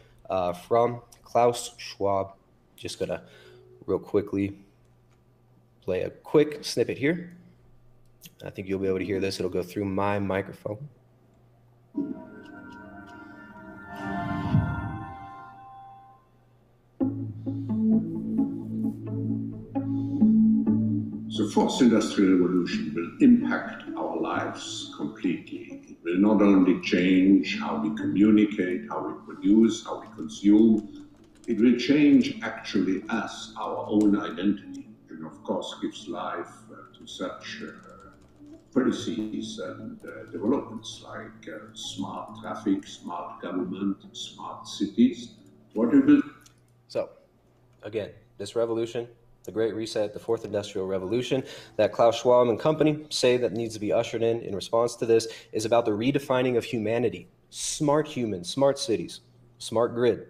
from Klaus Schwab. Just gonna real quickly play a quick snippet here. I think you'll be able to hear this. It'll go through my microphone. The fourth industrial revolution will impact our lives completely. It will not only change how we communicate, how we produce, how we consume, it will change actually us, our own identity, and of course gives life to such policies and developments like smart traffic, smart government, smart cities. What we will... So, again, this revolution, the Great Reset, the Fourth Industrial Revolution, that Klaus Schwab and company say that needs to be ushered in response to this, is about the redefining of humanity. Smart humans, smart cities, smart grid,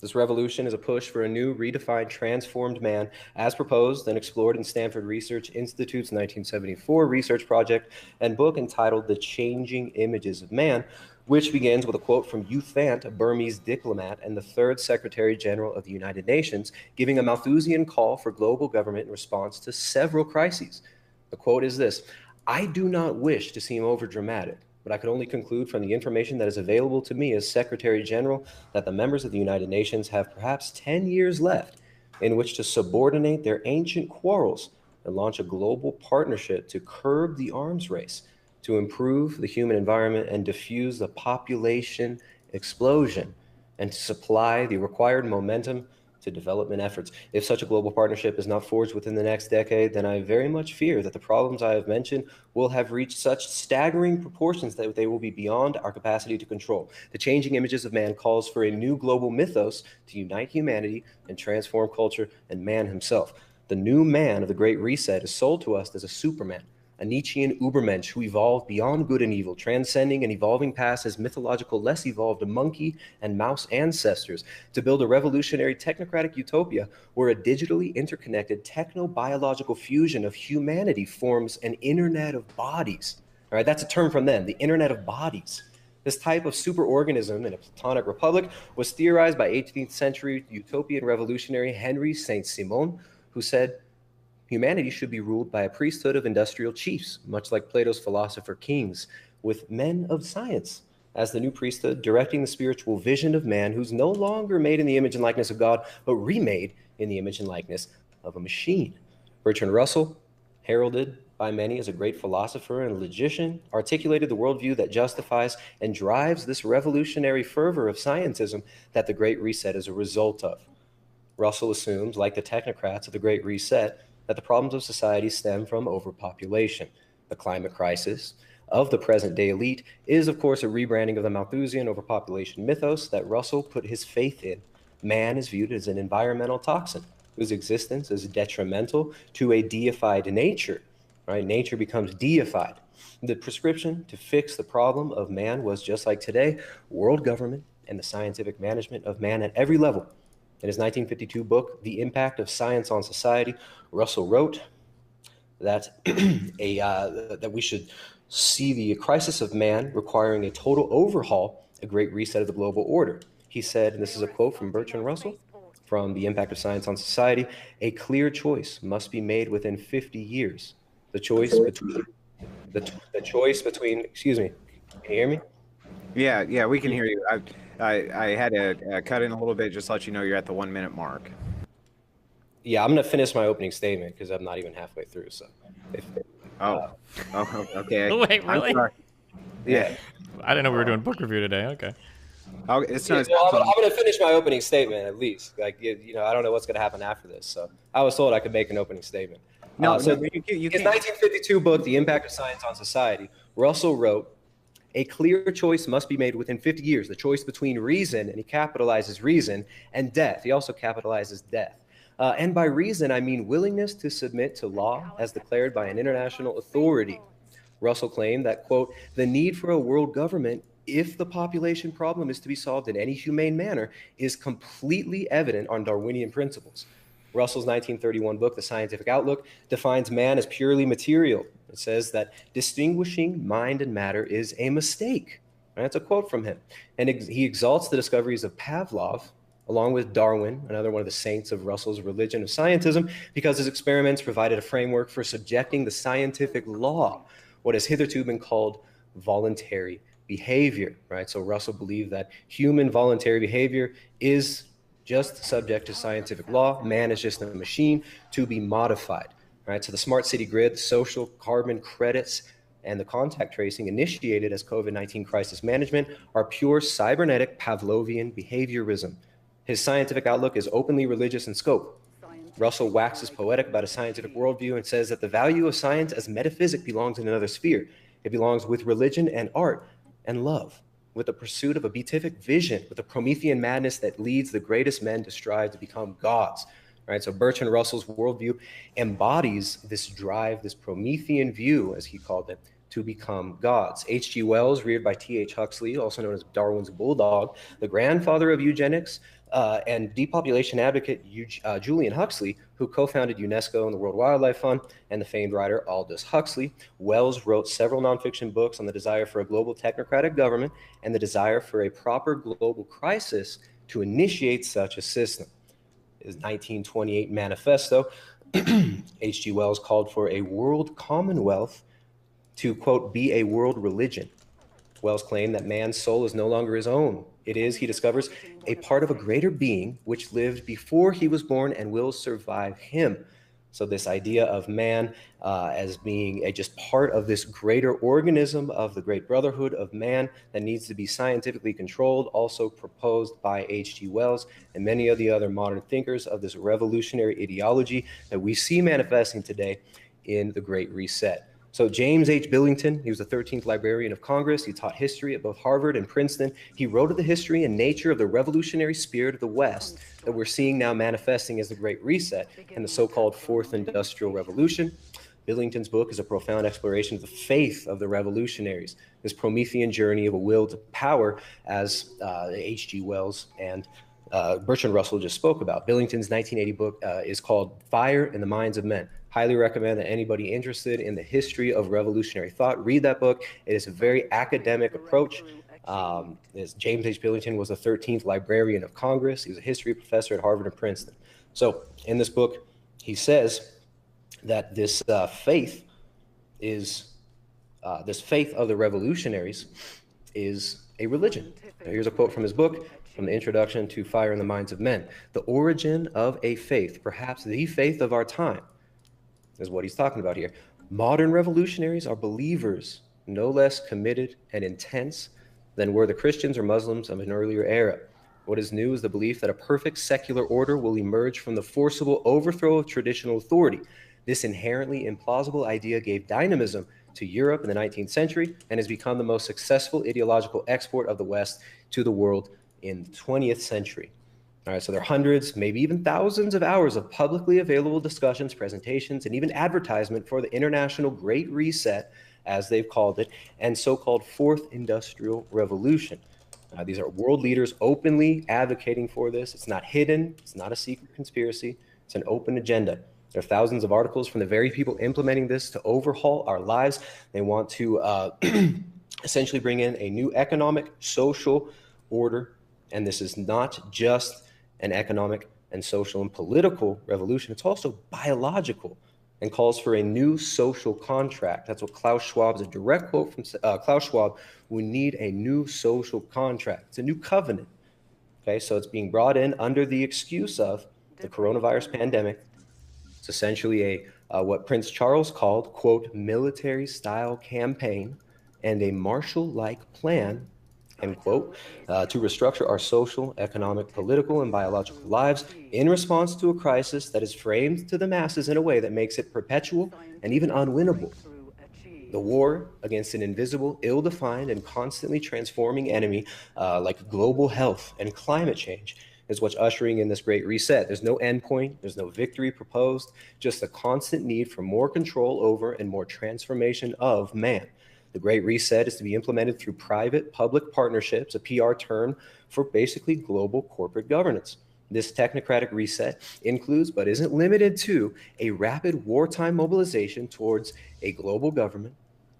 This revolution is a push for a new, redefined, transformed man, as proposed and explored in Stanford Research Institute's 1974 research project and book entitled The Changing Images of Man, which begins with a quote from U Thant, a Burmese diplomat and the third Secretary General of the United Nations, giving a Malthusian call for global government in response to several crises. The quote is this: "I do not wish to seem overdramatic, but I could only conclude from the information that is available to me as Secretary General that the members of the United Nations have perhaps 10 years left in which to subordinate their ancient quarrels and launch a global partnership to curb the arms race, to improve the human environment and diffuse the population explosion, and to supply the required momentum to development efforts. If such a global partnership is not forged within the next decade, then I very much fear that the problems I have mentioned will have reached such staggering proportions that they will be beyond our capacity to control. The Changing Images of Man calls for a new global mythos to unite humanity and transform culture and man himself. The new man of the Great Reset is sold to us as a Superman, a Nietzschean Ubermensch who evolved beyond good and evil, transcending and evolving past his mythological, less evolved monkey and mouse ancestors to build a revolutionary technocratic utopia where a digitally interconnected techno-biological fusion of humanity forms an internet of bodies." All right, that's a term from them, the internet of bodies. This type of superorganism in a Platonic republic was theorized by 18th century utopian revolutionary Henry Saint-Simon, who said, "Humanity should be ruled by a priesthood of industrial chiefs, much like Plato's philosopher kings, with men of science as the new priesthood, directing the spiritual vision of man who's no longer made in the image and likeness of God, but remade in the image and likeness of a machine." Bertrand Russell, heralded by many as a great philosopher and logician, articulated the worldview that justifies and drives this revolutionary fervor of scientism that the Great Reset is a result of. Russell assumes, like the technocrats of the Great Reset, that the problems of society stem from overpopulation. The climate crisis of the present-day elite is, of course, a rebranding of the Malthusian overpopulation mythos that Russell put his faith in. Man is viewed as an environmental toxin whose existence is detrimental to a deified nature. Right? Nature becomes deified. The prescription to fix the problem of man was, just like today, world government and the scientific management of man at every level. In his 1952 book, The Impact of Science on Society, Russell wrote that, that we should see the crisis of man requiring a total overhaul, a great reset of the global order. He said, and this is a quote from Bertrand Russell, from The Impact of Science on Society, "A clear choice must be made within 50 years. The choice between, the choice between, excuse me, can you hear me? Yeah, we can hear you. I had to cut in a little bit, just to let you know you're at the 1 minute mark. Yeah, I'm going to finish my opening statement because I'm not even halfway through. So, okay. Wait, really? Yeah. I didn't know we were doing book review today. Okay. I'm going to finish my opening statement at least. Like, I don't know what's going to happen after this. So I was told I could make an opening statement. His 1952 book, The Impact of Science on Society, Russell wrote, "A clear choice must be made within 50 years, the choice between reason," and he capitalizes reason, "and death." He also capitalizes death. And by reason, I mean willingness to submit to law as declared by an international authority. Russell claimed that, quote, "The need for a world government, if the population problem is to be solved in any humane manner, is completely evident on Darwinian principles." Russell's 1931 book, The Scientific Outlook, defines man as purely material. It says that distinguishing mind and matter is a mistake. That's a quote from him. And he exalts the discoveries of Pavlov, along with Darwin, another one of the saints of Russell's religion of scientism, because his experiments provided a framework for subjecting the scientific law, what has hitherto been called voluntary behavior, right? So Russell believed that human voluntary behavior is just subject to scientific law. Man is just a machine to be modified, right? So the smart city grid, the social carbon credits, and the contact tracing initiated as COVID-19 crisis management are pure cybernetic Pavlovian behaviorism. His scientific outlook is openly religious in scope. Russell waxes poetic about a scientific worldview and says that the value of science as metaphysic belongs in another sphere. It belongs with religion and art and love, with the pursuit of a beatific vision, with a Promethean madness that leads the greatest men to strive to become gods. Right? So Bertrand Russell's worldview embodies this drive, this Promethean view, as he called it, to become gods. H.G. Wells, reared by T.H. Huxley, also known as Darwin's bulldog, the grandfather of eugenics, and depopulation advocate Julian Huxley, who co-founded UNESCO and the World Wildlife Fund, and the famed writer Aldous Huxley. Wells wrote several nonfiction books on the desire for a global technocratic government and the desire for a proper global crisis to initiate such a system. His 1928 manifesto, H.G. Wells called for a world commonwealth to, quote, be a world religion. Wells claimed that man's soul is no longer his own. It is, he discovers, a part of a greater being which lived before he was born and will survive him. So this idea of man as being just part of this greater organism of the great brotherhood of man that needs to be scientifically controlled, also proposed by H.G. Wells and many of the other modern thinkers of this revolutionary ideology that we see manifesting today in the Great Reset. So James H. Billington, he was the 13th Librarian of Congress. He taught history at both Harvard and Princeton. He wrote of the history and nature of the revolutionary spirit of the West that we're seeing now manifesting as the Great Reset and the so-called Fourth Industrial Revolution. Billington's book is a profound exploration of the faith of the revolutionaries, this Promethean journey of a will to power, as H.G. Wells and Bertrand Russell just spoke about. Billington's 1980 book is called Fire in the Minds of Men. Highly recommend that anybody interested in the history of revolutionary thought read that book. It is a very academic approach. James H. Billington was the 13th Librarian of Congress. He was a history professor at Harvard and Princeton. So in this book, he says that this faith of the revolutionaries is a religion. Here's a quote from his book, from the introduction to Fire in the Minds of Men. The origin of a faith, perhaps the faith of our time, is what he's talking about here. Modern revolutionaries are believers, no less committed and intense than were the Christians or Muslims of an earlier era. What is new is the belief that a perfect secular order will emerge from the forcible overthrow of traditional authority. This inherently implausible idea gave dynamism to Europe in the 19th century and has become the most successful ideological export of the West to the world in the 20th century. All right, so there are hundreds, maybe even thousands of hours of publicly available discussions, presentations, and even advertisement for the International Great Reset, as they've called it, and so-called Fourth Industrial Revolution. These are world leaders openly advocating for this. It's not hidden. It's not a secret conspiracy. It's an open agenda. There are thousands of articles from the very people implementing this to overhaul our lives. They want to essentially bring in a new economic, social order. And this is not just an economic and social and political revolution. It's also biological and calls for a new social contract. That's what Klaus Schwab, is a direct quote from Klaus Schwab. We need a new social contract. It's a new covenant. Okay, so it's being brought in under the excuse of the coronavirus pandemic. It's essentially a what Prince Charles called, quote, military-style campaign and a Marshall-like plan, end quote, to restructure our social, economic, political, and biological lives in response to a crisis that is framed to the masses in a way that makes it perpetual and even unwinnable. The war against an invisible, ill-defined, and constantly transforming enemy like global health and climate change is what's ushering in this great reset. There's no endpoint, there's no victory proposed, just a constant need for more control over and more transformation of man. The Great Reset is to be implemented through private-public partnerships, a PR term for basically global corporate governance. This technocratic reset includes, but isn't limited to, a rapid wartime mobilization towards a global government,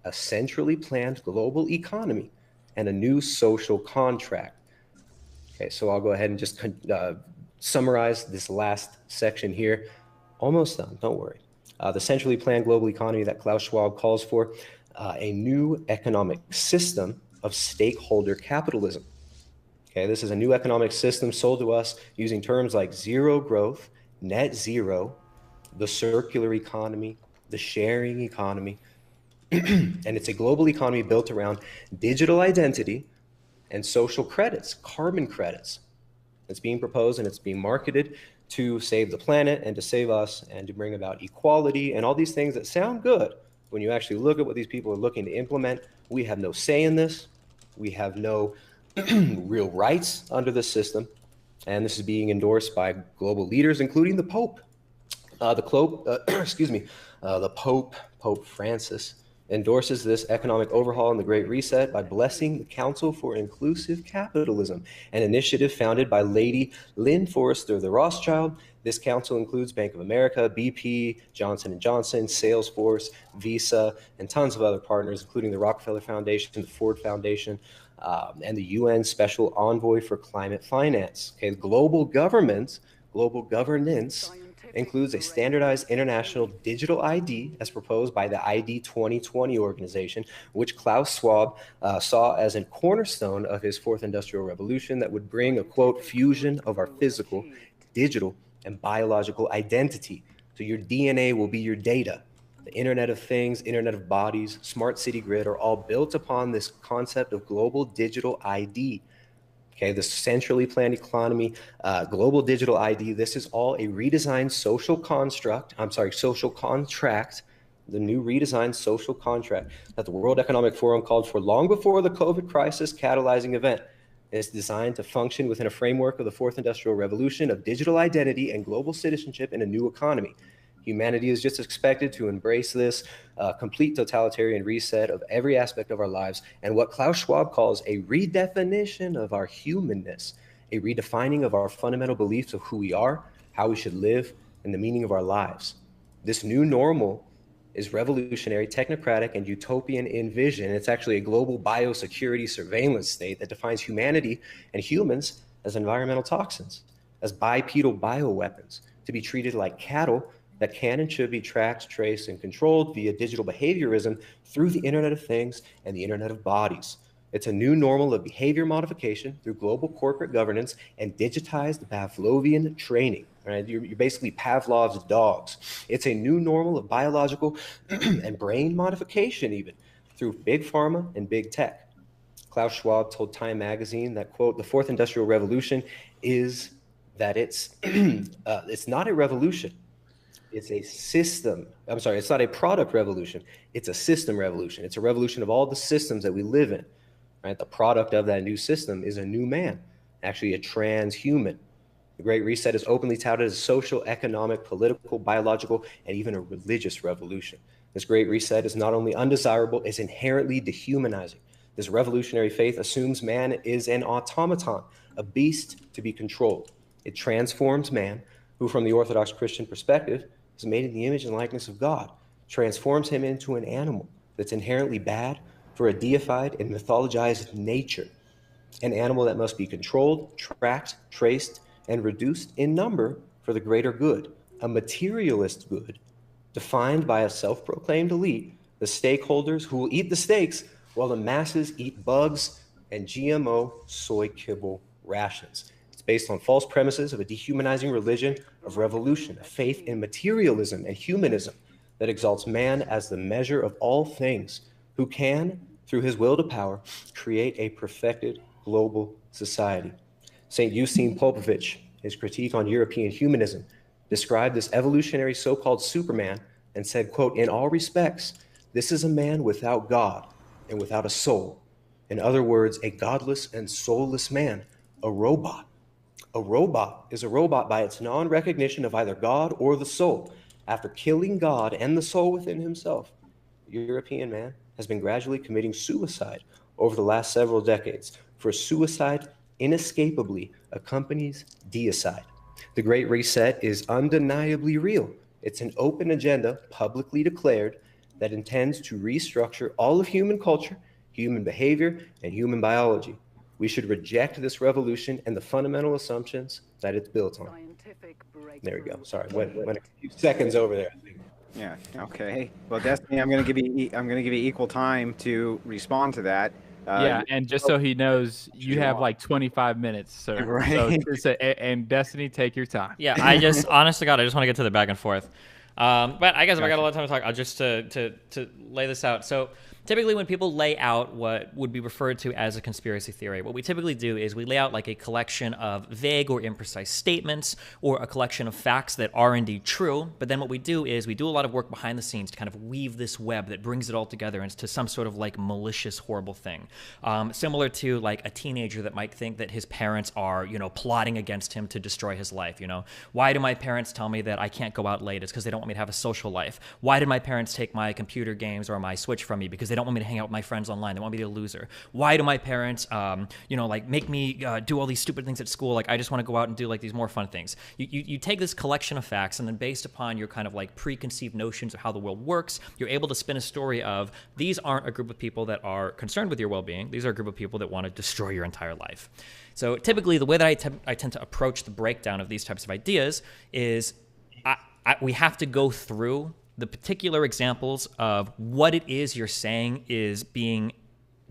a centrally planned global economy, and a new social contract. Okay, so I'll go ahead and just summarize this last section here. Almost done, don't worry. The centrally planned global economy that Klaus Schwab calls for, a new economic system of stakeholder capitalism. Okay, this is a new economic system sold to us using terms like zero growth, net zero, the circular economy, the sharing economy, and it's a global economy built around digital identity and social credits, carbon credits. It's being proposed and it's being marketed to save the planet and to save us and to bring about equality and all these things that sound good. When you actually look at what these people are looking to implement, we have no say in this. We have no real rights under this system. And this is being endorsed by global leaders, including the Pope. The Pope Francis, endorses this economic overhaul and the Great Reset by blessing the Council for Inclusive Capitalism, an initiative founded by Lady Lynn Forrester the Rothschild. This council includes Bank of America, BP, Johnson & Johnson, Salesforce, Visa, and tons of other partners, including the Rockefeller Foundation, the Ford Foundation, and the UN Special Envoy for Climate Finance. Okay, global governance includes a standardized international digital ID as proposed by the ID 2020 organization, which Klaus Schwab saw as a cornerstone of his fourth industrial revolution that would bring a, quote, fusion of our physical, digital, and biological identity. So your DNA will be your data. The Internet of Things, Internet of Bodies, Smart City Grid are all built upon this concept of global digital ID. Okay, the centrally planned economy, global digital ID, this is all a redesigned social contract, the new redesigned social contract that the World Economic Forum called for long before the COVID crisis catalyzing event. It's designed to function within a framework of the fourth industrial revolution of digital identity and global citizenship in a new economy. Humanity is just expected to embrace this complete totalitarian reset of every aspect of our lives and what Klaus Schwab calls a redefinition of our humanness, a redefining of our fundamental beliefs of who we are, how we should live, and the meaning of our lives. This new normal is revolutionary, technocratic, and utopian in vision. It's actually a global biosecurity surveillance state that defines humanity and humans as environmental toxins, as bipedal bioweapons, to be treated like cattle that can and should be tracked, traced, and controlled via digital behaviorism through the Internet of Things and the Internet of Bodies. It's a new normal of behavior modification through global corporate governance and digitized Pavlovian training. Right? You're basically Pavlov's dogs. It's a new normal of biological and brain modification even through big pharma and big tech. Klaus Schwab told Time magazine that, quote, the fourth industrial revolution is that it's not a revolution. It's a system. I'm sorry, it's not a product revolution. It's a system revolution. It's a revolution of all the systems that we live in. Right? The product of that new system is a new man, actually a transhuman. The Great Reset is openly touted as a social, economic, political, biological, and even a religious revolution. This Great Reset is not only undesirable, it's inherently dehumanizing. This revolutionary faith assumes man is an automaton, a beast to be controlled. It transforms man, who from the Orthodox Christian perspective is made in the image and likeness of God, transforms him into an animal that's inherently bad for a deified and mythologized nature, an animal that must be controlled, tracked, traced, and reduced in number for the greater good, a materialist good defined by a self-proclaimed elite, the stakeholders who will eat the steaks while the masses eat bugs and GMO soy kibble rations. Based on false premises of a dehumanizing religion of revolution, a faith in materialism and humanism that exalts man as the measure of all things, who can, through his will to power, create a perfected global society. St. Eugene Popovich, his critique on European humanism, described this evolutionary so-called Superman and said, quote, in all respects, this is a man without God and without a soul. In other words, a godless and soulless man, a robot. A robot is a robot by its non-recognition of either God or the soul. After killing God and the soul within himself, the European man has been gradually committing suicide over the last several decades, for suicide inescapably accompanies deicide. The Great Reset is undeniably real. It's an open agenda, publicly declared, that intends to restructure all of human culture, human behavior, and human biology. We should reject this revolution and the fundamental assumptions that it's built on. There we go. Sorry, went a few seconds over there. Yeah. Okay. Well, Destiny, I'm going to give you equal time to respond to that. Yeah, and just so he knows, you have like 25 minutes, sir. Right. So, and Destiny, take your time. Yeah, I just, honest to God, I just want to get to the back and forth. But I guess if I got a lot of time to talk, I'll just to lay this out. So Typically, when people lay out what would be referred to as a conspiracy theory, what we typically do is we lay out like a collection of vague or imprecise statements or a collection of facts that are indeed true. But then what we do is we do a lot of work behind the scenes to kind of weave this web that brings it all together into some sort of like malicious, horrible thing. Similar to like a teenager that might think that his parents are, plotting against him to destroy his life. Why do my parents tell me that I can't go out late? It's because they don't want me to have a social life. Why did my parents take my computer games or my Switch from me? Because they don't want me to hang out with my friends online. They want me to be a loser. Why do my parents, make me do all these stupid things at school? Like, I just want to go out and do like these more fun things. You take this collection of facts, and then based upon your kind of like preconceived notions of how the world works, you're able to spin a story of these aren't a group of people that are concerned with your well-being. These are a group of people that want to destroy your entire life. So typically, the way that I tend to approach the breakdown of these types of ideas is we have to go through the particular examples of what it is you're saying is being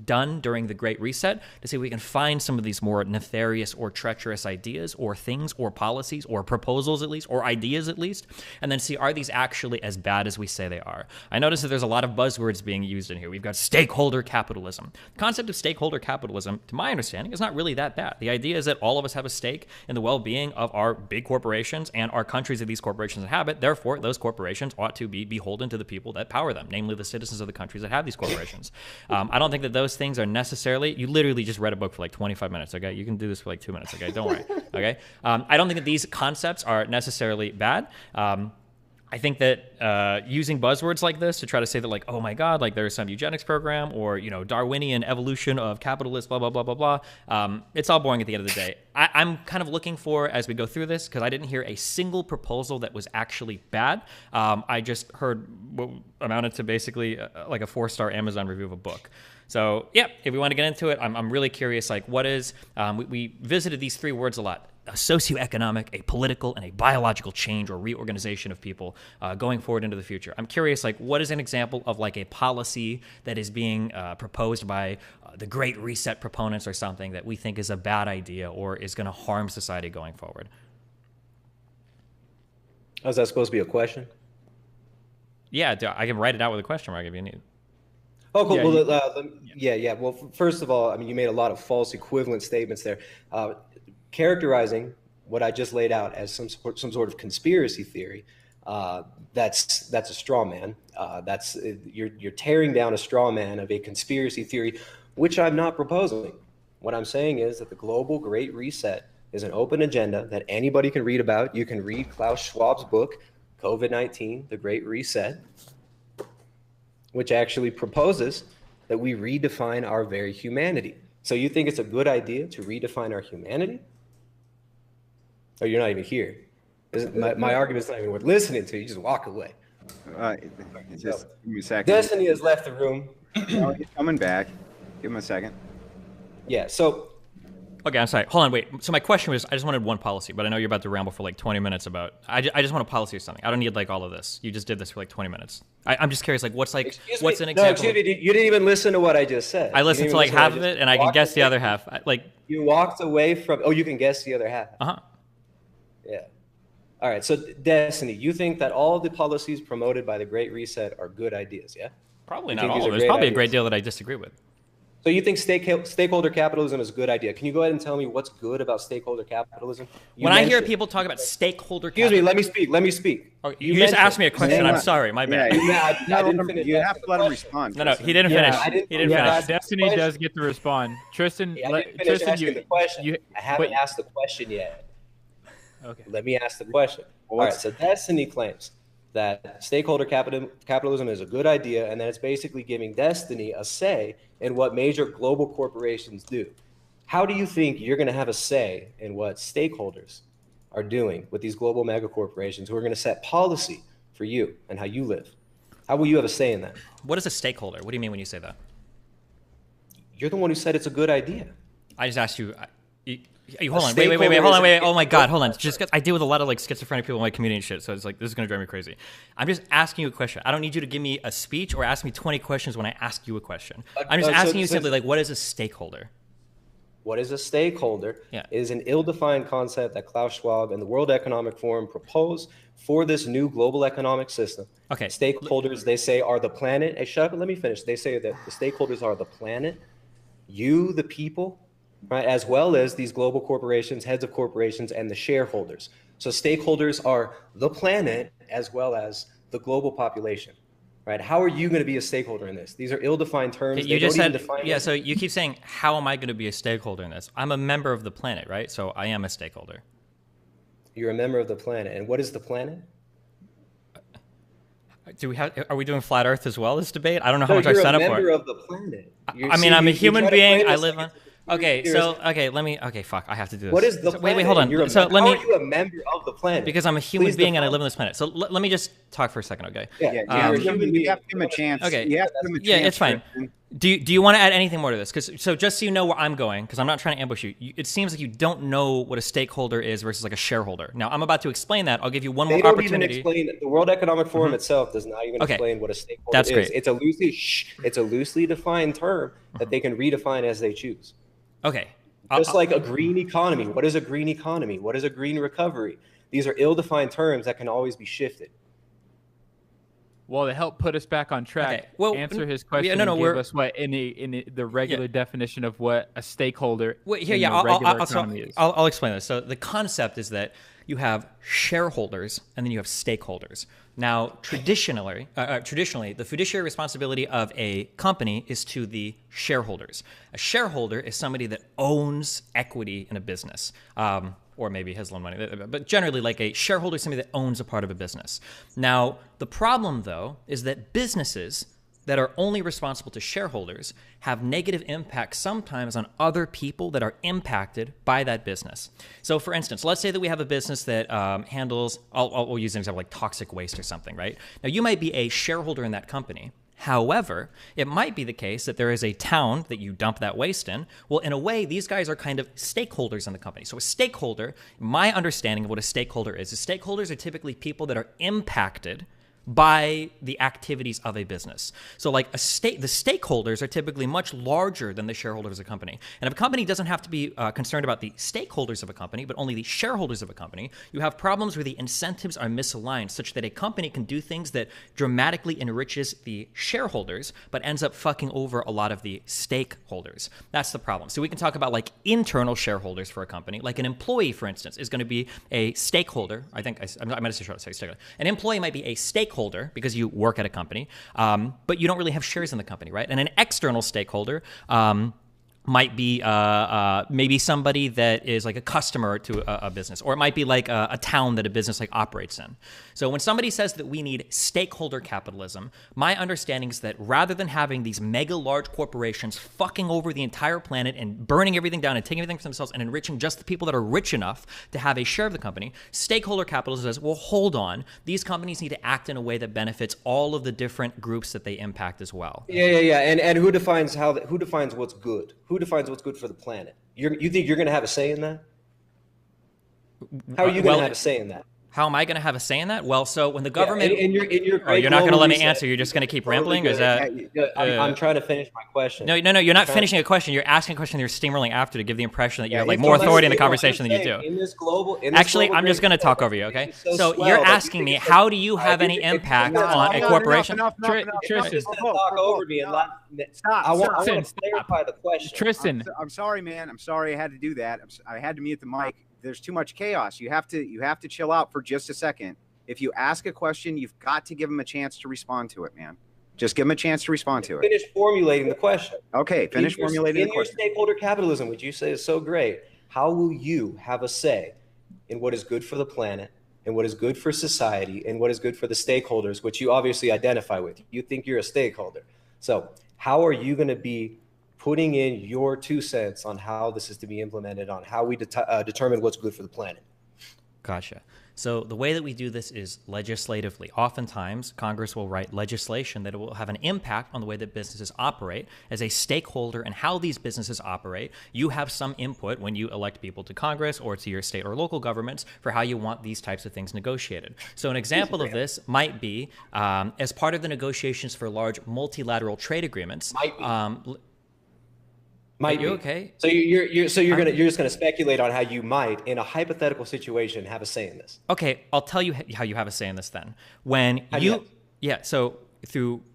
done during the Great Reset to see if we can find some of these more nefarious or treacherous ideas or things or policies or proposals at least or ideas at least, and then see are these actually as bad as we say they are. I notice that there's a lot of buzzwords being used in here. We've got stakeholder capitalism. The concept of stakeholder capitalism, to my understanding, is not really that bad. The idea is that all of us have a stake in the well-being of our big corporations and our countries that these corporations inhabit. Therefore, those corporations ought to be beholden to the people that power them, namely the citizens of the countries that have these corporations. I don't think that those things are necessarily, you literally just read a book for like 25 minutes, okay? You can do this for like 2 minutes, okay? Don't worry, okay? I don't think that these concepts are necessarily bad. I think that using buzzwords like this to try to say that like, oh my God, like there's some eugenics program or, Darwinian evolution of capitalists, blah, blah, blah, blah, blah. It's all boring at the end of the day. I'm kind of looking for, as we go through this, because I didn't hear a single proposal that was actually bad. I just heard what amounted to basically like a 4-star Amazon review of a book. So yeah, if we want to get into it, I'm really curious, like what is, we visited these 3 words a lot: a socioeconomic, a political, and a biological change or reorganization of people going forward into the future. I'm curious, like what is an example of like a policy that is being proposed by the Great Reset proponents or something that we think is a bad idea or is going to harm society going forward? Oh, is that supposed to be a question? Yeah, I can write it out with a question mark if you need. Oh, cool. Yeah, Well, first of all, I mean, you made a lot of false equivalent statements there. Characterizing what I just laid out as some sort of conspiracy theory, that's a straw man. You're tearing down a straw man of a conspiracy theory, which I'm not proposing. What I'm saying is that the global Great Reset is an open agenda that anybody can read about. You can read Klaus Schwab's book, COVID-19, The Great Reset, which actually proposes that we redefine our very humanity. So you think it's a good idea to redefine our humanity? Or you're not even here. My argument's not even worth listening to. You just walk away. Just give me a second. Destiny has left the room. No, he's coming back. Give him a second. Yeah, so... Okay, I'm sorry. Hold on, wait. So my question was, I just wanted one policy, but I know you're about to ramble for like 20 minutes about... I just want a policy or something. I don't need like all of this. You just did this for like 20 minutes. I'm just curious, like what's an example? No, you didn't even listen to what I just said. I listened to like half of it, and I can guess the other half. You walked away from... Oh, you can guess the other half. Uh-huh. Yeah. All right, so Destiny, you think that all of the policies promoted by the Great Reset are good ideas, yeah? Probably not all. There's probably a great deal that I disagree with. So you think stakeholder capitalism is a good idea? Can you go ahead and tell me what's good about stakeholder capitalism? When I hear people talk about stakeholder capitalism... Excuse me, let me speak. Oh, you just asked me a question. I'm sorry, my bad. I didn't finish. You have to let him respond. No, he didn't finish. He didn't finish. Destiny does get to respond. Tristan, I haven't asked the question yet. Okay. Let me ask the question. All right, so Destiny claims that stakeholder capitalism is a good idea, and that it's basically giving Destiny a say in what major global corporations do. How do you think you're going to have a say in what stakeholders are doing with these global mega corporations who are going to set policy for you and how you live? How will you have a say in that? What is a stakeholder? What do you mean when you say that? You're the one who said it's a good idea. I just asked you... hold on, wait, hold on, wait. Oh my God, hold on. Just I deal with a lot of like schizophrenic people in my community and shit, so it's like this is gonna drive me crazy. I'm just asking you a question. I don't need you to give me a speech or ask me 20 questions when I ask you a question. I'm just asking you simply like, what is a stakeholder? What is a stakeholder? Yeah. Is an ill-defined concept that Klaus Schwab and the World Economic Forum propose for this new global economic system. Okay. Stakeholders, they say, are the planet. Hey, shut up and let me finish. They say that the stakeholders are the planet, you, the people, right, as well as these global corporations, heads of corporations, and the shareholders. So stakeholders are the planet as well as the global population. Right? How are you going to be a stakeholder in this? These are ill-defined terms. Okay, you just said, yeah, so you keep saying, how am I going to be a stakeholder in this? I'm a member of the planet, right? So I am a stakeholder. You're a member of the planet. And what is the planet? Are we doing flat Earth as well, this debate? I don't know how much I signed up for. You're a member of the planet. I mean, I'm a human being. I live on... Okay, fuck, I have to do this. What is the planet? Wait, hold on. How are you a member of the planet? Because I'm a human being and I live on this planet. So let me just talk for a second, okay? Yeah, you have to give him a chance. Okay. You have to give him a chance. Yeah, it's fine. Do you want to add anything more to this? So just so you know where I'm going, because I'm not trying to ambush you, it seems like you don't know what a stakeholder is versus like a shareholder. Now, I'm about to explain that. I'll give you one more opportunity. They don't even explain it. The World Economic Forum itself does not even explain what a stakeholder That's is. great. It's a loosely defined term that they can redefine as they choose. Okay. Just like a green economy. What is a green economy? What is a green recovery? These are ill-defined terms that can always be shifted. Well, to help put us back on track, answer his question and give us what in the regular definition of what a stakeholder I'll explain this. So the concept is that you have shareholders and then you have stakeholders. Now, traditionally, the fiduciary responsibility of a company is to the shareholders. A shareholder is somebody that owns equity in a business. Or maybe has loan money, but generally like a shareholder is somebody that owns a part of a business. Now, the problem though is that businesses that are only responsible to shareholders have negative impacts sometimes on other people that are impacted by that business. So for instance, let's say that we have a business that handles, I'll use an example like toxic waste or something, right? Now you might be a shareholder in that company. However, it might be the case that there is a town that you dump that waste in. Well, in a way, these guys are kind of stakeholders in the company. So a stakeholder, my understanding of what a stakeholder is stakeholders are typically people that are impacted by the activities of a business. So like the stakeholders are typically much larger than the shareholders of a company. And if a company doesn't have to be concerned about the stakeholders of a company, but only the shareholders of a company, you have problems where the incentives are misaligned such that a company can do things that dramatically enriches the shareholders, but ends up fucking over a lot of the stakeholders. That's the problem. So we can talk about like internal shareholders for a company. Like an employee, for instance, is going to be a stakeholder. I think I might have said stakeholder. An employee might be a stakeholder because you work at a company, but you don't really have shares in the company, right? And an external stakeholder might be maybe somebody that is like a customer to a business, or it might be like a town that a business like operates in. So when somebody says that we need stakeholder capitalism, my understanding is that rather than having these mega large corporations fucking over the entire planet and burning everything down and taking everything for themselves and enriching just the people that are rich enough to have a share of the company, stakeholder capitalism says, well, hold on, these companies need to act in a way that benefits all of the different groups that they impact as well. Yeah. And who defines what's good? Who defines what's good for the planet? You think you're going to have a say in that? How are you going to have a say in that? How am I going to have a say in that? Well, so when the government... you're not going to let me answer. You're just going to keep rambling? Is that... I'm trying to finish my question. No, you're not finishing a question. You're asking a question. You're steamrolling after to give the impression that you have like more authority in the conversation than you do. Actually, I'm just going to talk over you, okay? So you're asking me, how do you have any impact on a corporation? Tristan, talk over me and I want to clarify the question. Tristan, I'm sorry, man. I'm sorry I had to do that. I had to mute the mic. There's too much chaos. You have to chill out for just a second. If you ask a question, you've got to give them a chance to respond to it, man. Just give them a chance to respond to it. Finish formulating the question. Okay, finish formulating the question. In your stakeholder capitalism, which you say is so great, how will you have a say in what is good for the planet and what is good for society and what is good for the stakeholders, which you obviously identify with? You think you're a stakeholder. So how are you going to be putting in your 2 cents on how this is to be implemented, on how we determine what's good for the planet? Gotcha. So the way that we do this is legislatively. Oftentimes, Congress will write legislation that will have an impact on the way that businesses operate. As a stakeholder and how these businesses operate, you have some input when you elect people to Congress or to your state or local governments for how you want these types of things negotiated. So an example of this might be as part of the negotiations for large multilateral trade agreements. Might Are you be. okay? So you're just gonna speculate on how you might, in a hypothetical situation, have a say in this. Okay, I'll tell you how you have a say in this then. When so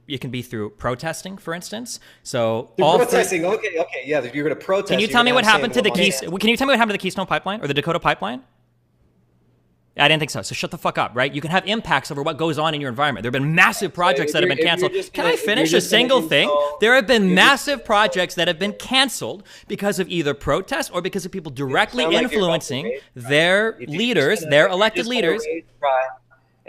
it can be through protesting, for instance. So Protesting, okay, yeah, you're going to protest. Can you tell me what happened to the Keystone? Can you tell me what happened to the Keystone Pipeline or the Dakota Pipeline? I didn't think so. So shut the fuck up, right? You can have impacts over what goes on in your environment. There have been massive projects that have been canceled. Can I finish a single thing? There have been massive projects that have been canceled because of either protest or because of people directly influencing their leaders, their elected leaders.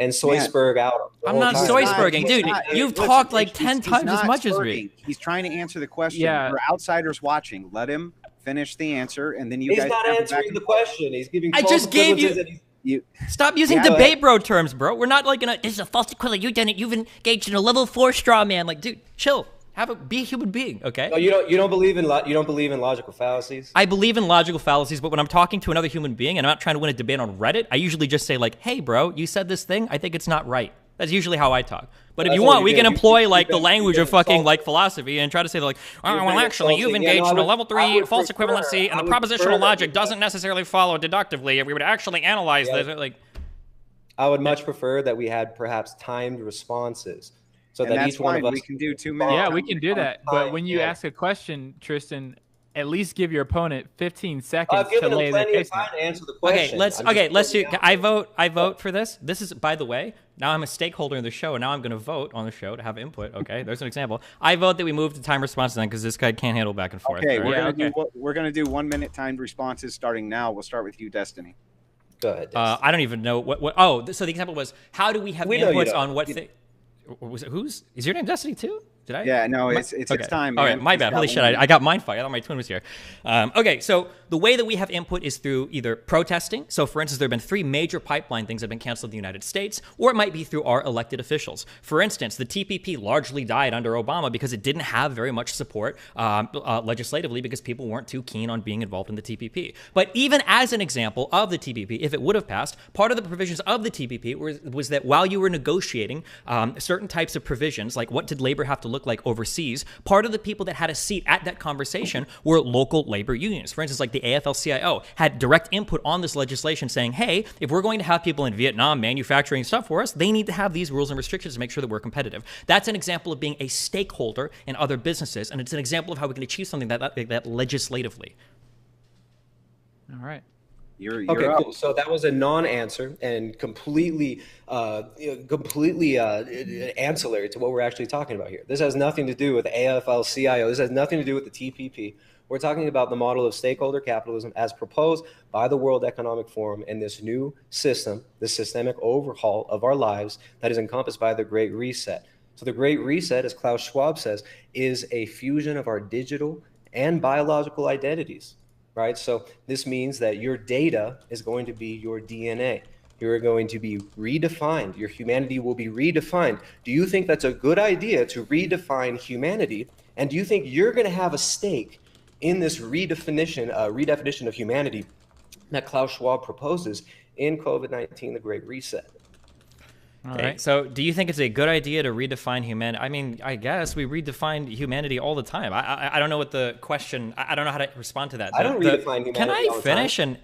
And Soisberg out. I'm not Soisberging, dude. You've talked like 10 times as much as me. He's trying to answer the question. Yeah. For outsiders watching, let him finish the answer, and then you He's guys. not answering the question. He's giving. I just gave you. Stop using debate bro terms, bro. We're not like this is a false equivalent. You've engaged in a level 4 straw man. Like, dude, chill. Be a human being, okay? No, you don't believe in logical fallacies. I believe in logical fallacies, but when I'm talking to another human being and I'm not trying to win a debate on Reddit, I usually just say like, "Hey, bro, you said this thing. I think it's not right." That's usually how I talk. But if you want, we can employ like the language of fucking like philosophy and try to say like, "Oh, well, actually, you've engaged in a level 3 false equivalency, and the propositional logic doesn't necessarily follow deductively. If we would actually analyze this, like." I would much prefer that we had perhaps timed responses. So and that each one of us we can do 2 minutes. Yeah, we can do that. But when you ask a question, Tristan, at least give your opponent 15 seconds to lay their case out. To answer the question. Let's do. I vote for this. This is, by the way, now I'm a stakeholder in the show, and now I'm going to vote on the show to have input. Okay, there's an example. I vote that we move to time responses then because this guy can't handle back and forth. Okay, we're gonna do 1 minute timed responses starting now. We'll start with you, Destiny. Go ahead. I don't even know what. Oh, so the example was how do we have inputs on what thing? Was it is your name Destiny too? Did I? Yeah, no, it's time. Man. All right, my bad. Holy shit, I got mind fucked. I thought my twin was here. Okay, so the way that we have input is through either protesting. So, for instance, there have been 3 major pipeline things that have been canceled in the United States, or it might be through our elected officials. For instance, the TPP largely died under Obama because it didn't have very much support legislatively because people weren't too keen on being involved in the TPP. But even as an example of the TPP, if it would have passed, part of the provisions of the TPP was that while you were negotiating certain types of provisions, like what did labor have to look like overseas, part of the people that had a seat at that conversation were local labor unions. For instance, like the AFL-CIO had direct input on this legislation saying, hey, if we're going to have people in Vietnam manufacturing stuff for us, they need to have these rules and restrictions to make sure that we're competitive. That's an example of being a stakeholder in other businesses, and it's an example of how we can achieve something that legislatively. All right. You're okay, up. Cool. So that was a non-answer and completely ancillary to what we're actually talking about here. This has nothing to do with AFL-CIO. This has nothing to do with the TPP. We're talking about the model of stakeholder capitalism as proposed by the World Economic Forum and this new system, this systemic overhaul of our lives that is encompassed by the Great Reset. So the Great Reset, as Klaus Schwab says, is a fusion of our digital and biological identities. Right? So this means that your data is going to be your DNA. You're going to be redefined. Your humanity will be redefined. Do you think that's a good idea to redefine humanity? And do you think you're going to have a stake in this redefinition of humanity that Klaus Schwab proposes in COVID-19, the Great Reset? All right. So do you think it's a good idea to redefine humanity? I mean, I guess we redefine humanity all the time. I don't know what the question, I don't know how to respond to that. I don't redefine humanity Can I finish? Yeah,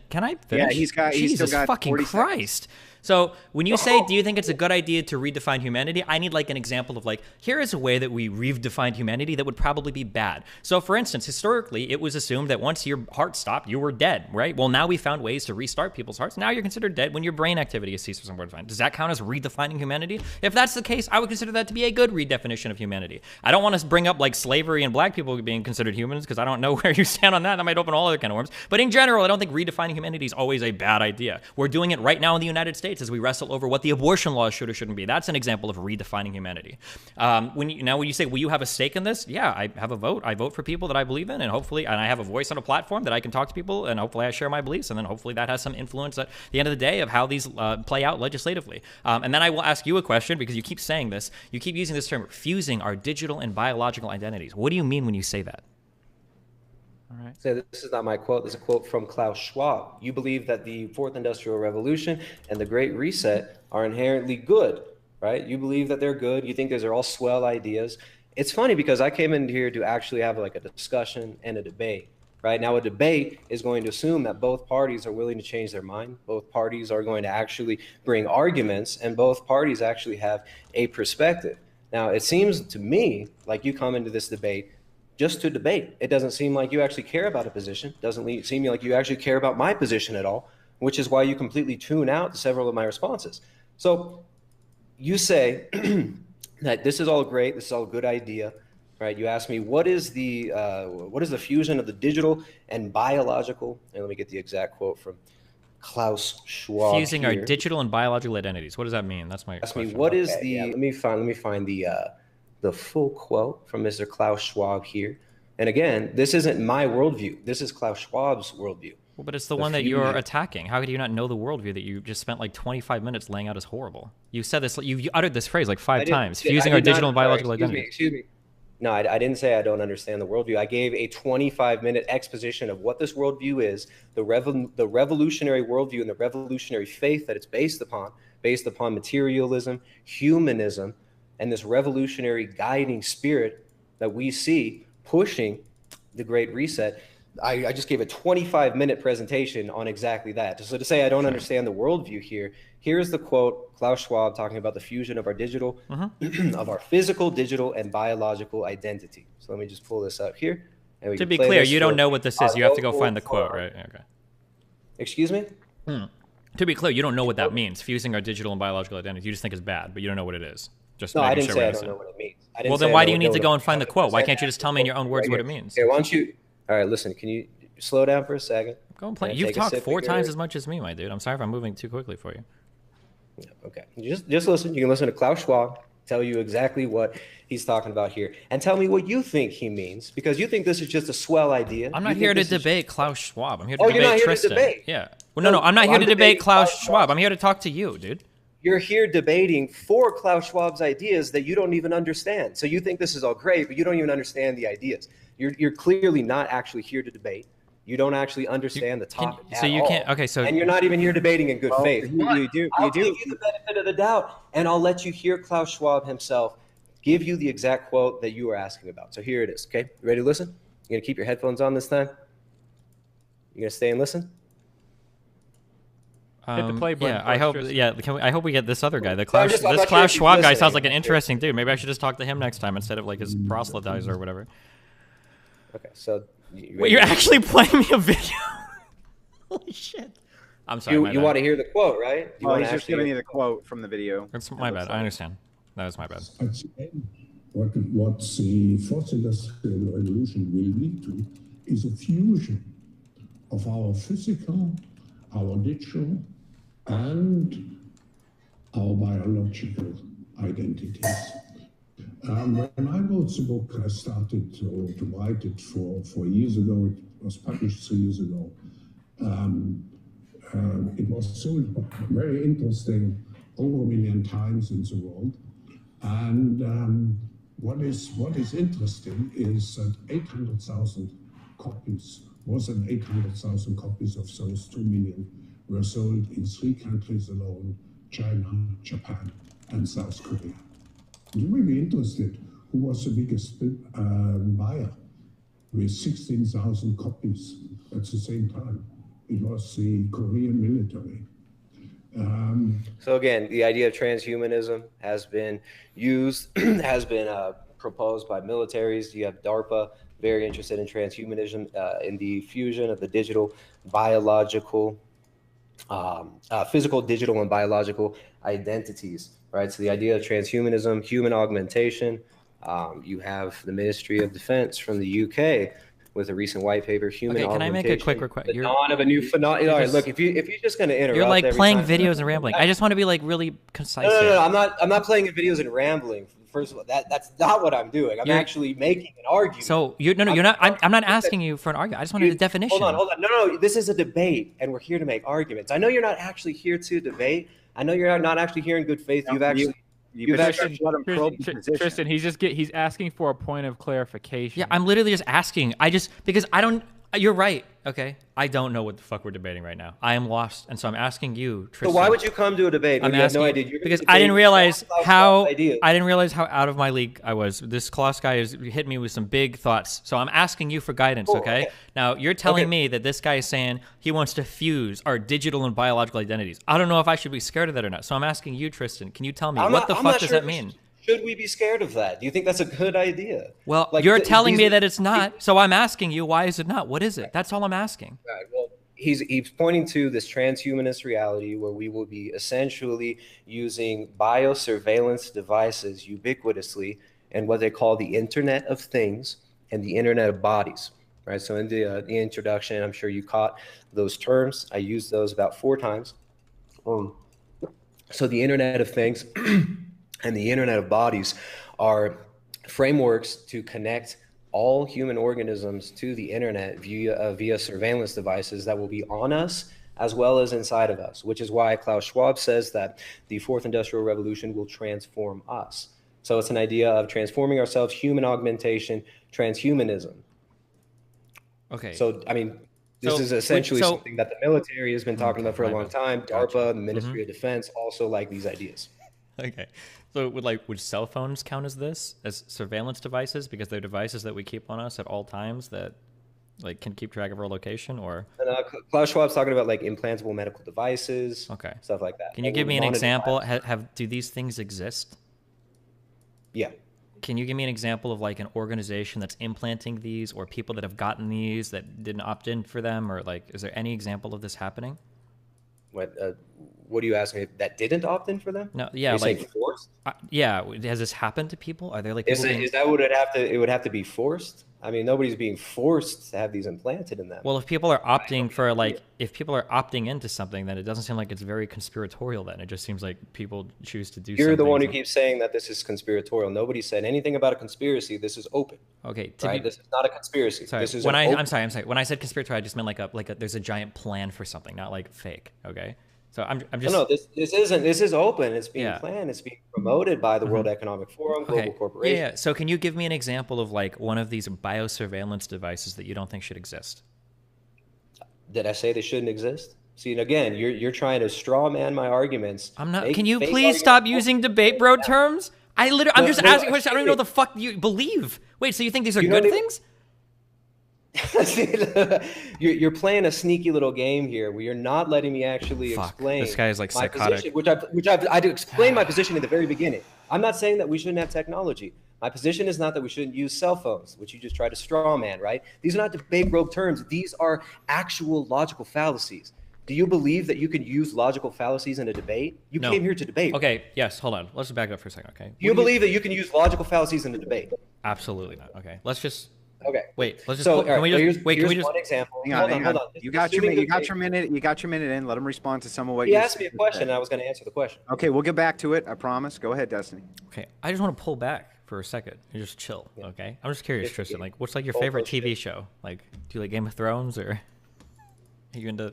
he's Jesus still got fucking 40 Christ. seconds. So when you say, do you think it's a good idea to redefine humanity? I need like an example of like, here is a way that we redefined humanity that would probably be bad. So for instance, historically, it was assumed that once your heart stopped, you were dead, right? Well, now we found ways to restart people's hearts. Now you're considered dead when your brain activity has ceased for some point of time. Does that count as redefining humanity? If that's the case, I would consider that to be a good redefinition of humanity. I don't want to bring up like slavery and black people being considered humans because I don't know where you stand on that. That might open all other can of worms. But in general, I don't think redefining humanity is always a bad idea. We're doing it right now in the United States as we wrestle over what the abortion laws should or shouldn't be. That's an example of redefining humanity. When you say, will you have a stake in this? Yeah, I have a vote. I vote for people that I believe in, and hopefully, and I have a voice on a platform that I can talk to people, and hopefully I share my beliefs, and then hopefully that has some influence at the end of the day of how these play out legislatively. And then I will ask you a question, because you keep saying this. You keep using this term, fusing our digital and biological identities. What do you mean when you say that? All right. So this is not my quote. This is a quote from Klaus Schwab. You believe that the Fourth Industrial Revolution and the Great Reset are inherently good, right? You believe that they're good. You think those are all swell ideas. It's funny because I came in here to actually have like a discussion and a debate. Right now, a debate is going to assume that both parties are willing to change their mind. Both parties are going to actually bring arguments, and both parties actually have a perspective. Now, it seems to me like you come into this debate just to debate. It doesn't seem like you actually care about a position. It doesn't seem like you actually care about my position at all, which is why you completely tune out several of my responses. So you say that this is all great, this is all a good idea. Right, you asked me what is the fusion of the digital and biological? And let me get the exact quote from Klaus Schwab. Fusing here. our digital and biological identities. What does that mean? That's my Ask question. me what is the? Yeah, let me find the full quote from Mr. Klaus Schwab here. And again, this isn't my worldview. This is Klaus Schwab's worldview. Well, but it's the one that you're attacking. How could you not know the worldview that you just spent like 25 minutes laying out as horrible? You said this. You uttered this phrase like 5 times. Fusing our digital and biological identities. Excuse me. No, I didn't say I don't understand the worldview. I gave a 25-minute exposition of what this worldview is, the revolutionary worldview and the revolutionary faith that it's based upon materialism, humanism, and this revolutionary guiding spirit that we see pushing the Great Reset. I just gave a 25-minute presentation on exactly that. So to say I don't understand the worldview here, here's the quote, Klaus Schwab talking about the fusion of our digital, of our physical, digital, and biological identity. So let me just pull this up here. And we to be clear, you don't know what this is. You have to go find the quote, right? Okay. Excuse me? To be clear, you don't know what that means, fusing our digital and biological identity. You just think it's bad, but you don't know what it is. Just no, I didn't say I don't know what it means. Well, then why do you need to go and find the quote? Why can't you just tell me in your own words what it means? Here, why don't you... All right, listen, can you slow down for a second? Go and play. You've talked 4 times as much as me, my dude. I'm sorry if I'm moving too quickly for you. Yeah, okay. Just listen. You can listen to Klaus Schwab tell you exactly what he's talking about here. And tell me what you think he means, because you think this is just a swell idea. I'm not here to debate Klaus Schwab. I'm here to debate Tristan. Yeah. Well, no, I'm not here to debate Klaus Schwab. I'm here to talk to you, dude. You're here debating for Klaus Schwab's ideas that you don't even understand. So you think this is all great, but you don't even understand the ideas. You're clearly not actually here to debate. You don't actually understand the topic at all. So you can't. Okay, so and you're not even here debating in good faith. You do. I'll give you the benefit of the doubt, and I'll let you hear Klaus Schwab himself give you the exact quote that you were asking about. So here it is. Okay, you ready to listen? You gonna keep your headphones on this time? You gonna stay and listen? Hit the play button. Yeah, I hope. Yeah, I hope we get this other guy. The Klaus, this Klaus Schwab guy sounds like an interesting dude. Maybe I should just talk to him next time instead of like his proselytizer or whatever. Okay, so wait, you're actually playing me a video? Holy shit! I'm sorry. You want to hear the quote, right? He's just giving you the quote from the video. That's my bad. I understand. That was my bad. What the fourth industrial revolution will lead to is a fusion of our physical, our digital, and our biological identities. When I wrote the book, I started to write it 4 years ago. It was published 3 years ago. It was sold very interesting over 1 million times in the world. And what is interesting is that 800,000 copies, more than 800,000 copies of those 2 million were sold in 3 countries alone: China, Japan, and South Korea. You may be interested who was the biggest buyer with 16,000 copies at the same time. It was the Korean military. So again, the idea of transhumanism has been used, has been proposed by militaries. You have DARPA, very interested in transhumanism, in the fusion of the digital, biological, physical, digital, and biological identities, right? So the idea of transhumanism, human augmentation. You have the Ministry of Defense from the UK with a recent white paper, human augmentation. Can I make a quick request? The dawn of a new phenomenon. All right, look, if you're just going to interrupt, you're like playing videos and rambling. I just want to be like really concise. No, I'm not playing videos and rambling. First of all, that's not what I'm doing. I'm actually making an argument. So you're not. I'm not asking you for an argument. I just wanted a definition. Hold on. No. This is a debate, and we're here to make arguments. I know you're not actually here to debate. I know you're not actually here in good faith. You've actually let him probe the position. Tristan, he's asking for a point of clarification. Yeah, I'm literally just asking. Because I don't. You're right. Okay, I don't know what the fuck we're debating right now. I am lost, and so I'm asking you, Tristan. So why would you come to a debate when you have no idea? Because I didn't realize how out of my league I was. This Klaus guy has hit me with some big thoughts, so I'm asking you for guidance. Okay? Now you're telling me that this guy is saying he wants to fuse our digital and biological identities. I don't know if I should be scared of that or not. So I'm asking you, Tristan. Can you tell me what the fuck does that mean? Should we be scared of that? Do you think that's a good idea? Well, you're telling me that it's not, so I'm asking you, why is it not? What is it? That's all I'm asking. Right. Well, he's pointing to this transhumanist reality where we will be essentially using biosurveillance devices ubiquitously and what they call the Internet of Things and the Internet of Bodies. Right. So in the introduction, I'm sure you caught those terms. I used those about 4 times. So the Internet of Things and the Internet of Bodies are frameworks to connect all human organisms to the internet via surveillance devices that will be on us as well as inside of us, which is why Klaus Schwab says that the 4th Industrial Revolution will transform us. So it's an idea of transforming ourselves, human augmentation, transhumanism. Okay. So, I mean, this is essentially something that the military has been talking about for a long time. DARPA, the Ministry of Defense also like these ideas. Okay. So would cell phones count as this, as surveillance devices, because they're devices that we keep on us at all times that like can keep track of our location? Or Klaus Schwab's talking about like implantable medical devices, stuff like that. Can you give me an example? Do these things exist? Yeah. Can you give me an example of like an organization that's implanting these, or people that have gotten these that didn't opt in for them, or like is there any example of this happening? What are you asking? That didn't opt in for them? No, yeah, like forced. Yeah, has this happened to people? Are there like is that what it would have to be forced? I mean, nobody's being forced to have these implanted in them. Well, if people are opting for if people are opting into something, then it doesn't seem like it's very conspiratorial. Then it just seems like people choose to do. You're the one who keeps saying that this is conspiratorial. Nobody said anything about a conspiracy. This is open. Okay, this is not a conspiracy. Sorry, this is I'm sorry. When I said conspiratorial, I just meant there's a giant plan for something, not like fake. Okay. So I'm just no. This isn't. This is open. It's being planned. It's being promoted by the World Economic Forum, global corporations. Yeah. So can you give me an example of like one of these biosurveillance devices that you don't think should exist? Did I say they shouldn't exist? See, and again, you're trying to straw man my arguments. I'm not. Can you please stop using debate bro terms? I'm just asking questions. I don't even know what the fuck you believe. Wait, so you think these are good things? You're playing a sneaky little game here where you're not letting me actually explain. This guy is like my psychotic. Position, I explained my position in the very beginning. I'm not saying that we shouldn't have technology. My position is not that we shouldn't use cell phones, which you just tried to straw man, right? These are not debate rogue terms. These are actual logical fallacies. Do you believe that you can use logical fallacies in a debate? You came here to debate. Okay, yes, hold on. Let's back up for a second, okay? Do you believe that you can use logical fallacies in a debate? Absolutely not. Okay, let's just... Okay. Wait. Let's just. So, can we just here's one example. Hang on. You got your minute. You got your minute in. Let him respond to some of what you asked me a question. And I was going to answer the question. Okay, we'll get back to it. I promise. Go ahead, Destiny. Okay. I just want to pull back for a second and just chill. Yeah. Okay. I'm just curious, Tristan. Like, what's like your favorite TV show? Like, do you like Game of Thrones, or are you into?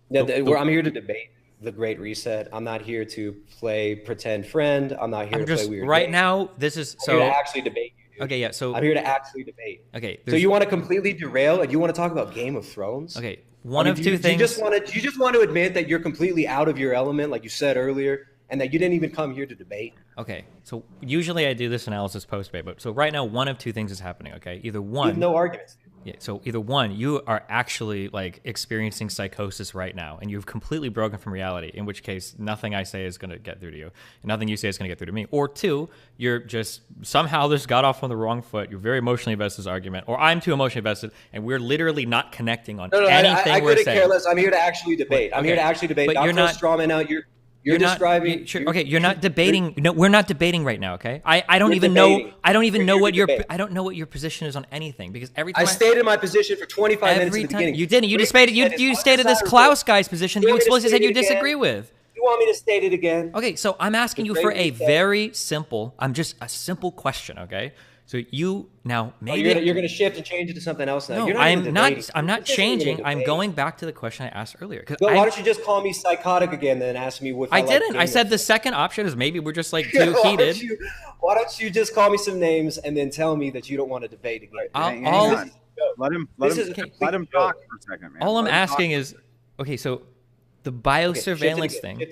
Yeah, I'm here to debate the Great Reset. I'm not here to play pretend friend. I'm not here to play weird. Right now, this is I'm here to actually debate. Okay, yeah, so... I'm here to actually debate. Okay. So you want to completely derail and you want to talk about Game of Thrones? Okay, one of two things... You just want to admit that you're completely out of your element, like you said earlier, and that you didn't even come here to debate? Okay, so usually I do this analysis post-debate, but so right now one of two things is happening, okay? Either one... You have no arguments. Yeah, so either one, you are actually like experiencing psychosis right now, and you've completely broken from reality, in which case nothing I say is going to get through to you, and nothing you say is going to get through to me. Or two, you're just somehow just got off on the wrong foot. You're very emotionally invested in this argument, or I'm too emotionally invested, and we're literally not connecting on anything I we're saying. Care less. I'm here to actually debate. I'm here to actually debate. But you're not strawman out. You're describing. You're not debating. No, we're not debating right now. Okay, I don't even know. I don't even know what your. I don't know what your position is on anything, because every time I stated my position for 25 minutes at the beginning. You didn't. You just stated. You stated this Klaus guy's position that you explicitly said you disagree with. You want me to state it again? Okay, so I'm asking you for a very simple. I'm just a simple question. Okay. So you now maybe you're going to shift and change it to something else now. No, I'm not changing. I'm going back to the question I asked earlier. Why don't you just call me psychotic again and ask me what? I didn't. I said the second option is maybe we're just like too heated. Why don't you just call me some names and then tell me that you don't want to debate again? Let him talk for a second, man. All I'm asking is, okay, so the biosurveillance thing.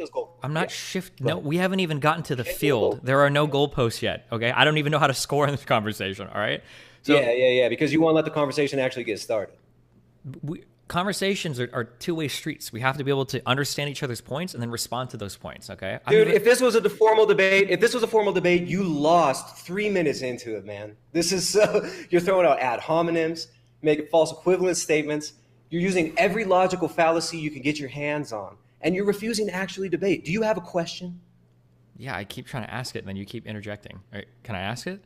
I'm not No, we haven't even gotten to the field. There are no goalposts yet. Okay, I don't even know how to score in this conversation. All right. So, because you won't let the conversation actually get started. Conversations are two-way streets. We have to be able to understand each other's points and then respond to those points. Okay, dude. If this was a formal debate, you lost 3 minutes into it, man. This is you're throwing out ad hominems, making false equivalent statements. You're using every logical fallacy you can get your hands on, and you're refusing to actually debate. Do you have a question? Yeah, I keep trying to ask it, and then you keep interjecting. All right, can I ask it?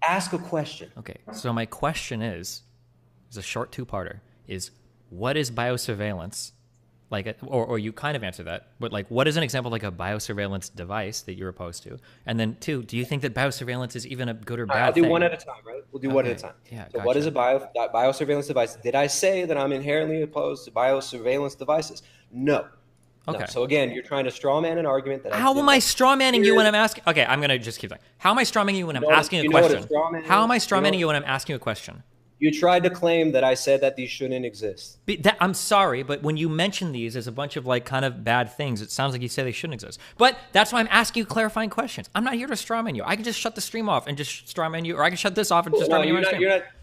Ask a question. Okay, so my question is a short two-parter, is what is biosurveillance? Like, or you kind of answer that, but like, what is an example like a biosurveillance device that you're opposed to? And then two, do you think that biosurveillance is even a good or bad thing? I'll do one at a time, right? We'll do one at a time. Yeah, so what is a biosurveillance device? Did I say that I'm inherently opposed to biosurveillance devices? No. Okay. No. So again, you're trying to strawman an argument that How am I strawmanning you when I'm asking? Okay, I'm going to just keep going. How am I strawmanning you when I'm asking a question? How am I strawmanning you when I'm asking a question? You tried to claim that I said that these shouldn't exist. I'm sorry, but when you mention these as a bunch of like kind of bad things, it sounds like you say they shouldn't exist. But that's why I'm asking you clarifying questions. I'm not here to strawman you. I can just shut the stream off and just strawman you, or I can shut this off and just strawman you.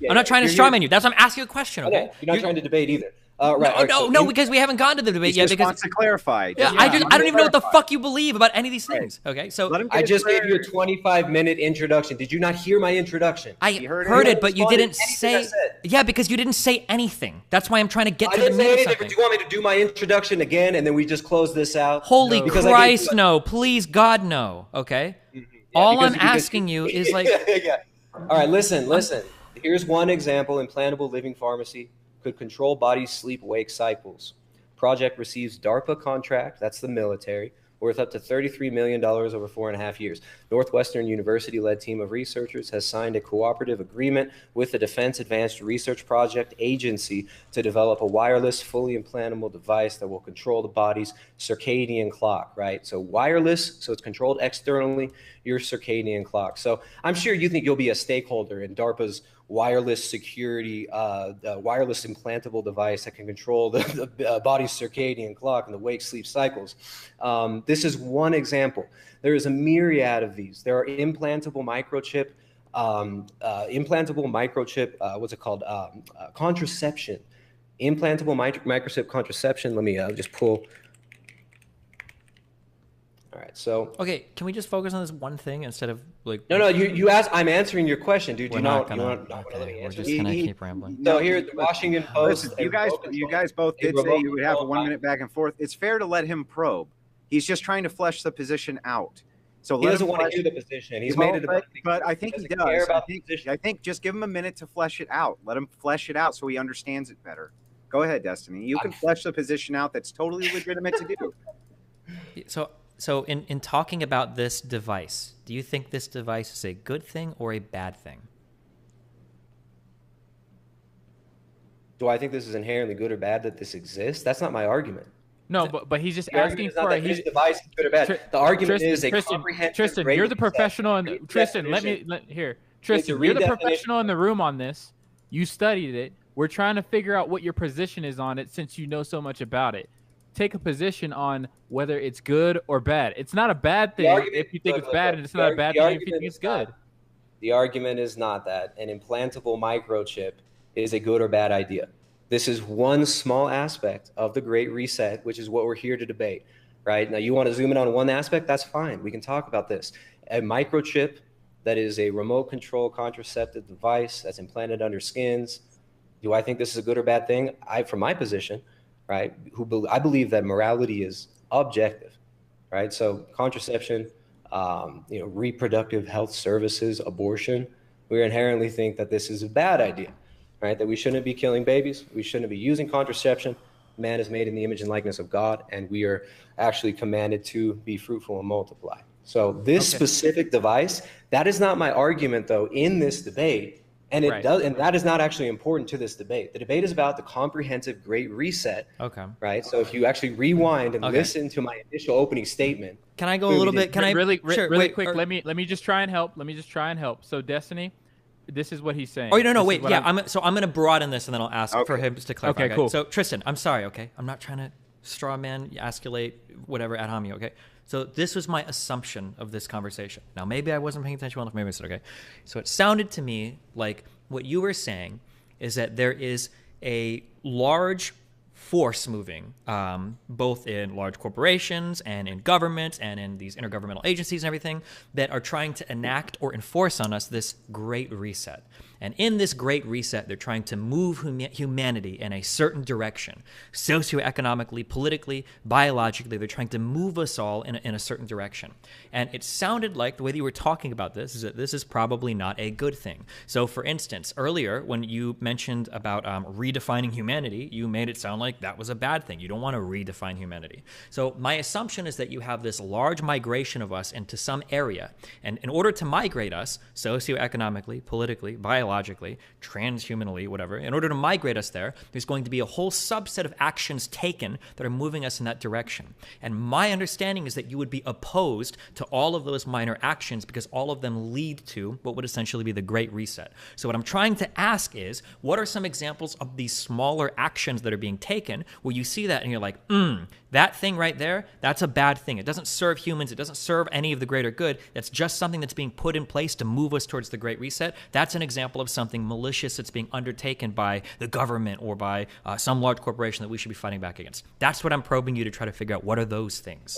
I'm not trying to strawman you. That's why I'm asking you a question. Okay? You're not trying to debate either. Right. No, because we haven't gone to the debate yet. Because wants to clarify. Yeah, I don't even know what the fuck you believe about any of these things. Okay, so I just gave you a 25-minute introduction. Did you not hear my introduction? I heard it, but you didn't say. Yeah, because you didn't say anything. That's why I'm trying to get to the meat of something. Do you want me to do my introduction again, and then we just close this out? Holy Christ, no! Please, God, no. Okay. All I'm asking you is like. All right, listen. Here's one example: implantable living pharmacy could control body sleep-wake cycles. Project receives DARPA contract, that's the military, worth up to $33 million over 4.5 years. Northwestern University-led team of researchers has signed a cooperative agreement with the Defense Advanced Research Project Agency to develop a wireless, fully implantable device that will control the body's circadian clock, right? So wireless, so it's controlled externally, your circadian clock. So I'm sure you think you'll be a stakeholder in DARPA's wireless security, wireless implantable device that can control the body's circadian clock and the wake-sleep cycles. This is one example. There is a myriad of these. There are implantable microchip, what's it called? Contraception. Implantable microchip contraception. Let me just pull. All right, so. Okay, can we just focus on this one thing instead of like. No, you asked. I'm answering your question, dude. We're not gonna let me answer. We're just gonna keep rambling. So here at the Washington Post. Listen, you guys both did say you would have a 1 minute back and forth. It's fair to let him probe. He's just trying to flesh the position out. So he doesn't want to hear the position. He's made it. But I think he does. I think just give him a minute to flesh it out. Let him flesh it out so he understands it better. Go ahead, Destiny. You can flesh the position out. That's totally legitimate to do. So in talking about this device, do you think this device is a good thing or a bad thing? Do I think this is inherently good or bad that this exists? That's not my argument. No, but he's just asking for a device is good or bad. The argument is a comprehensive. Tristan, you're the professional. Tristan, Tristan, you're the professional in the room on this. You studied it. We're trying to figure out what your position is on it since you know so much about it. Take a position on whether it's good or bad. It's not a bad thing if you think it's bad, and it's not a bad thing if you think it's good. The argument is not that an implantable microchip is a good or bad idea. This is one small aspect of the Great Reset, which is what we're here to debate, right? Now, you want to zoom in on one aspect? That's fine. We can talk about this. A microchip that is a remote control contraceptive device that's implanted under skins. Do I think this is a good or bad thing? From my position, right, I believe that morality is objective, right? So contraception, reproductive health services, abortion, we inherently think that this is a bad idea. Right, that we shouldn't be killing babies. We shouldn't be using contraception. Man is made in the image and likeness of God, and we are actually commanded to be fruitful and multiply. So this specific device, that is not my argument, though, in this debate, and that is not actually important to this debate. The debate is about the comprehensive Great Reset. Okay. Right. So if you actually rewind and listen to my initial opening statement, can I go a little bit? Can I really quick? Let me just try and help. So Destiny. this is what he's saying. Oh, no, wait. Yeah, I'm going to broaden this, and then I'll ask for him to clarify. Okay, cool. So, Tristan, I'm sorry, okay? I'm not trying to straw man, escalate, whatever, ad hominem, okay? So this was my assumption of this conversation. Now, maybe I wasn't paying attention well enough. Maybe I said, okay. So it sounded to me like what you were saying is that there is a large force moving, both in large corporations and in governments and in these intergovernmental agencies and everything, that are trying to enact or enforce on us this great reset. And in this great reset, they're trying to move humanity in a certain direction, socioeconomically, politically, biologically. They're trying to move us all in a certain direction. And it sounded like the way that you were talking about this is that this is probably not a good thing. So, for instance, earlier when you mentioned about redefining humanity, you made it sound like that was a bad thing. You don't want to redefine humanity. So my assumption is that you have this large migration of us into some area. And in order to migrate us socioeconomically, politically, biologically, transhumanly, whatever, in order to migrate us there, there's going to be a whole subset of actions taken that are moving us in that direction. And my understanding is that you would be opposed to all of those minor actions because all of them lead to what would essentially be the Great Reset. So what I'm trying to ask is, what are some examples of these smaller actions that are being taken where you see that and you're like, that thing right there, that's a bad thing. It doesn't serve humans. It doesn't serve any of the greater good. That's just something that's being put in place to move us towards the Great Reset. That's an example of something malicious that's being undertaken by the government or by some large corporation that we should be fighting back against. That's what I'm probing you to try to figure out. What are those things?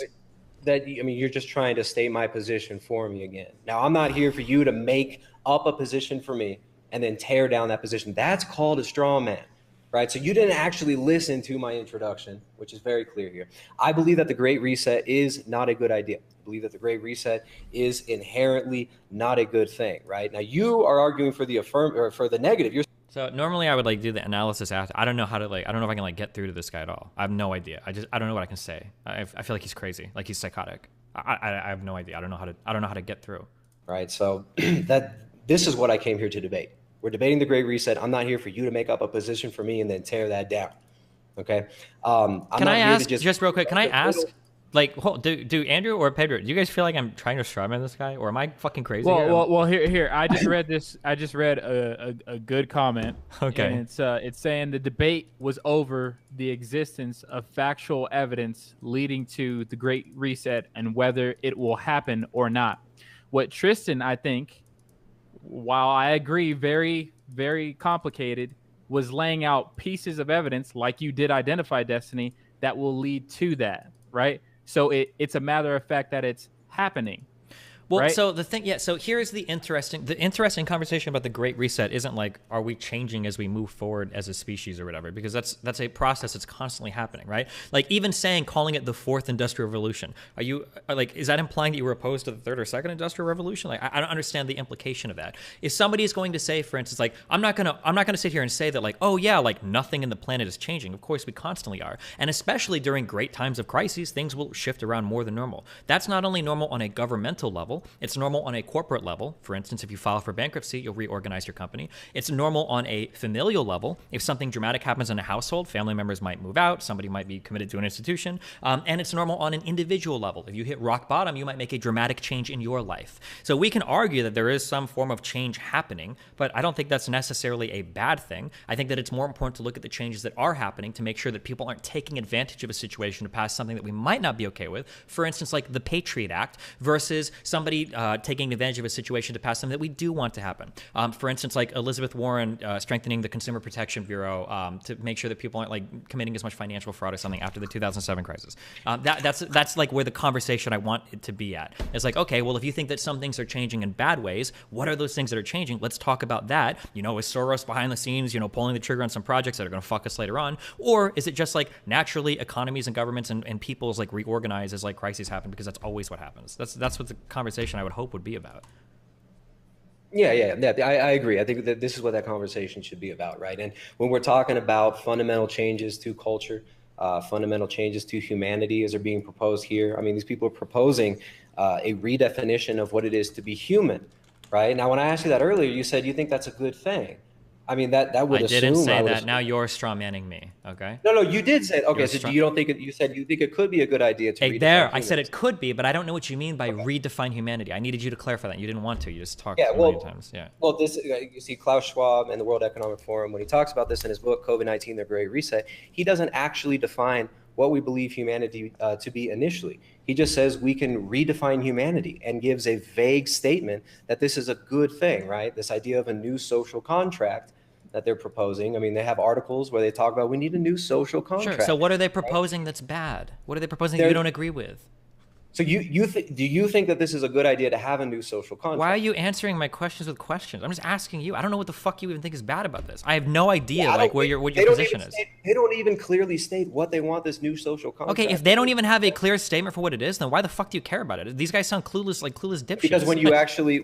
You're just trying to state my position for me again. Now, I'm not here for you to make up a position for me and then tear down that position. That's called a straw man. Right, so you didn't actually listen to my introduction, which is very clear here. I believe that the Great Reset is not a good idea. I believe that the Great Reset is inherently not a good thing. Right now, you are arguing for the for the negative. So normally I would do the analysis after. I don't know how to I don't know if I can get through to this guy at all. I have no idea. I don't know what I can say. I feel like he's crazy, like he's psychotic. I have no idea. I don't know how to get through. Right. So this is what I came here to debate. We're debating the Great Reset. I'm not here for you to make up a position for me and then tear that down. Okay. Can I ask just real quick? Can I ask, do Andrew or Pedro, do you guys feel like I'm trying to strawman this guy, or am I fucking crazy? Well, here. I just read this. I just read a good comment. Okay. And it's saying the debate was over the existence of factual evidence leading to the Great Reset and whether it will happen or not. What Tristan, I think, while I agree, very, very complicated, was laying out pieces of evidence, like you did identify, Destiny, that will lead to that, right? So it's a matter of fact that it's happening. Well, right? so the thing, so here's the interesting conversation about the Great Reset isn't like, are we changing as we move forward as a species or whatever? Because that's a process that's constantly happening, right? Like even calling it the fourth industrial revolution, is that implying that you were opposed to the third or second industrial revolution? Like, I don't understand the implication of that. If somebody is going to say, for instance, I'm not gonna sit here and say that nothing in the planet is changing. Of course, we constantly are, and especially during great times of crises, things will shift around more than normal. That's not only normal on a governmental level. It's normal on a corporate level. For instance, if you file for bankruptcy, you'll reorganize your company. It's normal on a familial level. If something dramatic happens in a household, family members might move out, somebody might be committed to an institution, and it's normal on an individual level. If you hit rock bottom, you might make a dramatic change in your life. So we can argue that there is some form of change happening, but I don't think that's necessarily a bad thing. I think that it's more important to look at the changes that are happening to make sure that people aren't taking advantage of a situation to pass something that we might not be okay with. For instance, like the Patriot Act versus somebody taking advantage of a situation to pass something that we do want to happen. For instance, like Elizabeth Warren strengthening the Consumer Protection Bureau to make sure that people aren't committing as much financial fraud or something after the 2007 crisis. That's like where the conversation I want it to be at. It's like, okay, well, if you think that some things are changing in bad ways, what are those things that are changing? Let's talk about that. Is Soros behind the scenes, pulling the trigger on some projects that are going to fuck us later on? Or is it just naturally economies and governments and people's reorganize as crises happen, because that's always what happens? That's what the conversation I would hope would be about. Yeah, I agree. I think that this is what that conversation should be about, right? And when we're talking about fundamental changes to culture, fundamental changes to humanity as are being proposed here, these people are proposing a redefinition of what it is to be human, right? Now, when I asked you that earlier, you said you think that's a good thing. I mean, that would assume. I didn't say that. Now you're strawmanning me. Okay. No, you did say it. Okay, so you don't think you said you think it could be a good idea to redefine humans. I said it could be, but I don't know what you mean by redefine humanity. I needed you to clarify that. You didn't want to. You just talked a million times. Yeah. Well, this you see Klaus Schwab and the World Economic Forum, when he talks about this in his book COVID-19: The Great Reset, he doesn't actually define what we believe humanity to be initially. He just says we can redefine humanity and gives a vague statement that this is a good thing, right? This idea of a new social contract that they're proposing. I mean, they have articles where they talk about we need a new social contract. Sure. So what are they proposing that's bad? What are they proposing that you don't agree with? So do you think that this is a good idea to have a new social contract? Why are you answering my questions with questions? I'm just asking you. I don't know what the fuck you even think is bad about this. I have no idea what your position is. They don't even clearly state what they want this new social contract. Okay, if they don't even have a clear statement for what it is, then why the fuck do you care about it? These guys sound clueless, like clueless dipshits. Because when you actually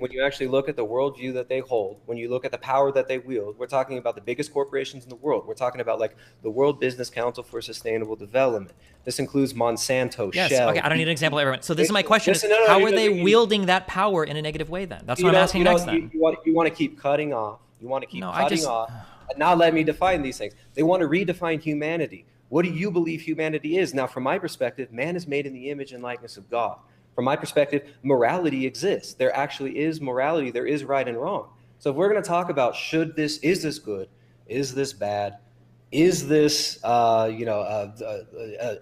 look at the worldview that they hold, when you look at the power that they wield, we're talking about the biggest corporations in the world. We're talking about like the World Business Council for Sustainable Development. This includes Monsanto, Shell. Okay, I don't need an example of everyone. So this is my question. How are they wielding that power in a negative way then? That's what I'm asking next then. You want to keep cutting off. You want to keep cutting off. And now let me define these things. They want to redefine humanity. What do you believe humanity is? Now, from my perspective, man is made in the image and likeness of God. From my perspective, morality exists. There actually is morality. There is right and wrong. So if we're going to talk about is this good? Is this bad? Is this a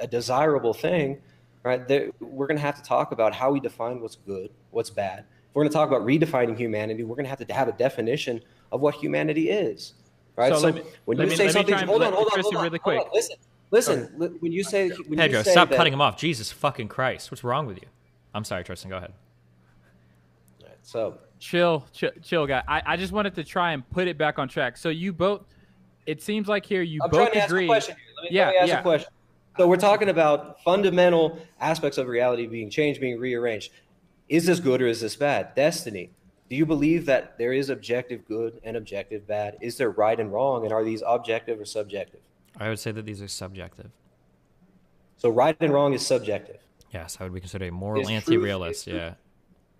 desirable thing? Right? We're going to have to talk about how we define what's good, what's bad. If we're going to talk about redefining humanity, we're going to have a definition of what humanity is. Right? So when you say something, hold on, really quick. Listen. When you say Pedro, stop cutting him off. Jesus fucking Christ. What's wrong with you? I'm sorry, Tristan. Go ahead. Right, so chill, guy. I just wanted to try and put it back on track. So you both, it seems like here you both agree. Let me ask a question. So we're talking about fundamental aspects of reality being changed, being rearranged. Is this good or is this bad? Destiny. Do you believe that there is objective good and objective bad? Is there right and wrong? And are these objective or subjective? I would say that these are subjective. So right and wrong is subjective. Yes, I would be considered a moral anti-realist. Yeah.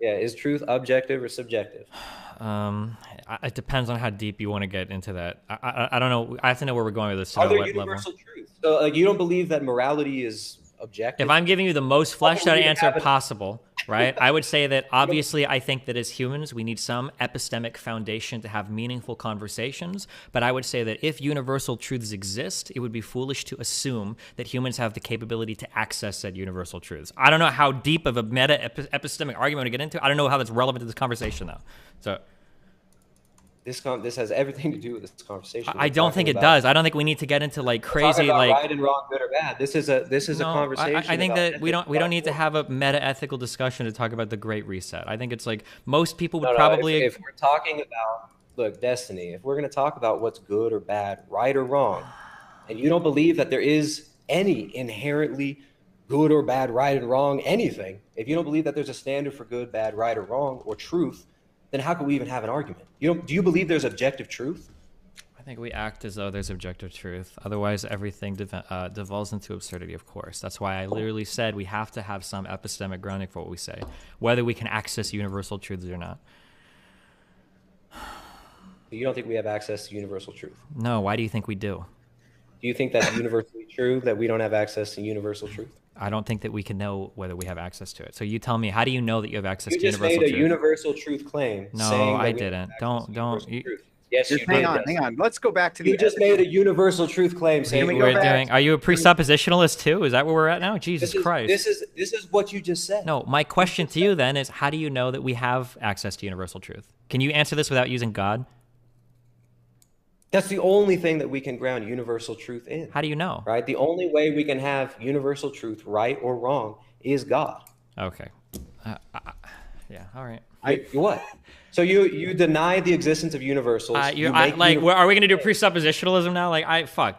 Yeah. Is truth objective or subjective? It depends on how deep you want to get into that. I don't know. I have to know where we're going with this. Are there universal truths? So like you don't believe that morality is objective? If I'm giving you the most fleshed out answer possible, right? I would say that obviously I think that as humans we need some epistemic foundation to have meaningful conversations. But I would say that if universal truths exist, it would be foolish to assume that humans have the capability to access said universal truths. I don't know how deep of a meta epistemic argument to get into. I don't know how that's relevant to this conversation though. So. This has everything to do with this conversation. I don't think it does. I don't think we need to get into like crazy like right and wrong, good or bad. This is a conversation. I think that we don't need to have a meta ethical discussion to talk about the Great Reset. I think it's like most people would probably. If we're talking about destiny, if we're going to talk about what's good or bad, right or wrong, and you don't believe that there is any inherently good or bad, right and wrong, anything, if you don't believe that there's a standard for good, bad, right or wrong, or truth, then how can we even have an argument? Do you believe there's objective truth? I think we act as though there's objective truth. Otherwise, everything devolves into absurdity, of course. That's why I literally said we have to have some epistemic grounding for what we say, whether we can access universal truths or not. You don't think we have access to universal truth? No. Why do you think we do? Do you think that's universally true that we don't have access to universal truth? I don't think that we can know whether we have access to it. So you tell me, how do you know that you have access to universal truth? You just made a universal truth claim. No, I didn't. Don't. Yes, you hang on. Let's go back to the. You just made a universal truth claim saying Are you a presuppositionalist too? Is that where we're at now? Jesus Christ. This is what you just said. No, my question to you then is, how do you know that we have access to universal truth? Can you answer this without using God? That's the only thing that we can ground universal truth in. How do you know? Right? The only way we can have universal truth, right or wrong, is God. Okay. Yeah, all right. What? So you deny the existence of universals. Are we going to do presuppositionalism now?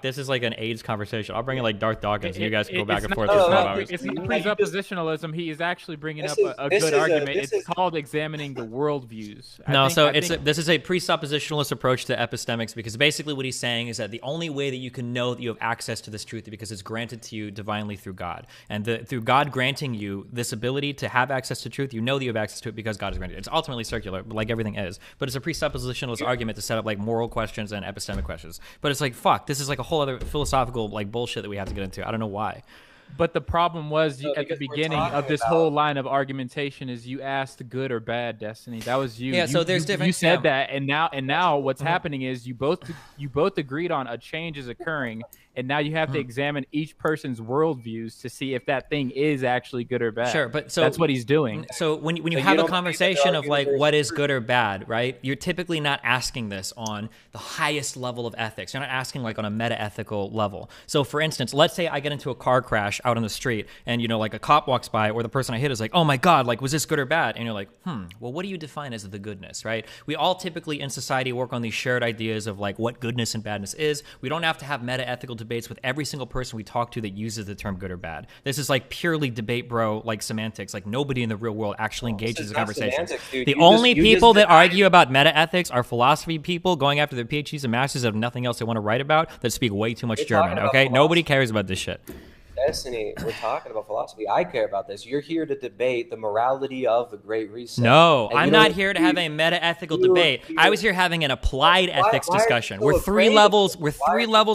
This is like an AIDS conversation. I'll bring in like Darth Dawkins, and you guys can go back and forth for 12 hours. It's not presuppositionalism. He is actually bringing up a good argument. It's called examining the worldviews. This is a presuppositionalist approach to epistemics, because basically what he's saying is that the only way that you can know that you have access to this truth is because it's granted to you divinely through God. And through God granting you this ability to have access to truth, you know that you have access to it because God has granted it. It's ultimately circular. But like everything is. But it's a presuppositionalist argument to set up like moral questions and epistemic questions. But it's like, fuck, this is like a whole other philosophical like bullshit that we have to get into. I don't know why. But the problem was at the beginning of this whole line of argumentation is you asked good or bad, Destiny. That was you. Yeah, so there's different. You said that, and now what's happening is you both agreed on a change is occurring, and now you have to examine each person's worldviews to see if that thing is actually good or bad. Sure, but so that's what he's doing. So when you have a conversation of like what is good or bad, right? You're typically not asking this on the highest level of ethics. You're not asking like on a meta-ethical level. So for instance, let's say I get into a car crash out on the street, and like a cop walks by, or the person I hit is like, oh my god, like was this good or bad? And you're like, well, what do you define as the goodness, right? We all typically in society work on these shared ideas of like what goodness and badness is. We don't have to have meta-ethical debates with every single person we talk to that uses the term good or bad. This is like purely debate bro, like semantics. Like nobody in the real world actually engages in conversation. The only people that argue about meta-ethics are philosophy people going after their PhDs and masters that have nothing else they want to write about, that speak way too much German, okay? Nobody cares about this shit. Destiny, we're talking about philosophy. I care about this. You're here to debate the morality of the Great Reset. No, I'm not here to have a meta-ethical debate. I was here having an applied ethics discussion. We're three levels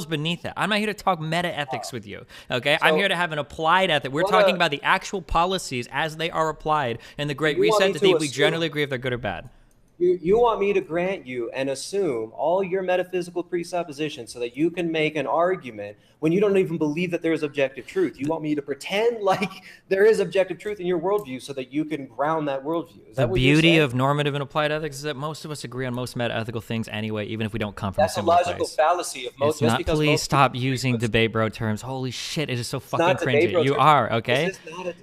beneath it. I'm not here to talk meta-ethics with you, okay? I'm here to have an applied ethic. We're talking about the actual policies as they are applied in the Great Reset to think we generally agree if they're good or bad. You want me to grant you and assume all your metaphysical presuppositions so that you can make an argument when you don't even believe that there is objective truth. You want me to pretend like there is objective truth in your worldview so that you can ground that worldview. Is that what you're saying? The beauty of normative and applied ethics is that most of us agree on most meta-ethical things anyway, even if we don't come from That's a similar place. That's a logical fallacy of most. It's not, please stop using debate bro terms. Holy shit, it is so fucking cringy. You are, okay?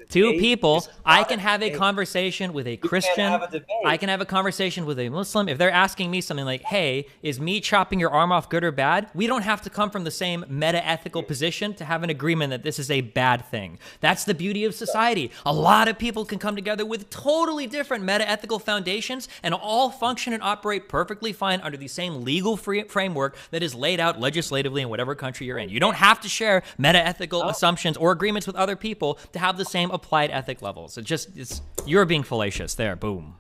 Two people, I can have a conversation with a Christian. I can have a conversation with a Muslim. If they're asking me something like, hey, is me chopping your arm off good or bad? We don't have to come from the same meta-ethical position to have an agreement that this is a bad thing. That's the beauty of society. A lot of people can come together with totally different meta-ethical foundations and all function and operate perfectly fine under the same legal framework that is laid out legislatively in whatever country you're in. You don't have to share meta-ethical assumptions or agreements with other people to have the same applied ethic levels. You're being fallacious there. Boom.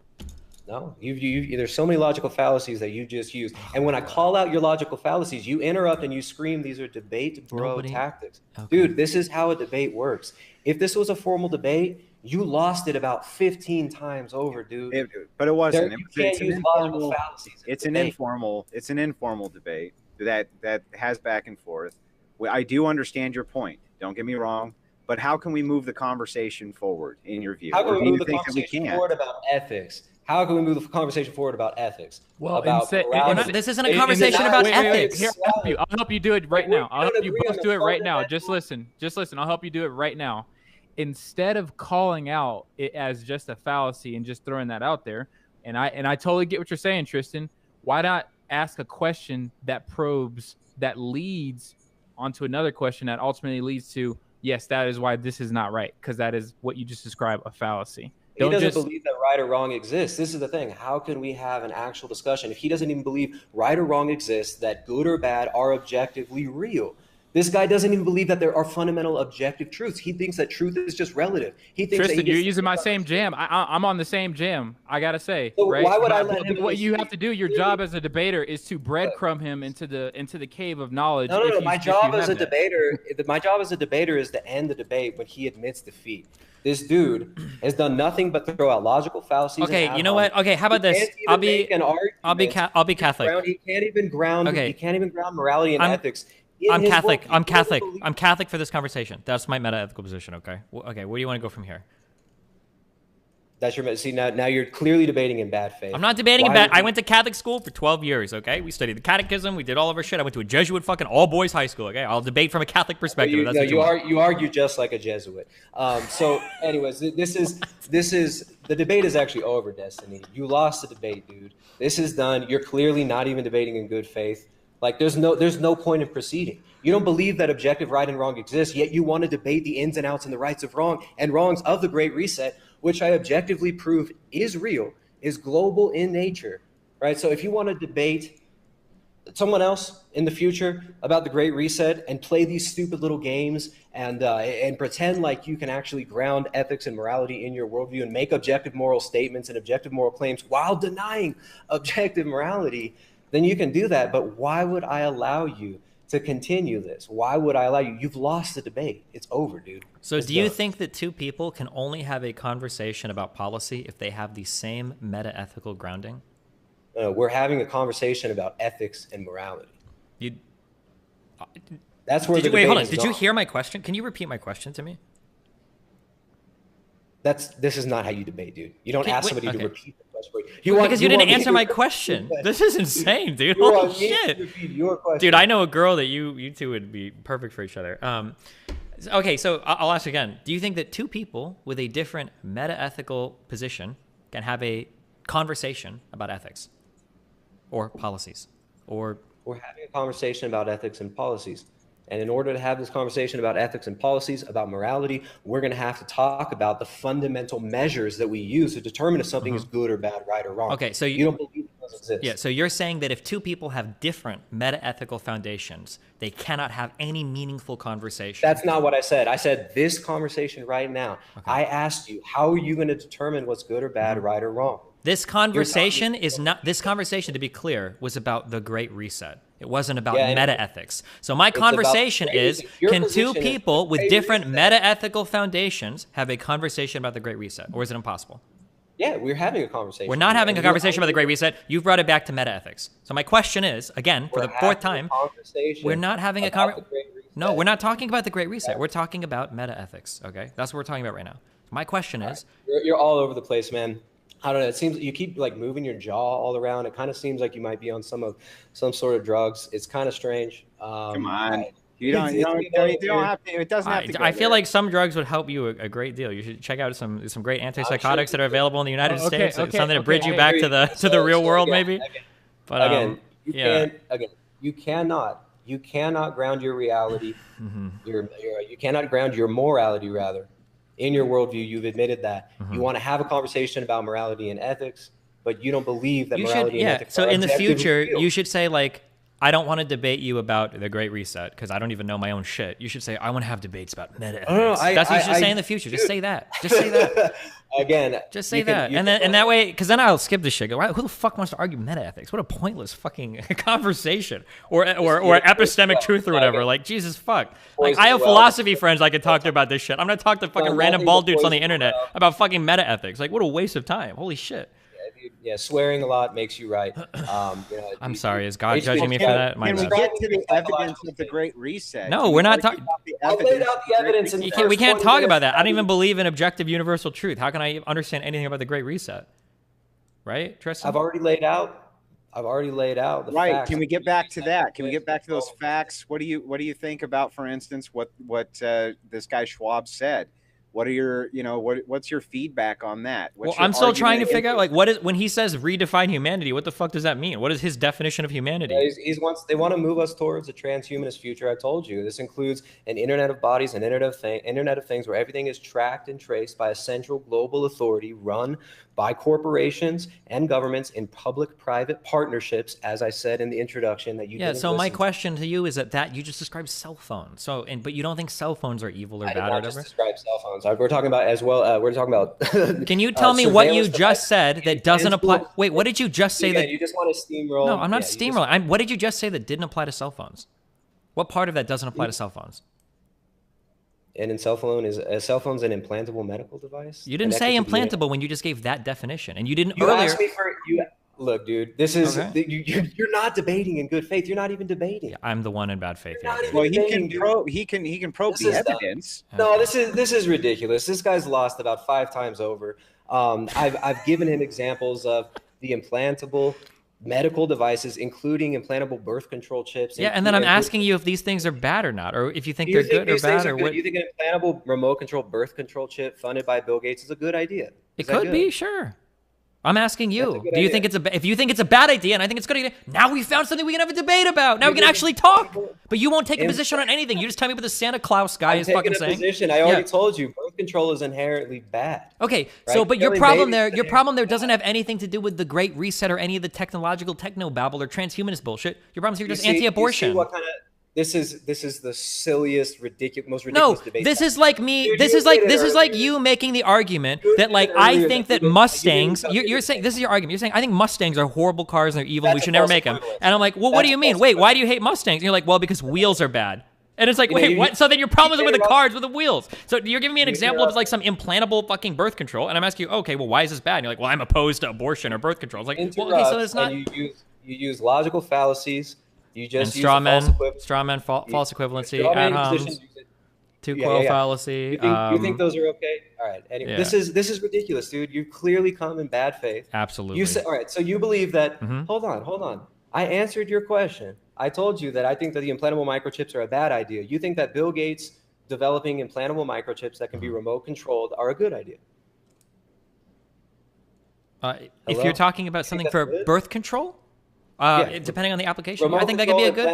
No, there's so many logical fallacies that you just use. And when I call out your logical fallacies, you interrupt and you scream, these are debate bro tactics. Okay. Dude, this is how a debate works. If this was a formal debate, you lost it about 15 times over, dude. But it wasn't. It's an informal debate that has back and forth. I do understand your point. Don't get me wrong. But how can we move the conversation forward in your view? How can we move the conversation forward about ethics? How can we move the conversation forward about ethics? Well, this isn't a conversation about ethics. Here, I'll help you do it right now. I'll help you both do it right now. Just listen. I'll help you do it right now. Instead of calling out it as just a fallacy and just throwing that out there, and I totally get what you're saying, Tristan. Why not ask a question that probes, that leads onto another question that ultimately leads to, yes, that is why this is not right, because that is what you just described, a fallacy. He doesn't believe that right or wrong exists. This is the thing. How can we have an actual discussion if he doesn't even believe right or wrong exists, that good or bad are objectively real? This guy doesn't even believe that there are fundamental objective truths. He thinks that truth is just relative. He thinks Tristan, you're using my same jam. I'm on the same jam, I got to say. So right? Why would I let him? What you have to do, your job as a debater, is to breadcrumb him into the cave of knowledge. No. My job as a debater is to end the debate when he admits defeat. This dude has done nothing but throw out logical fallacies. Okay, you know what? Okay, how about this? I'll be Catholic. He can't even ground. Okay. He can't even ground morality and ethics. I'm Catholic. I'm Catholic for this conversation. That's my meta-ethical position. Okay. Okay. Where do you want to go from here? That's your see now you're clearly debating in bad faith. I'm not debating in bad. I went to Catholic school for 12 years. Okay, we studied the catechism. We did all of our shit. I went to a Jesuit fucking all boys high school. Okay, I'll debate from a Catholic perspective. You argue just like a Jesuit. So, anyways, this is the debate is actually over, Destiny. You lost the debate, dude. This is done. You're clearly not even debating in good faith. Like there's no point in proceeding. You don't believe that objective right and wrong exists, yet you want to debate the ins and outs and the rights of wrong and wrongs of the Great Reset, which I objectively prove is real, is global in nature, right? So if you want to debate someone else in the future about the Great Reset and play these stupid little games and pretend like you can actually ground ethics and morality in your worldview and make objective moral statements and objective moral claims while denying objective morality, then you can do that. But why would I allow you to continue this? Why would I allow you? You've lost the debate. It's over, dude. So do you think that two people can only have a conversation about policy if they have the same meta-ethical grounding? We're having a conversation about ethics and morality. That's where wait, hold on. Did you hear my question? Can you repeat my question to me? This is not how you debate, dude. You don't ask somebody to repeat the question. Because you didn't answer my question. This is insane, dude. Holy shit. Dude, I know a girl that you two would be perfect for each other. Okay, so I'll ask again. Do you think that two people with a different meta-ethical position can have a conversation about ethics or policies? Or we're having a conversation about ethics and policies. And in order to have this conversation about ethics and policies, about morality, we're going to have to talk about the fundamental measures that we use to determine if something is good or bad, right or wrong. Okay, so you don't believe it doesn't exist. Yeah, so you're saying that if two people have different meta-ethical foundations, they cannot have any meaningful conversation. That's not what I said. I said this conversation right now. Okay. I asked you, how are you going to determine what's good or bad, right or wrong? This conversation is not. This conversation, to be clear, was about the Great Reset. It wasn't about meta-ethics. So my conversation is: can two people with different meta-ethical foundations have a conversation about the Great Reset, or is it impossible? Yeah, we're having a conversation. We're not having a conversation about the Great Reset. You've brought it back to meta-ethics. So my question is, again, for the fourth time, we're not having a conversation. No, we're not talking about the Great Reset. We're talking about meta-ethics. Okay, that's what we're talking about right now. My question is: you're all over the place, man. I don't know. It seems you keep like moving your jaw all around. It kind of seems like you might be on some sort of drugs. It's kind of strange. Come on, you don't have to. It doesn't have to. I feel like some drugs would help you a great deal. You should check out some great antipsychotics that are available in the United States. Something to bridge you back to the real world, maybe. But you cannot ground your reality. You cannot ground your morality, rather. In your worldview, you've admitted that. You want to have a conversation about morality and ethics, but you don't believe that morality and ethics so in the future, you should say, like, I don't want to debate you about the Great Reset because I don't even know my own shit. You should say, I want to have debates about meta-ethics. That's what you should say in the future. Just say that. Just say that. Again. Just say that. And that way, because then I'll skip this shit. Go, who the fuck wants to argue meta-ethics? What a pointless fucking conversation. Or epistemic truth or whatever. Like, Jesus fuck. Like, I have philosophy friends I can talk to about this shit. I'm going to talk to fucking random bald dudes on the internet about fucking meta-ethics. Like, what a waste of time. Holy shit. Yeah, swearing a lot makes you right. I'm sorry. Is God judging me for that? Can we get to the evidence of the Great Reset? No, we're not talking. I laid out the evidence. We can't talk about that. I don't even believe in objective universal truth. How can I understand anything about the Great Reset? Right, Tristan? I've already laid out the facts. Can we get back to that? Can we get back to those facts? What do you think about, for instance, what this guy Schwab said? What are your, what's your feedback on that? I'm still trying to figure out, like, when he says redefine humanity, what the fuck does that mean? What is his definition of humanity? Yeah, they want to move us towards a transhumanist future. I told you, this includes an internet of bodies, an internet of things where everything is tracked and traced by a central global authority run by corporations and governments in public-private partnerships, as I said in the introduction that you didn't so my listen question to you is that you just described cell phones. But you don't think cell phones are evil or bad or whatever? I did not just describe cell phones. We're talking about as well. We're talking about. Can you tell me what you just said that doesn't apply? Wait, what did you just say that? You just want to steamroll. No, I'm not steamrolling. What did you just say that didn't apply to cell phones? What part of that doesn't apply to cell phones? And a cell phone is an implantable medical device. You didn't say implantable when you just gave that definition, and you didn't earlier. Asked me for Look, dude, this is you're not debating in good faith. You're not even debating. Yeah, I'm the one in bad faith. Well, he can probe the evidence. No, this is ridiculous. This guy's lost about 5 times over. I've given him examples of the implantable medical devices, including implantable birth control chips. Yeah, and then I'm asking you if these things are bad or not, or if you think they're good or bad, or what. Do you think an implantable remote control birth control chip funded by Bill Gates is a good idea? It could be, sure. I'm asking you. Do you think if you think it's a bad idea, and I think it's a good idea, now we found something we can have a debate about. Now we can actually talk. But you won't take a position on anything. You just tell me what the Santa Claus guy is fucking saying. I already told you. control is inherently bad. Okay, right? so but your Killing problem babies there, your problem there doesn't have anything to do with the Great Reset or any of the technological techno-babble or transhumanist bullshit. Your problem is you're just anti-abortion. You see what kind of this is the silliest, most ridiculous debate. This is like me. This is like you making the argument that like I think that Mustangs. You're saying this is your argument. You're saying I think Mustangs are horrible cars and they're evil. We should never make them. And I'm like, well, what do you mean? Wait, why do you hate Mustangs? And you're like, well, because wheels are bad. And it's like, wait, what? So then your problem is with the cars with the wheels. So you're giving me an example of like some implantable fucking birth control, and I'm asking you, okay, well, why is this bad? And you're like, well, I'm opposed to abortion or birth control. It's like, well, okay, so it's not. You use logical fallacies. You just use straw men, false equivalency, ad homs, two quo fallacy. You think those are okay? All right. Anyway, this is ridiculous, dude. You clearly come in bad faith. Absolutely. You say, all right. So you believe that? Hold on. I answered your question. I told you that I think that the implantable microchips are a bad idea. You think that Bill Gates developing implantable microchips that can be remote controlled are a good idea. If you're talking about something for birth control, depending on the application, I think that could be a good.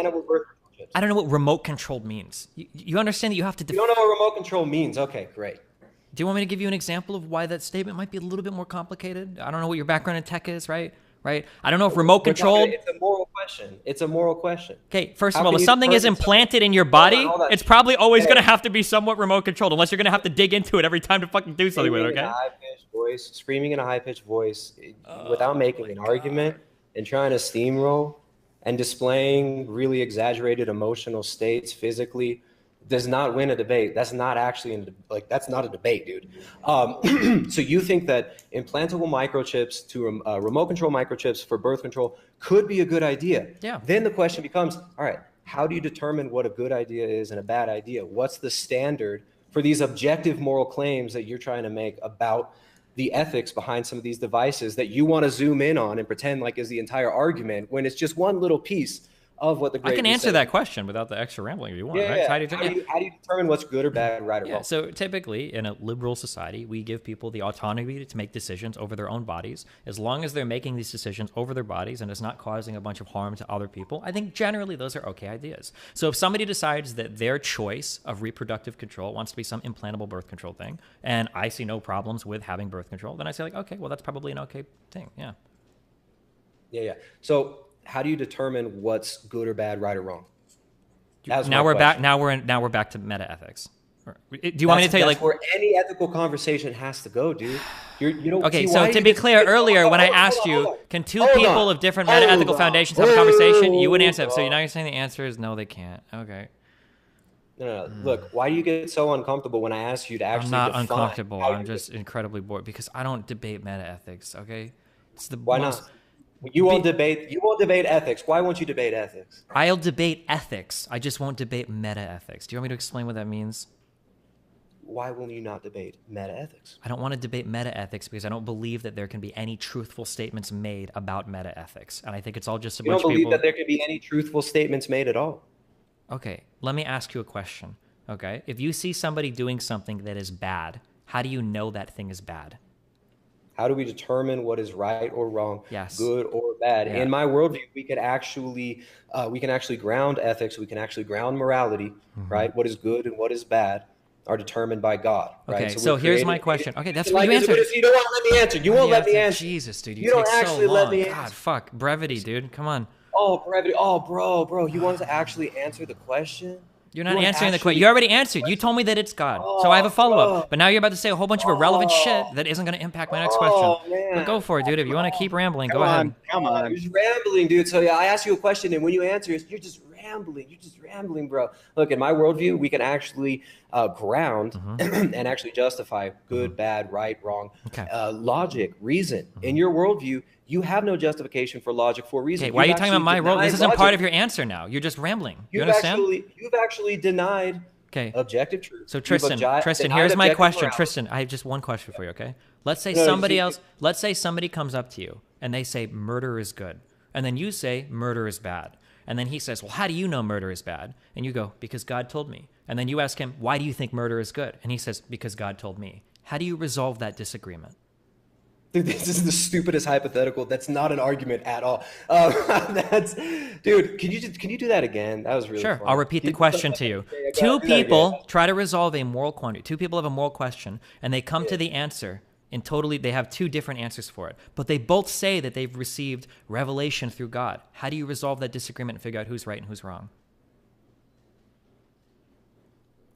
I don't know what remote controlled means. You understand that you have to. You don't know what remote control means? Okay, great. Do you want me to give you an example of why that statement might be a little bit more complicated? I don't know what your background in tech is, right? I don't know if remote controlled. It's a moral question. It's a moral question. Okay, first of all, if something is implanted in your body, it's probably always going to have to be somewhat remote controlled, unless you're going to have to dig into it every time to fucking do something with it, okay? Screaming in a high-pitched voice without making an argument and trying to steamroll and displaying really exaggerated emotional states physically does not win a debate. That's not actually that's not a debate, dude. So you think that implantable microchips to remote control microchips for birth control could be a good idea? Yeah. Then the question becomes, all right, how do you determine what a good idea is and a bad idea? What's the standard for these objective moral claims that you're trying to make about the ethics behind some of these devices that you want to zoom in on and pretend like is the entire argument when it's just one little piece of what the Great I can answer Reset that question without the extra rambling if you want, right? Yeah. How do you determine what's good or bad, right or wrong? So typically in a liberal society, we give people the autonomy to make decisions over their own bodies. As long as they're making these decisions over their bodies and it's not causing a bunch of harm to other people, I think generally those are okay ideas. So if somebody decides that their choice of reproductive control wants to be some implantable birth control thing, and I see no problems with having birth control, then I say like, okay, well, that's probably an okay thing. Yeah. Yeah. So how do you determine what's good or bad, right or wrong? Now we're back to meta ethics. Do you want me to tell you like where any ethical conversation has to go, dude? You don't. Okay, so to be clear, earlier when I asked you, can two people of different meta ethical foundations have a conversation? You wouldn't answer. So now you're saying the answer is no, they can't. Okay. No. Look, why do you get so uncomfortable when I ask you to actually? I'm not uncomfortable. I'm just incredibly bored because I don't debate meta ethics. Okay. It's the why not? You won't debate ethics. Why won't you debate ethics? I'll debate ethics. I just won't debate meta ethics. Do you want me to explain what that means? Why will you not debate meta ethics? I don't want to debate meta ethics because I don't believe that there can be any truthful statements made about meta ethics. And I think it's all just a bunch of people. You don't believe that there can be any truthful statements made at all? Okay, let me ask you a question. Okay, if you see somebody doing something that is bad, how do you know that thing is bad? How do we determine what is right or wrong, yes, good or bad? Yeah. In my worldview, we can actually ground ethics, we can actually ground morality, right? What is good and what is bad are determined by God, right? Okay, so here's my question. Okay, that's what you answered. You don't want to let me answer. You won't let me answer. Jesus, dude, you don't actually let me answer. God, fuck, brevity, dude. Come on. Oh, brevity. Oh, bro, you wanted to actually answer the question? You're not answering the question. You already answered. You told me that it's God. So I have a follow-up. But now you're about to say a whole bunch of irrelevant shit that isn't going to impact my next question. Man. But go for it, dude. If you want to keep rambling, go ahead. Come on. You're just rambling, dude. So yeah, I ask you a question, and when you answer, you're just rambling. You're just rambling, bro. Look, in my worldview, we can actually ground and actually justify good, bad, right, wrong, logic, reason. In your worldview, you have no justification for logic for reason. Okay, why are you talking about my role? This isn't part of your answer now. You're just rambling. You understand? You've actually denied objective truth. So Tristan, here's my question. Tristan, I have just one question for you, okay? Let's say somebody comes up to you and they say murder is good. And then you say murder is bad. And then he says, well, how do you know murder is bad? And you go, because God told me. And then you ask him, why do you think murder is good? And he says, because God told me. How do you resolve that disagreement? Dude, this is the stupidest hypothetical. That's not an argument at all. Dude, can you do that again? That was really Sure. fun. I'll repeat the question to you. Two people try to resolve a moral quandary. Two people have a moral question, and they come to the answer, and they have two different answers for it. But they both say that they've received revelation through God. How do you resolve that disagreement and figure out who's right and who's wrong?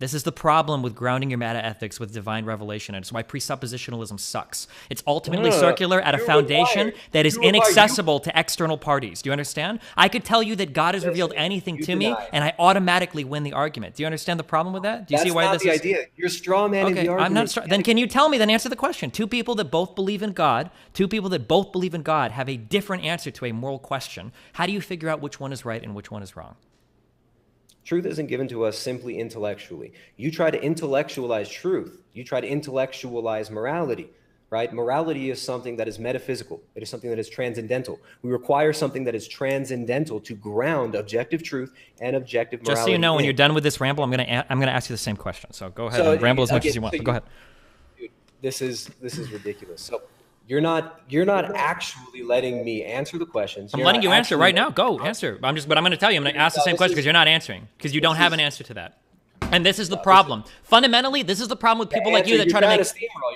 This is the problem with grounding your meta-ethics with divine revelation, and it's why presuppositionalism sucks. It's ultimately circular at a foundation that is inaccessible to external parties. Do you understand? I could tell you that God has revealed anything to me, and I automatically win the argument. Do you understand the problem with that? Do you see why this is? That's not the idea. You're straw manning the argument. I'm not then can you tell me, then answer the question. Two people that both believe in God, have a different answer to a moral question. How do you figure out which one is right and which one is wrong? Truth isn't given to us simply intellectually. You try to intellectualize truth. You try to intellectualize morality, right? Morality is something that is metaphysical. It is something that is transcendental. We require something that is transcendental to ground objective truth and objective morality. Just so you know, when you're done with this ramble, I'm gonna ask you the same question. So go ahead and ramble as much as you want. Go ahead. Dude, this is ridiculous. So you're not actually letting me answer the questions. I'm letting you answer right now. Go answer. But I'm going to tell you, I'm going to ask the same question because you're not answering, because you don't have an answer to that. And this is the problem. Fundamentally, this is the problem with people like you that try to make.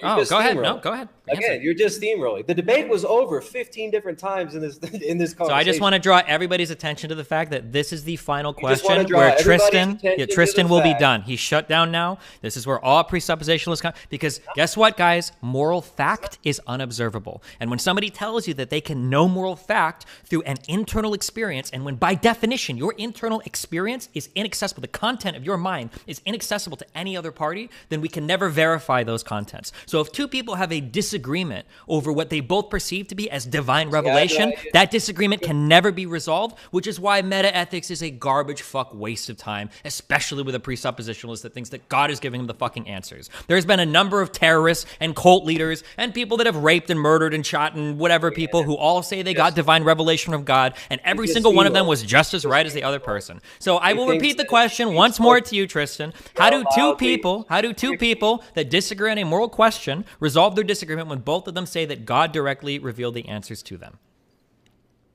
Oh, go ahead. No, go ahead. Again, you're just steamrolling. The debate was over 15 different times in this conversation. So I just want to draw everybody's attention to the fact that this is the final question where Tristan will be done. He's shut down now. This is where all presuppositionalists come, because guess what, guys? Moral fact is unobservable. And when somebody tells you that they can know moral fact through an internal experience, and when by definition your internal experience is inaccessible, the content of your mind is inaccessible to any other party, then we can never verify those contents. So if two people have a disagreement over what they both perceive to be as divine revelation, that disagreement can never be resolved, which is why meta-ethics is a garbage fuck waste of time, especially with a presuppositionalist that thinks that God is giving them the fucking answers. There's been a number of terrorists and cult leaders and people that have raped and murdered and shot and whatever people who all say they got divine revelation from God, and every single one of them was just as right as the other person. So I will repeat the question once more to you, Tristan. How do two people that disagree on a moral question resolve their disagreement when both of them say that God directly revealed the answers to them?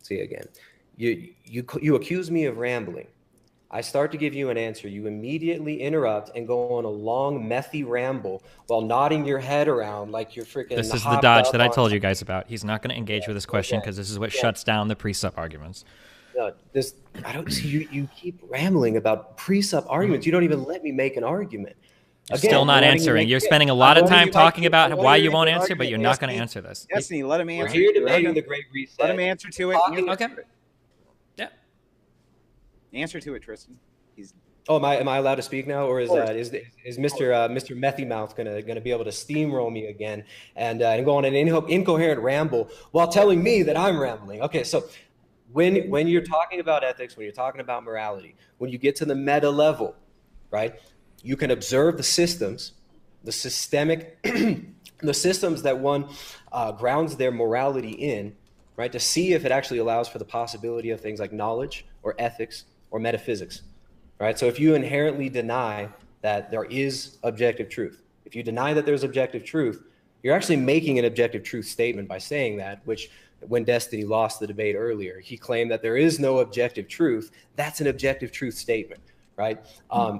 See again, you accuse me of rambling. I start to give you an answer. You immediately interrupt and go on a long, methy ramble while nodding your head around like you're freaking. This is the dodge that I told you guys about. He's not going to engage with this question because this is what shuts down the presup arguments. No, I don't see you. You keep rambling about presup arguments. You don't even let me make an argument. You're still not answering. You're spending a lot of time talking about why you won't answer, but you're not going to answer this. Destiny, let him answer. We're here debating the Great Reset. Let him answer to it. Okay. Yeah. Answer to it, Tristan. Oh, am I allowed to speak now, or is Mr. Methy Mouth gonna be able to steamroll me again and go on an incoherent ramble while telling me that I'm rambling? Okay, so when you're talking about ethics, when you're talking about morality, when you get to the meta level, right? You can observe the systems, the systemic, the systems that one grounds their morality in, right? To see if it actually allows for the possibility of things like knowledge or ethics or metaphysics, right? So if you inherently deny that there is objective truth, if you deny that there's objective truth, you're actually making an objective truth statement by saying that, which when Destiny lost the debate earlier, he claimed that there is no objective truth. That's an objective truth statement. Right?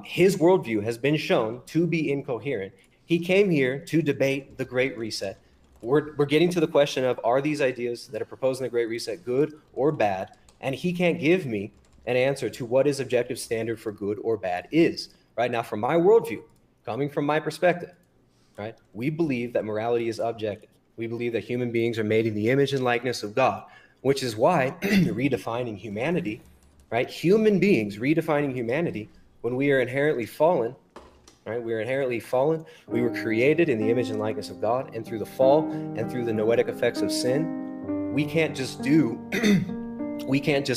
His worldview has been shown to be incoherent. He came here to debate the Great Reset. We're getting to the question of, are these ideas that are proposed in the Great Reset good or bad? And he can't give me an answer to what his objective standard for good or bad is. Right now, from my worldview, coming from my perspective, right? We believe that morality is objective. We believe that human beings are made in the image and likeness of God, which is why redefining humanity, right? Human beings redefining humanity when we are inherently fallen, right? We are inherently fallen. We were created in the image and likeness of God, and through the fall and through the noetic effects of sin, we can't just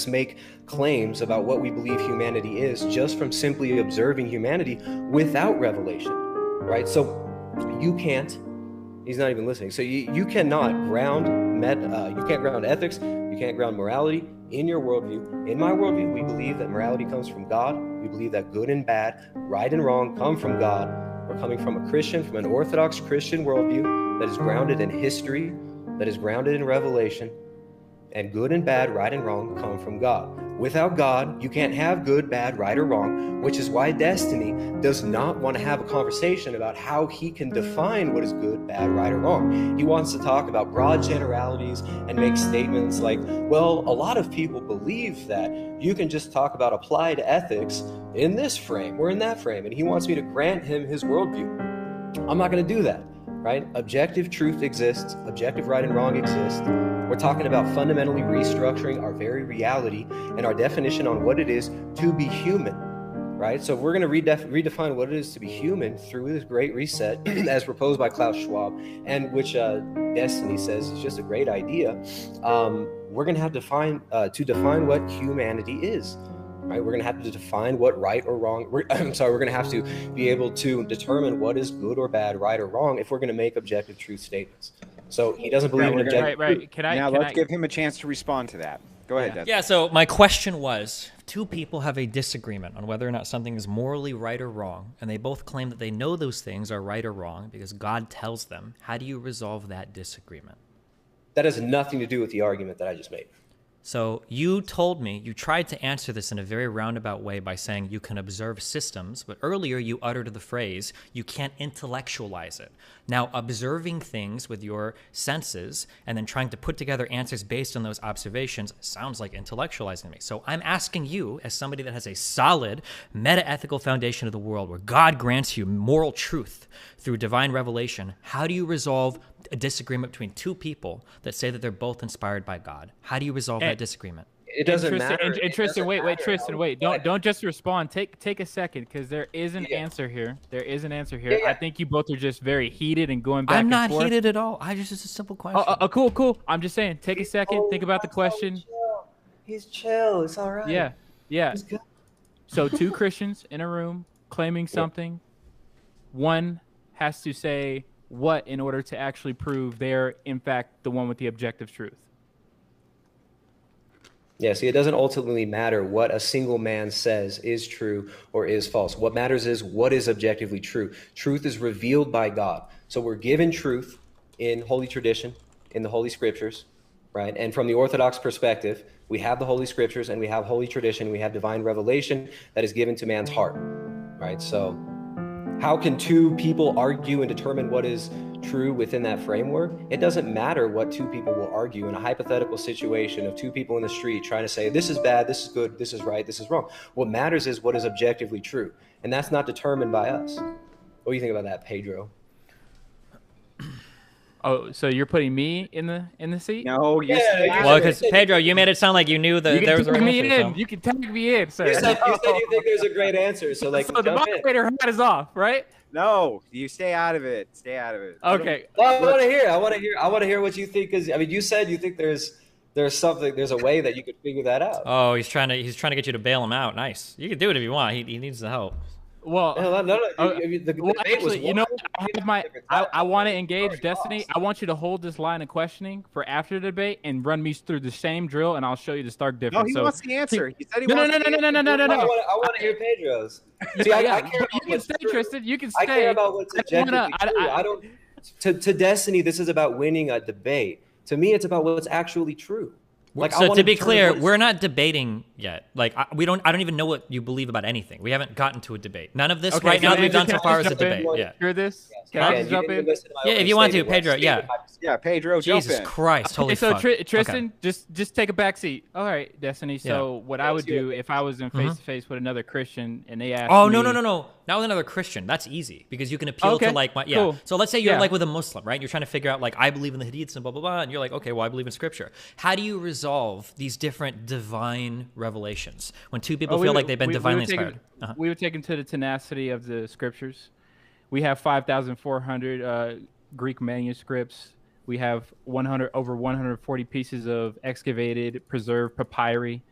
make claims about what we believe humanity is just from simply observing humanity without revelation, right? So you can't. He's not even listening. So you cannot ground you can't ground ethics. You can't ground morality in your worldview. In my worldview, we believe that morality comes from God. We believe that good and bad, right and wrong come from God. We're coming from a Christian, from an Orthodox Christian worldview that is grounded in history, that is grounded in revelation, and good and bad, right and wrong come from God. Without God, you can't have good, bad, right, or wrong, which is why Destiny does not want to have a conversation about how he can define what is good, bad, right, or wrong. He wants to talk about broad generalities and make statements like, well, a lot of people believe that you can just talk about applied ethics in this frame or in that frame, and he wants me to grant him his worldview. I'm not going to do that. Right? Objective truth exists. Objective right and wrong exist. We're talking about fundamentally restructuring our very reality and our definition on what it is to be human. Right? So if we're going to redefine what it is to be human through this great reset, as proposed by Klaus Schwab, and which Destiny says is just a great idea, we're going to have to define what humanity is. Right? We're going to have to define what right or wrong. We're going to have to be able to determine what is good or bad, right or wrong, if we're going to make objective truth statements. So he doesn't believe in objective truth. Let's give him a chance to respond to that. Go ahead, Dad. Yeah, so my question was, two people have a disagreement on whether or not something is morally right or wrong, and they both claim that they know those things are right or wrong because God tells them. How do you resolve that disagreement? That has nothing to do with the argument that I just made. So you told me, you tried to answer this in a very roundabout way by saying you can observe systems, but earlier you uttered the phrase, you can't intellectualize it. Now, observing things with your senses and then trying to put together answers based on those observations sounds like intellectualizing me. So I'm asking you, as somebody that has a solid meta-ethical foundation of the world where God grants you moral truth through divine revelation, how do you resolve a disagreement between two people that say that they're both inspired by God? How do you resolve that disagreement? It doesn't matter. Tristan, wait. Don't just respond. Take a second, because there is an answer here. There is an answer here. I think you both are just very heated and going back and forth. I'm not heated at all. Just a simple question. Cool. I'm just saying, take a second, think about the question. He's chill. It's all right. Yeah. So two Christians in a room claiming something. One has to say what in order to actually prove they're, in fact, the one with the objective truth. Yeah, see, it doesn't ultimately matter what a single man says is true or is false. What matters is what is objectively true. Truth is revealed by God. So we're given truth in Holy Tradition, in the Holy Scriptures, right? And from the Orthodox perspective, we have the Holy Scriptures and we have Holy Tradition. We have divine revelation that is given to man's heart, right? So how can two people argue and determine what is true within that framework? It doesn't matter what two people will argue in a hypothetical situation of two people in the street trying to say, this is bad, this is good, this is right, this is wrong. What matters is what is objectively true. And that's not determined by us. What do you think about that, Pedro? Oh, so you're putting me in the seat? No, well, because Pedro, you made it sound like you knew that there was a answer. You can tag me in, sir. You said you think there's a great answer, so like. So the moderator hat is off, right? No, you stay out of it. Stay out of it. Okay. Well, I want to hear what you think. Because I mean, you said you think there's a way that you could figure that out. Oh, he's trying to get you to bail him out. Nice. You can do it if you want. He needs the help. Well, actually, you know, I want to engage Destiny. I want you to hold this line of questioning for after the debate and run me through the same drill, and I'll show you the stark difference. No, he wants the answer. He said he wants the answer. No. I want to hear Pedro's. See, I care about you can stay, Tristan. You can stay. I care about what's objectively true. I don't. To Destiny, this is about winning a debate. To me, it's about what's actually true. Like, so to be clear, we're not debating yet. Like I don't even know what you believe about anything. We haven't gotten to a debate. None of this right now that we've done so far is a debate. Yeah. Hear this? Can I jump in? Yeah, if you want to, Pedro. Yeah. Yeah, Pedro. Jesus jump in. Christ! Holy fuck. So Tristan, just take a back seat. All right, Destiny. So what I would do if I was in face to face with another Christian and they asked me, no. Not with another Christian. That's easy because you can appeal to like my cool. So let's say you're like with a Muslim, right? You're trying to figure out like I believe in the Hadiths and blah blah blah, and you're like, okay, well I believe in Scripture. How do you resolve these different divine revelations when two people feel like they've been divinely inspired? We would take them to the tenacity of the Scriptures. We have 5,400 Greek manuscripts. We have over 140 pieces of excavated, preserved papyri.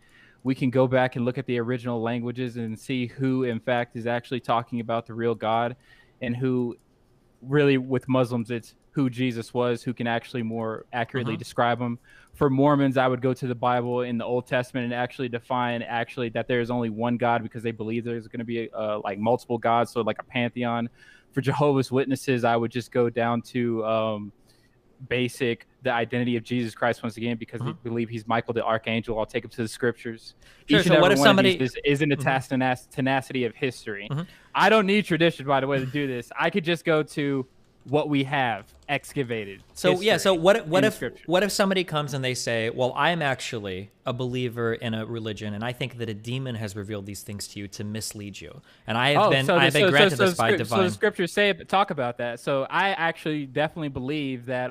We can go back and look at the original languages and see who, in fact, is actually talking about the real God, and who, really, with Muslims, it's who Jesus was, who can actually more accurately describe him. For Mormons, I would go to the Bible in the Old Testament and actually define that there is only one God, because they believe there's going to be like multiple gods, so like a pantheon. For Jehovah's Witnesses, I would just go down to basic the identity of Jesus Christ once again because we believe he's Michael the Archangel. I'll take him to the scriptures. Sure, Each and so what every if one of somebody these isn't a tenacity of history. I don't need tradition, by the way, to do this. I could just go to what we have excavated. So yeah, so what if somebody comes and they say, well, I'm actually a believer in a religion, and I think that a demon has revealed these things to you to mislead you, and I've been granted this by divine. So the scriptures talk about that. So I actually definitely believe that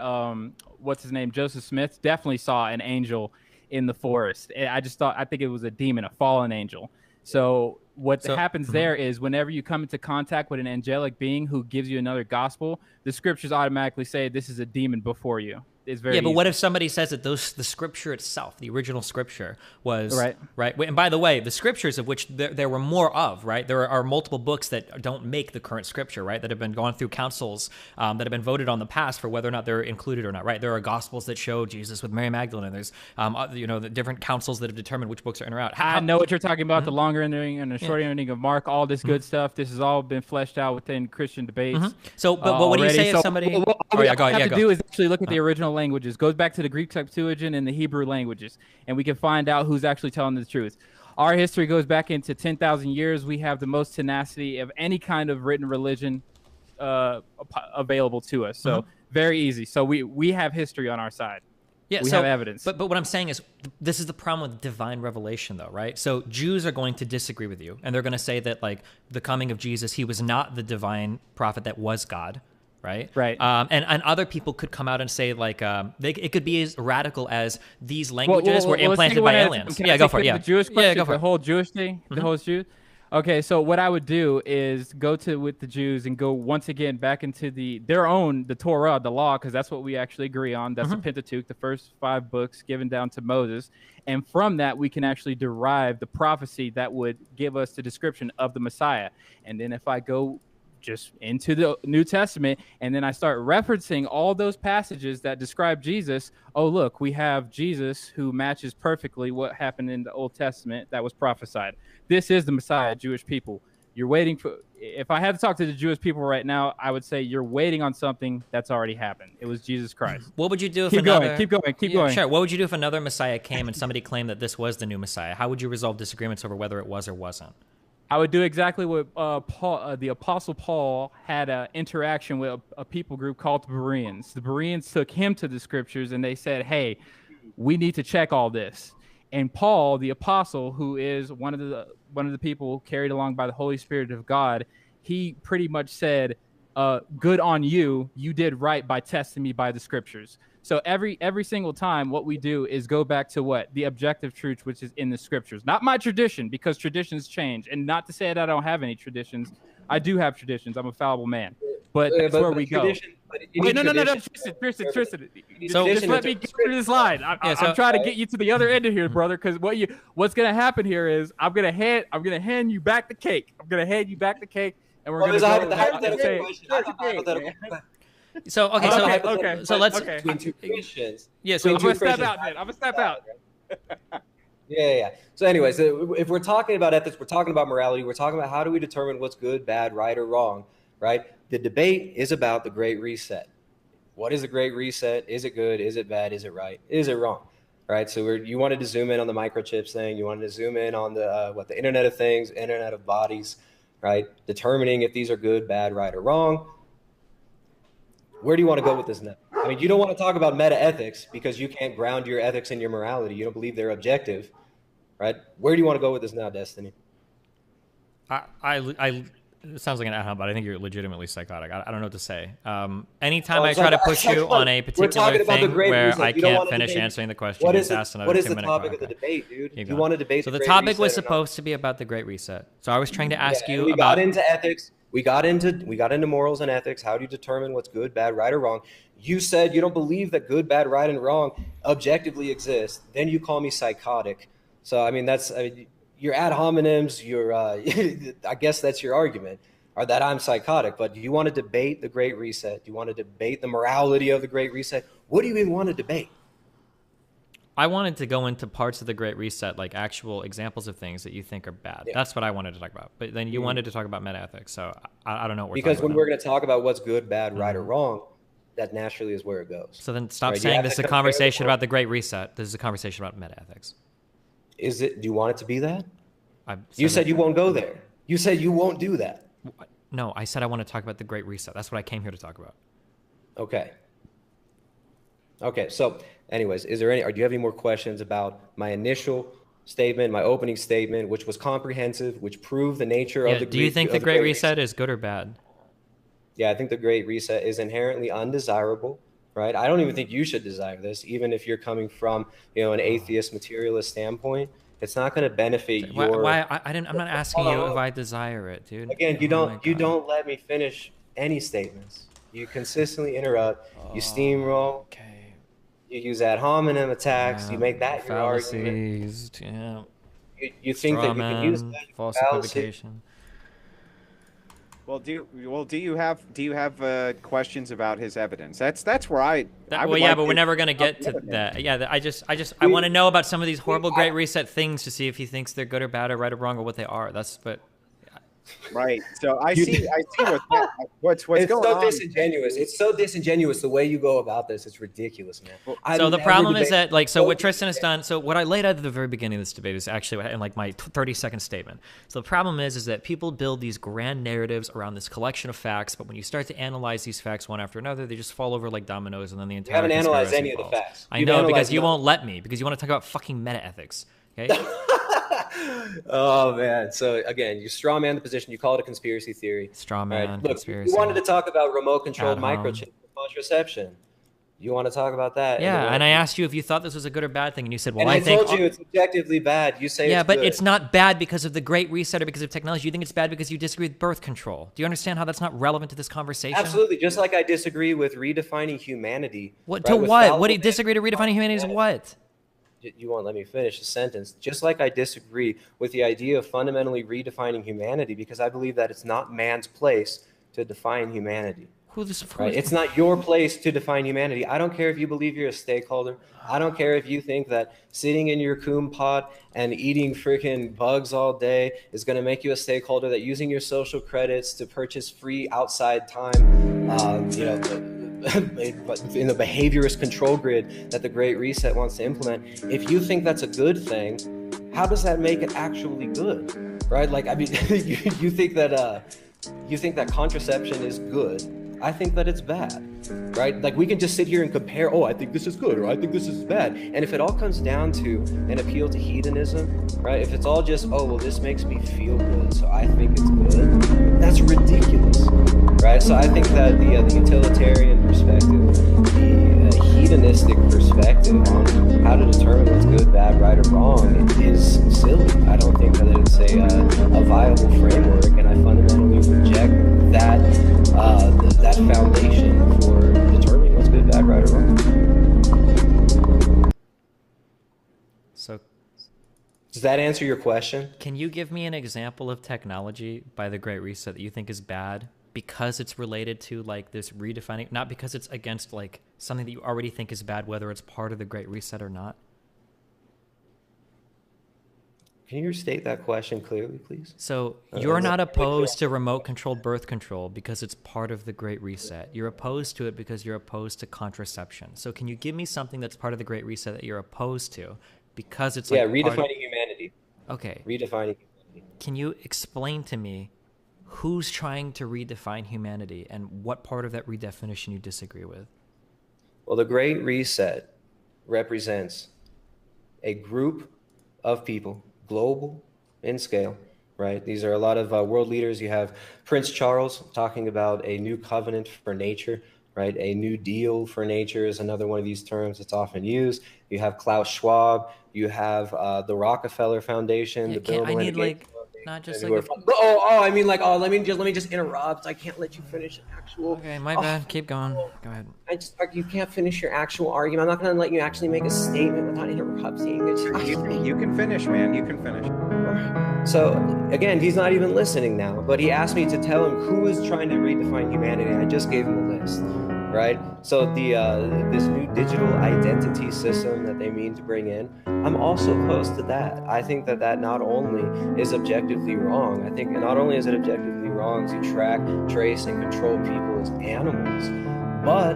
what's his name, Joseph Smith, definitely saw an angel in the forest. I think it was a demon, a fallen angel. So what happens there is whenever you come into contact with an angelic being who gives you another gospel, the scriptures automatically say this is a demon before you. It's very but easy. what if somebody says that the scripture itself, the original scripture, was right? And by the way, the scriptures of which there were more of, right? There are multiple books that don't make the current scripture, right? That have been gone through councils that have been voted on the past for whether or not they're included or not, right? There are gospels that show Jesus with Mary Magdalene, and there's the different councils that have determined which books are in or out. I know what you're talking about, the longer ending and the short ending of Mark, all this good stuff. This has all been fleshed out within Christian debates. So, but what do you say if somebody? What we have to do is actually look at the original languages. Goes back to the Greek Septuagint and the Hebrew languages, and we can find out who's actually telling the truth. Our history goes back into 10,000 years. We have the most tenacity of any kind of written religion available to us. So very easy. So we have history on our side. Yeah, we have evidence. But what I'm saying is, this is the problem with divine revelation, though, right? So Jews are going to disagree with you, and they're going to say that, like, the coming of Jesus, he was not the divine prophet that was God, right? Right. And other people could come out and say, like, it could be as radical as these languages were implanted by aliens. Yeah, go for it. Yeah, the Jewish question, go for the whole Jewish thing, the whole Jew. Okay, so what I would do is go with the Jews and go once again back into the Torah, the law, because that's what we actually agree on. That's the Pentateuch, the first 5 books given down to Moses. And from that, we can actually derive the prophecy that would give us the description of the Messiah. And then if I go just into the New Testament and then I start referencing all those passages that describe Jesus, oh, look, we have Jesus who matches perfectly what happened in the Old Testament that was prophesied. This is the Messiah, Jewish people. You're waiting for, if I had to talk to the Jewish people right now, I would say you're waiting on something that's already happened. It was Jesus Christ. What would you do if keep going. Sure. What would you do if another Messiah came and somebody claimed that this was the new Messiah? How would you resolve disagreements over whether it was or wasn't? I would do exactly what the Apostle Paul had an interaction with a people group called the Bereans. The Bereans took him to the scriptures and they said, hey, we need to check all this. And Paul, the apostle, who is one of the people carried along by the Holy Spirit of God, he pretty much said, good on you. You did right by testing me by the scriptures. So every single time what we do is go back to what? The objective truth, which is in the scriptures. Not my tradition, because traditions change. And not to say that I don't have any traditions. I do have traditions. I'm a fallible man. But that's where we go. Wait, no, Tristan. So just let me get through this line. I'm trying to get you to the other end of here, brother, because what's going to happen here is I'm going to hand you back the cake. And we're going to go. So let's between two Christians. Yeah, so I'm gonna step out. Yeah. So anyways, if we're talking about ethics, we're talking about morality, we're talking about how do we determine what's good, bad, right, or wrong, right? The debate is about the Great Reset. What is the Great Reset? Is it good? Is it bad? Is it right? Is it wrong? Right. So you wanted to zoom in on the microchips thing. You wanted to zoom in on the Internet of Things, Internet of Bodies, right? Determining if these are good, bad, right, or wrong. Where do you want to go with this now? I mean, you don't want to talk about meta ethics because you can't ground your ethics in your morality. You don't believe they're objective, right? Where do you want to go with this now, Destiny? It sounds like an ad-hom, but I think you're legitimately psychotic. I don't know what to say. Anytime I try to push you on a particular thing where I can't finish answering the question, what is the topic of the debate, dude? You want to debate. So the topic was supposed to be about the Great Reset. So I was trying to ask you about. We got into ethics. We got into morals and ethics. How do you determine what's good, bad, right, or wrong? You said you don't believe that good, bad, right, and wrong objectively exist. Then you call me psychotic. So I mean, your ad hominems. I guess that's your argument, or that I'm psychotic. But do you want to debate the Great Reset? Do you want to debate the morality of the Great Reset? What do you even want to debate? I wanted to go into parts of the Great Reset, like actual examples of things that you think are bad. Yeah. That's what I wanted to talk about. But then you wanted to talk about meta ethics, so I don't know what we're talking about. Because when we're going to talk about what's good, bad, right, or wrong, that naturally is where it goes. So then stop Right? saying this is a conversation about the Great Reset. This is a conversation about meta-ethics. Is it? Do you want it to be that? You said you won't go there. You said you won't do that. No, I said I want to talk about the Great Reset. That's what I came here to talk about. Okay. Okay. So, anyways, do you have any more questions about my initial statement, my opening statement, which was comprehensive, which proved the nature of the? Do you think the Great Reset is good or bad? Yeah, I think the Great Reset is inherently undesirable. Right? I don't even think you should desire this, even if you're coming from, an atheist materialist standpoint. It's not going to benefit your. I'm not asking you if I desire it, dude. Again, you don't let me finish any statements. You consistently interrupt. You steamroll. Okay. You use ad hominem attacks. You make that your argument. Yeah. You think that you can use that false equivocation. Well, do you have questions about his evidence? That's where I. But we're never gonna get to that. Yeah, I want to know about some of these horrible Great Reset things to see if he thinks they're good or bad or right or wrong or what they are. Right. So I see what's going on. It's so disingenuous. It's so disingenuous the way you go about this. It's ridiculous, man. So the problem is that, what Tristan has done. So what I laid out at the very beginning of this debate is actually in my 30-second statement. So the problem is that people build these grand narratives around this collection of facts, but when you start to analyze these facts one after another, they just fall over like dominoes, and then the entire. You haven't analyzed any of the facts. I know, because you won't let me, because you want to talk about fucking meta-ethics. Okay. Oh man! So again, you straw man the position. You call it a conspiracy theory. Straw man. Right? Look, conspiracy. you wanted to talk about remote-controlled microchip contraception. You want to talk about that? Yeah, and I asked you if you thought this was a good or bad thing, and you said, "Well, I told you it's objectively bad." You say, but it's not bad because of the Great Reset or because of technology. You think it's bad because you disagree with birth control. Do you understand how that's not relevant to this conversation? Absolutely. Just like I disagree with redefining humanity. What to what? What do you disagree to redefining humanity as what? You won't let me finish the sentence. Just like I disagree with the idea of fundamentally redefining humanity, because I believe that it's not man's place to define humanity. Right? It's not your place to define humanity. I don't care if you believe you're a stakeholder. I don't care if you think that sitting in your coon pod and eating freaking bugs all day is going to make you a stakeholder, that using your social credits to purchase free outside time, in the behaviorist control grid that the Great Reset wants to implement. If you think that's a good thing, how does that make it actually good? Right? You think that contraception is good. I think that it's bad, right? Like, we can just sit here and compare, I think this is good, or I think this is bad. And if it all comes down to an appeal to hedonism, right? If it's all just, this makes me feel good, so I think it's good, that's ridiculous, right? So I think that the utilitarian perspective, the hedonistic perspective on how to determine what's good, bad, right, or wrong is silly. I don't think that it's a viable framework, and I fundamentally reject that foundation for determining what's good, bad, right, or wrong. So, does that answer your question? Can you give me an example of technology by the Great Reset that you think is bad because it's related to this redefining, not because it's against something that you already think is bad, whether it's part of the Great Reset or not? Can you restate that question clearly, please? So you're not opposed to remote-controlled birth control because it's part of the Great Reset. You're opposed to it because you're opposed to contraception. So can you give me something that's part of the Great Reset that you're opposed to because it's redefining humanity. Okay. Redefining humanity. Can you explain to me who's trying to redefine humanity and what part of that redefinition you disagree with? Well, the Great Reset represents a group of people, global in scale, right? These are a lot of world leaders. You have Prince Charles talking about a new covenant for nature, right? A new deal for nature is another one of these terms that's often used. You have Klaus Schwab. You have the Rockefeller Foundation. Yeah, the Bill and Melinda Gates not just let me just interrupt. I can't let you finish an actual. Okay, my bad. Keep going. Go ahead. You can't finish your actual argument. I'm not going to let you actually make a statement without interrupting. You can finish, man. You can finish. So again, he's not even listening now. But he asked me to tell him who is trying to redefine humanity. I just gave him a list. Right? So this new digital identity system that they mean to bring in, I'm also opposed to that. I think that not only is objectively wrong, I think not only is it objectively wrong to track, trace, and control people as animals, but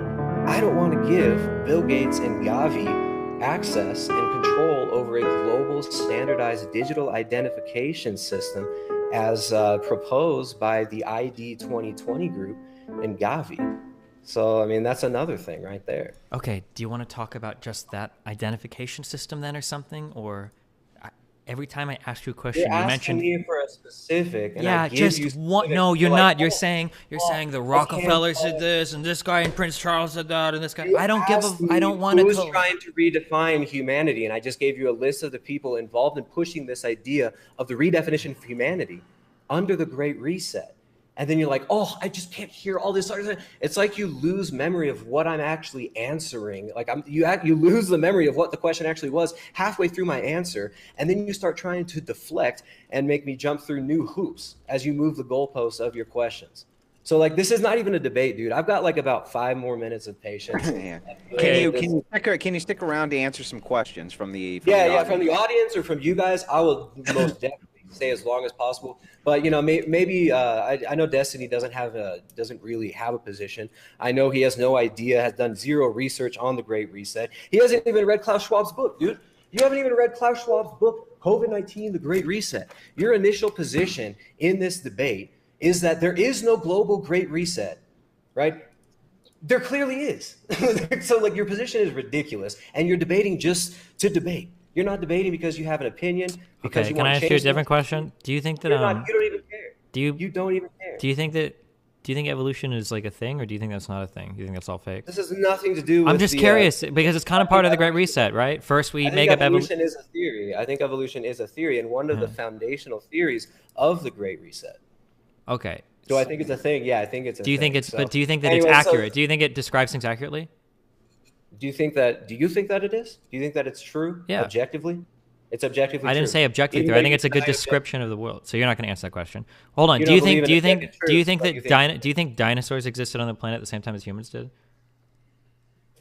I don't want to give Bill Gates and Gavi access and control over a global standardized digital identification system as proposed by the ID 2020 group and Gavi. So, I mean, that's another thing right there. Okay, do you want to talk about just that identification system then or something? Or every time I ask you a question, You're you mentioned me for a specific, and yeah, I give just you one. specific. No, you're like, not. You're saying the Rockefellers did this, and this guy in Prince Charles did that, and this guy. I don't give a. I don't want to. Who's trying to redefine humanity? And I just gave you a list of the people involved in pushing this idea of the redefinition of humanity under the Great Reset. And then you're like, oh, I just can't hear all this. It's like you lose memory of what I'm actually answering. Like you lose the memory of what the question actually was halfway through my answer. And then you start trying to deflect and make me jump through new hoops as you move the goalposts of your questions. So like, this is not even a debate, dude. I've got like about 5 more minutes of patience. Can you stick around to answer some questions from the audience? From the audience or from you guys? I will most definitely stay as long as possible. But maybe I know Destiny doesn't really have a position. I know he has no idea, has done zero research on the Great Reset. He hasn't even read Klaus Schwab's book, dude. You haven't even read Klaus Schwab's book, COVID-19, the Great Reset. Your initial position in this debate is that there is no global Great Reset, right? There clearly is. So like your position is ridiculous, and you're debating just to debate. You're not debating because you have an opinion. Because you can I ask you a different question? Do you think that you don't even care. You don't even care. Do you think evolution is like a thing, or do you think that's not a thing? Do you think that's all fake? This has nothing to do with I'm just curious because it's kind of part of the Great Reset, right? First we make up evolution is a theory. I think evolution is a theory, and one of the foundational theories of the Great Reset. Okay. Do I think it's a thing? Yeah, I think it's a thing. Do you think it's but do you think that it's accurate? Do you think it describes things accurately? Do you think that it is? Do you think that it's true? Yeah. Objectively? It's objectively I didn't true. say objectively true. I think it's a good description of the world. So you're not going to answer that question. Hold on. Do you think dinosaurs existed on the planet at the same time as humans did?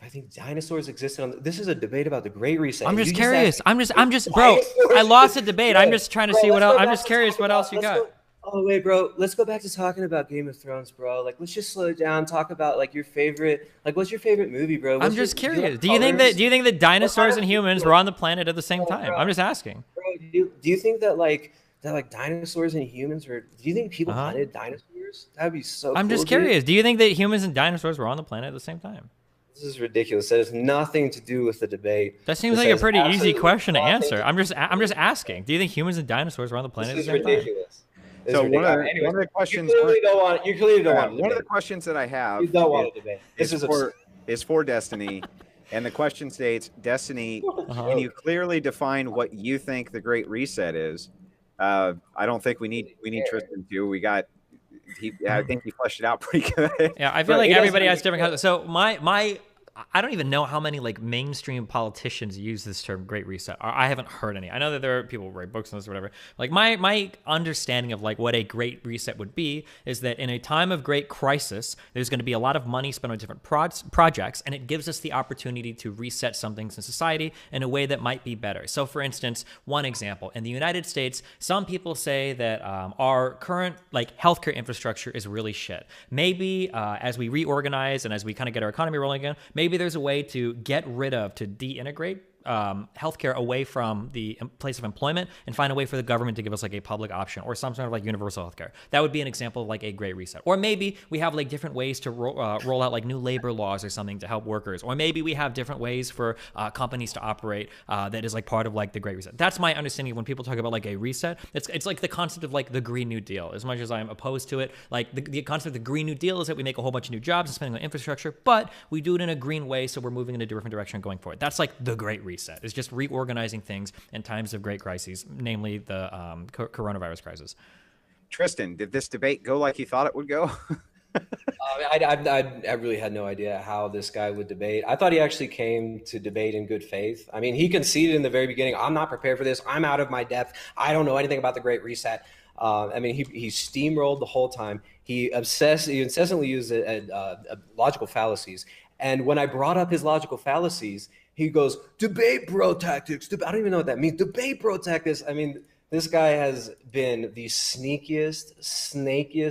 I think dinosaurs existed on this is a debate about the Great Reset. I'm just curious. I'm just bro, I lost the debate. I'm just trying to see what else. I'm just curious what else you got. Oh wait, bro. Let's go back to talking about Game of Thrones, bro. Like, let's just slow it down. Talk about like your favorite. Like, what's your favorite movie, bro? I'm just curious. Do you think that dinosaurs and humans were on the planet at the same time? I'm just asking. Bro, do you think that dinosaurs and humans were? Do you think people hunted dinosaurs? That'd be so. I'm just curious. Do you think that humans and dinosaurs were on the planet at the same time? This is ridiculous. That has nothing to do with the debate. That seems like a pretty easy question to answer. I'm just asking. Do you think humans and dinosaurs were on the planet at the same time? This is ridiculous. So one of the questions you clearly don't want one of the questions that I have is for Destiny, and the question states, Destiny, can you clearly define what you think the Great Reset is? I don't think we need Tristan to. I think he fleshed it out pretty good. Yeah, I feel like everybody has different. So I don't even know how many like mainstream politicians use this term Great Reset. I haven't heard any. I know that there are people who write books on this or whatever. Like my understanding of like what a Great Reset would be is that in a time of great crisis, there's going to be a lot of money spent on different projects, and it gives us the opportunity to reset some things in society in a way that might be better. So for instance, one example, in the United States, some people say that our current like healthcare infrastructure is really shit. Maybe as we reorganize and as we kind of get our economy rolling again, maybe there's a way to get rid of, to de-integrate healthcare away from the place of employment and find a way for the government to give us like a public option or some sort of like universal healthcare. That would be an example of like a Great Reset. Or maybe we have like different ways to roll out like new labor laws or something to help workers. Or maybe we have different ways for companies to operate that is like part of like the Great Reset. That's my understanding of when people talk about like a reset. It's like the concept of like the Green New Deal. As much as I'm opposed to it, like the concept of the Green New Deal is that we make a whole bunch of new jobs and spending on infrastructure, but we do it in a green way, so we're moving in a different direction going forward. That's like the Great Reset. It's just reorganizing things in times of great crises, namely the coronavirus crisis. Tristan, did this debate go like you thought it would go? I really had no idea how this guy would debate. I thought he actually came to debate in good faith. I mean, he conceded in the very beginning, I'm not prepared for this. I'm out of my depth. I don't know anything about the Great Reset. I mean, he steamrolled the whole time. He incessantly used logical fallacies. And when I brought up his logical fallacies, he goes, debate bro tactics. I don't even know what that means. Debate bro tactics. I mean, this guy has been the snakiest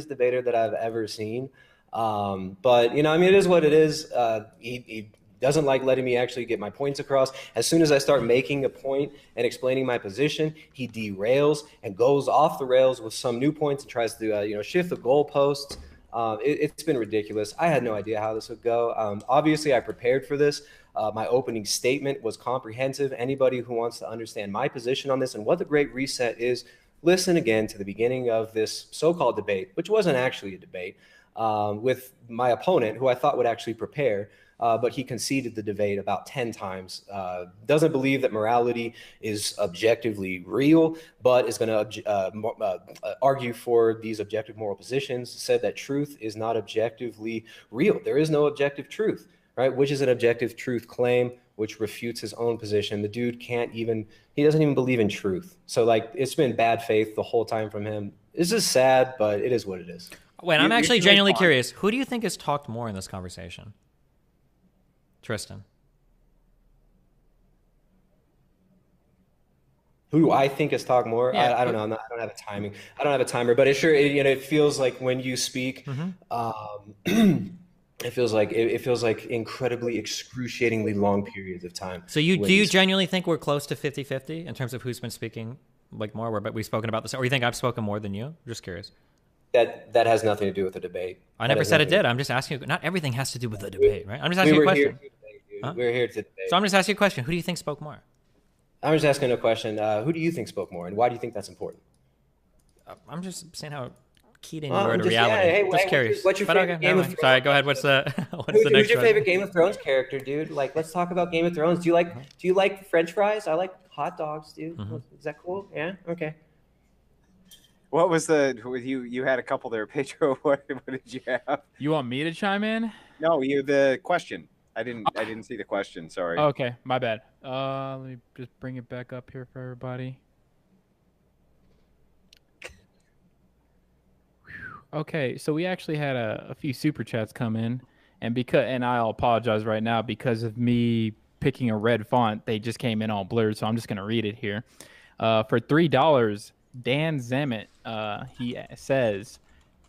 debater that I've ever seen. But, you know, I mean, it is what it is. He doesn't like letting me actually get my points across. As soon as I start making a point and explaining my position, he derails and goes off the rails with some new points and tries to, you know, shift the goalposts. It's been ridiculous. I had no idea how this would go. Obviously, I prepared for this. My opening statement was comprehensive. Anybody who wants to understand my position on this and what the Great Reset is, listen again to the beginning of this so-called debate, which wasn't actually a debate, with my opponent, who I thought would actually prepare. But he conceded the debate about 10 times. Doesn't believe that morality is objectively real, but is going to argue for these objective moral positions. Said that truth is not objectively real. There is no objective truth, right? Which is an objective truth claim, which refutes his own position. The dude he doesn't even believe in truth. So like, it's been bad faith the whole time from him. This is sad, but it is what it is. Wait, I'm actually genuinely curious. Who do you think has talked more in this conversation? Tristan. Who do I think has talked more? Yeah. I don't know. I don't have a timing. I don't have a timer, but it feels like when you speak, it feels like incredibly excruciatingly long periods of time. So do you genuinely think we're close to 50-50 in terms of who's been speaking like more? But we've spoken about this, or you think I've spoken more than you? I'm just curious. That has nothing to do with the debate. I never said it did. I'm just asking you. Not everything has to do with the debate, right? I'm just asking you a question. We're here to debate. So I'm just asking you a question. Who do you think spoke more? I'm just asking a question. Who do you think spoke more, and why do you think that's important? I'm just saying how keyed in you are to reality. Just curious. What's your favorite Game of Thrones? Sorry, go ahead. What's the next Who's your favorite Game of Thrones character, dude? Like, let's talk about Game of Thrones. Do you like French fries? I like hot dogs, dude. Is that cool? Yeah. Okay. What was you had a couple there, Pedro? What did you have? You want me to chime in? No, the question. I didn't see the question. Sorry. Okay, my bad. Let me just bring it back up here for everybody. Okay, so we actually had a few super chats come in, and I'll apologize right now because of me picking a red font. They just came in all blurred, so I'm just gonna read it here. For $3. Dan Zemet, he says,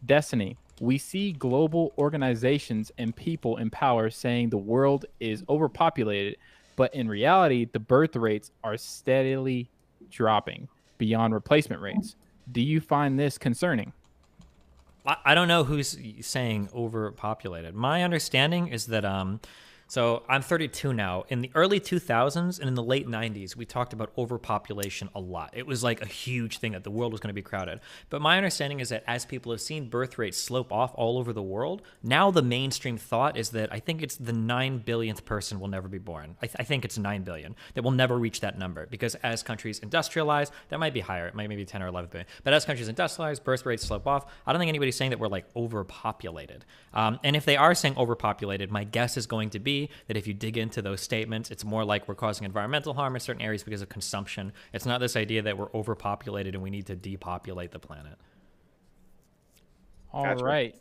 Destiny, we see global organizations and people in power saying the world is overpopulated, but in reality, the birth rates are steadily dropping beyond replacement rates. Do you find this concerning? I don't know who's saying overpopulated. My understanding is that so I'm 32 now. In the early 2000s and in the late 90s, we talked about overpopulation a lot. It was like a huge thing that the world was going to be crowded. But my understanding is that as people have seen birth rates slope off all over the world, now the mainstream thought is that I think it's the 9 billionth person will never be born. I think it's 9 billion that will never reach that number because as countries industrialize, that might be higher. It might be 10 or 11 billion. But as countries industrialize, birth rates slope off. I don't think anybody's saying that we're like overpopulated. And if they are saying overpopulated, my guess is going to be that if you dig into those statements, it's more like we're causing environmental harm in certain areas because of consumption. It's not this idea that we're overpopulated and we need to depopulate the planet. All right.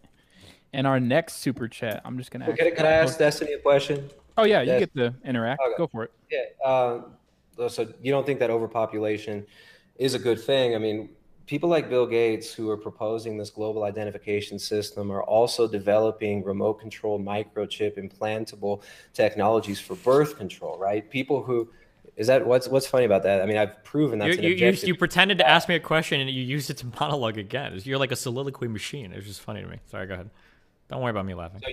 And our next super chat, I'm just going to Can I ask Destiny a question? Oh, yeah, you get to interact. Okay. Go for it. Yeah. So you don't think that overpopulation is a good thing? I mean, people like Bill Gates, who are proposing this global identification system, are also developing remote control microchip implantable technologies for birth control, right? People who what's funny about that? I mean, I've proven that's an objective. You pretended to ask me a question and you used it to monologue again. You're like a soliloquy machine. It was just funny to me. Sorry, go ahead. Don't worry about me laughing. So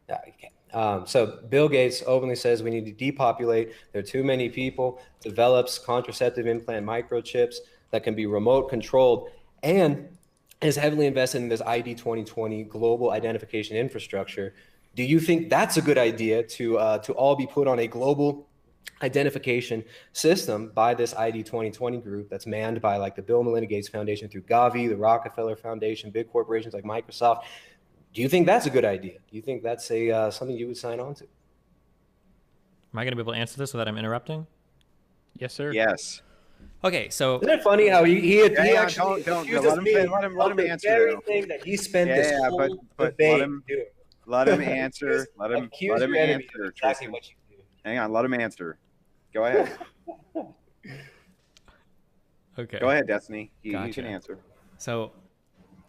yeah. So Bill Gates openly says we need to depopulate. There are too many people, develops contraceptive implant microchips that can be remote controlled, and is heavily invested in this ID 2020 global identification infrastructure. Do you think that's a good idea to all be put on a global identification system by this ID 2020 group that's manned by like the Bill and Melinda Gates Foundation through Gavi, the Rockefeller Foundation, big corporations like Microsoft? Do you think that's a good idea? Do you think that's something you would sign on to? Am I going to be able to answer this without him interrupting? Yes, sir. Yes. Okay, so isn't it funny how he actually don't let him answer. Very thing that he spent this whole debate doing. Let him answer. Let him answer. Exactly what you do. Hang on, let him answer. Go ahead. Okay. Go ahead, Destiny. You Gotcha. can answer. So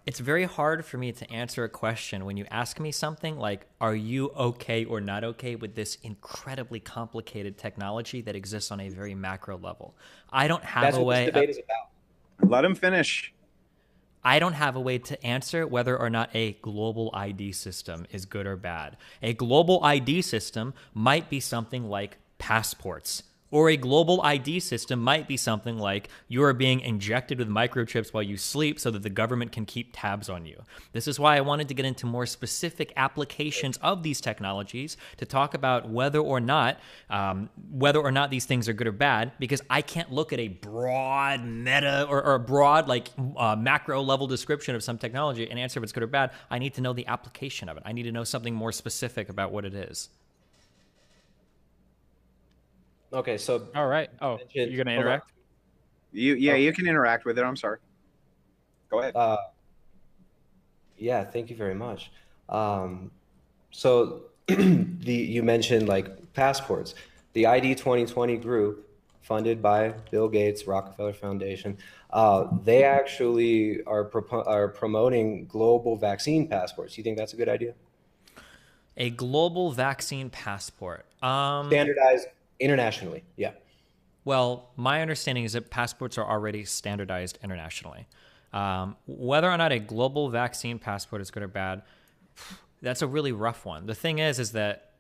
it's very hard for me to answer a question when you ask me something like, are you okay or not okay with this incredibly complicated technology that exists on a very macro level? I don't have That's a way. what this debate is about. Let him finish. I don't have a way to answer whether or not a global ID system is good or bad. A global ID system might be something like passports. Or a global ID system might be something like you are being injected with microchips while you sleep so that the government can keep tabs on you. This is why I wanted to get into more specific applications of these technologies to talk about whether or not these things are good or bad, because I can't look at a broad meta or a broad macro level description of some technology and answer if it's good or bad. I need to know the application of it. I need to know something more specific about what it is. Okay, so all right. Oh, you're gonna interact? You can interact with it. I'm sorry. Go ahead. Yeah, thank you very much. So you mentioned like passports. The ID 2020 group, funded by Bill Gates, Rockefeller Foundation, they actually are promoting global vaccine passports. You think that's a good idea? A global vaccine passport. Standardized internationally, yeah. Well, my understanding is that passports are already standardized internationally. Whether or not a global vaccine passport is good or bad, that's a really rough one. The thing is that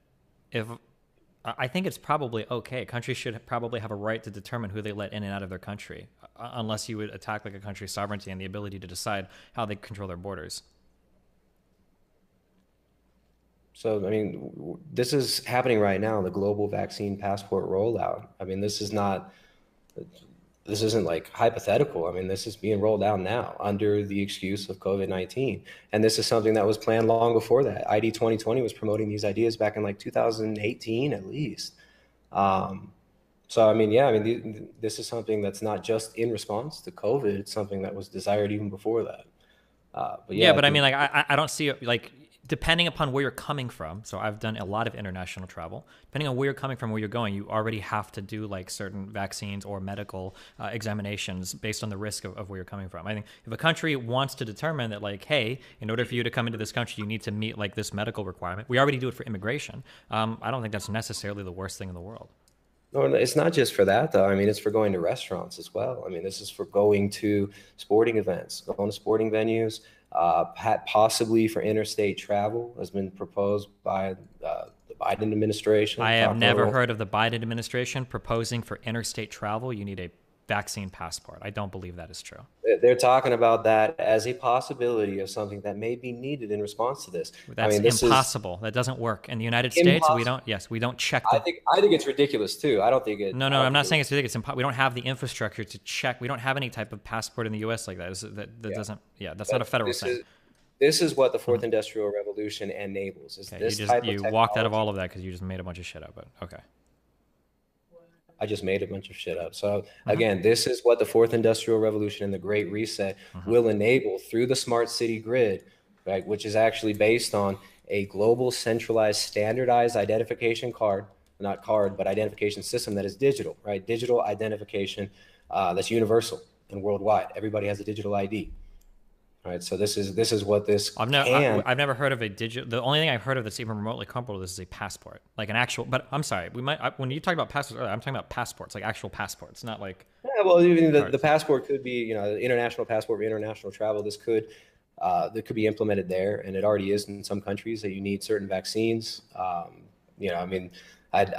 I think it's probably okay. Countries should probably have a right to determine who they let in and out of their country, unless you would attack like a country's sovereignty and the ability to decide how they control their borders. So, I mean, this is happening right now, the global vaccine passport rollout. I mean, this isn't like hypothetical. I mean, this is being rolled out now under the excuse of COVID-19. And this is something that was planned long before that. ID 2020 was promoting these ideas back in like 2018 at least. So, I mean, this is something that's not just in response to COVID. It's something that was desired even before that. But I mean, like, I don't see it, like, depending upon where you're coming from. So I've done a lot of international travel. Depending on where you're coming from, where you're going, you already have to do like certain vaccines or medical examinations based on the risk of where you're coming from. I think if a country wants to determine that, like, hey, in order for you to come into this country, you need to meet like this medical requirement. We already do it for immigration. I don't think that's necessarily the worst thing in the world. No, it's not just for that, though. I mean, it's for going to restaurants as well. I mean, this is for going to sporting events, going to sporting venues, possibly for interstate travel has been proposed by the Biden administration. I have never heard of the Biden administration proposing for interstate travel. You need a vaccine passport. I don't believe that is true. They're talking about that as a possibility of something that may be needed in response to this. That's impossible. That doesn't work. In the United States, we don't check. I think it's ridiculous too. I don't think it. No, I'm not saying it's ridiculous. We don't have the infrastructure to check. We don't have any type of passport in the U.S. like that. That's not a federal thing. This is what the Fourth Industrial Revolution enables. You walked out of all of that because you just made a bunch of shit up. But okay. I just made a bunch of shit up. So again, this is what the Fourth Industrial Revolution and the Great Reset will enable through the smart city grid, right? Which is actually based on a global centralized standardized identification identification system that is digital, right? Digital identification that's universal and worldwide. Everybody has a digital ID. All right, so this is what this I've never heard of a digital. The only thing I've heard of that's even remotely comparable to this is a passport, like an actual. But I'm sorry, when you talk about passports earlier, I'm talking about passports, like actual passports, not like. Yeah, well, even the passport could be, the international passport for international travel. This could be implemented there, and it already is in some countries that you need certain vaccines. I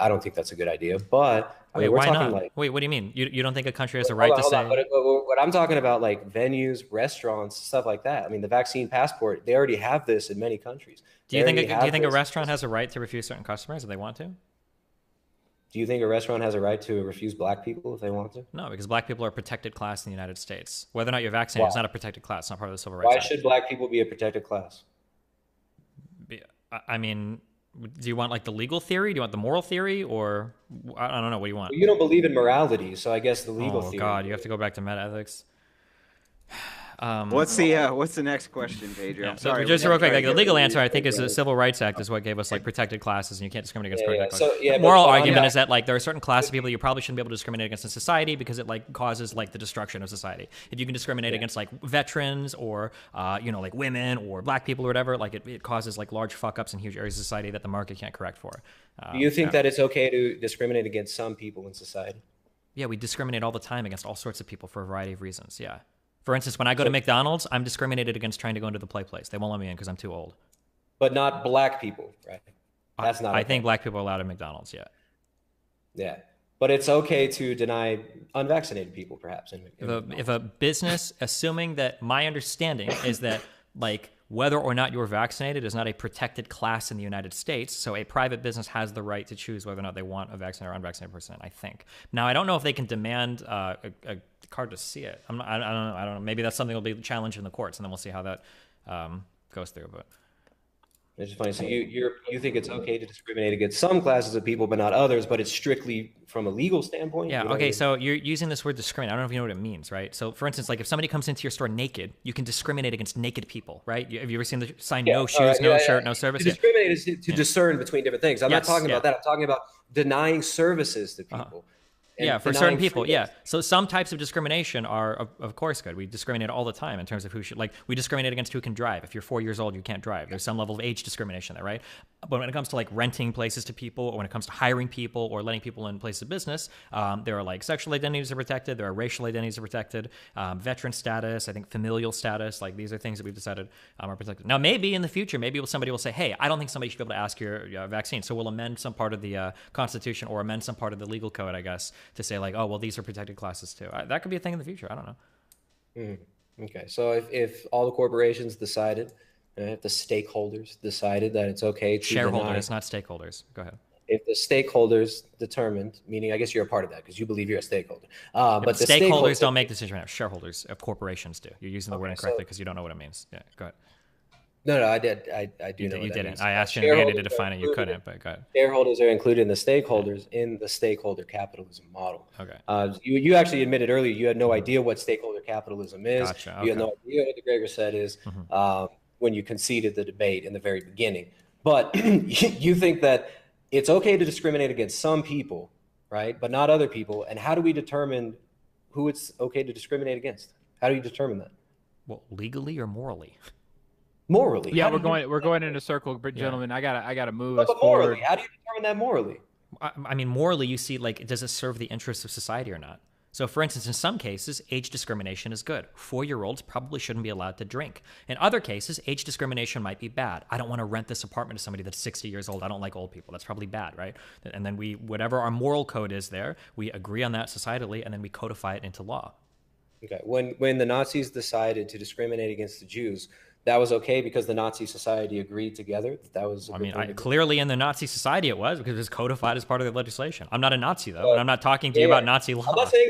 don't think that's a good idea, but. Wait, why not? Wait, what do you mean? You don't think a country has a right to say? But what I'm talking about, like venues, restaurants, stuff like that. I mean, the vaccine passport, they already have this in many countries. Do you think a restaurant has a right to refuse certain customers if they want to? Do you think a restaurant has a right to refuse black people if they want to? No, because black people are a protected class in the United States. Whether or not you're vaccinated, it's not a protected class. It's not part of the Civil Rights Act. Why should black people be a protected class? I mean, do you want like the legal theory? Do you want the moral theory? Or I don't know. What do you want? Well, you don't believe in morality, so I guess the legal theory. Oh, God. You have to go back to metaethics. What's the next question, Pedro? Yeah, so just real quick, like the legal answer, I think, is the Civil Rights Act is what gave us like protected classes, and you can't discriminate against protected classes. The moral argument is that like there are certain classes of people you probably shouldn't be able to discriminate against in society because it like causes like the destruction of society. If you can discriminate against like veterans or like women or black people or whatever, like it causes like large fuck ups in huge areas of society that the market can't correct for. Do you think that it's okay to discriminate against some people in society? Yeah, we discriminate all the time against all sorts of people for a variety of reasons. Yeah. For instance, when I go to McDonald's, I'm discriminated against trying to go into the play place. They won't let me in because I'm too old. But not black people, right? That's not. I think black people are allowed at McDonald's. Yeah. Yeah, but it's okay to deny unvaccinated people, perhaps. If a business, assuming that my understanding is that like whether or not you're vaccinated is not a protected class in the United States, so a private business has the right to choose whether or not they want a vaccinated or unvaccinated person. I think. Now, I don't know if they can demand a card to see it. I don't know. Maybe that's something that'll be challenged in the courts, and then we'll see how that goes through. But it's just funny. So you think it's okay to discriminate against some classes of people, but not others, but it's strictly from a legal standpoint? Yeah. Okay. So you're using this word discriminate. I don't know if you know what it means, right? So for instance, like if somebody comes into your store naked, you can discriminate against naked people, right? Have you ever seen the sign no shoes, no shirt, no service? To discriminate is to discern between different things. I'm not talking about that. I'm talking about denying services to people. Yeah, for certain people, yeah. So some types of discrimination are, of course, good. We discriminate all the time in terms of who should, like, we discriminate against who can drive. If you're 4 years old, you can't drive. There's some level of age discrimination there, right? But when it comes to, like, renting places to people, or when it comes to hiring people or letting people in places of business, there are, like, sexual identities are protected. There are racial identities are protected. Veteran status, I think familial status, like, these are things that we've decided are protected. Now, maybe in the future, somebody will say, hey, I don't think somebody should be able to ask your vaccine. So we'll amend some part of the Constitution or amend some part of the legal code, I guess, to say, like, oh, well, these are protected classes too. That could be a thing in the future. I don't know. Okay, so if all the corporations decided, if the stakeholders decided that it's okay to shareholders, not stakeholders. Go ahead. If the stakeholders determined, meaning I guess you're a part of that because you believe you're a stakeholder. But the stakeholders don't make decisions right now. Shareholders of corporations do. You're using the word incorrectly because you don't know what it means. Yeah, go ahead. No, I did. I do know. You didn't. I asked you to define it. You couldn't. But go ahead. Shareholders are included in the stakeholders in the stakeholder capitalism model. Okay. You actually admitted earlier you had no idea what stakeholder capitalism is. Gotcha. You had no idea what the Gregor said is when you conceded the debate in the very beginning. But you think that it's okay to discriminate against some people, right, but not other people. And how do we determine who it's okay to discriminate against? How do you determine that? Well, legally or morally? Morally. Yeah, we're going in a circle, but gentlemen, I gotta move us morally, forward. How do you determine that morally? I mean, morally, you see, like, does it serve the interests of society or not? So, for instance, in some cases, age discrimination is good. 4-year-olds probably shouldn't be allowed to drink. In other cases, age discrimination might be bad. I don't want to rent this apartment to somebody that's 60 years old. I don't like old people. That's probably bad, right? And then whatever our moral code is there, we agree on that societally, and then we codify it into law. Okay. When the Nazis decided to discriminate against the Jews, that was okay because the Nazi society agreed together that was. Clearly in the Nazi society it was because it was codified as part of the legislation. I'm not a Nazi though, and I'm not talking to you about Nazi law. I'm not saying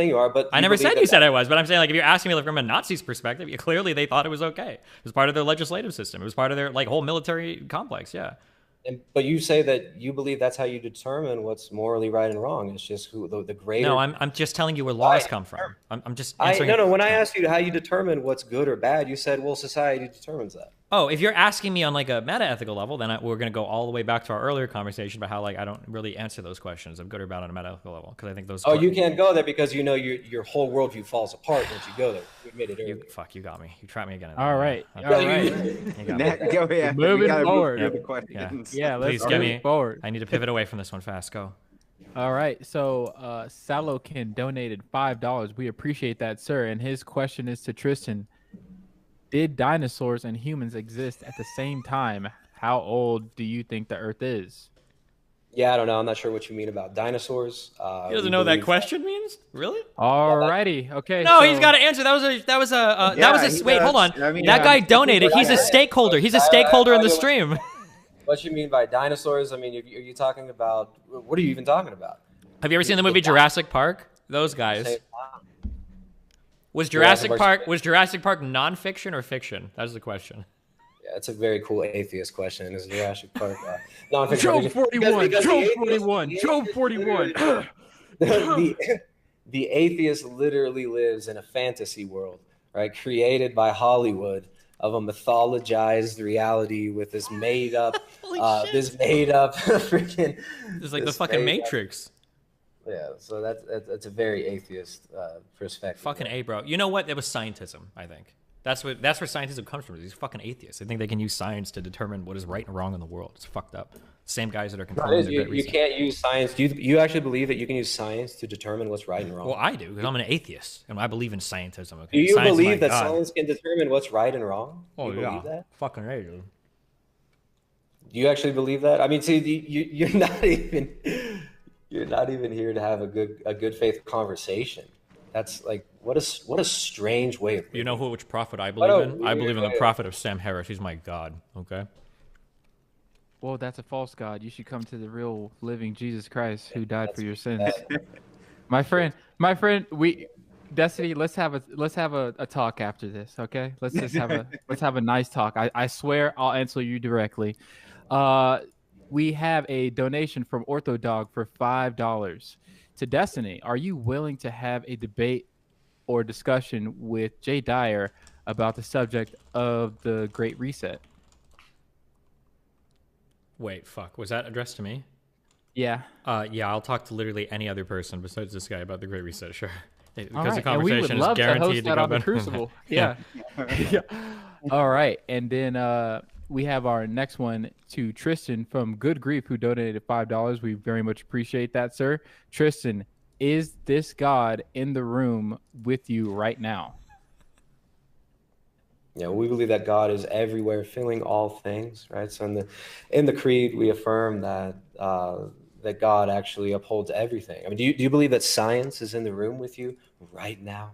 you are. But I never said you said I was. But I'm saying, like, if you're asking me from a Nazi's perspective, clearly they thought it was okay. It was part of their legislative system. It was part of their whole military complex. Yeah. But you say that you believe that's how you determine what's morally right and wrong. It's just who the greater. No, I'm just telling you where laws come from. I'm just answering. No. When I asked you how you determine what's good or bad, you said, well, society determines that. Oh, if you're asking me on like a meta-ethical level, then we're going to go all the way back to our earlier conversation about how I don't really answer those questions of good or bad on a meta-ethical level because I think those. Oh, you can't go there because your whole worldview falls apart once you go there. You admitted earlier. You got me. You trapped me again. All right. Go ahead. Moving forward. Yeah, let's move forward. I need to pivot away from this one fast. Go. All right. So Salokin donated $5. We appreciate that, sir. And his question is to Tristan. Did dinosaurs and humans exist at the same time? How old do you think the Earth is? Yeah, I don't know. I'm not sure what you mean about dinosaurs. He doesn't know what that question means? Really? Alrighty. Okay. No, he's got to answer. Wait, hold on. That guy donated. He's a stakeholder. He's a stakeholder in the stream. What you mean by dinosaurs? I mean, are you talking about? What are you even talking about? Have you ever seen the movie Jurassic Park? Those guys. Was Jurassic Park nonfiction or fiction? That's the question. Yeah, it's a very cool atheist question. Is Jurassic Park nonfiction? Job 41. Job 41. Job 41. The atheist literally lives in a fantasy world, right, created by Hollywood, of a mythologized reality with this made up, freaking. It's like the fucking Matrix. Yeah, so that's a very atheist perspective. Fucking A, bro. You know what? It was scientism, I think. That's where scientism comes from. These fucking atheists. They think they can use science to determine what is right and wrong in the world. It's fucked up. Same guys that are controlling the Great Reset. You can't use science. Do you actually believe that you can use science to determine what's right and wrong? Well, I do, because I'm an atheist, and I believe in scientism. Okay? Do you Science believe that science can determine what's right and wrong? Oh, you believe that? Fucking right, dude. Do you actually believe that? I mean, see, you're not even here to have a good faith conversation. That's like what a strange way of. You know which prophet I believe in? I believe in the prophet of Sam Harris. He's my god. Okay. Well, that's a false god. You should come to the real living Jesus Christ who died for your sins. My friend, Destiny, let's have a talk after this, okay? Let's have a nice talk. I swear I'll answer you directly. We have a donation from OrthoDog for $5 to Destiny. Are you willing to have a debate or discussion with Jay Dyer about the subject of the Great Reset? Wait, fuck. Was that addressed to me? Yeah. Yeah, I'll talk to literally any other person besides this guy about the Great Reset, sure. Because the conversation is guaranteed to go better. Crucible. Yeah. Yeah. All right. And then we have our next one to Tristan from Good Grief, who donated $5. We very much appreciate that, sir. Tristan, is this God in the room with you right now? Yeah, we believe that God is everywhere, filling all things, right? So in the creed, we affirm that that God actually upholds everything. I mean, do you believe that science is in the room with you right now?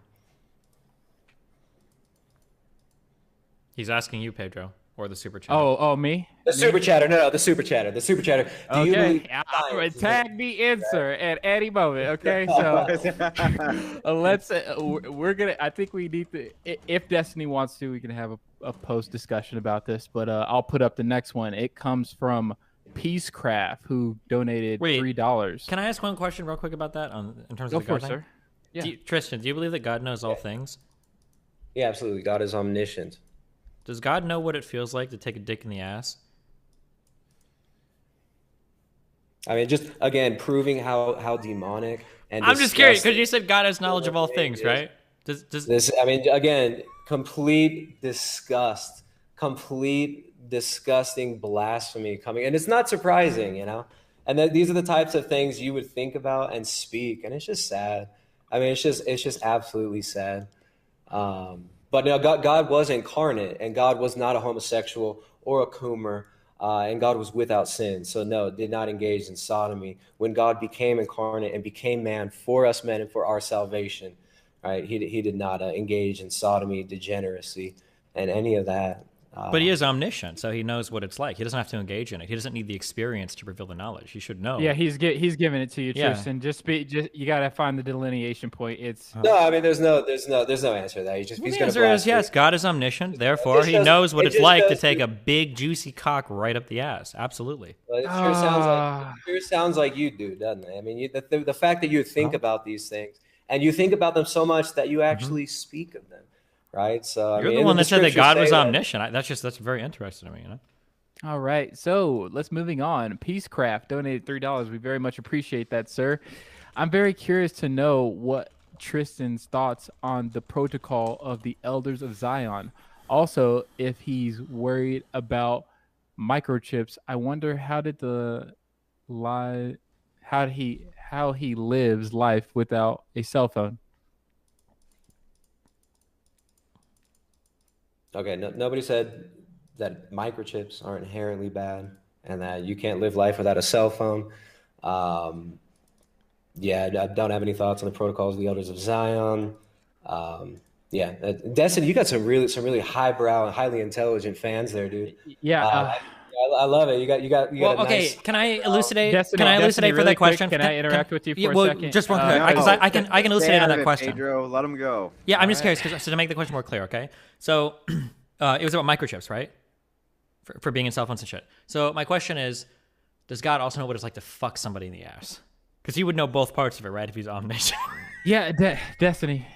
He's asking you, Pedro, or the super chatter. Oh, me? The super chatter. No, the super chatter. The super chatter. Do you believe tag me in, sir, at any moment. Okay, so we're gonna. I think we need to. If Destiny wants to, we can have a post discussion about this. But I'll put up the next one. It comes from Peacecraft, who donated $3. Can I ask one question real quick about that? In terms of the God thing? Sir. Yeah. Tristan, do you believe that God knows all things? Yeah, absolutely. God is omniscient. Does God know what it feels like to take a dick in the ass? I mean, just again proving how demonic and I'm just curious because you said God has knowledge of all things, right? Does this? I mean, again, complete disgust, complete disgusting blasphemy coming, and it's not surprising, you know. And these are the types of things you would think about and speak, and it's just sad. I mean, it's just absolutely sad. But no, God was incarnate, and God was not a homosexual or a coomer. And God was without sin. So no, did not engage in sodomy. When God became incarnate and became man for us men and for our salvation, right? He did not engage in sodomy, degeneracy, and any of that. But he is omniscient, so he knows what it's like. He doesn't have to engage in it. He doesn't need the experience to reveal the knowledge. He should know. Yeah, he's giving it to you, Tristan. Just you gotta find the delineation point. It's no, I mean there's no answer to that. He's the answer is yes. God is omniscient, therefore he knows what it's like to take a big juicy cock right up the ass. Absolutely. Well, it sure sounds like you do, doesn't it? I mean, the fact that you think about these things and you think about them so much that you actually speak of them. Right, so you're the one that said that God was omniscient. That's very interesting to me. You know. All right, so let's moving on. Peacecraft donated $3. We very much appreciate that, sir. I'm very curious to know what Tristan's thoughts on the protocol of the Elders of Zion. Also, if he's worried about microchips, I wonder how he lives life without a cell phone. Okay, nobody said that microchips are inherently bad and that you can't live life without a cell phone. Yeah, I don't have any thoughts on the protocols of the Elders of Zion. Yeah, Destiny, you got some really highbrow and highly intelligent fans there, dude. Yeah, I love it. You got. Well, okay. Nice... Can I elucidate? Destiny, can I elucidate really for that quick, question? Can I interact with you for a second? Just one quick, because I can elucidate on that question. Pedro, let him go. Yeah, I'm just curious so to make the question more clear. Okay, so it was about microchips, right? For being in cell phones and shit. So my question is, does God also know what it's like to fuck somebody in the ass? Because he would know both parts of it, right? If he's omniscient. Yeah, Destiny.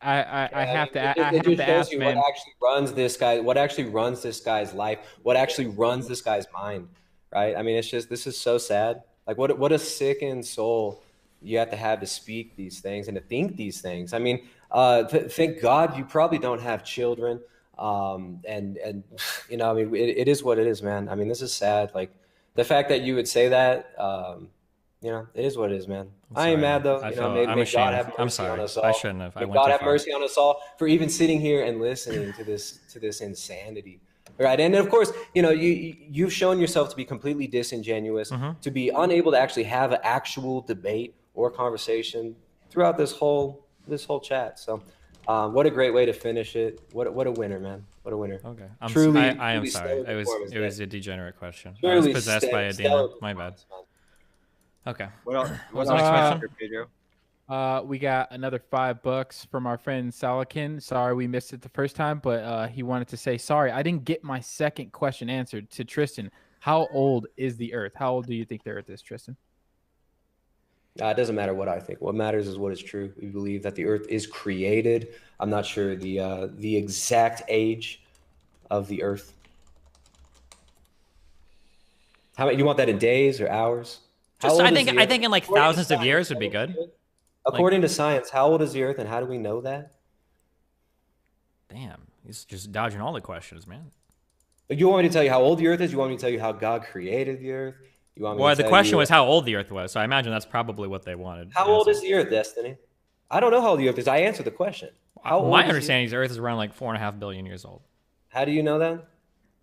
I have to It I have just to shows ask, you man. what actually runs this guy. What actually runs this guy's life. What actually runs this guy's mind. Right. I mean, it's just, this is so sad. Like, what a sickened soul you have to speak these things and to think these things. I mean, thank God you probably don't have children. And you know, I mean, it is what it is, man. I mean, this is sad. Like, the fact that you would say that, you know, it is what it is, man. I ain't mad though. You know, may God have mercy on us all. I shouldn't have. May God have mercy on us all for even sitting here and listening to this insanity. Right. And of course, you know, you've shown yourself to be completely disingenuous, to be unable to actually have an actual debate or conversation throughout this whole chat. So what a great way to finish it. What a winner, man. What a winner. Okay. I am sorry. It was a degenerate question. I was possessed by a demon. My bad. Okay. What's the next question? Pedro? We got another $5 from our friend Salakin. Sorry we missed it the first time, but he wanted to say, sorry, I didn't get my second question answered. To Tristan, how old is the Earth? How old do you think the Earth is, Tristan? It doesn't matter what I think. What matters is what is true. We believe that the Earth is created. I'm not sure the exact age of the Earth. How you want that in days or hours? Just, I think in like thousands of years would be good. According to science, how old is the Earth, and how do we know that? Damn, he's just dodging all the questions, man. You want me to tell you how old the Earth is? You want me to tell you how God created the Earth? You want me well, to the question was how old the Earth was, so I imagine that's probably what they wanted. How old is the Earth, Destiny? I don't know how old the Earth is. I answered the question. My understanding is the Earth is around like 4.5 billion years old. How do you know that?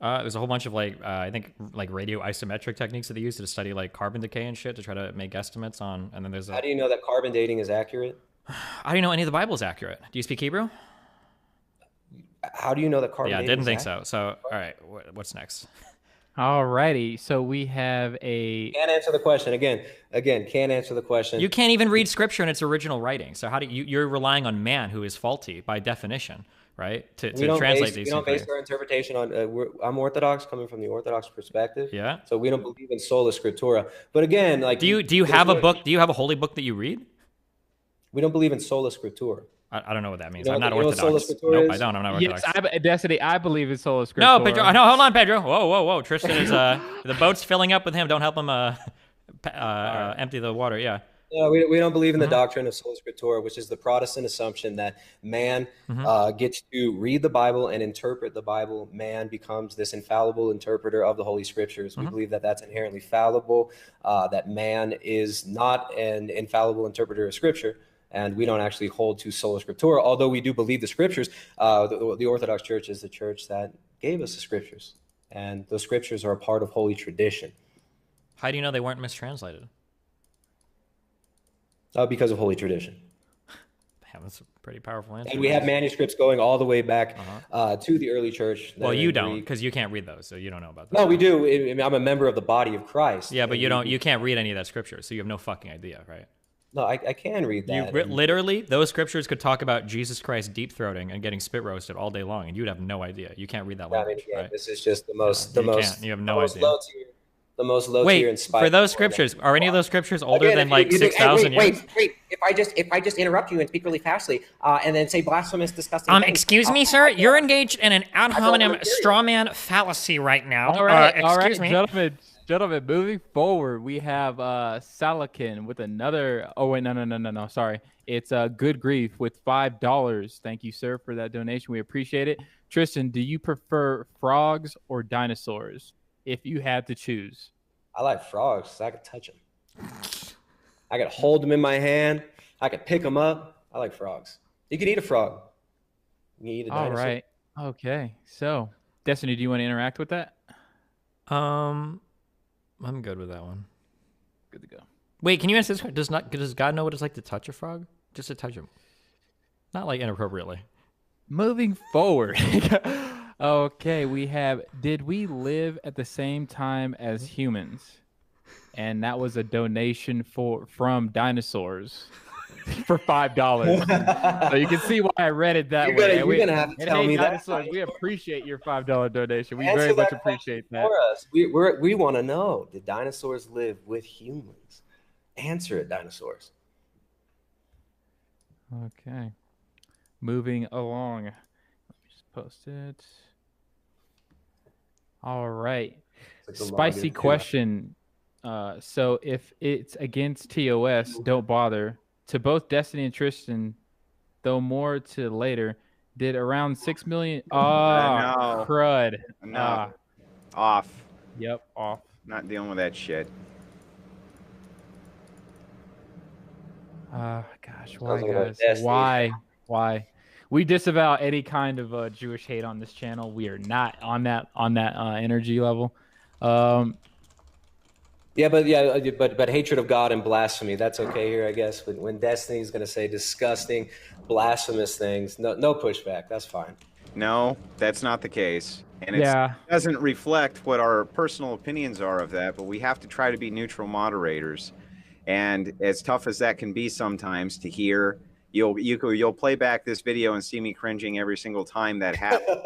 There's a whole bunch of I think radio isometric techniques that they use to study like carbon decay and shit to try to make estimates on. And then there's how do you know that carbon dating is accurate? How do you know any of the Bible is accurate? Do you speak Hebrew? How do you know that carbon? Yeah, dating didn't is think accurate? so. So all right, what's next? Alrighty, so we have a. Can't answer the question again. Can't answer the question. You can't even read scripture in its original writing. So how do you're relying on man who is faulty by definition, right? To translate these things. We don't base our interpretation on. I'm Orthodox, coming from the Orthodox perspective. Yeah. So we don't believe in sola scriptura. But again, like, do you have a book? Do you have a holy book that you read? We don't believe in sola scriptura. I don't know what that means. You know, I'm not Orthodox. Nope, I don't. I'm not Orthodox. Yes, Destiny, I believe in sola scriptura. No, Pedro. No, hold on, Pedro. Whoa. Tristan is the boat's filling up with him. Don't help him empty the water. Yeah. No, we don't believe in the doctrine of sola scriptura, which is the Protestant assumption that man gets to read the Bible and interpret the Bible. Man becomes this infallible interpreter of the Holy Scriptures. We believe that that's inherently fallible, that man is not an infallible interpreter of Scripture. And we don't actually hold to sola scriptura, although we do believe the Scriptures. The Orthodox Church is the church that gave us the Scriptures. And those Scriptures are a part of Holy Tradition. How do you know they weren't mistranslated? Because of Holy Tradition. Damn, that's a pretty powerful answer. And we have manuscripts going all the way back to the early church. Well, you don't, because you can't read those, so you don't know about that. No, we do. I mean, I'm a member of the body of Christ. Yeah, but you can't read any of that scripture, so you have no fucking idea, right? No, I can read that. Literally, those scriptures could talk about Jesus Christ deep-throating and getting spit roasted all day long, and you'd have no idea. You can't read that language, right? This is just the most you have no idea. The most low-tier and for those scriptures, are any of those scriptures older than like 6,000 years? Wait. If I just interrupt you and speak really fastly, and then say blasphemous, disgusting things. Excuse me, sir. You're engaged in an ad hominem strawman fallacy right now. All right, excuse me. Gentlemen, moving forward, we have Salakin with another. Oh wait, no. Sorry, it's Good Grief with $5. Thank you, sir, for that donation. We appreciate it. Tristan, do you prefer frogs or dinosaurs? If you had to choose. I like frogs because I could touch them. I could hold them in my hand. I could pick them up. I like frogs. You could eat a frog. You can eat a dinosaur. All right. Okay. So, Destiny, do you want to interact with that? I'm good with that one. Good to go. Wait, can you answer this? Does God know what it's like to touch a frog? Just to touch him. Not like inappropriately. Moving forward. Okay, we have, did we live at the same time as humans? And that was a donation from dinosaurs for $5. So you can see why I read it that way. You're going to have to tell me dinosaurs, that. We appreciate your $5 donation. We very much appreciate that. For us. We want to know, did dinosaurs live with humans? Answer it, dinosaurs. Okay. Moving along. Let me just post it. All right. Like the Spicy longest, question. So if it's against TOS, don't bother. To both Destiny and Tristan, though more to later, did around 6 million. No. Crud. No. Off. Yep, off. Not dealing with that shit. Gosh, why, guys? Why? We disavow any kind of Jewish hate on this channel. We are not on that energy level. But hatred of God and blasphemy, that's okay here, I guess. But when Destiny's going to say disgusting, blasphemous things, no pushback. That's fine. No, that's not the case. And it doesn't reflect what our personal opinions are of that, but we have to try to be neutral moderators. And as tough as that can be sometimes to hear, you'll play back this video and see me cringing every single time that happens.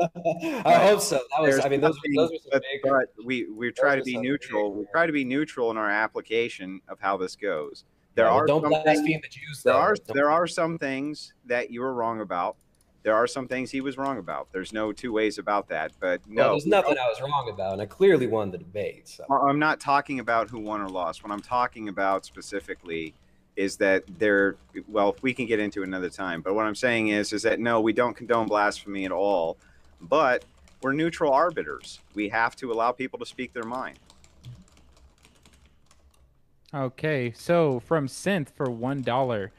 I hope so. Those were some big. But we try to be neutral. We try to be neutral in our application of how this goes. Don't blaspheme the Jews. There are some things that you were wrong about. There are some things he was wrong about. There's no two ways about that. But no, there's nothing I was wrong about, and I clearly won the debate. So. I'm not talking about who won or lost. What I'm talking about specifically is that we can get into it another time. But what I'm saying is that no, we don't condone blasphemy at all. But we're neutral arbiters. We have to allow people to speak their mind. Okay, so from Synth for $1.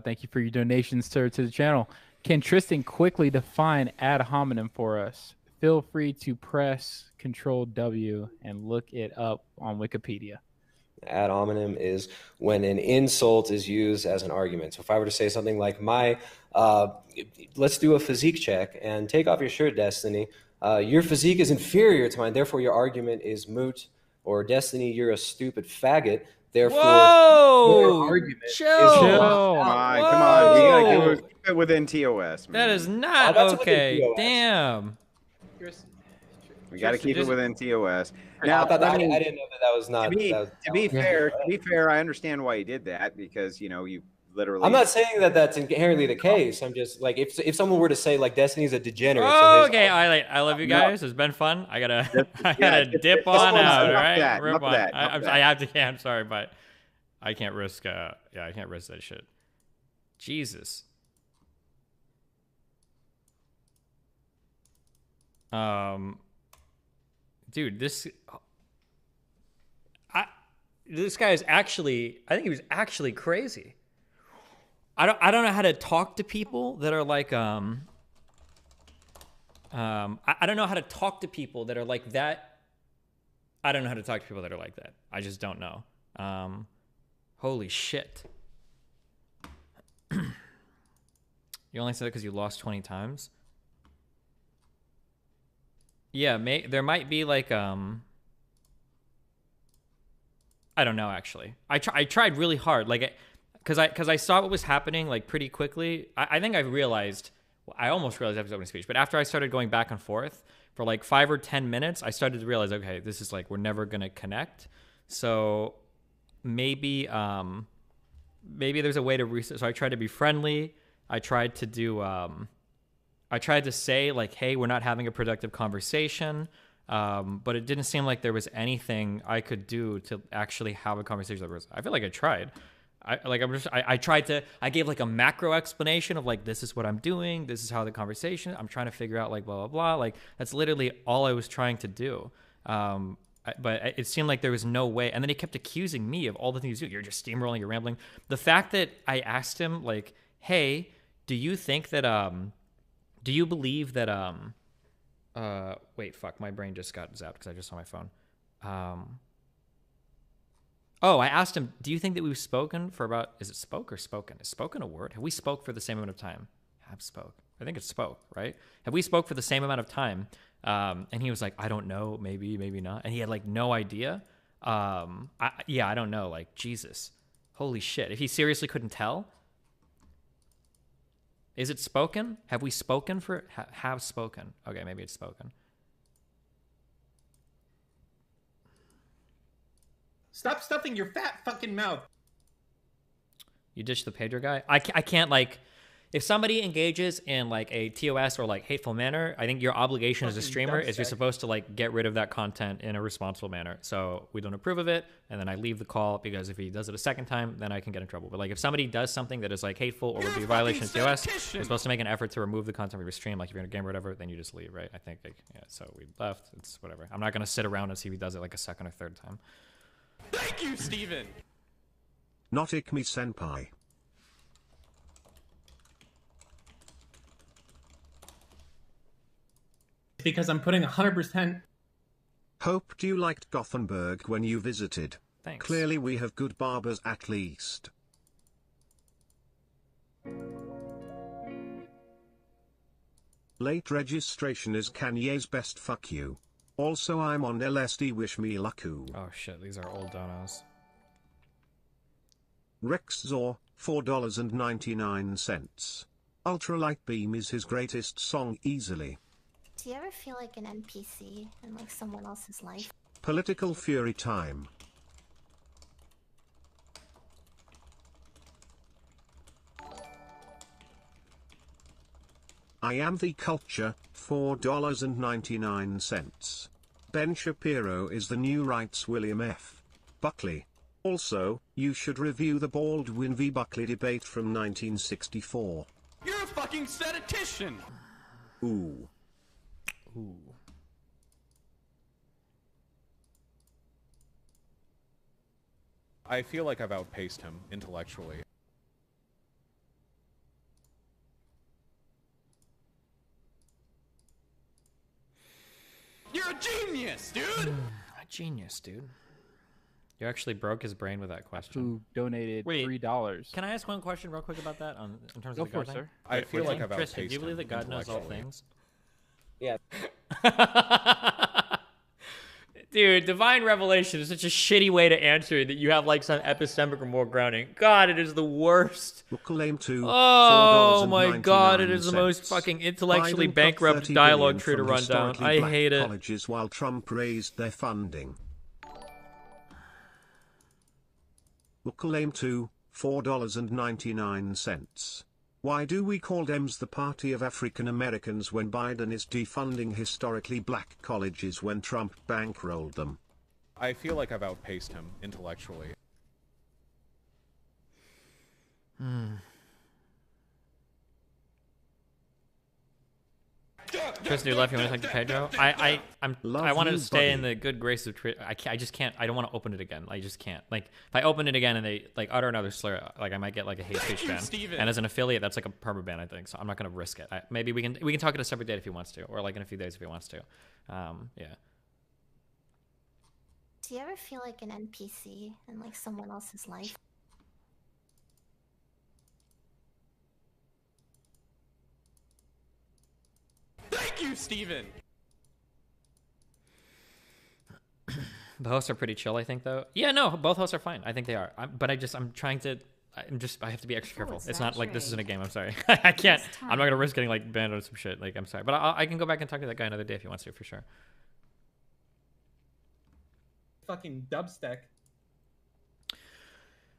Thank you for your donations to the channel. Can Tristan quickly define ad hominem for us? Feel free to press Control W and look it up on Wikipedia. Ad hominem is when an insult is used as an argument. So if I were to say something like let's do a physique check and take off your shirt, Destiny. Your physique is inferior to mine, therefore your argument is moot. Or Destiny, you're a stupid faggot. Therefore, your argument Come on. We gotta keep it within TOS. Man. That is not okay. Damn. We got to keep it within TOS. Now, I didn't know that was not. To be fair, I understand why you did that because you literally. I'm not saying that that's inherently the case. I'm just like if someone were to say like Destiny's a degenerate. Oh, okay. I love you guys. It's been fun. I gotta dip on out. All right. I have to. I'm sorry, but I can't risk. I can't risk that shit. Jesus. Dude, this guy is actually. I think he was actually crazy. I don't know how to talk to people that are like I don't know how to talk to people that are like that. I don't know how to talk to people that are like that. I just don't know. Holy shit. You only said it because you lost 20 times? Yeah, there might be like I don't know actually. I tried really hard like because I saw what was happening like pretty quickly. I think I almost realized after the opening speech, but after I started going back and forth for like 5 or 10 minutes, I started to realize, okay, this is like we're never gonna connect. So maybe there's a way to reset. So I tried to be friendly. I tried to do I tried to say like, hey, we're not having a productive conversation. But it didn't seem like there was anything I could do to actually have a conversation. I feel like I tried. I gave like a macro explanation of like, this is what I'm doing. This is how the conversation, I'm trying to figure out like, blah, blah, blah. Like that's literally all I was trying to do. But it seemed like there was no way. And then he kept accusing me of all the things you do. You're just steamrolling, you're rambling. The fact that I asked him like, hey, do you think that, do you believe that, wait, fuck, my brain just got zapped because I just saw my phone. I asked him, do you think that we've spoken for about, is it spoke or spoken? Is spoken a word? Have we spoke for the same amount of time? Have spoke. I think it's spoke, right? Have we spoke for the same amount of time? And he was like, I don't know, maybe, maybe not. And he had like no idea. I don't know, like, Jesus. Holy shit. If he seriously couldn't tell. Is it spoken? Have we spoken for, have spoken. Okay, maybe it's spoken. Stop stuffing your fat fucking mouth. You ditched the Pedro guy? I can't like, if somebody engages in like a TOS or like hateful manner, I think your obligation as a streamer is you're supposed to like get rid of that content in a responsible manner. So we don't approve of it, and then I leave the call, because if he does it a second time, then I can get in trouble. But like if somebody does something that is like hateful or would be a violation of TOS, you're supposed to make an effort to remove the content from your stream. Like if you're in a game or whatever, then you just leave, right? I think like, yeah, so we left. It's whatever. I'm not gonna sit around and see if he does it like a second or third time. Thank you, Steven. Not Ikmi Senpai. Because I'm putting 100%. Hoped you liked Gothenburg when you visited. Thanks. Clearly we have good barbers at least. Late registration is Kanye's best fuck you. Also I'm on LSD, wish me lucku. Oh shit, these are old donos. Rex Zor, $4.99. Ultralight Beam is his greatest song easily. Do you ever feel like an NPC in like someone else's life? Political fury time. I am the culture, $4.99. Ben Shapiro is the new writes William F. Buckley. Also, you should review the Baldwin v. Buckley debate from 1964. You're a fucking statistician. Ooh. Ooh. I feel like I've outpaced him intellectually. You're a genius, dude. A genius, dude. You actually broke his brain with that question. Who donated $3? Can I ask one question real quick about that in terms Go of the for God it, thing? sir. I feel like I've Tristan, do you outpaced believe that God knows all intellectually. things? Yeah. Dude, divine revelation is such a shitty way to answer that you have like some epistemic or more grounding. God, it is the worst. Oh my God, it is the most fucking intellectually Biden cut bankrupt 30 dialogue billion tree to from run down. historically I black hate it. colleges while Trump raised their funding. Claim to $4.99. Why do we call Dems the party of African Americans when Biden is defunding historically black colleges when Trump bankrolled them? I feel like I've outpaced him intellectually. Tristan, you left. You want to talk to Pedro? I want to stay in the good grace of Tristan. I just can't. I don't want to open it again. I just can't. Like if I open it again and they like utter another slur, like I might get like a hate speech ban. And as an affiliate, that's like a perma ban, I think. So I'm not gonna risk it. Maybe we can talk at a separate date if he wants to, or like in a few days if he wants to. Yeah. Do you ever feel like an NPC in like someone else's life? Thank you, Steven. The hosts are pretty chill, I think, though. Yeah, no, both hosts are fine. I think they are. I have to be extra careful. It's not like this isn't a game. I'm sorry. I can't. I'm not gonna risk getting like banned or some shit. Like I'm sorry, but I can go back and talk to that guy another day if he wants to, for sure. Fucking dubstep.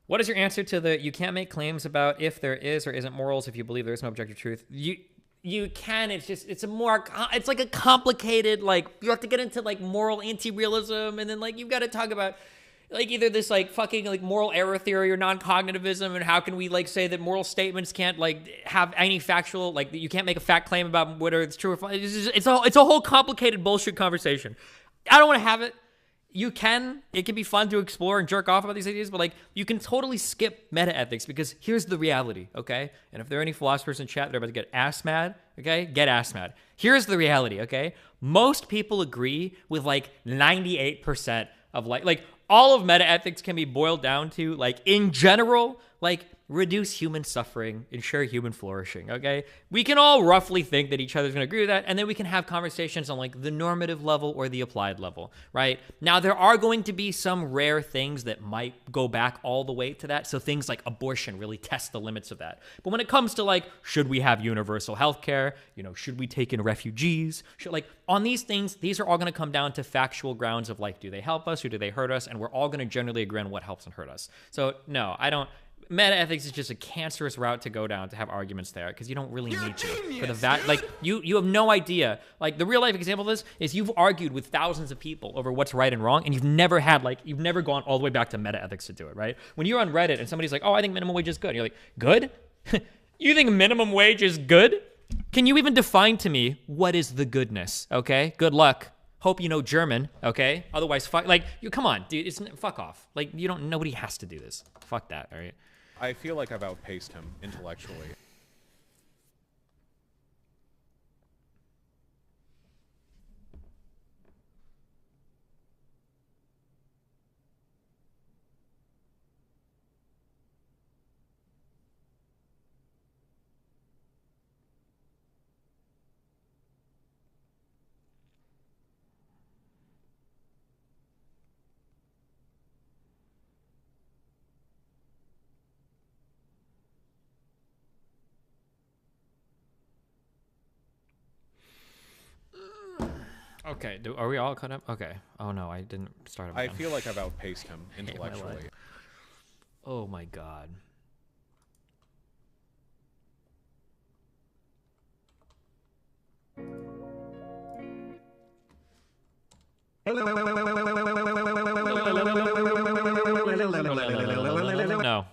What is your answer to the you can't make claims about if there is or isn't morals if you believe there is no objective truth? You can, it's like a complicated, like, you have to get into, like, moral anti-realism, and then, like, you've got to talk about, like, either this, like, fucking, like, moral error theory or non-cognitivism, and how can we, like, say that moral statements can't, like, have any factual, like, you can't make a fact claim about whether it's true or false. It's a whole complicated bullshit conversation. I don't want to have it. You can. It can be fun to explore and jerk off about these ideas, but like you can totally skip meta ethics because here's the reality, okay? And if there are any philosophers in chat that are about to get ass mad, okay? Get ass mad. Here's the reality, okay? Most people agree with like 98% of like all of meta ethics can be boiled down to like in general, like reduce human suffering, ensure human flourishing, okay? We can all roughly think that each other's gonna agree with that, and then we can have conversations on like the normative level or the applied level, right? Now, there are going to be some rare things that might go back all the way to that, so things like abortion really test the limits of that. But when it comes to like, should we have universal health care? You know, should we take in refugees? On these things, these are all gonna come down to factual grounds of like, do they help us or do they hurt us? And we're all gonna generally agree on what helps and hurt us. So no, I don't. meta ethics is just a cancerous route to go down to have arguments there because you don't really need to. For the like you have no idea. Like the real life example of this is you've argued with thousands of people over what's right and wrong, and you've never gone all the way back to meta ethics to do it, right? When you're on Reddit and somebody's like, "Oh, I think minimum wage is good," you're like, "Good? You think minimum wage is good? Can you even define to me what is the goodness? Okay, good luck. Hope you know German, okay? Otherwise, fuck. Like, come on, dude. Fuck off. Like, you don't. Nobody has to do this. Fuck that. All right. I feel like I've outpaced him intellectually. Okay, are we all caught up? Okay. Oh no, I didn't start. I feel like I've outpaced him intellectually. Oh my god. No.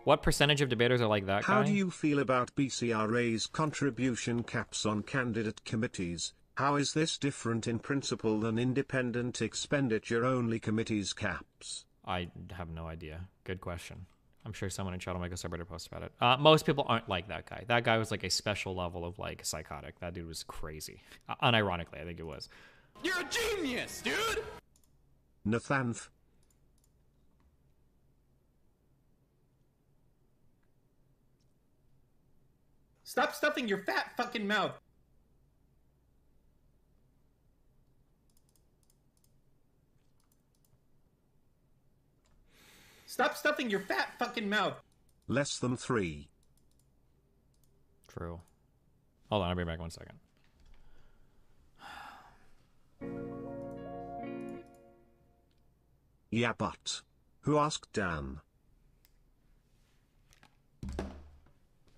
What percentage of debaters are like that guy? How do you feel about BCRA's contribution caps on candidate committees? How is this different in principle than independent expenditure-only committees' caps? I have no idea. Good question. I'm sure someone in chat will make a subreddit post about it. Most people aren't like that guy. That guy was like a special level of like psychotic. That dude was crazy. Unironically, I think it was. You're a genius, dude! Nathanth. Stop stuffing your fat fucking mouth. Stop stuffing your fat fucking mouth. Less than 3. True. Hold on, I'll be back 1 second. Yeah, but who asked Dan?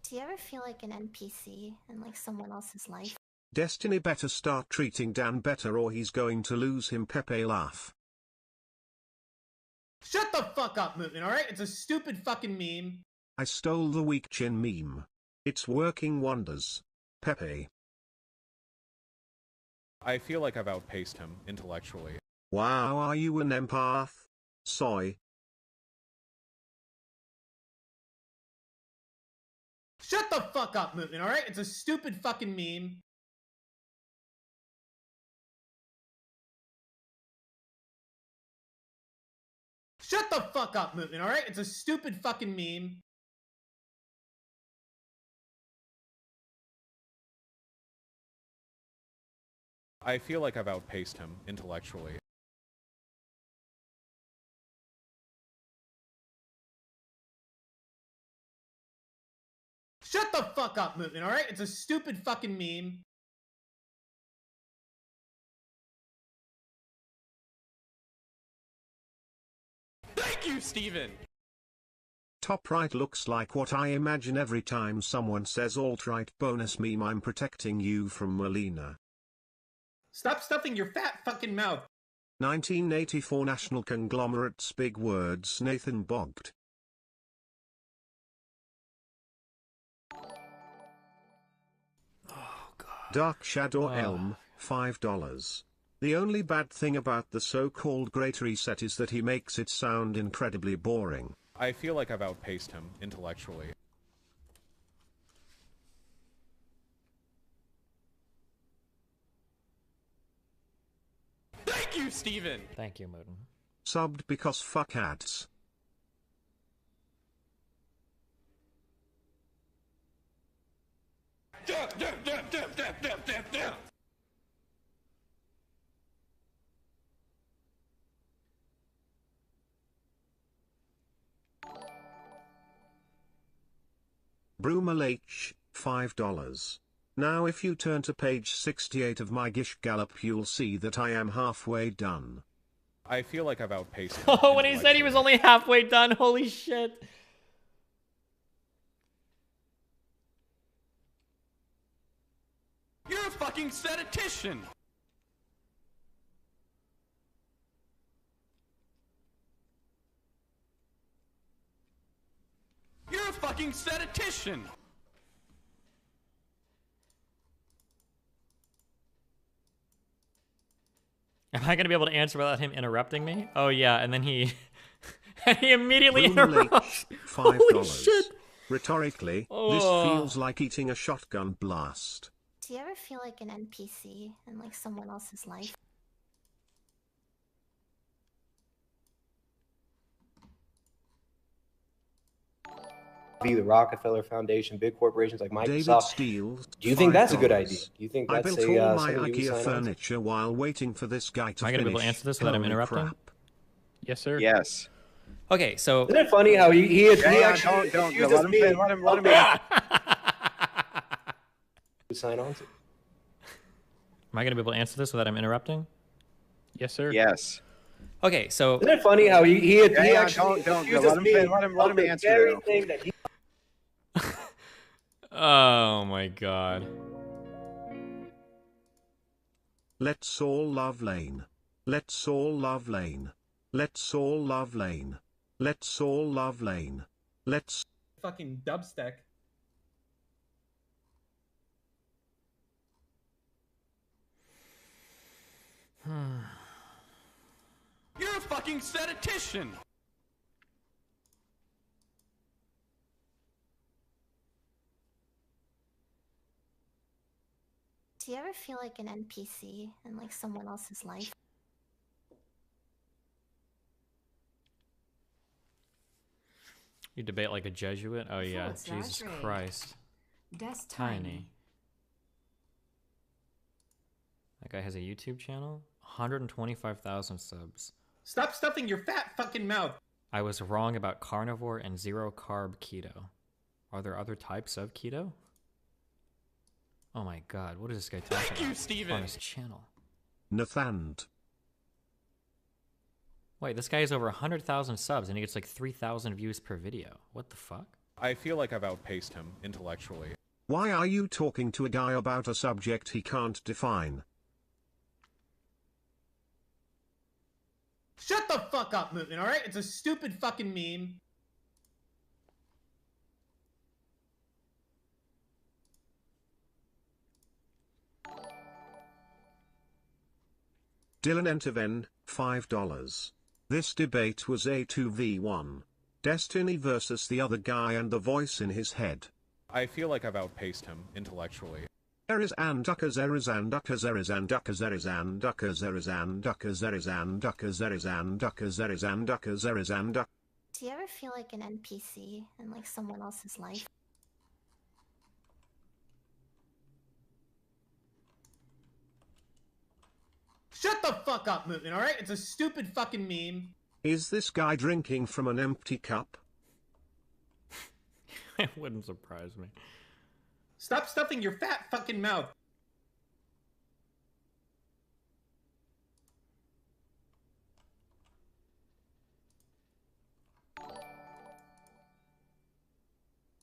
Do you ever feel like an NPC in like someone else's life? Destiny better start treating Dan better or he's going to lose him. Pepe laugh. Shut the fuck up, Mutin, alright? It's a stupid fucking meme. I stole the weak chin meme. It's working wonders. Pepe. I feel like I've outpaced him intellectually. Wow, are you an empath? Soy. Shut the fuck up, Mutin, alright? It's a stupid fucking meme. Shut the fuck up, Mutin, alright? It's a stupid fucking meme. I feel like I've outpaced him intellectually. Shut the fuck up, Mutin, alright? It's a stupid fucking meme. Thank you, Steven! Top right looks like what I imagine every time someone says alt-right bonus meme. I'm protecting you from Melina. Stop stuffing your fat fucking mouth. 1984 National Conglomerates. Big words. Nathan Bogged. Dark Shadow Elm, $5. The only bad thing about the so-called Great Reset is that he makes it sound incredibly boring. I feel like I've outpaced him intellectually. Thank you, Steven! Thank you, Moden. Subbed because fuck ads. Brumal H, $5. Now if you turn to page 68 of my Gish Gallop you'll see that I am halfway done. I feel like I've outpaced him. Oh, when he said he was only halfway done, holy shit. You're a fucking statistician. You're a fucking statistician. Am I gonna be able to answer without him interrupting me? Oh yeah, and then he and he immediately interrupts. $5. Holy shit. Rhetorically, Oh. this feels like eating a shotgun blast. Do you ever feel like an NPC in like someone else's life? The Rockefeller Foundation, big corporations like David Microsoft. Steele, Do you think that's a good $5. idea? Do you think I that's built all my something you would IKEA sign on to? furniture while waiting for this guy to Am I gonna be able to finish. answer this without him Holy interrupting? crap. Yes, sir. Yes. Okay, so Isn't it funny how he Yeah, actually don't accuses let him me? finish, let him sign on to. am I gonna be able to answer this without him interrupting? Yes, sir. Yes. Okay, so Isn't it funny how he Yeah, actually don't accuses let him me finish, let him of the answer very though. thing that he oh my god. Let's all love Lane. Let's all love Lane. Let's all love Lane. Let's all love Lane. Let's Fucking dubstep. You're a fucking statistician. Do you ever feel like an NPC in like someone else's life? You debate like a Jesuit? Oh yeah, Forward slash Jesus raid. Christ. That's Tiny. That guy has a YouTube channel? 125,000 subs. Stop stuffing your fat fucking mouth. I was wrong about carnivore and zero carb keto. Are there other types of keto? Oh my god, what is this guy talking about? Thank you, Steven. On his channel. Nathand. Wait, this guy has over 100,000 subs and he gets like 3,000 views per video. What the fuck? I feel like I've outpaced him intellectually. Why are you talking to a guy about a subject he can't define? Shut the fuck up, Mootin, alright? It's a stupid fucking meme. Dylan Entiven, $5. This debate was a 2v1. Destiny versus the other guy and the voice in his head. I feel like I've outpaced him intellectually. Eris and duckers eris and duckers eris and duckers eris and duckers eris and duckers eris and duckers eris and duckers eris and duckers eris and duck. Do you ever feel like an NPC in like someone else's life? Shut the fuck up, Mootin, alright? It's a stupid fucking meme. Is this guy drinking from an empty cup? It wouldn't surprise me. Stop stuffing your fat fucking mouth.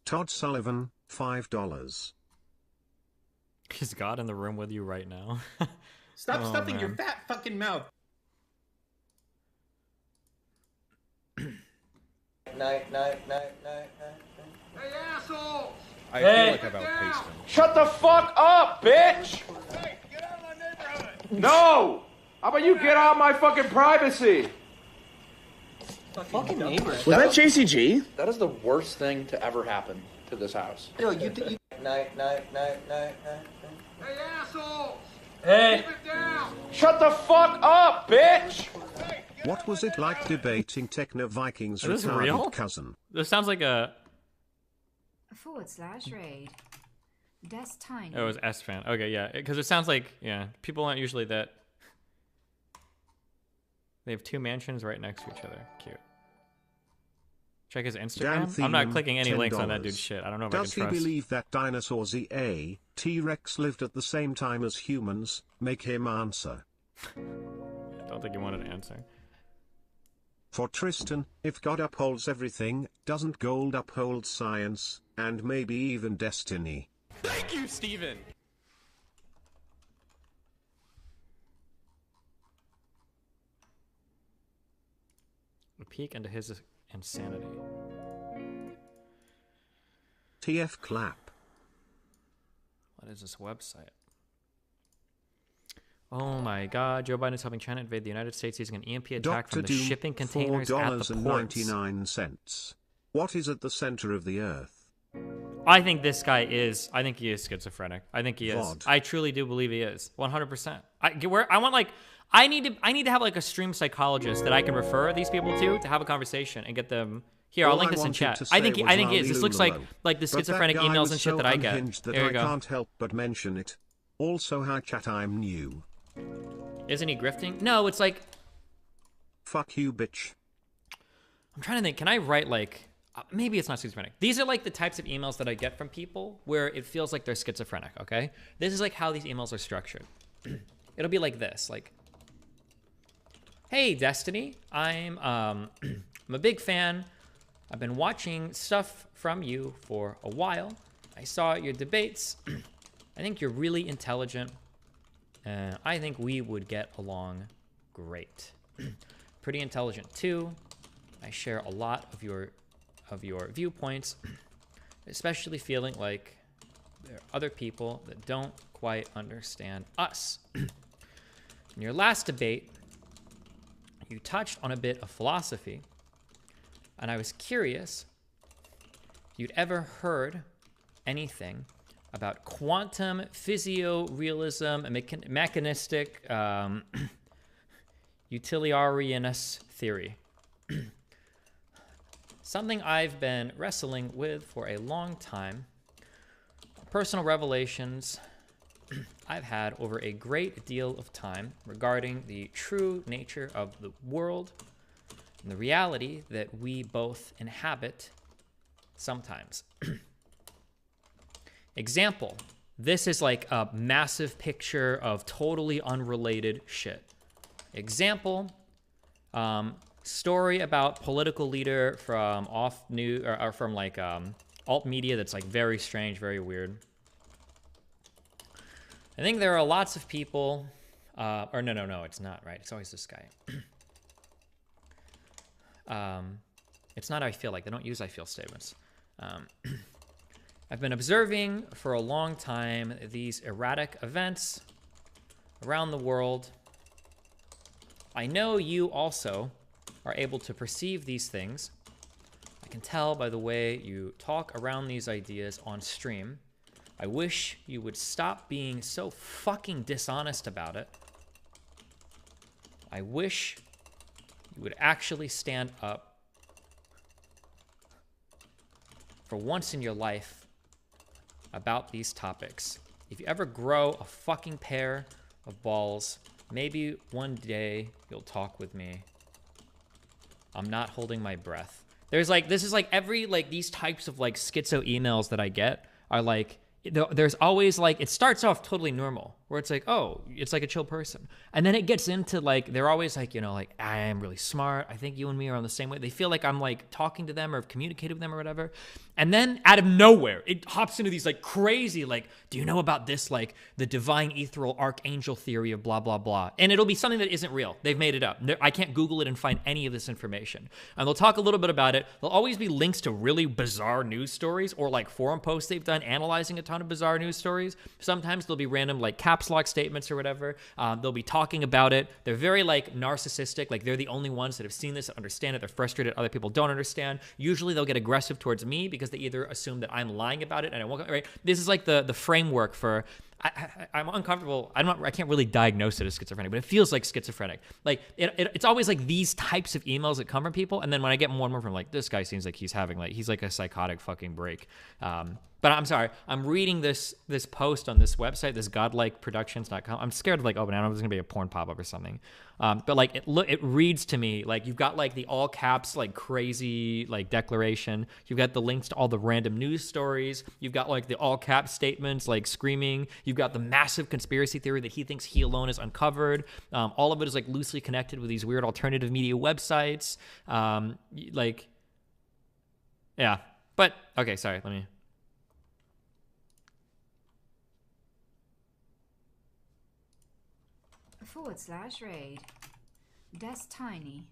Todd Sullivan, $5. Is God in the room with you right now? Stop Oh, stuffing your man. fat fucking mouth. Night. Hey, assholes! I feel like I've outpaced him. Shut the fuck up, bitch! Hey, get out of my neighborhood! No! How about you get out of my fucking privacy? Fucking neighbors. Was that JCG? That is the worst thing to ever happen to this house. No, you. Night. Hey, assholes! Hey! Keep it down! Shut the fuck up, bitch! What was it like debating Techno Vikings' Is this retarded real? cousin? This sounds like a... / raid. That's tiny. Oh, it was S fan. Okay, yeah, because it sounds like, yeah, people aren't usually that... They have two mansions right next to each other. Cute. Check his Instagram. I'm not clicking any links on that dude's shit. I don't know if Does I can trust. he believe that dinosaurs e.a. T-Rex lived at the same time as humans? Make him answer. I don't think he wanted to answer. For Tristan, if God upholds everything, doesn't gold uphold science, and maybe even destiny? Thank you, Steven. A peek into his insanity. TF clap. What is this website? Oh my God! Joe Biden is helping China invade the United States using an EMP attack from the shipping containers at the ports. $4.99. What is at the center of the earth? I think this guy is. I think he is schizophrenic. I think he is. VOD. I truly do believe he is. 100%. I need to have like a stream psychologist that I can refer these people to have a conversation and get them. Here, I'll link this in chat. I think he is. This looks like the schizophrenic emails and shit that I get. That Here I we go. can't help but mention it. Also, hi chat, I'm new. Isn't he grifting? No, it's like. Fuck you, bitch. I'm trying to think. Can I write like? Maybe it's not schizophrenic. These are like the types of emails that I get from people where it feels like they're schizophrenic. Okay, this is like how these emails are structured. It'll be like this, like, "Hey, Destiny, I'm I'm a big fan. I've been watching stuff from you for a while. I saw your debates. I think you're really intelligent. I think we would get along great. Pretty intelligent too. I share a lot of your viewpoints, especially feeling like there are other people that don't quite understand us. In your last debate, you touched on a bit of philosophy, and I was curious if you'd ever heard anything about quantum physiorealism and mechanistic utilitarianist theory. Something I've been wrestling with for a long time. Personal revelations I've had over a great deal of time regarding the true nature of the world and the reality that we both inhabit sometimes. Example, this is like a massive picture of totally unrelated shit. Example, story about political leader from or from like alt media that's like very strange, very weird. I think there are lots of people, or no, it's not, right? It's always this guy. It's not I feel like. They don't use I feel statements. I've been observing for a long time these erratic events around the world. I know you also are able to perceive these things. I can tell by the way you talk around these ideas on stream. I wish you would stop being so fucking dishonest about it. I wish you would actually stand up for once in your life about these topics. If you ever grow a fucking pair of balls, maybe one day you'll talk with me. I'm not holding my breath. There's like, this is like every, like these types of like schizo emails that I get are like, there's always like, it starts off totally normal where it's like, oh, it's like a chill person. And then it gets into like, they're always like, you know, like, I am really smart. I think you and me are on the same way. They feel like I'm like talking to them or have communicated with them or whatever. And then out of nowhere, it hops into these like crazy, like, do you know about this? Like the divine ethereal archangel theory of blah, blah, blah. And it'll be something that isn't real. They've made it up. I can't Google it and find any of this information. And they'll talk a little bit about it. There'll always be links to really bizarre news stories or like forum posts they've done analyzing a ton of bizarre news stories. Sometimes there'll be random like caps lock statements or whatever. They'll be talking about it. They're very like narcissistic. Like they're the only ones that have seen this, that understand it. They're frustrated. Other people don't understand. Usually they'll get aggressive towards me because they either assume that I'm lying about it and I won't, right? This is like the framework for, I'm uncomfortable. I can't really diagnose it as schizophrenic, but it feels like schizophrenic. Like it's always like these types of emails that come from people. And then when I get more and more from like, this guy seems like he's having like, he's like a psychotic fucking break. But I'm sorry, I'm reading this post on this website, this godlikeproductions.com. I'm scared of like opening. I don't know if there's gonna be a porn pop-up or something. But like it reads to me like you've got like the all caps like crazy like declaration. You've got the links to all the random news stories. You've got like the all cap statements like screaming. You've got the massive conspiracy theory that he thinks he alone has uncovered. All of it is like loosely connected with these weird alternative media websites. Like, yeah. But okay, sorry. Let me. /raid. That's tiny.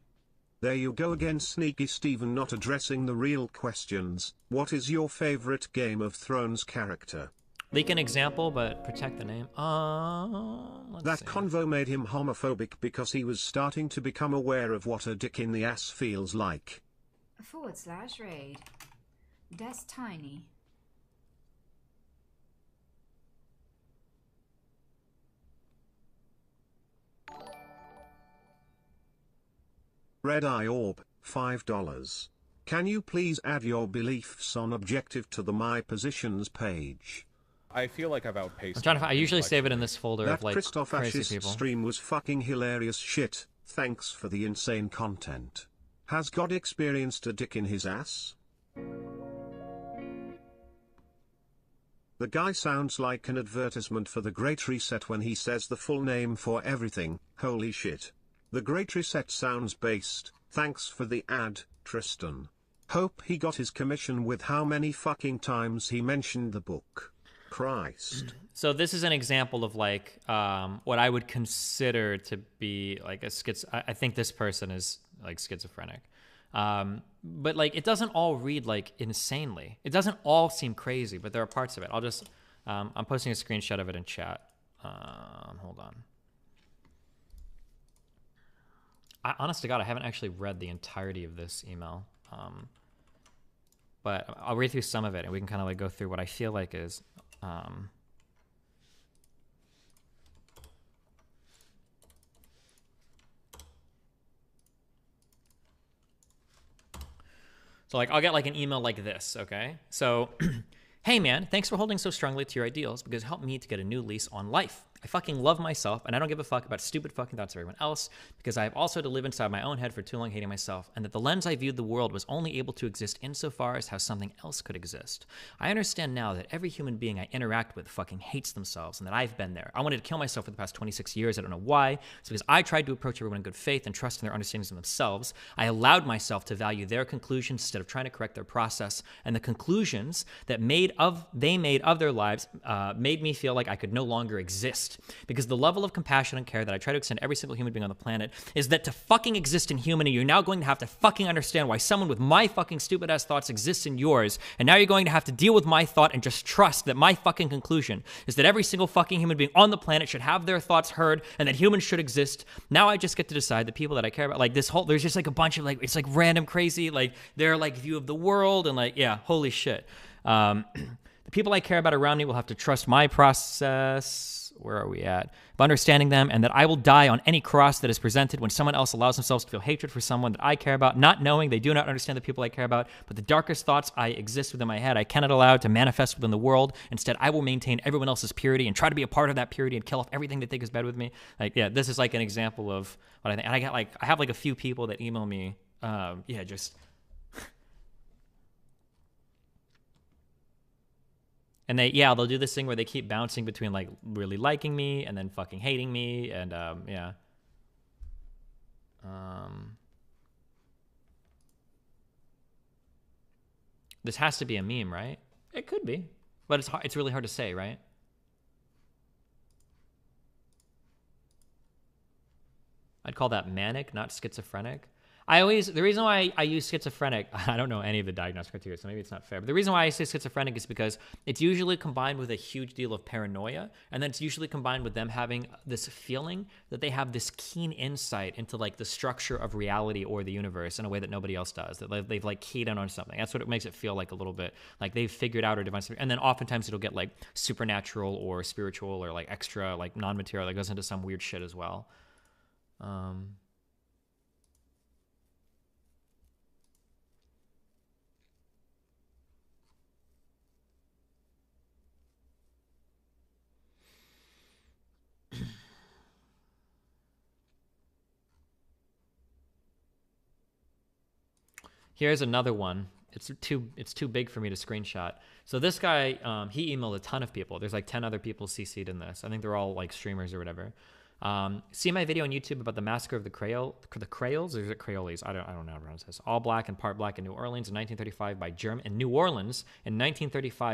There you go again, Sneaky Steven, not addressing the real questions. What is your favorite Game of Thrones character? Leak an example, but protect the name. That convo made him homophobic because he was starting to become aware of what a dick in the ass feels like. /raid. That's tiny. Red Eye Orb, $5. Can you please add your beliefs on objective to the My Positions page? I feel like I've outpaced. I'm trying to. I usually save it in this folder That of like Christoph crazy Ash's people. stream was fucking hilarious shit. Thanks for the insane content. Has God experienced a dick in his ass? The guy sounds like an advertisement for the Great Reset when he says the full name for everything. Holy shit. The Great Reset sounds based. Thanks for the ad, Tristan. Hope he got his commission with how many fucking times he mentioned the book. Christ. So this is an example of like what I would consider to be like a I think this person is like schizophrenic. But like it doesn't all read like insanely. It doesn't all seem crazy, but there are parts of it. I'll just I'm posting a screenshot of it in chat. Hold on. Honest to God, I haven't actually read the entirety of this email. But I'll read through some of it and we can kind of like go through what I feel like is so like I'll get like an email like this, okay? So hey man, thanks for holding so strongly to your ideals because it helped me to get a new lease on life. I fucking love myself, and I don't give a fuck about stupid fucking thoughts of everyone else, because I have also to live inside my own head for too long hating myself, and that the lens I viewed the world was only able to exist insofar as how something else could exist. I understand now that every human being I interact with fucking hates themselves, and that I've been there. I wanted to kill myself for the past 26 years, I don't know why. It's because I tried to approach everyone in good faith and trust in their understandings of themselves. I allowed myself to value their conclusions instead of trying to correct their process, and the conclusions that they made of their lives made me feel like I could no longer exist. Because the level of compassion and care that I try to extend to every single human being on the planet is that to fucking exist in humanity, you're now going to have to fucking understand why someone with my fucking stupid ass thoughts exists in yours, and now you're going to have to deal with my thought and just trust that my fucking conclusion is that every single fucking human being on the planet should have their thoughts heard and that humans should exist. Now I just get to decide the people that I care about, like this whole, there's just like a bunch of like, it's like random crazy, like their like view of the world and like, yeah, holy shit. The people I care about around me will have to trust my process. Where are we at? Of understanding them, and that I will die on any cross that is presented when someone else allows themselves to feel hatred for someone that I care about, not knowing they do not understand the people I care about, but the darkest thoughts I exist within my head I cannot allow to manifest within the world. Instead, I will maintain everyone else's purity and try to be a part of that purity and kill off everything they think is bad with me. Like, yeah, this is like an example of what I think. And I have like a few people that email me, just. And they'll do this thing where they keep bouncing between like really liking me and then fucking hating me, and yeah. This has to be a meme, right? It could be, but it's really hard to say, right? I'd call that manic, not schizophrenic. The reason why I use schizophrenic, I don't know any of the diagnostic criteria, so maybe it's not fair, but the reason why I say schizophrenic is because it's usually combined with a huge deal of paranoia, and then it's usually combined with them having this feeling that they have this keen insight into like the structure of reality or the universe in a way that nobody else does, that they've like keyed in on something. That's what it makes it feel like a little bit, like they've figured out or divine, and then oftentimes it'll get like supernatural or spiritual or like extra, like non-material that goes into some weird shit as well. Here's another one. It's too big for me to screenshot. So this guy, he emailed a ton of people. There's like 10 other people CC'd in this. I think they're all like streamers or whatever. See my video on YouTube about the massacre of the Creoles, or is it Creoles? I don't know how to pronounce this. All black and part black in New Orleans in 1935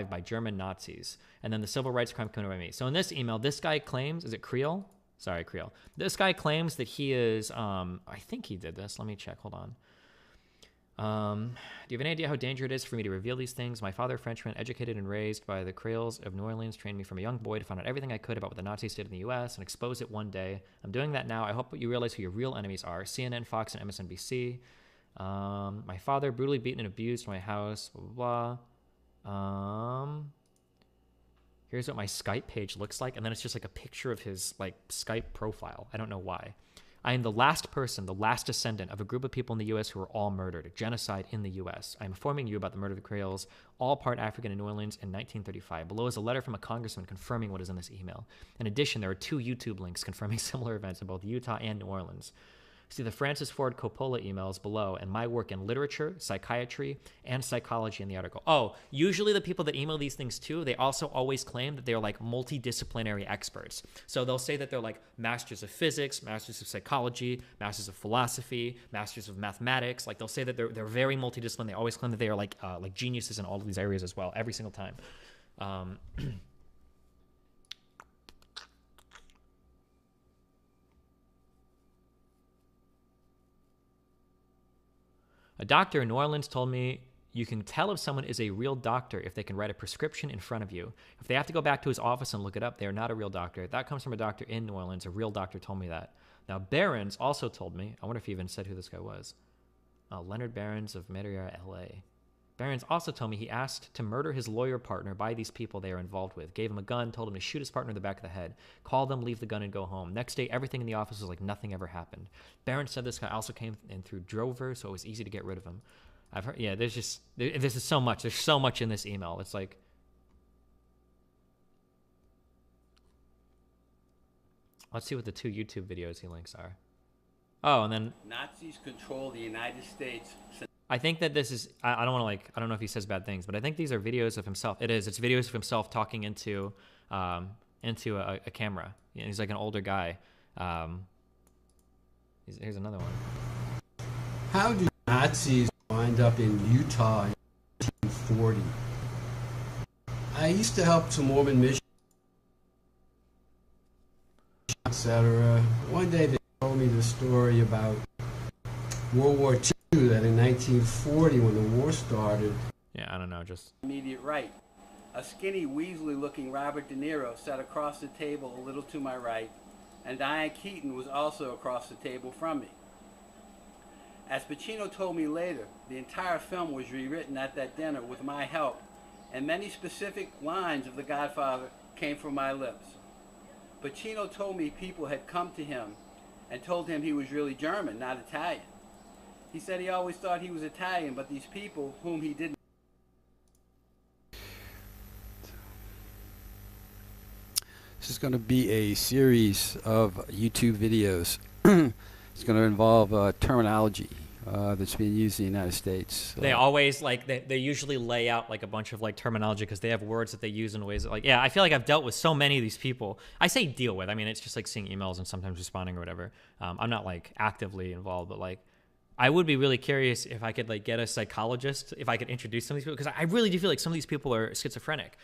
by German Nazis, and then the civil rights crime committed by me. So in this email, this guy claims, is it Creole? Sorry, Creole. This guy claims that he is, I think he did this. Let me check. Hold on. Do you have any idea how dangerous it is for me to reveal these things? My father, Frenchman, educated and raised by the Creoles of New Orleans, trained me from a young boy to find out everything I could about what the Nazis did in the U.S. and expose it one day. I'm doing that now. I hope you realize who your real enemies are. CNN, Fox, and MSNBC. My father, brutally beaten and abused in my house, blah, blah, blah. Here's what my Skype page looks like. And then it's just like a picture of his like Skype profile. I don't know why. I am the last person, the last descendant of a group of people in the U.S. who were all murdered, genocide in the U.S. I am informing you about the murder of the Creoles, all part African in New Orleans in 1935. Below is a letter from a congressman confirming what is in this email. In addition, there are 2 YouTube links confirming similar events in both Utah and New Orleans. See the Francis Ford Coppola emails below and my work in literature, psychiatry, and psychology in the article. Oh, usually the people that email these things too, they also always claim that they're like multidisciplinary experts. So they'll say that they're like masters of physics, masters of psychology, masters of philosophy, masters of mathematics. Like they'll say that they're very multidisciplinary. They always claim that they are like geniuses in all of these areas as well, every single time. A doctor in New Orleans told me you can tell if someone is a real doctor if they can write a prescription in front of you. If they have to go back to his office and look it up, they are not a real doctor. That comes from a doctor in New Orleans. A real doctor told me that. Now, Barons also told me, I wonder if he even said who this guy was. Leonard Barons of Meriara, LA. Barons also told me he asked to murder his lawyer partner by these people they are involved with. Gave him a gun, told him to shoot his partner in the back of the head. Call them, leave the gun, and go home. Next day, everything in the office was like nothing ever happened. Barons said this guy also came in through Drover, so it was easy to get rid of him. I've heard, yeah, this is so much. There's so much in this email. It's like, let's see what the 2 YouTube videos he links are. Oh, and then Nazis control the United States. I think that this is, I don't want to like, I don't know if he says bad things, but I think these are videos of himself. It's videos of himself talking into a camera. You know, he's like an older guy. Here's another one. How do Nazis wind up in Utah in 1940? I used to help some Mormon missionaries, etc. One day they told me the story about World War II, that in 1940 when the war started. Yeah, I don't know, just Immediate right. A skinny, weaselly-looking Robert De Niro sat across the table a little to my right, and Diane Keaton was also across the table from me. As Pacino told me later, the entire film was rewritten at that dinner with my help, and many specific lines of The Godfather came from my lips. Pacino told me people had come to him and told him he was really German, not Italian. He said he always thought he was Italian, but these people whom he didn't. This is going to be a series of YouTube videos. It's going to involve terminology that's being used in the United States. They always like they usually lay out like a bunch of like terminology because they have words that they use in ways that like, yeah, I feel like I've dealt with so many of these people. I say deal with, I mean, it's just like seeing emails and sometimes responding or whatever. I'm not like actively involved, but like I would be really curious if I could like get a psychologist, if I could introduce some of these people, because I really do feel like some of these people are schizophrenic.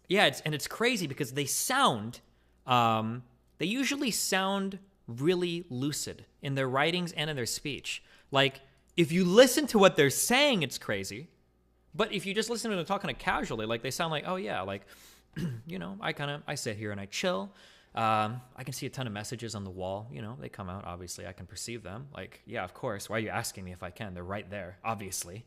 Yeah, it's crazy because they sound, they usually sound really lucid in their writings and in their speech. Like, if you listen to what they're saying, it's crazy. But if you just listen to them talk kind of casually, like, they sound like, oh, yeah, like, you know, I sit here and I chill. I can see a ton of messages on the wall. You know, they come out, obviously. I can perceive them. Like, yeah, of course. Why are you asking me if I can? They're right there, obviously.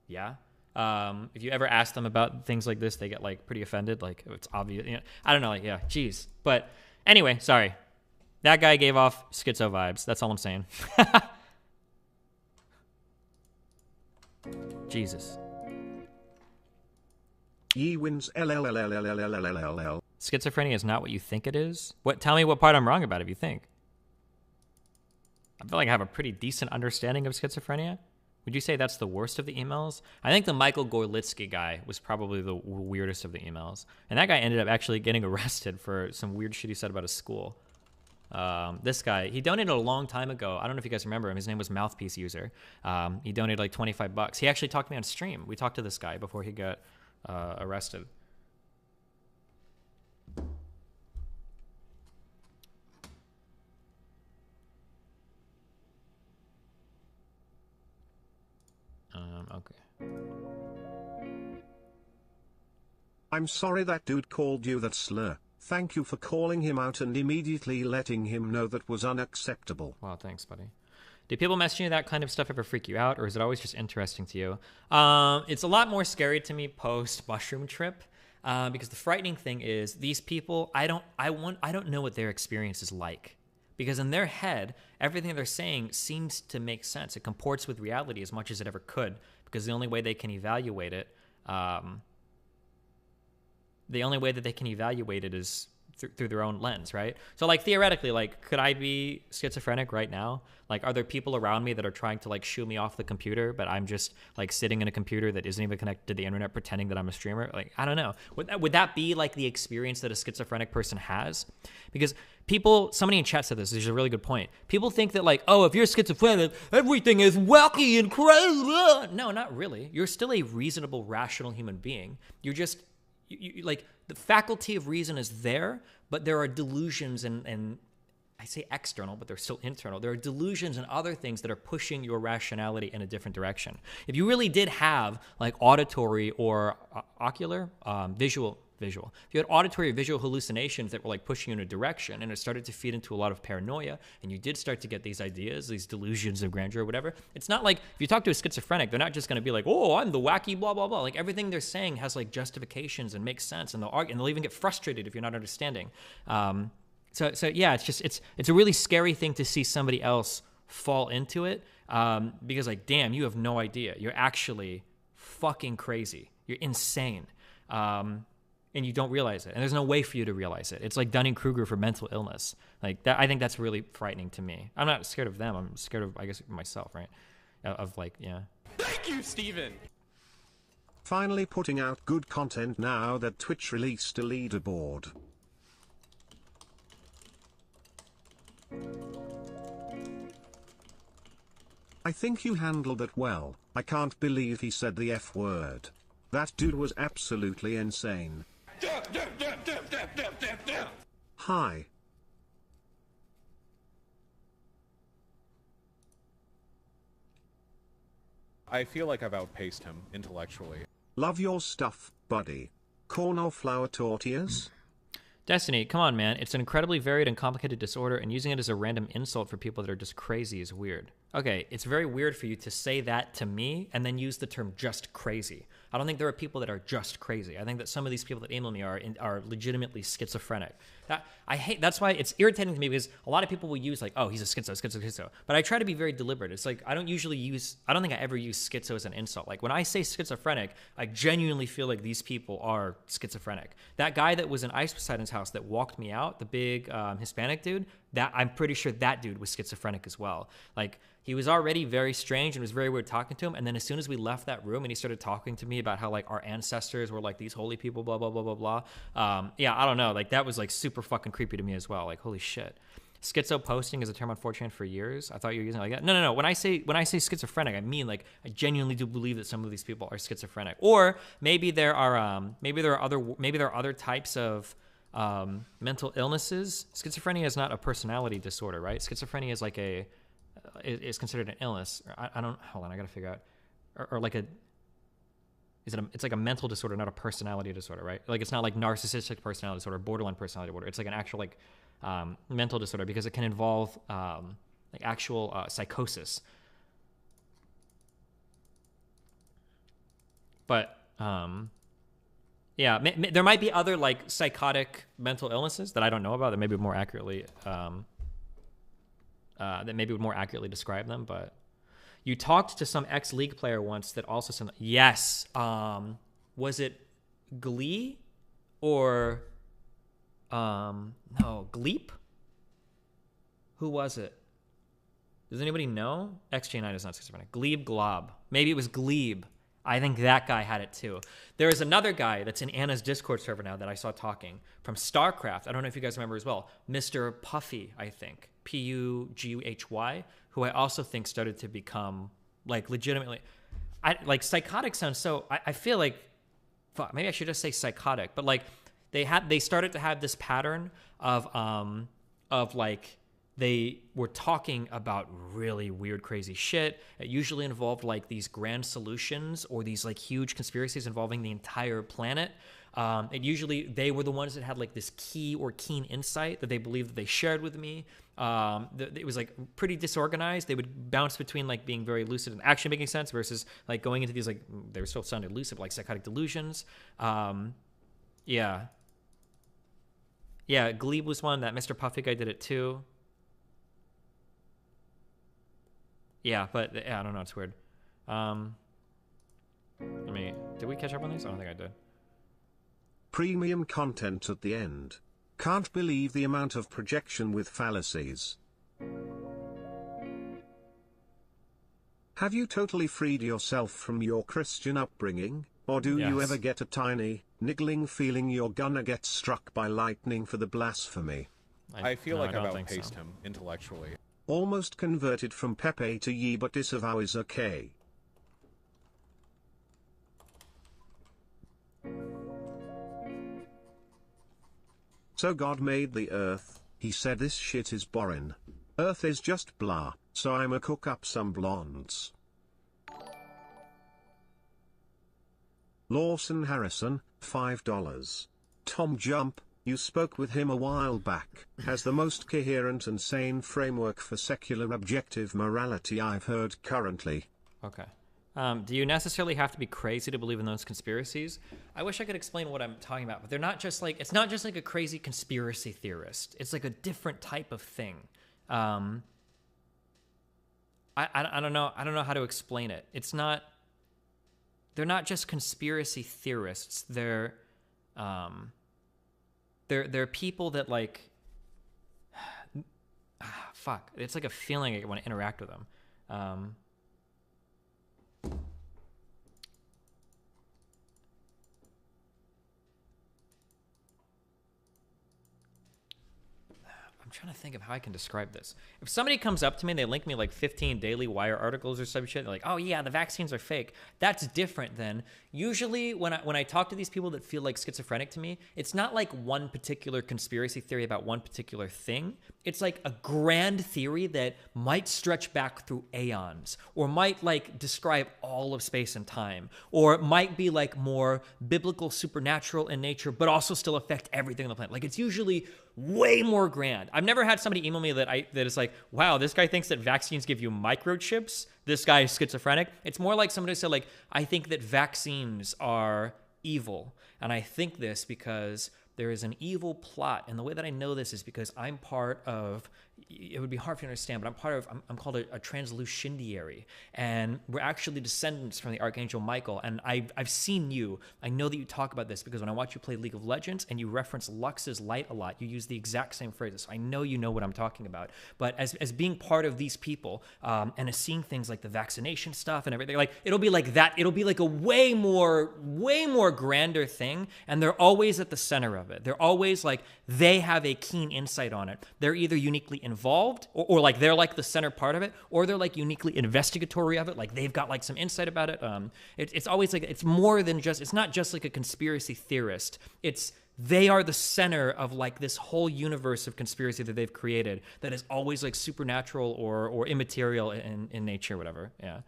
Yeah. If you ever ask them about things like this, they get, like, pretty offended. Like, it's obvious. You know, I don't know. Like, yeah, geez. But anyway, sorry. That guy gave off schizo vibes. That's all I'm saying. Jesus. E wins LLLLLLLLL. Schizophrenia is not what you think it is. What? Tell me what part I'm wrong about if you think. I feel like I have a pretty decent understanding of schizophrenia. Would you say that's the worst of the emails? I think the Michael Gorlitsky guy was probably the weirdest of the emails. And that guy ended up actually getting arrested for some weird shit he said about his school. This guy, he donated a long time ago. I don't know if you guys remember him. His name was Mouthpiece User. He donated like $25. He actually talked to me on stream. We talked to this guy before he got arrested. Okay. I'm sorry that dude called you that slur. Thank you for calling him out and immediately letting him know that was unacceptable. Wow, thanks, buddy. Do people messaging you that kind of stuff ever freak you out, or is it always just interesting to you? It's a lot more scary to me post mushroom trip, because the frightening thing is these people. I don't know what their experience is like, because in their head, everything they're saying seems to make sense. It comports with reality as much as it ever could, because the only way they can evaluate it, is through their own lens, right? So like theoretically, like could I be schizophrenic right now? Like are there people around me that are trying to like shoo me off the computer, but I'm just like sitting in a computer that isn't even connected to the internet pretending that I'm a streamer? Like I don't know. Would that be like the experience that a schizophrenic person has? Because somebody in chat said this is a really good point. People think that like, oh, if you're schizophrenic, everything is wacky and crazy. No, not really. You're still a reasonable, rational human being. You're just you like the faculty of reason is there, but there are delusions and I say external, but they're still internal. There are delusions and other things that are pushing your rationality in a different direction. If you really did have like auditory or ocular, visual. If you had auditory or visual hallucinations that were like pushing you in a direction and it started to feed into a lot of paranoia and you did start to get these ideas, these delusions of grandeur or whatever, it's not like if you talk to a schizophrenic, they're not just going to be like, oh, I'm the wacky blah, blah, blah. Like everything they're saying has like justifications and makes sense and they'll even get frustrated if you're not understanding. So yeah, it's a really scary thing to see somebody else fall into it because like, damn, you have no idea. You're actually fucking crazy. You're insane. And you don't realize it. And there's no way for you to realize it. It's like Dunning-Kruger for mental illness. Like that, I think that's really frightening to me. I'm not scared of them. I'm scared of, I guess, myself, right? Of like, yeah. Thank you, Steven. Finally putting out good content now that Twitch released a leaderboard. I think you handled it well. I can't believe he said the F word. That dude was absolutely insane. Hi. I feel like I've outpaced him intellectually. Love your stuff, buddy. Corn or flour tortillas? Destiny, come on, man. It's an incredibly varied and complicated disorder, and using it as a random insult for people that are just crazy is weird. Okay, it's very weird for you to say that to me and then use the term just crazy. I don't think there are people that are just crazy. I think that some of these people that email me are legitimately schizophrenic. That's why it's irritating to me because a lot of people will use like, oh, he's a schizo. But I try to be very deliberate. It's like, I don't think I ever use schizo as an insult. Like when I say schizophrenic, I genuinely feel like these people are schizophrenic. That guy that was in Ice Poseidon's house that walked me out, the big Hispanic dude, that I'm pretty sure that dude was schizophrenic as well. Like he was already very strange and it was very weird talking to him. And then as soon as we left that room and he started talking to me about how like our ancestors were like these holy people, blah, blah, blah, blah, blah. Yeah, I don't know. Like that was like super fucking creepy to me as well. Like, holy shit. Schizo posting is a term on 4chan for years. I thought you were using it like that. No. When I say schizophrenic, I mean like I genuinely do believe that some of these people are schizophrenic. Or maybe there are other types of mental illnesses. Schizophrenia is not a personality disorder, right? Schizophrenia is like is considered an illness. I don't, hold on, I gotta figure out, or like it's like a mental disorder, not a personality disorder, right? Like it's not like narcissistic personality disorder, borderline personality disorder. It's like an actual like mental disorder because it can involve like actual psychosis. But yeah, there might be other like psychotic mental illnesses that I don't know about that maybe more accurately would more accurately describe them. But you talked to some ex-League player once that also said, yes, was it Glee or no, Gleep? Who was it? Does anybody know? XJ9 is not schizophrenic. Glebe Glob. Maybe it was Glebe. I think that guy had it too. There is another guy that's in Anna's Discord server now that I saw talking from StarCraft. I don't know if you guys remember as well. Mr. Puffy, I think. Pughy, who I also think started to become like legitimately. Like psychotic sounds so. I feel like, fuck, maybe I should just say psychotic. But like they started to have this pattern of like. They were talking about really weird, crazy shit. It usually involved like these grand solutions or these like huge conspiracies involving the entire planet. They were the ones that had like this key or keen insight that they believed that they shared with me. It was like pretty disorganized. They would bounce between like being very lucid and actually making sense versus like going into these like, they were still sounded lucid, like psychotic delusions. Yeah, Glebe was one. That Mr. Puffy guy did it too. Yeah, but yeah, I don't know. It's weird. Did we catch up on these? I don't think I did. Premium content at the end. Can't believe the amount of projection with fallacies. Have you totally freed yourself from your Christian upbringing? Or do you ever get a tiny, niggling feeling you're gonna get struck by lightning for the blasphemy? I feel like I've outpaced him intellectually. Almost converted from Pepe to Yi, but disavow is okay. So God made the earth, he said this shit is boring. Earth is just blah, so I'ma cook up some blondes. Lawson Harrison, $5. Tom Jump, you spoke with him a while back, has the most coherent and sane framework for secular objective morality I've heard currently. Okay. Do you necessarily have to be crazy to believe in those conspiracies? I wish I could explain what I'm talking about, but they're not just like, it's not just like a crazy conspiracy theorist. It's like a different type of thing. I don't know. I don't know how to explain it. They're not just conspiracy theorists. They're people that like, fuck. It's like a feeling I want to interact with them. I'm trying to think of how I can describe this. If somebody comes up to me and they link me like 15 Daily Wire articles or some shit, they're like, oh yeah, the vaccines are fake. That's different than usually when I talk to these people that feel like schizophrenic to me, it's not like one particular conspiracy theory about one particular thing. It's like a grand theory that might stretch back through aeons or might like describe all of space and time, or it might be like more biblical, supernatural in nature, but also still affect everything on the planet. Like it's usually way more grand. I've never had somebody email me that is like, wow, this guy thinks that vaccines give you microchips. This guy is schizophrenic. It's more like somebody said, like, I think that vaccines are evil. And I think this because there is an evil plot. And the way that I know this is because I'm part of, it would be hard for you to understand, but I'm called a translucendiary. And we're actually descendants from the Archangel Michael. And I've seen you. I know that you talk about this because when I watch you play League of Legends and you reference Lux's light a lot, you use the exact same phrases. So I know you know what I'm talking about. But as being part of these people and as seeing things like the vaccination stuff and everything, like it'll be like that. It'll be like a way more grander thing. And they're always at the center of it. They're always like, they have a keen insight on it. They're either uniquely involved or like they're like the center part of it, or they're like uniquely investigatory of it. Like they've got like some insight about it. It's always like, it's more than just, it's not just like a conspiracy theorist. They are the center of like this whole universe of conspiracy that they've created that is always like supernatural or immaterial in nature, whatever. Yeah.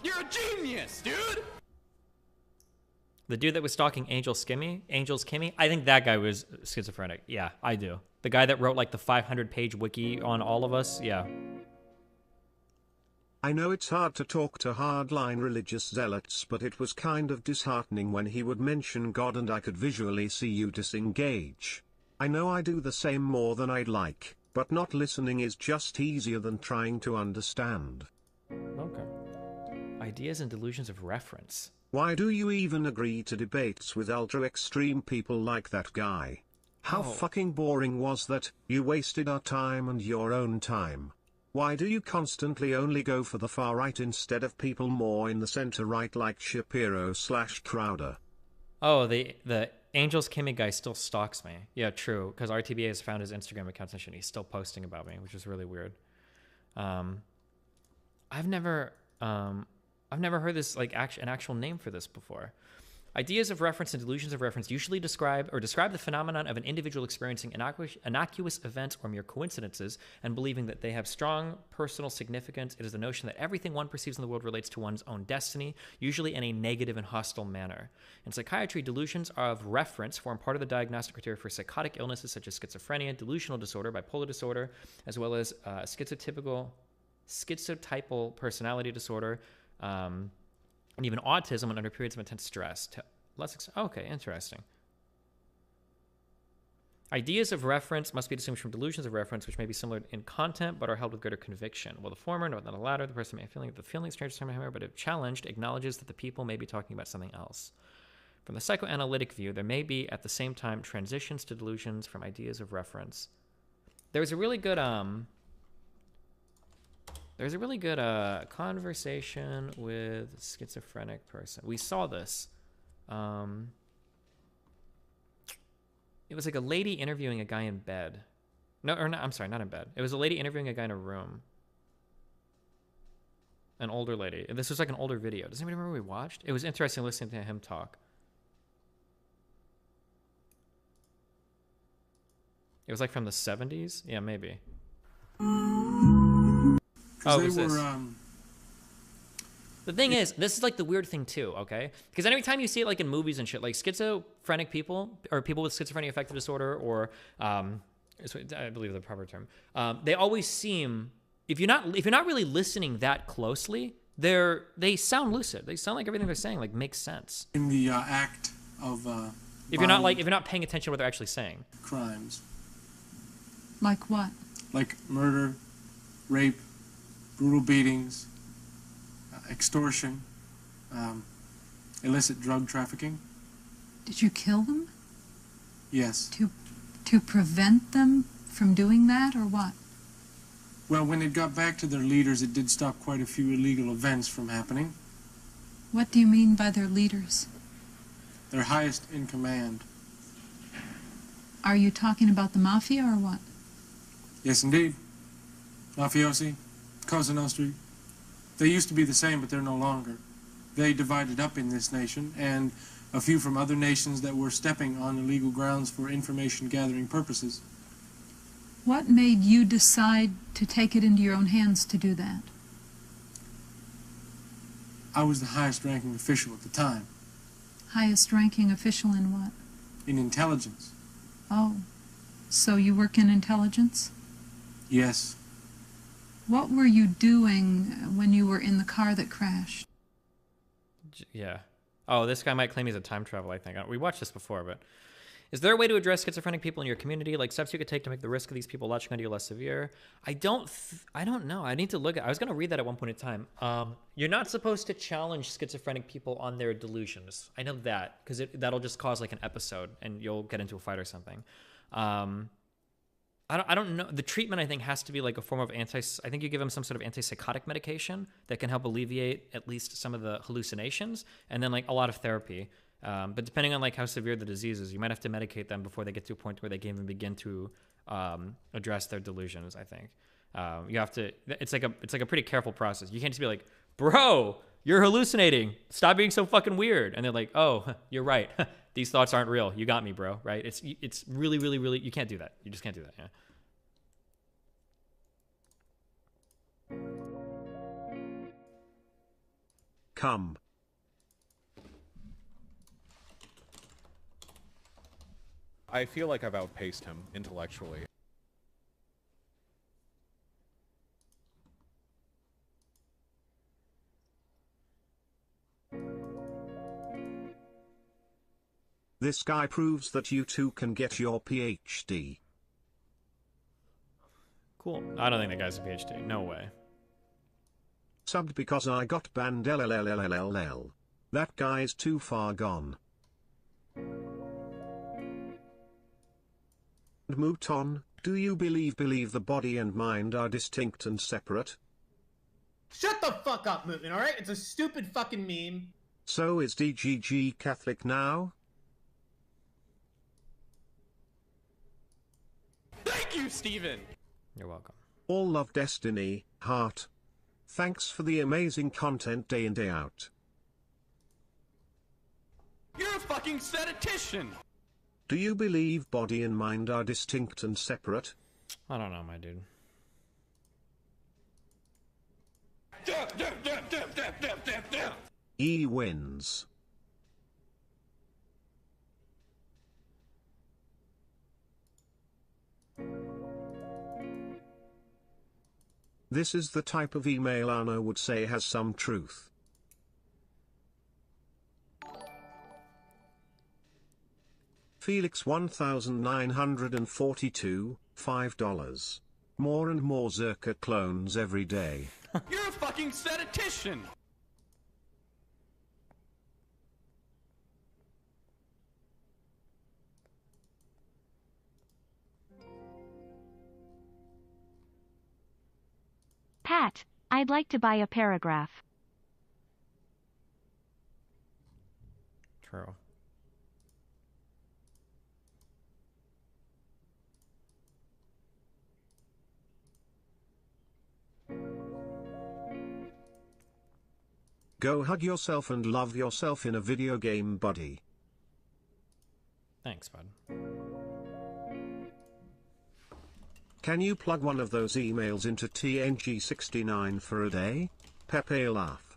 You're a genius, dude! The dude that was stalking Angel's Kimmy, I think that guy was schizophrenic. Yeah, I do. The guy that wrote like the 500-page wiki on all of us, yeah. I know it's hard to talk to hardline religious zealots, but it was kind of disheartening when he would mention God and I could visually see you disengage. I know I do the same more than I'd like, but not listening is just easier than trying to understand. Okay. Ideas and delusions of reference. Why do you even agree to debates with ultra-extreme people like that guy? How fucking boring was that? You wasted our time and your own time. Why do you constantly only go for the far right instead of people more in the center right like Shapiro/Crowder? Oh, the Angels Kimmy guy still stalks me. Yeah, true, because RTBA has found his Instagram account and he's still posting about me, which is really weird. I've never heard this like an actual name for this before. Ideas of reference and delusions of reference usually describe the phenomenon of an individual experiencing innocuous events or mere coincidences and believing that they have strong personal significance. It is the notion that everything one perceives in the world relates to one's own destiny, usually in a negative and hostile manner. In psychiatry, delusions of reference form part of the diagnostic criteria for psychotic illnesses such as schizophrenia, delusional disorder, bipolar disorder, as well as schizotypal personality disorder, and even autism when under periods of intense stress. Okay, interesting. Ideas of reference must be distinguished from delusions of reference, which may be similar in content but are held with greater conviction. While the former, not the latter, the person may feel the feeling strange to him, but if challenged, acknowledges that the people may be talking about something else. From the psychoanalytic view, there may be at the same time transitions to delusions from ideas of reference. There's a really good conversation with a schizophrenic person. We saw this. It was like a lady interviewing a guy in bed. I'm sorry, not in bed. It was a lady interviewing a guy in a room. An older lady. This was like an older video. Does anybody remember we watched? It was interesting listening to him talk. It was like from the 70s? Yeah, maybe. Oh, it was this. The thing is, this is like the weird thing too, okay? Because every time you see it like in movies and shit, like schizophrenic people or people with schizophrenia affective disorder, or I believe the proper term, they always seem, if you're not really listening that closely, they sound lucid. They sound like everything they're saying like makes sense. In the act of if you're not paying attention to what they're actually saying. Crimes. Like what? Like murder, rape, brutal beatings, extortion, illicit drug trafficking. Did you kill them? Yes. To prevent them from doing that, or what? Well, when it got back to their leaders, it did stop quite a few illegal events from happening. What do you mean by their leaders? Their highest in command. Are you talking about the mafia or what? Yes, indeed. Mafiosi, Cosa Nostra. They used to be the same, but they're no longer. They divided up in this nation, and a few from other nations that were stepping on illegal grounds for information-gathering purposes. What made you decide to take it into your own hands to do that? I was the highest-ranking official at the time. Highest-ranking official in what? In intelligence. Oh, so you work in intelligence? Yes. What were you doing when you were in the car that crashed? Yeah. Oh, this guy might claim he's a time traveler, I think. We watched this before, but... Is there a way to address schizophrenic people in your community? Like steps you could take to make the risk of these people latching onto you less severe? I don't know. I need to look at... I was going to read that at one point in time. You're not supposed to challenge schizophrenic people on their delusions. I know that, because that'll just cause like an episode, and you'll get into a fight or something. I don't know. The treatment, I think, has to be like a form of I think you give them some sort of antipsychotic medication that can help alleviate at least some of the hallucinations, and then like a lot of therapy. But depending on like how severe the disease is, you might have to medicate them before they get to a point where they can even begin to address their delusions. I think you have to. It's like a pretty careful process. You can't just be like, bro, you're hallucinating. Stop being so fucking weird. And they're like, oh, you're right. These thoughts aren't real. You got me, bro. Right? It's really, really, really. You can't do that. You just can't do that. Yeah. Come. I feel like I've outpaced him intellectually. This guy proves that you too can get your PhD. Cool. I don't think that guy's a PhD. No way. subbed because I got banned LLLLLL. That guy's too far gone. Mouton, do you believe the body and mind are distinct and separate? Shut the fuck up, Mutin, alright? It's a stupid fucking meme. So is DGG Catholic now? Thank you, Steven! You're welcome. All love Destiny, heart. Thanks for the amazing content day in day out. You're a fucking statistician! Do you believe body and mind are distinct and separate? I don't know, my dude. E wins. This is the type of email Anna would say has some truth. Felix 1942, $5. More and more Zerka clones every day. You're a fucking statistician! Pat, I'd like to buy a paragraph. True. Go hug yourself and love yourself in a video game, buddy. Thanks, bud. Can you plug one of those emails into TNG69 for a day? Pepe laugh.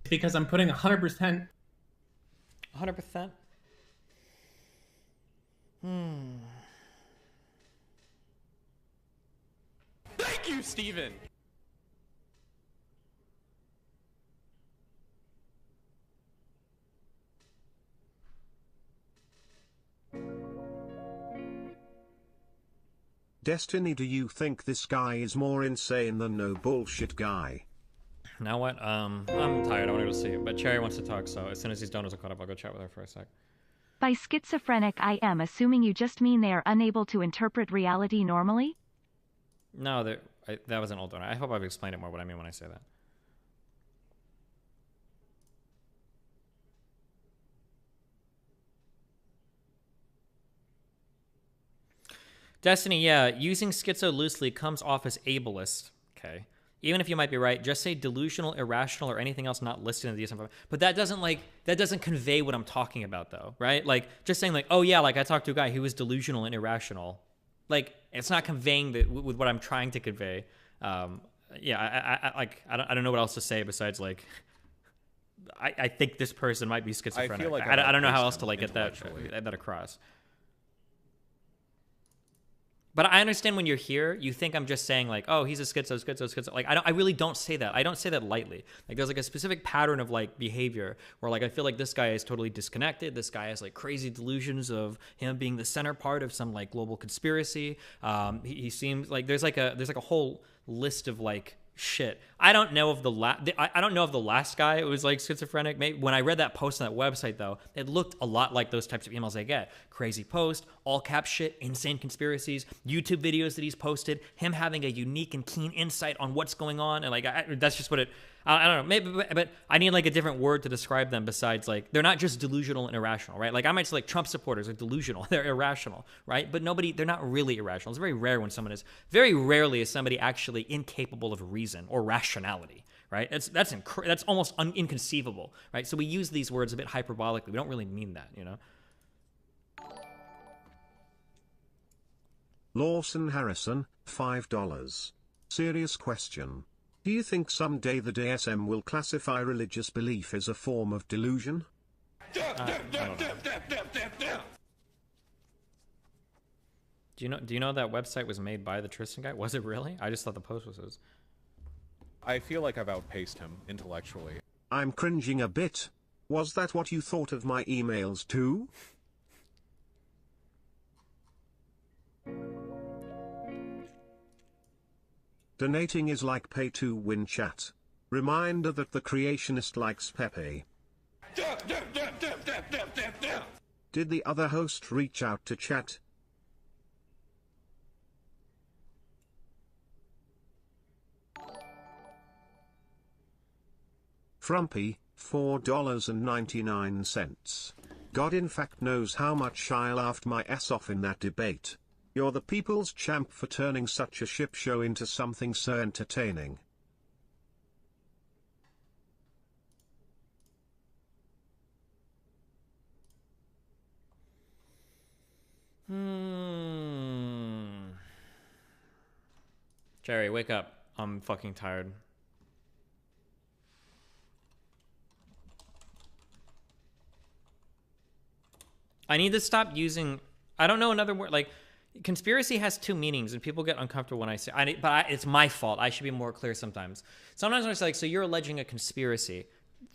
Because I'm putting 100%. 100%? Thank you, Steven! Destiny, do you think this guy is more insane than no bullshit guy? Now what? I'm tired. I want to go to sleep. But Cherry wants to talk, so as soon as he's done with the caught up, I'll go chat with her for a sec. By schizophrenic, I am assuming you just mean they are unable to interpret reality normally? No, that was an old one. I hope I've explained it more what I mean when I say that. Destiny, yeah, using schizo loosely comes off as ableist. Okay. Even if you might be right, just say delusional, irrational, or anything else not listed in the DSM-5. But that doesn't convey what I'm talking about, though, right? Like, just saying, like, oh, yeah, like, I talked to a guy who was delusional and irrational. Like, it's not conveying with what I'm trying to convey. Yeah, I don't know what else to say besides, like, I think this person might be schizophrenic. I feel like I don't know how else to, like, get that across. But I understand when you're here, you think I'm just saying like, oh, he's a schizo. Like, I really don't say that. I don't say that lightly. Like, there's like a specific pattern of like behavior where like I feel like this guy is totally disconnected. This guy has like crazy delusions of him being the center part of some like global conspiracy. He seems like there's like a whole list of like shit. I don't know if the last guy was like schizophrenic. Maybe when I read that post on that website though, it looked a lot like those types of emails I get. Crazy post, all cap shit, insane conspiracies, YouTube videos that he's posted, him having a unique and keen insight on what's going on, and like that's just what it. I don't know, maybe, but I need like a different word to describe them besides like they're not just delusional and irrational, right? Like I might say like Trump supporters are delusional, they're irrational, right? But they're not really irrational. It's very rare when someone is. Very rarely is somebody actually incapable of reason or rationality, right? That's almost inconceivable, right? So we use these words a bit hyperbolically. We don't really mean that, you know. Lawson Harrison, $5. Serious question. Do you think someday the DSM will classify religious belief as a form of delusion? Do you know that website was made by the Tristan guy? Was it really? I just thought the post was his. I feel like I've outpaced him intellectually. I'm cringing a bit. Was that what you thought of my emails too? Donating is like pay to win chat. Reminder that the creationist likes Pepe. Did the other host reach out to chat? Frumpy, $4.99. God in fact knows how much I laughed my ass off in that debate. You're the people's champ for turning such a ship show into something so entertaining. Jerry, wake up. I'm fucking tired. I need to stop using, I don't know another word, like, conspiracy has two meanings, and people get uncomfortable when I say, it's my fault. I should be more clear sometimes. Sometimes when I say, like, so you're alleging a conspiracy.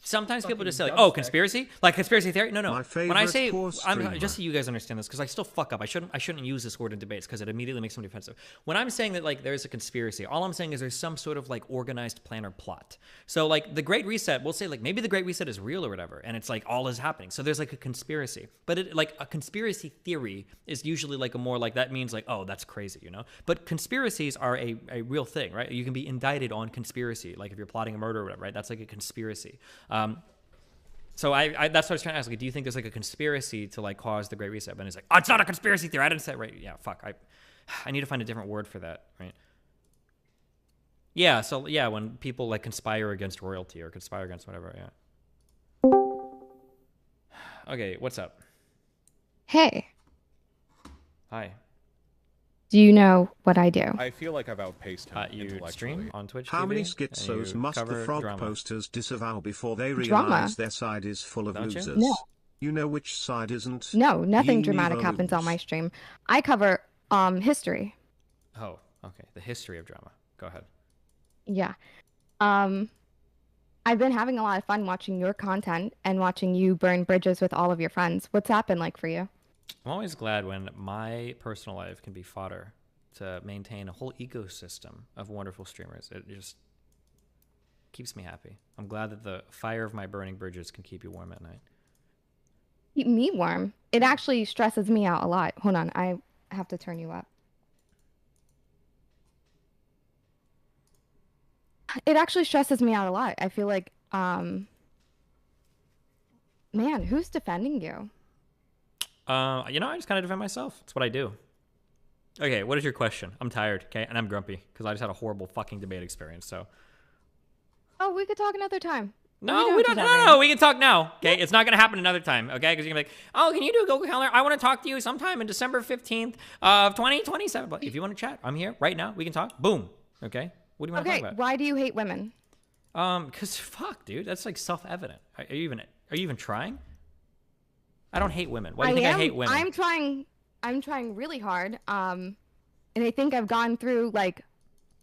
Sometimes people just say, like, oh, conspiracy? Like, conspiracy theory? No, no. When I say, just so you guys understand this, because I still fuck up. I shouldn't use this word in debates, because it immediately makes somebody offensive. When I'm saying that, like, there's a conspiracy, all I'm saying is there's some sort of, like, organized plan or plot. So, like, the Great Reset, we'll say, like, maybe the Great Reset is real or whatever, and it's, like, all is happening. So there's, like, a conspiracy. But, like, a conspiracy theory is usually, like, a more, like, that means, like, oh, that's crazy, you know? But conspiracies are a real thing, right? You can be indicted on conspiracy, like, if you're plotting a murder or whatever, right? That's, like, a conspiracy. So that's what I was trying to ask. Like, do you think there's like a conspiracy to like cause the Great Reset? But it's like, oh, it's not a conspiracy theory. I didn't say it right. Yeah, fuck. I need to find a different word for that, right? Yeah. So yeah, when people like conspire against royalty or conspire against whatever. Yeah. Okay, what's up? Hey. Hi. Do you know what I do? I feel like I've outpaced him you stream on Twitch How TV, many schizos must the frog drama. posters disavow before they Drama? realize their side is full of Don't you? losers? No. You know which side isn't? No, nothing Ye dramatic neither happens lose. on my stream. I cover history. Oh, okay. The history of drama. Go ahead. Yeah. I've been having a lot of fun watching your content and watching you burn bridges with all of your friends. What's that been like for you? I'm always glad when my personal life can be fodder to maintain a whole ecosystem of wonderful streamers. It just keeps me happy. I'm glad that the fire of my burning bridges can keep you warm at night. Keep me warm. It actually stresses me out a lot. Hold on, I have to turn you up. It actually stresses me out a lot. I feel like, man, who's defending you? You know, I just kind of defend myself. That's what I do. Okay, what is your question? I'm tired, okay? And I'm grumpy because I just had a horrible fucking debate experience, so. Oh, we could talk another time. No, we don't. No, we can talk now, okay? It's not going to happen another time, okay? Because you're going to be like, oh, can you do a Google Calendar? I want to talk to you sometime in December 15th of 2027. But if you want to chat, I'm here right now. We can talk. Boom, okay? What do you want to talk about? Why do you hate women? Because fuck, dude. That's like self-evident. Are you even trying? I don't hate women. Why do you think I hate women? I'm trying really hard. And I think I've gone through like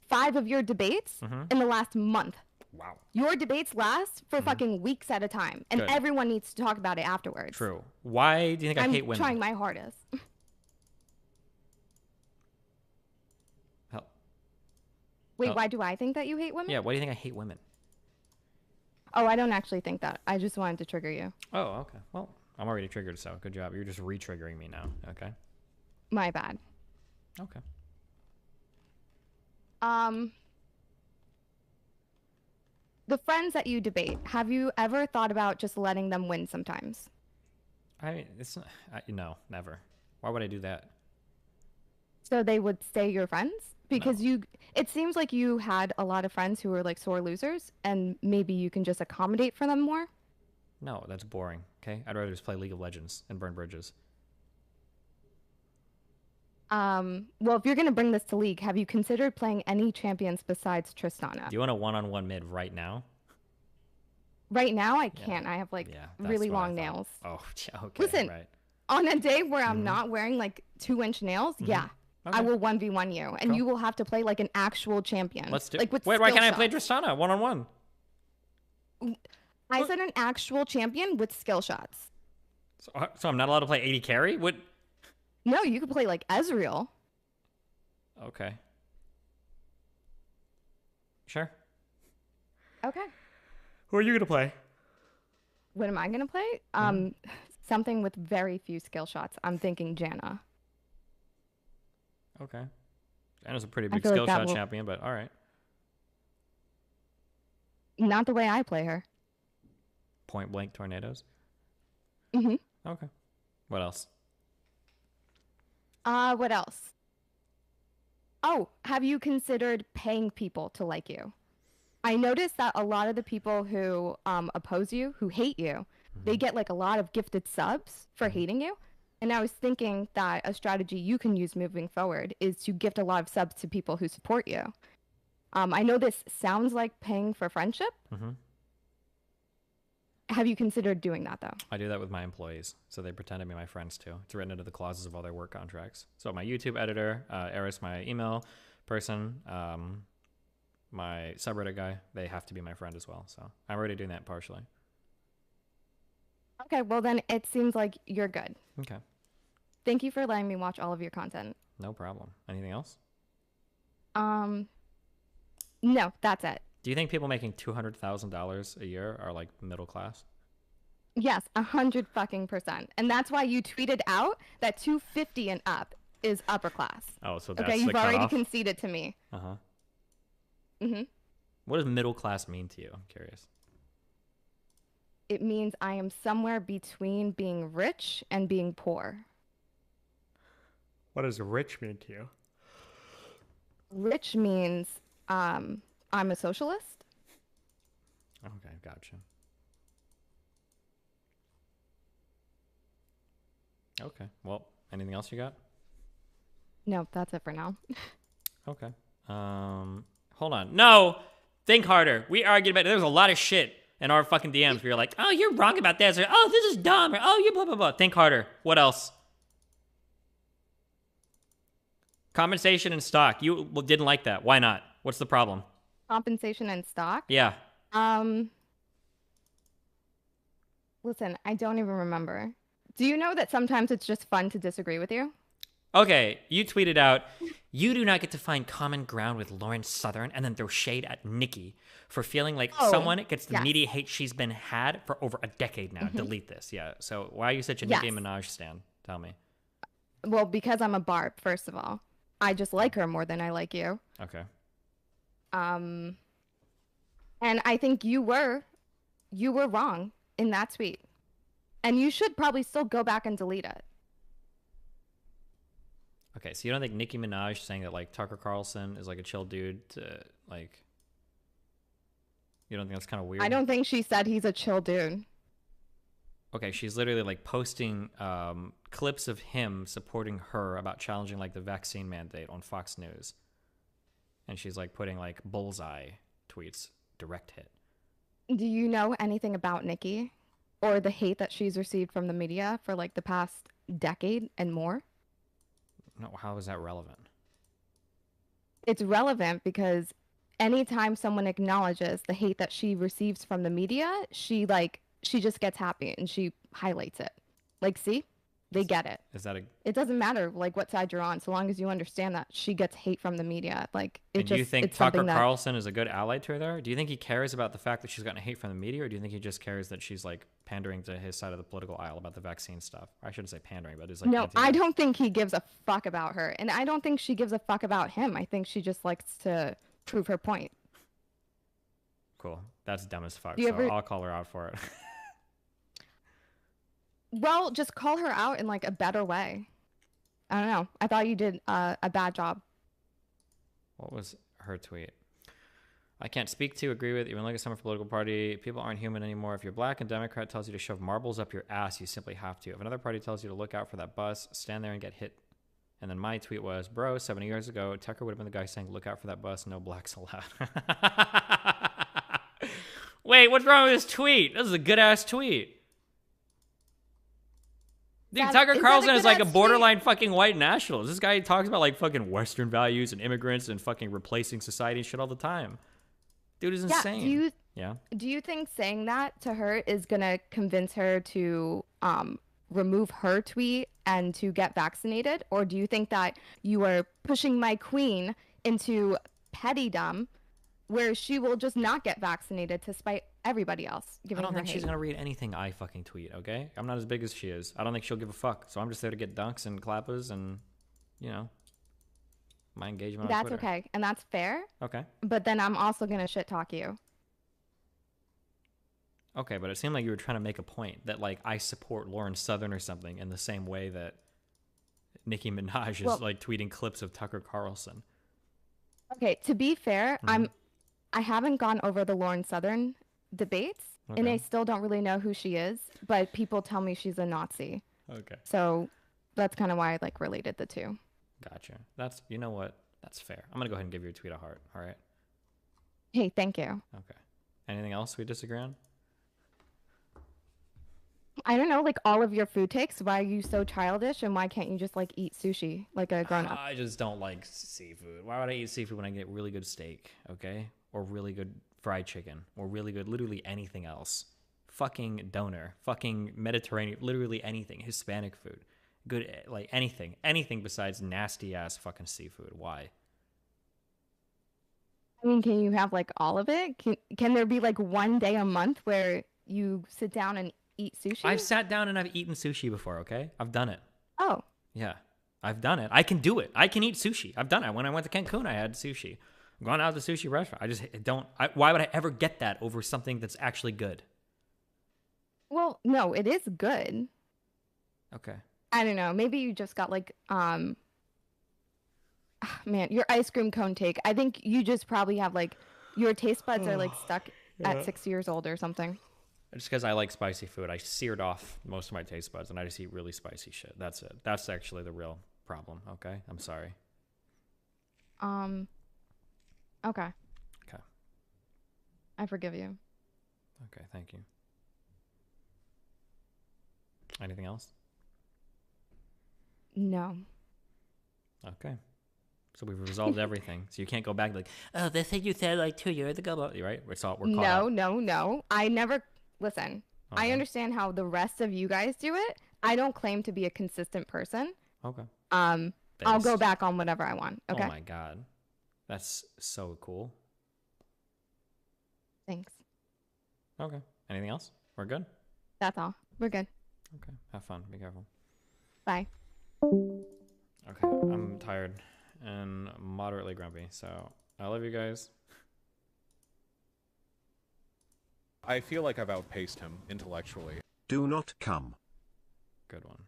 5 of your debates in the last month. Wow. Your debates last for fucking weeks at a time, and Good. everyone needs to talk about it afterwards. True. Why do you think I hate women? I'm trying my hardest. Help. Wait, Help. why do I think that you hate women? Yeah, why do you think I hate women? Oh, I don't actually think that. I just wanted to trigger you. Oh, okay. Well, I'm already triggered, so good job. You're just re-triggering me now, okay? My bad. Okay. The friends that you debate, have you ever thought about just letting them win sometimes? It's not, no, never. Why would I do that? So they would stay your friends? Because it seems like you had a lot of friends who were like sore losers, and maybe you can just accommodate for them more? No, that's boring, okay? I'd rather just play League of Legends and burn bridges. Well, if you're going to bring this to League, have you considered playing any champions besides Tristana? Do you want a one-on-one mid right now? Right now, I can't. I have like that's really what I long thought. nails. Oh, okay, Listen, right. on a day where I'm not wearing like 2-inch nails, yeah, I will 1v1 you, and Cool. you will have to play like an actual champion. Let's do like with Wait, why skill can't I play shots. Tristana one-on-one? I said an actual champion with skill shots. So I'm not allowed to play 80 carry? What? No, you could play like Ezreal. Okay. Sure. Okay. Who are you gonna play? What am I gonna play? Something with very few skill shots. I'm thinking Janna. Okay. Anna's a pretty I big feel like skill that shot will- champion, but all right. Not the way I play her. Point blank tornadoes. Mhm. Okay. What else? What else? Oh, have you considered paying people to like you? I noticed that a lot of the people who oppose you, who hate you, they get like a lot of gifted subs for hating you. And I was thinking that a strategy you can use moving forward is to gift a lot of subs to people who support you. I know this sounds like paying for friendship. Mm-hmm. Have you considered doing that though? I do that with my employees, so they pretend to be my friends too. It's written into the clauses of all their work contracts. So my YouTube editor, Eris, my email person, my subreddit guy, they have to be my friend as well. So I'm already doing that partially. Okay, well then it seems like you're good. Okay. Thank you for letting me watch all of your content. No problem. Anything else? No, that's it. Do you think people making $200,000 a year are like middle class? Yes, 100%. And that's why you tweeted out that 250 and up is upper class. Oh, so that's okay, the you've already cutoff? conceded to me. Uh-huh. Mm-hmm. What does middle class mean to you? I'm curious. It means I am somewhere between being rich and being poor. What does rich mean to you? Rich means I'm a socialist. Okay, gotcha. Okay, well, anything else you got? No, that's it for now. Okay. Hold on. No! Think harder. We argued about it. There was a lot of shit in our fucking DMs where you're like, oh, you're wrong about this, or oh, this is dumb, or oh, you blah, blah, blah. Think harder. What else? Compensation and stock. You didn't like that. Why not? What's the problem? Compensation and stock? Yeah. Listen, I don't even remember. Do you know that sometimes it's just fun to disagree with you? Okay, you tweeted out, you do not get to find common ground with Lauren Southern and then throw shade at Nikki for feeling like someone gets the media hate she's been had for over a decade now. Delete this. Yeah. So why are you such a Nicki Minaj stan? Tell me. Well, because I'm a barb, first of all. I just like her more than I like you. Okay. And I think you were wrong in that tweet. And you should probably still go back and delete it. Okay, so you don't think Nicki Minaj saying that like Tucker Carlson is like a chill dude to like, you don't think that's kind of weird? I don't think she said he's a chill dude. Okay, she's literally like posting clips of him supporting her about challenging like the vaccine mandate on Fox News. And she's like putting like bullseye tweets, direct hit. Do you know anything about Nicki or the hate that she's received from the media for like the past decade and more? No, how is that relevant? It's relevant because anytime someone acknowledges the hate that she receives from the media, she just gets happy and she highlights it. Like, see? They get it. Is that a... It doesn't matter like what side you're on, so long as you understand that she gets hate from the media. Like, And do you think Tucker Carlson is a good ally to her there? Do you think he cares about the fact that she's gotten hate from the media, or do you think he just cares that she's like pandering to his side of the political aisle about the vaccine stuff? I shouldn't say pandering, but it's like... No, I don't think he gives a fuck about her, and I don't think she gives a fuck about him. I think she just likes to prove her point. Cool. That's dumb as fuck, Do you so ever- I'll call her out for it. Well, just call her out in like a better way. I don't know. I thought you did a bad job. What was her tweet? I can't speak to, agree with, even look at some political party. People aren't human anymore. If you're black and Democrat tells you to shove marbles up your ass, you simply have to. If another party tells you to look out for that bus, stand there and get hit. And then my tweet was, bro, 70 years ago, Tucker would have been the guy saying, look out for that bus, no blacks allowed. Wait, what's wrong with this tweet? This is a good-ass tweet. Dude, Tucker Carlson is like a borderline fucking white nationalist. This guy talks about like fucking Western values and immigrants and fucking replacing society and shit all the time. Dude is Yeah, insane. do you think saying that to her is gonna convince her to remove her tweet and to get vaccinated, or do you think that you are pushing my queen into pettydom, where she will just not get vaccinated to spite everybody else I giving don't her think hate? she's gonna read anything I fucking tweet. Okay, I'm not as big as she is. I don't think she'll give a fuck. So I'm just there to get dunks and clappers and, you know, my engagement on That's Twitter. okay, and that's fair. Okay. But then I'm also gonna shit talk you. Okay, but it seemed like you were trying to make a point that like I support Lauren Southern or something in the same way that Nicki Minaj is like tweeting clips of Tucker Carlson. Okay, to be fair, I haven't gone over the Lauren Southern debates, and I still don't really know who she is, but people tell me she's a Nazi. Okay. So that's kind of why I like related the two. Gotcha. That's, you know what? That's fair. I'm gonna go ahead and give your tweet a heart. All right. Hey, thank you. Okay. Anything else we disagree on? I don't know, like all of your food takes. Why are you so childish, and why can't you just like eat sushi like a grown up? I just don't like seafood. Why would I eat seafood when I get really good steak, okay? Or really good fried chicken, or really good literally anything else. Fucking doner, fucking Mediterranean, literally anything, Hispanic food. Good, like anything besides nasty ass fucking seafood. Why? I mean, can you have like all of it? Can there be like one day a month where you sit down and eat sushi? I've sat down and I've eaten sushi before, okay? I've done it. Oh. Yeah, I've done it. I can do it. I can eat sushi. I've done it. When I went to Cancun, I had sushi. I've gone out to the sushi restaurant. I just don't. Why would I ever get that over something that's actually good? Well, no, it is good. Okay. I don't know. Maybe you just got like, man, your ice cream cone take. I think you just probably have like, your taste buds are like stuck at 6 years old or something. Just because I like spicy food, I seared off most of my taste buds, and I just eat really spicy shit. That's it. That's actually the real problem. Okay, I'm sorry. Okay. Okay. I forgive you. Okay, thank you. Anything else? No. Okay. So we've resolved everything. So you can't go back like, oh, this thing you said like 2 years ago, right? We're caught up. No. I never listen. Okay. I understand how the rest of you guys do it. I don't claim to be a consistent person. Okay. I'll go back on whatever I want. Okay. Oh my god, that's so cool. Thanks. Okay. Anything else? We're good. That's all. We're good. Okay. Have fun. Be careful. Bye. Okay. I'm tired and moderately grumpy, so I love you guys. I feel like I've outpaced him intellectually. Do not come. Good one.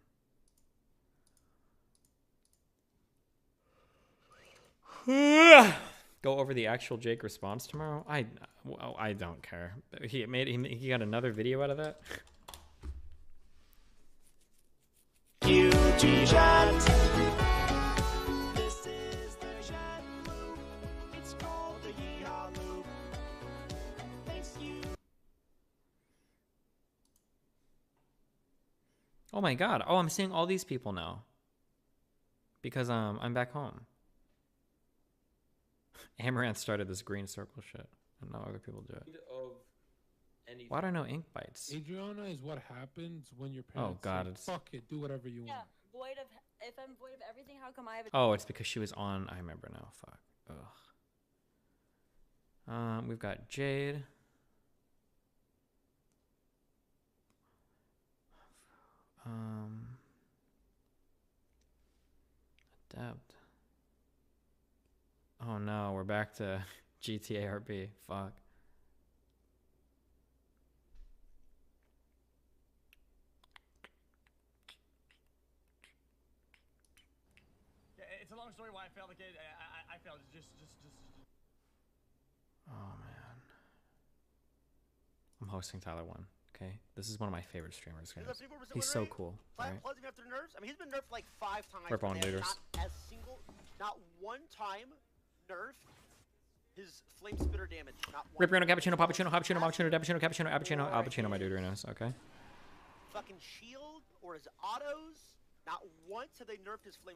Go over the actual Jake response tomorrow. I don't care. He got another video out of that. Oh my god. Oh, I'm seeing all these people now. Because I'm back home. Amaranth started this green circle shit. And now other people do it. Why do I know ink bites? Adriana is what happens when your parents say, fuck it, do whatever you want. Void of, if I'm void of everything, how come I have a... Oh, it's because she was on. I remember now. Fuck. Ugh. We've got Jade. Adept. Oh no, we're back to GTA RP. Fuck. Yeah, it's a long story why I failed the kid. I failed. Just. Oh man. I'm hosting Tyler 1. Okay, this is one of my favorite streamers, guys. He's so cool. Right? After nerfs. I mean, he's been nerfed like 5 times. Rip on leaders. Not one time nerfed his flame spitter damage. Not one. Rip cappuccino, cappuccino, my dude right now. Okay. Fucking shield or his autos. Not once have they nerfed his flame.